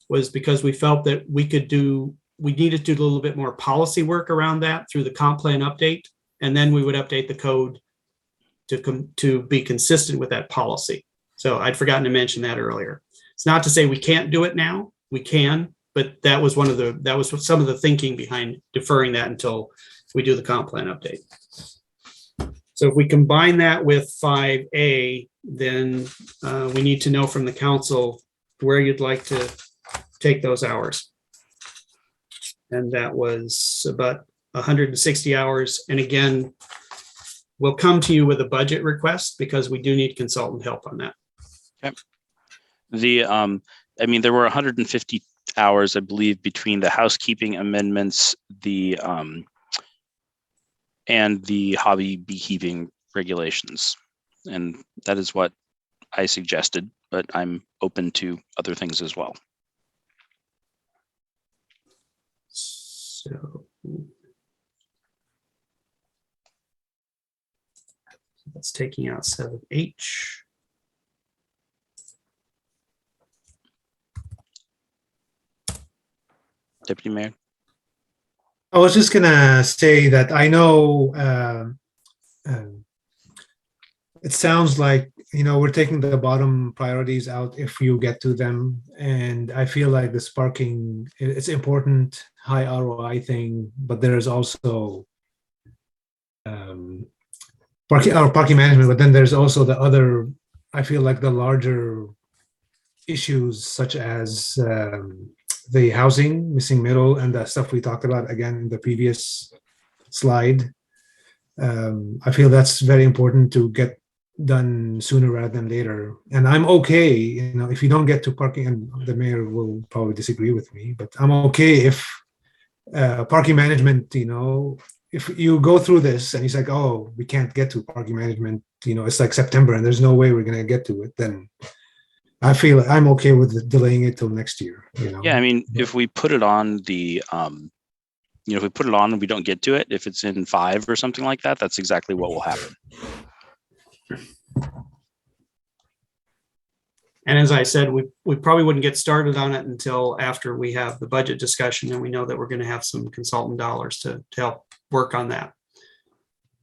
was because we felt that we needed to do a little bit more policy work around that through the comp plan update. And then we would update the code to be consistent with that policy. So I'd forgotten to mention that earlier. It's not to say we can't do it now. We can, but that was some of the thinking behind deferring that until we do the comp plan update. So if we combine that with 5A, then we need to know from the council where you'd like to take those hours. And that was about 160 hours. And again, we'll come to you with a budget request because we do need consultant help on that. Okay. There were 150 hours, I believe, between the housekeeping amendments, and the hobby beekeeping regulations. And that is what I suggested, but I'm open to other things as well. So that's taking out 7H. Deputy Mayor. I was just gonna say that I know it sounds like we're taking the bottom priorities out if you get to them. And I feel like this parking, it's important, high ROI thing, but there is also parking management, but then there's also the other, I feel like the larger issues such as the housing, missing middle, and the stuff we talked about again in the previous slide. I feel that's very important to get done sooner rather than later. And I'm okay, if you don't get to parking, and the mayor will probably disagree with me, but I'm okay if parking management, if you go through this and he's like, oh, we can't get to parking management, it's like September and there's no way we're going to get to it, then I feel I'm okay with delaying it till next year. Yeah, I mean, if we put it on the, if we put it on and we don't get to it, if it's in 5 or something like that, that's exactly what will happen. And as I said, we probably wouldn't get started on it until after we have the budget discussion and we know that we're going to have some consultant dollars to help work on that.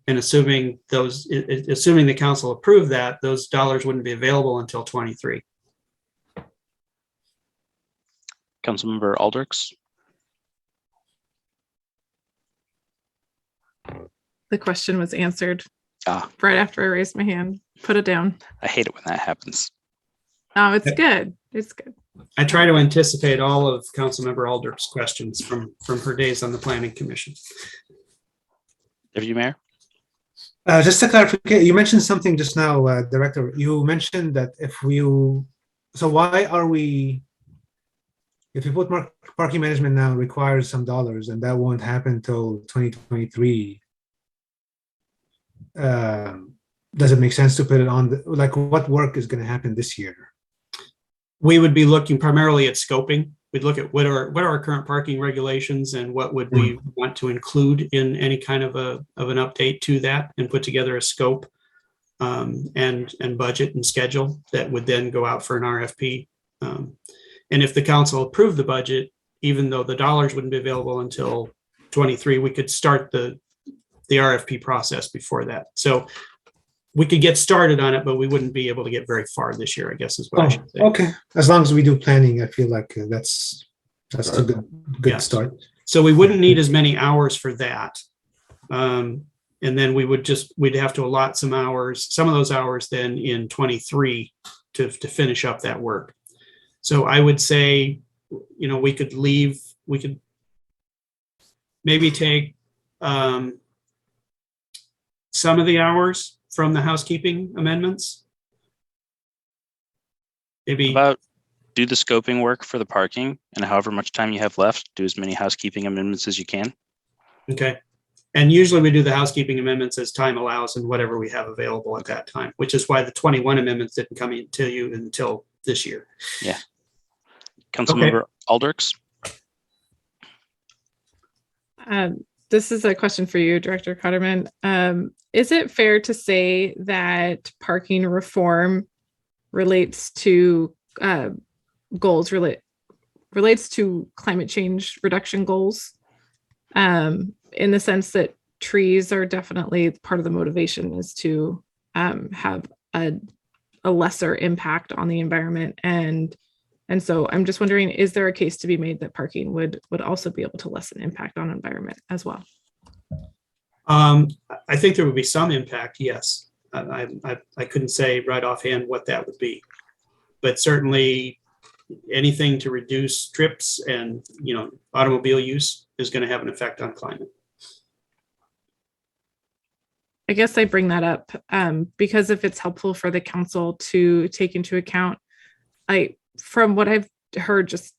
And assuming the council approved that, those dollars wouldn't be available until 23. Councilmember Aldrich. The question was answered right after I raised my hand. Put it down. I hate it when that happens. Oh, it's good. It's good. I try to anticipate all of Councilmember Aldrich's questions from her days on the Planning Commission. Deputy Mayor? Just to clarify, you mentioned something just now, Director. You mentioned that if you put parking management now requires some dollars and that won't happen till 2023. Does it make sense to put it on what work is going to happen this year? We would be looking primarily at scoping. We'd look at what are our current parking regulations and what would we want to include in any kind of an update to that, and put together a scope and budget and schedule that would then go out for an RFP. And if the council approved the budget, even though the dollars wouldn't be available until 23, we could start the RFP process before that. So we could get started on it, but we wouldn't be able to get very far this year, I guess is what I should say. Okay. As long as we do planning, I feel like that's a good start. So we wouldn't need as many hours for that. And then we'd have to allot some of those hours then in 23 to finish up that work. So I would say, we could maybe take some of the hours from the housekeeping amendments. Maybe about do the scoping work for the parking, and however much time you have left, do as many housekeeping amendments as you can. Okay. And usually we do the housekeeping amendments as time allows and whatever we have available at that time, which is why the 21 amendments didn't come into you until this year. Yeah. Councilmember Aldrich. This is a question for you, Director Cotterman. Is it fair to say that parking reform relates to relates to climate change reduction goals? In the sense that trees are definitely part of the motivation is to have a lesser impact on the environment. And so I'm just wondering, is there a case to be made that parking would also be able to lessen impact on environment as well? I think there would be some impact, yes. I couldn't say right offhand what that would be, but certainly anything to reduce trips and automobile use is going to have an effect on climate. I guess I bring that up because if it's helpful for the council to take into account, from what I've heard, just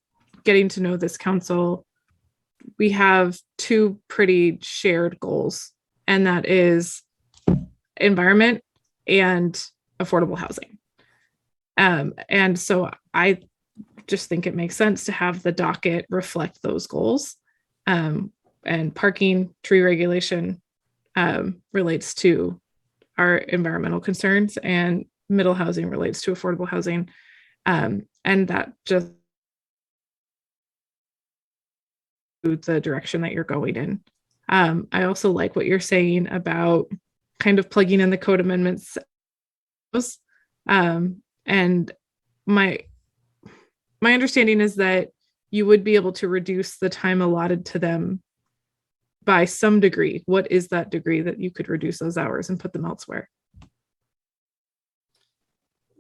getting to know this council, we have two pretty shared goals, and that is environment and affordable housing. And so I just think it makes sense to have the docket reflect those goals. And parking, tree regulation relates to our environmental concerns, and middle housing relates to affordable housing. And that just the direction that you're going in. I also like what you're saying about kind of plugging in the code amendments And my understanding is that you would be able to reduce the time allotted to them by some degree. What is that degree that you could reduce those hours and put them elsewhere?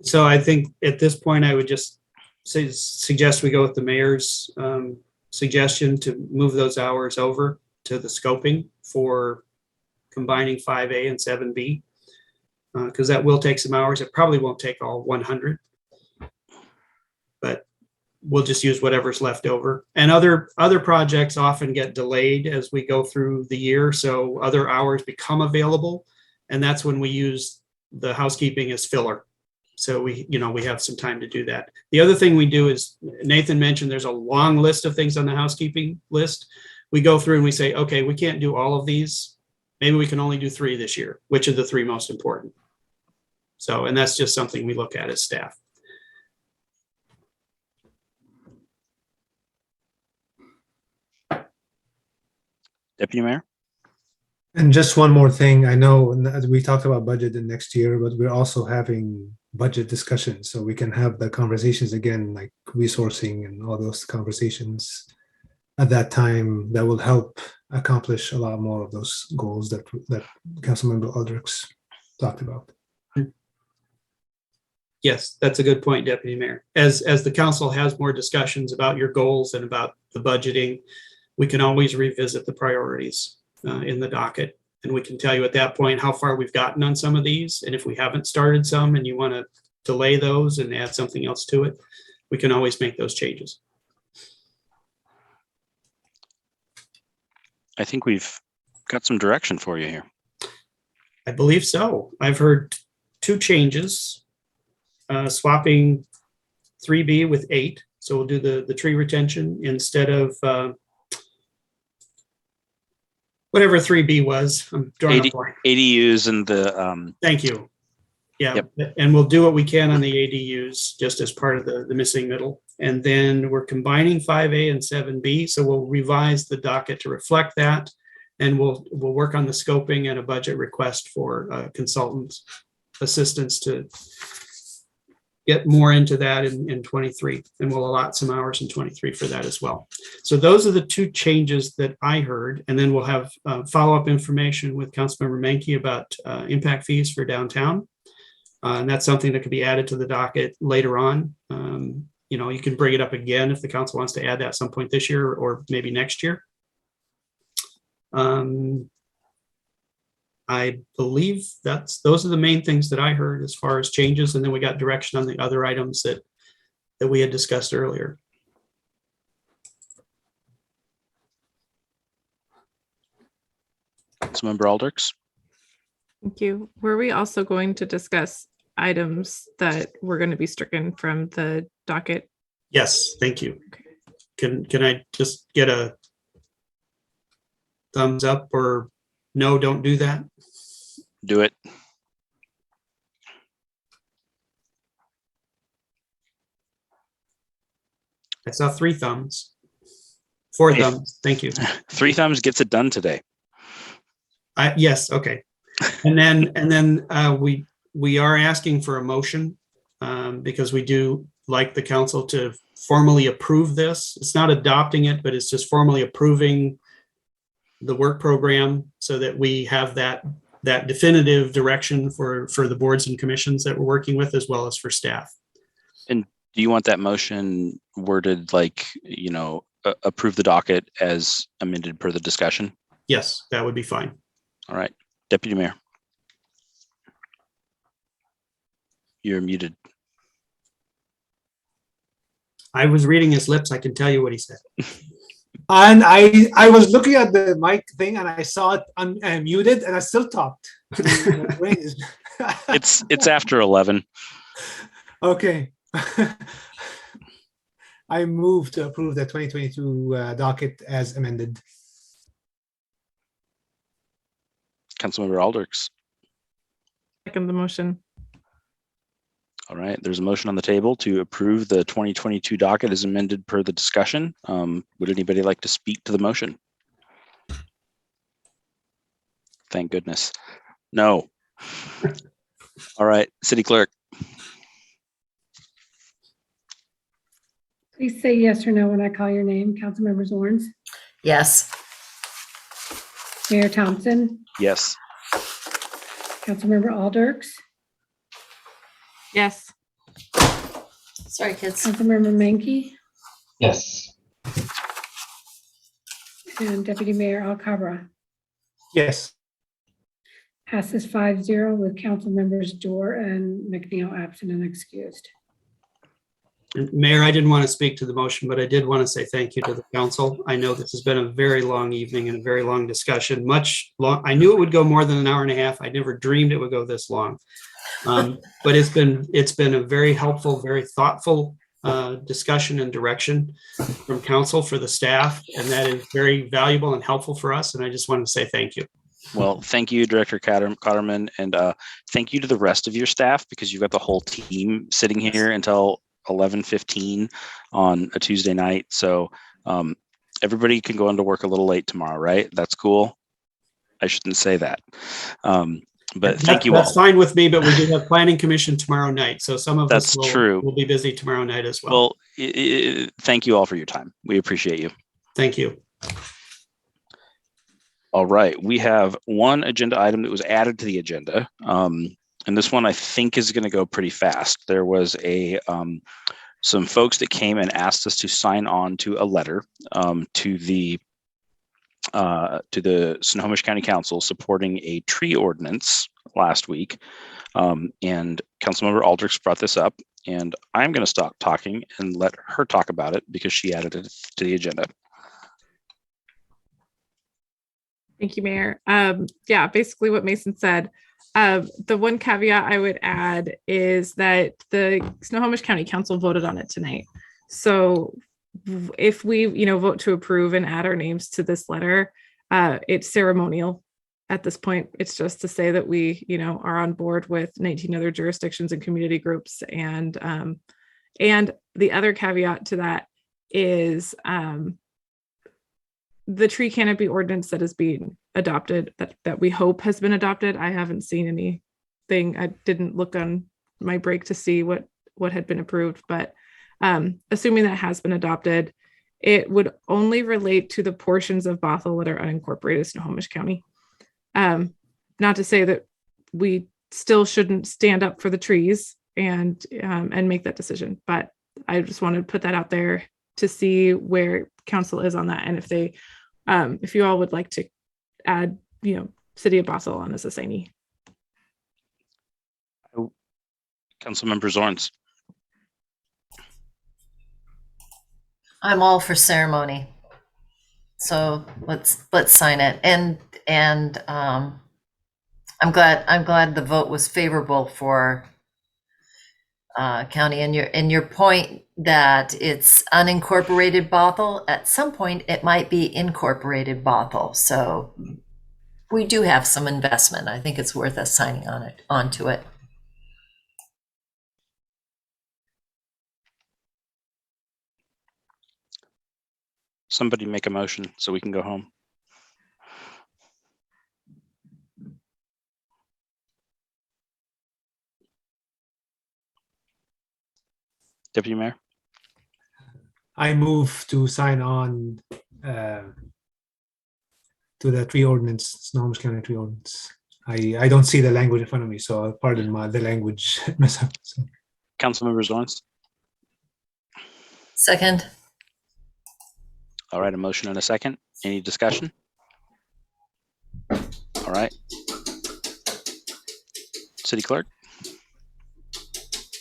So I think at this point, I would just suggest we go with the mayor's suggestion to move those hours over to the scoping for combining 5A and 7B. Because that will take some hours. It probably won't take all 100, but we'll just use whatever's left over. And other projects often get delayed as we go through the year, so other hours become available, and that's when we use the housekeeping as filler. So we have some time to do that. The other thing we do is, Nathan mentioned there's a long list of things on the housekeeping list. We go through and we say, okay, we can't do all of these. Maybe we can only do 3 this year. Which are the 3 most important? So, and that's just something we look at as staff. Deputy Mayor? And just one more thing, I know we talked about budget in next year, but we're also having budget discussions, so we can have the conversations again, like resourcing and all those conversations at that time that will help accomplish a lot more of those goals that Councilmember Aldrichs talked about. Yes, that's a good point, Deputy Mayor. As the council has more discussions about your goals and about the budgeting, we can always revisit the priorities in the docket. And we can tell you at that point how far we've gotten on some of these. And if we haven't started some and you want to delay those and add something else to it, we can always make those changes. I think we've got some direction for you here. I believe so. I've heard 2 changes. Swapping 3B with 8. So we'll do the tree retention instead of whatever 3B was. I'm drawing a blank. ADUs and the Thank you. Yeah, Yep. And we'll do what we can on the ADUs just as part of the missing middle. And then we're combining 5A and 7B. So we'll revise the docket to reflect that. And we'll work on the scoping and a budget request for consultants assistance to get more into that in 23, and we'll allot some hours in 23 for that as well. So those are the 2 changes that I heard, and then we'll have follow-up information with Councilmember Menke about impact fees for downtown. And that's something that could be added to the docket later on. You can bring it up again if the council wants to add that at some point this year or maybe next year. I believe those are the main things that I heard as far as changes, and then we got direction on the other items that we had discussed earlier. Councilmember Aldrichs? Thank you. Were we also going to discuss items that were going to be stricken from the docket? Yes, thank you. Can I just get a thumbs up or no, don't do that? Do it. I saw 3 thumbs. 4 thumbs. Thank you. 3 thumbs gets it done today. Yes. Okay. And then we are asking for a motion because we do like the council to formally approve this. It's not adopting it, but it's just formally approving the work program so that we have that definitive direction for the boards and commissions that we're working with, as well as for staff. And do you want that motion worded like, approve the docket as amended per the discussion? Yes, that would be fine. All right. Deputy Mayor. You're muted. I was reading his lips. I can tell you what he said. And I was looking at the mic thing and I saw it unmuted and I still talked. It's after 11. Okay. I move to approve the 2022 docket as amended. Councilmember Aldrichs. Second the motion. All right, there's a motion on the table to approve the 2022 docket as amended per the discussion. Would anybody like to speak to the motion? Thank goodness. No. All right, City Clerk. Please say yes or no when I call your name. Councilmember Zorns, Yes. Mayor Thompson, Yes. Councilmember Alders, Yes. Sorry, kids. Councilmember Menke, Yes. and Deputy Mayor Alcabra. Yes. Passes 5-0 with council members Dorr and McNeil absent and excused. Mayor, I didn't want to speak to the motion, but I did want to say thank you to the council. I know this has been a very long evening and a very long discussion, I knew it would go more than an hour and a half. I never dreamed it would go this long. But it's been a very helpful, very thoughtful discussion and direction from council for the staff. And that is very valuable and helpful for us. And I just wanted to say thank you. Well, thank you, Director Cotterman, and thank you to the rest of your staff, because you've got the whole team sitting here until 11:15 on a Tuesday night. So everybody can go into work a little late tomorrow, right? That's cool. I shouldn't say that. But thank you all. That's fine with me, but we do have planning commission tomorrow night. So some of us true. will be busy tomorrow night as well. Well, thank you all for your time. We appreciate you. Thank you. All right, we have one agenda item that was added to the agenda. And this one I think is going to go pretty fast. There was some folks that came and asked us to sign on to a letter to the Snohomish County Council supporting a tree ordinance last week. And Councilmember Aldrich brought this up, and I'm going to stop talking and let her talk about it because she added it to the agenda. Thank you, Mayor. Yeah, basically what Mason said. The one caveat I would add is that the Snohomish County Council voted on it tonight. So if we, vote to approve and add our names to this letter, it's ceremonial at this point. It's just to say that we, are on board with 19 other jurisdictions and community groups. And the other caveat to that is the tree canopy ordinance that is being adopted, that we hope has been adopted. I haven't seen anything. I didn't look on my break to see what had been approved, but assuming that has been adopted, it would only relate to the portions of Bothell that are unincorporated Snohomish County. Not to say that we still shouldn't stand up for the trees and make that decision, but I just wanted to put that out there to see where council is on that, and if you all would like to add, City of Bothell on as a signee. Councilmember Zorns. I'm all for ceremony. So let's sign it. And I'm glad the vote was favorable for county, and your point that it's unincorporated Bothell, at some point it might be incorporated Bothell. So we do have some investment. I think it's worth us signing onto it. Somebody make a motion so we can go home. Deputy Mayor. I move to sign on to the tree ordinance, Snohomish County tree ordinance. I don't see the language in front of me, so pardon the language mess up. So. Councilmember Zorns. Second. All right, a motion and a second. Any discussion? All right. City Clerk.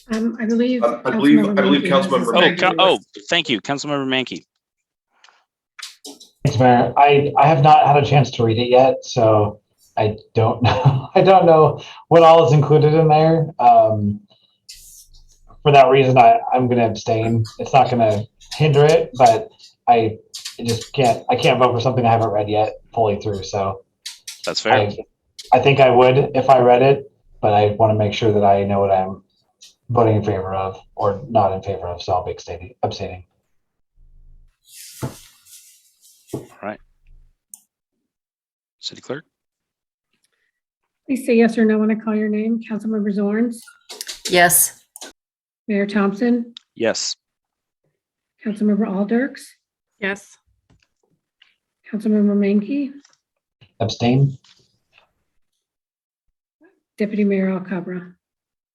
I believe Councilmember Menke. Thank you, Councilmember Menke. Thanks, Mayor. I have not had a chance to read it yet, so I don't know. I don't know what all is included in there. For that reason, I'm going to abstain. It's not going to hinder it, but I can't vote for something I haven't read yet fully through. So that's fair. I think I would if I read it, but I want to make sure that I know what I'm voting in favor of or not in favor of. So I'll be abstaining. All right. City Clerk. Please say yes or no when I call your name. Councilmember Zorns, Yes. Mayor Thompson, Yes. Councilmember Alders, Yes. Councilmember Menke, Abstain? Deputy Mayor Alcabra.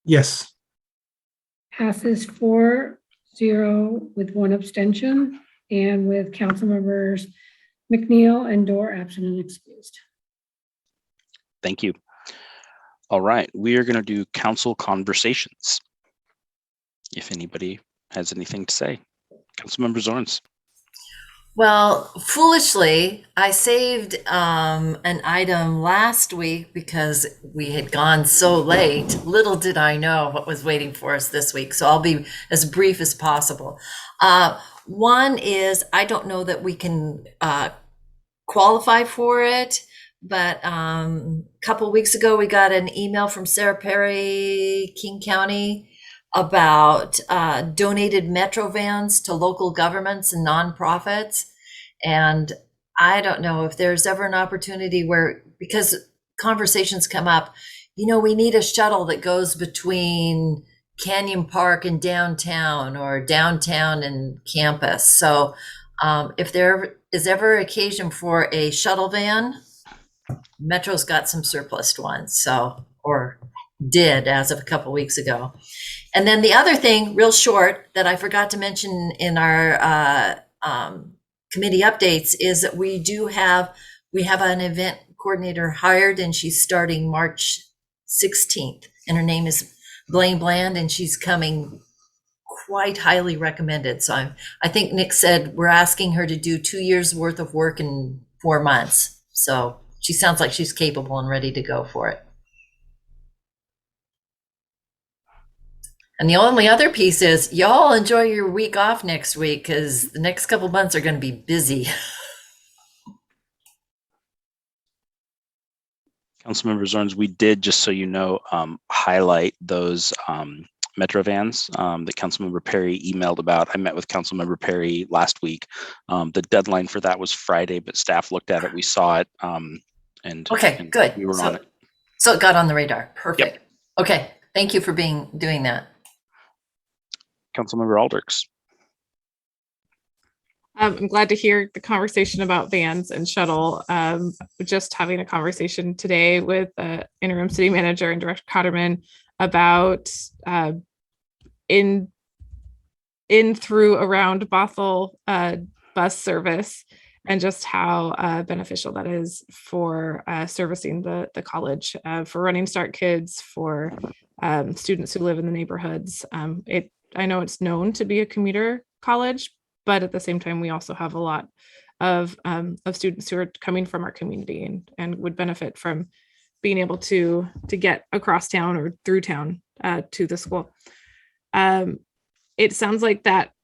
Yes. Passes 4-0 with one abstention and with council members McNeil and Dorr absent and excused. Thank you. All right, we are going to do council conversations. If anybody has anything to say, Councilmember Zorns. Well, foolishly, I saved an item last week because we had gone so late. Little did I know what was waiting for us this week. So I'll be as brief as possible. One is, I don't know that we can qualify for it, but a couple of weeks ago, we got an email from Sarah Perry, King County, about donated Metro vans to local governments and nonprofits. And I don't know if there's ever an opportunity where, because conversations come up, you know, we need a shuttle that goes between Canyon Park and downtown, or downtown and campus. So if there is ever occasion for a shuttle van, Metro's got some surplus ones, so, or did as of a couple weeks ago. And then the other thing, real short, that I forgot to mention in our committee updates is that we have an event coordinator hired, and she's starting March 16th, and her name is Blaine Bland, and she's coming quite highly recommended. So I think Nick said we're asking her to do 2 years worth of work in 4 months. So she sounds like she's capable and ready to go for it. And the only other piece is y'all enjoy your week off next week, because the next couple months are going to be busy. Councilmember Zorns, we did, just so you know, highlight those Metro vans that Councilmember Perry emailed about. I met with Councilmember Perry last week. The deadline for that was Friday, but staff looked at it, we saw it, and good. We were on it. So it got on the radar. Perfect. Yep. Okay, thank you for doing that. Councilmember Alders. I'm glad to hear the conversation about vans and shuttle. Just having a conversation today with the interim city manager and Director Cotterman about in through around Bothell bus service, and just how beneficial that is for servicing the college, for Running Start kids, for students who live in the neighborhoods. I know it's known to be a commuter college, but at the same time, we also have a lot of students who are coming from our community and would benefit from being able to get across town or through town to the school. It sounds like that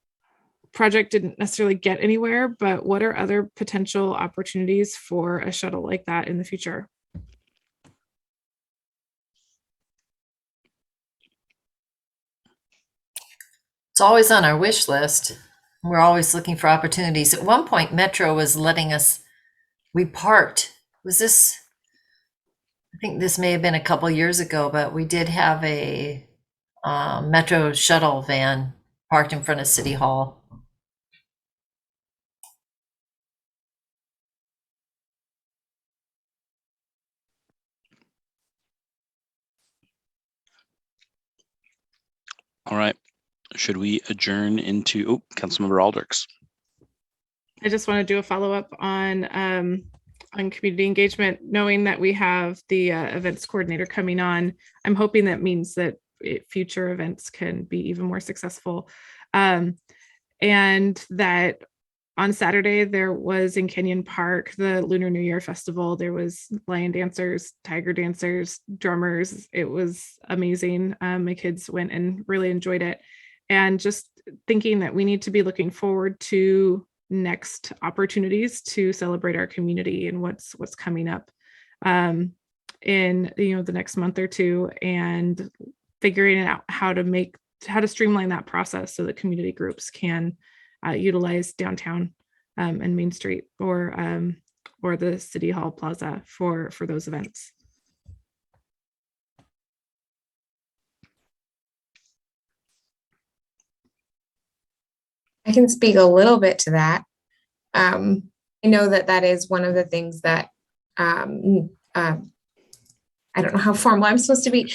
project didn't necessarily get anywhere, but what are other potential opportunities for a shuttle like that in the future? It's always on our wish list. We're always looking for opportunities. At one point, Metro was letting us, we parked. Was this, I think this may have been a couple years ago, but we did have a Metro shuttle van parked in front of City Hall. All right. Should we adjourn into, Councilmember Alders? I just want to do a follow-up on community engagement, knowing that we have the events coordinator coming on. I'm hoping that means that future events can be even more successful. And that on Saturday, there was in Canyon Park, the Lunar New Year Festival. There was lion dancers, tiger dancers, drummers. It was amazing. My kids went and really enjoyed it. And just thinking that we need to be looking forward to next opportunities to celebrate our community and what's coming up in the next month or two, and figuring out how to streamline that process so that community groups can utilize downtown and Main Street or the City Hall Plaza for those events. I can speak a little bit to that. I know that that is one of the things that I don't know how formal I'm supposed to be.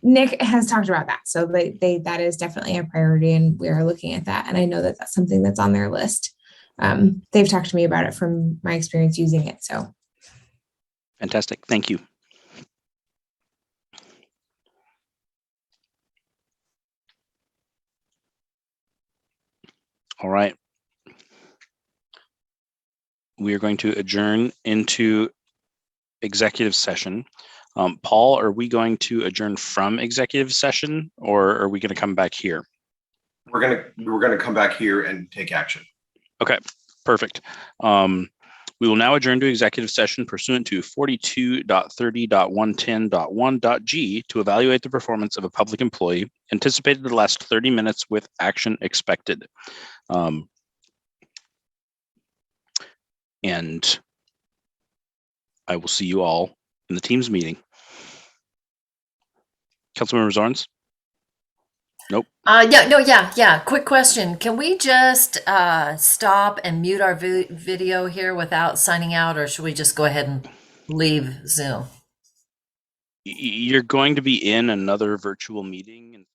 Nick has talked about that. So that is definitely a priority and we are looking at that. And I know that that's something that's on their list. They've talked to me about it from my experience using it. So. Fantastic. Thank you. All right. We are going to adjourn into executive session. Paul, are we going to adjourn from executive session or are we going to come back here? We're gonna come back here and take action. Okay, perfect. We will now adjourn to executive session pursuant to 42.30.110.1.g to evaluate the performance of a public employee, anticipated to last 30 minutes with action expected. And I will see you all in the Teams meeting. Councilmember Zorns? Nope. Yeah. Quick question. Can we just stop and mute our video here without signing out, or should we just go ahead and leave Zoom? You're going to be in another virtual meeting. And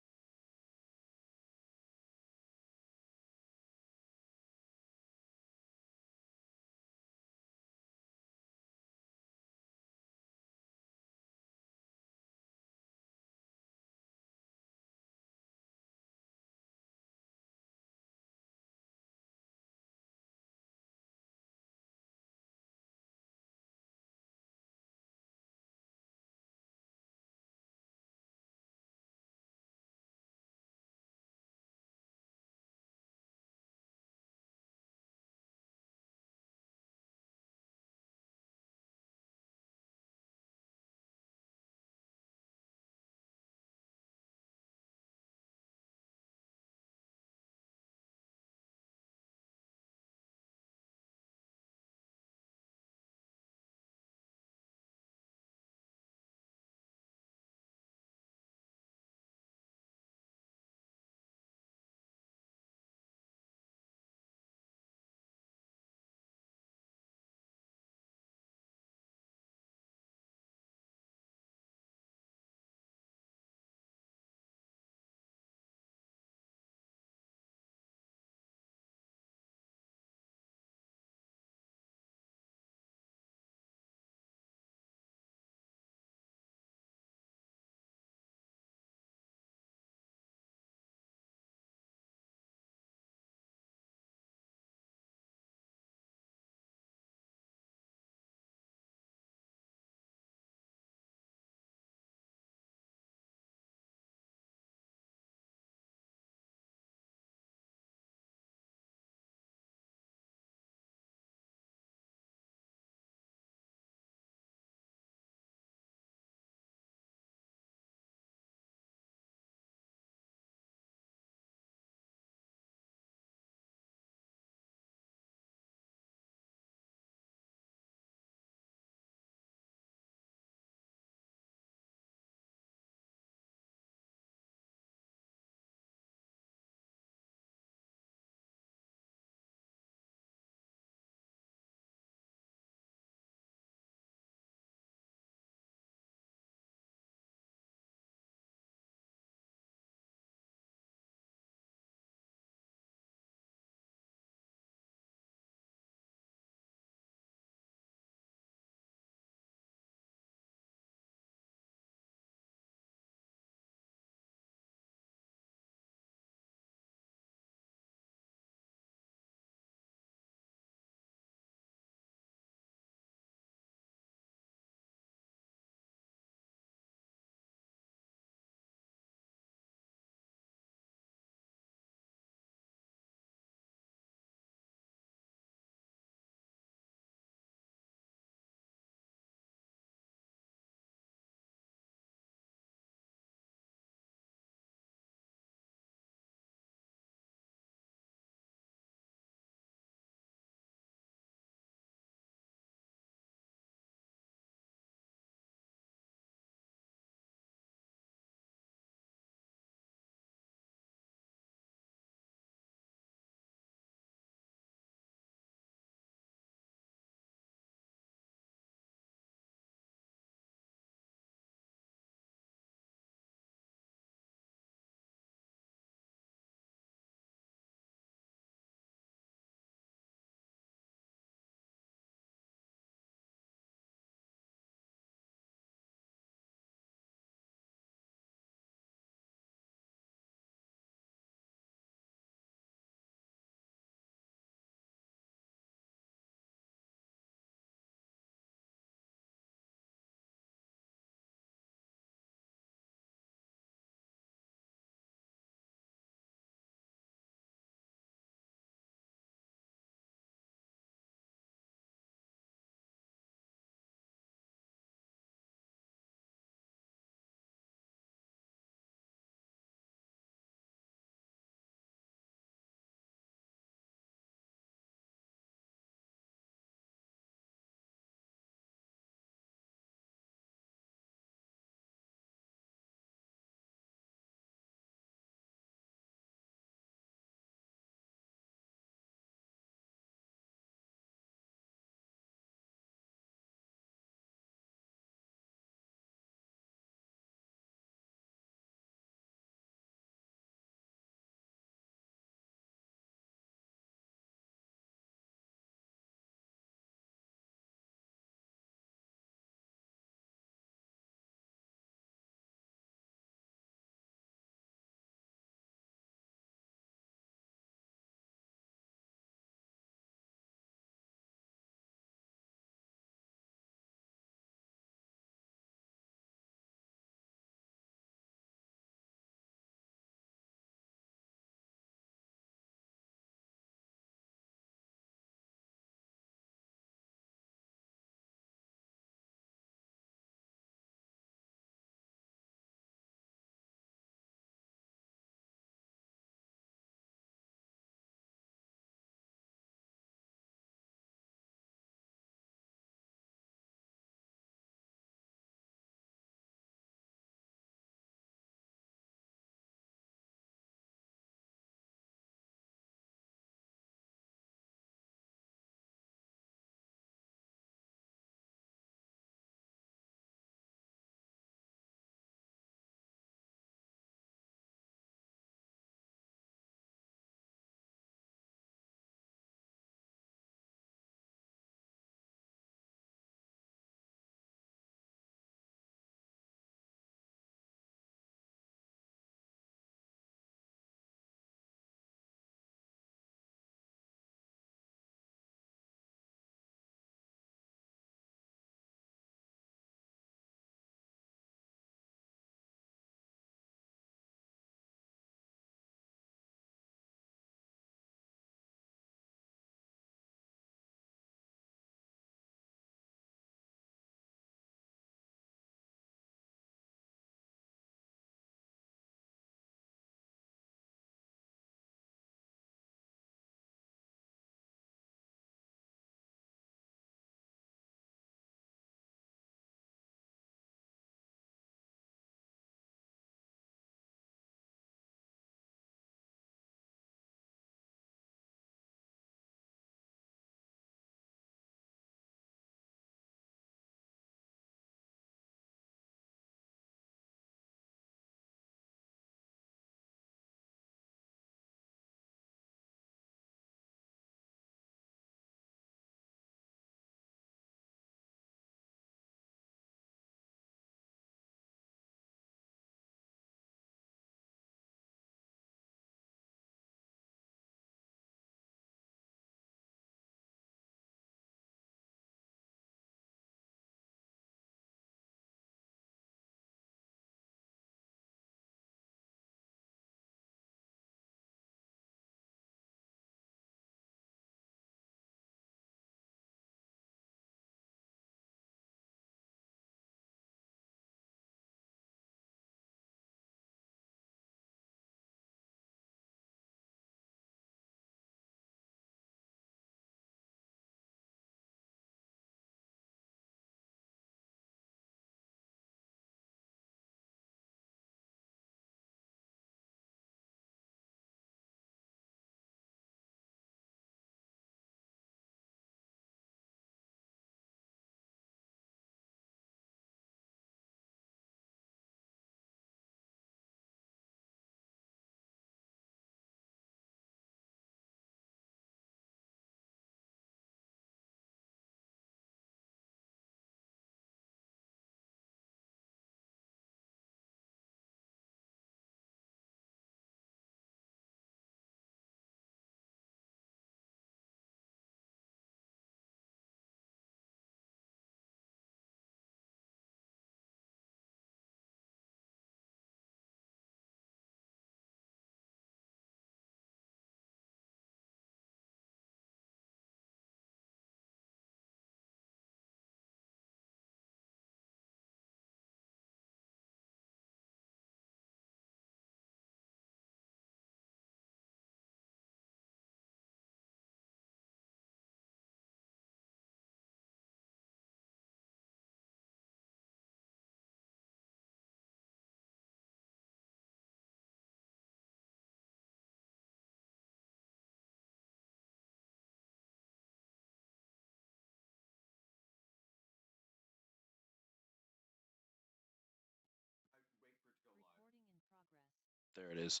There it is.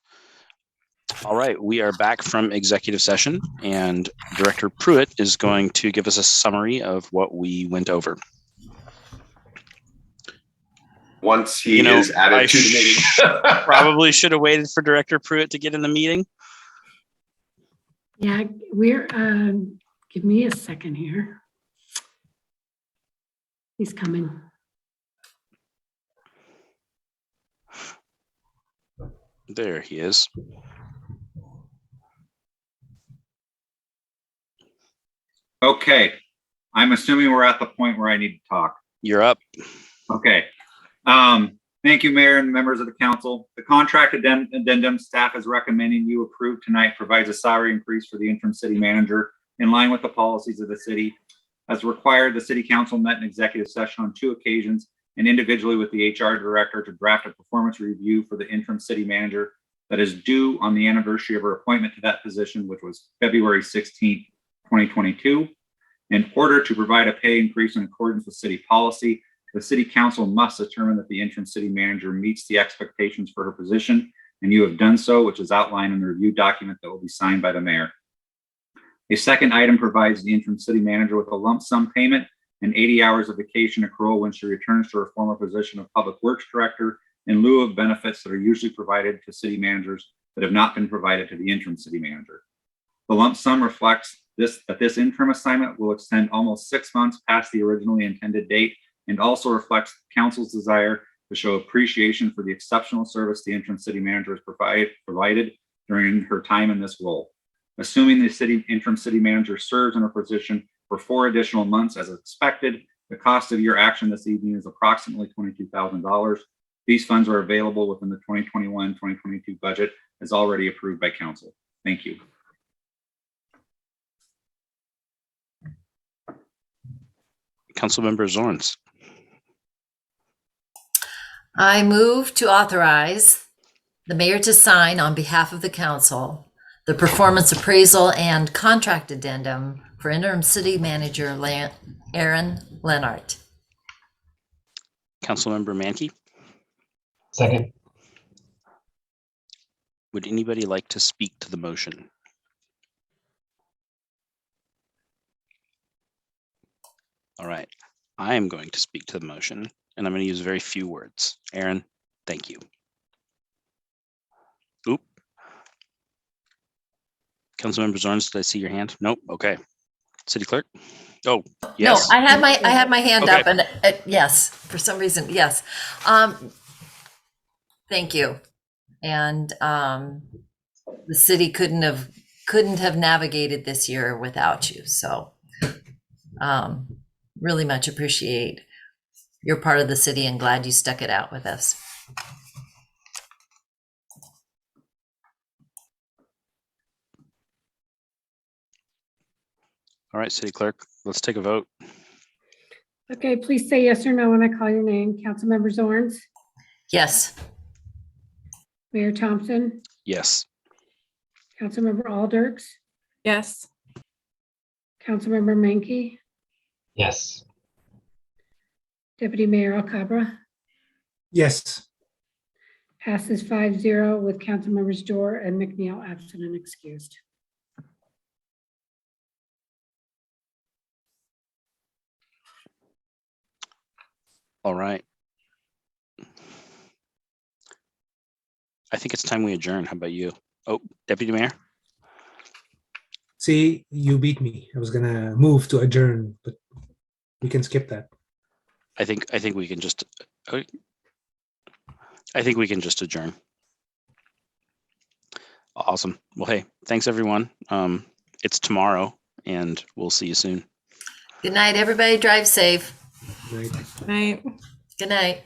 All right, we are back from executive session, and Director Pruitt is going to give us a summary of what we went over. Once he is added to the meeting. Probably should have waited for Director Pruitt to get in the meeting. Yeah, we're, give me a second here. He's coming. There he is. Okay, I'm assuming we're at the point where I need to talk. You're up. Okay. Thank you, Mayor and members of the council. The contract addendum staff is recommending you approve tonight provides a salary increase for the interim city manager in line with the policies of the city. As required, the city council met in executive session on 2 occasions and individually with the HR director to draft a performance review for the interim city manager that is due on the anniversary of her appointment to that position, which was February 16th, 2022. In order to provide a pay increase in accordance with city policy, the city council must determine that the interim city manager meets the expectations for her position, and you have done so, which is outlined in the review document that will be signed by the mayor. A second item provides the interim city manager with a lump sum payment and 80 hours of vacation accrual when she returns to her former position of public works director in lieu of benefits that are usually provided to city managers that have not been provided to the interim city manager. The lump sum reflects that this interim assignment will extend almost 6 months past the originally intended date, and also reflects council's desire to show appreciation for the exceptional service the interim city manager has provided during her time in this role. Assuming the interim city manager serves in her position for 4 additional months as expected, the cost of your action this evening is approximately $22,000. These funds are available within the 2021-2022 budget as already approved by council. Thank you. Councilmember Zorns. I move to authorize the mayor to sign on behalf of the council the performance appraisal and contract addendum for interim city manager Aaron Lenart. Councilmember Mankey. Second. Would anybody like to speak to the motion? All right, I am going to speak to the motion, and I'm going to use very few words. Aaron, thank you. Oop. Councilmember Zorns, did I see your hand? Nope. Okay. City Clerk. Oh, yes. No, I had my hand Okay. up, and yes, for some reason, yes. Thank you. And the city couldn't have navigated this year without you. So really much appreciate you're part of the city and glad you stuck it out with us. All right, City Clerk, let's take a vote. Okay, please say yes or no when I call your name. Councilmember Zorns, Yes. Mayor Thompson, Yes. Councilmember Alders, Yes. Councilmember Mankey, Yes. Deputy Mayor Alcabra. Yes. Passes 5-0 with Councilmembers Dorr and McNeil absent and excused. All right. I think it's time we adjourn. How about you? Oh, Deputy Mayor? See, you beat me. I was gonna move to adjourn, but we can skip that. I think we can just adjourn. Awesome. Well, hey, thanks everyone. It's tomorrow and we'll see you soon. Good night, everybody. Drive safe. Right. Night. Good night.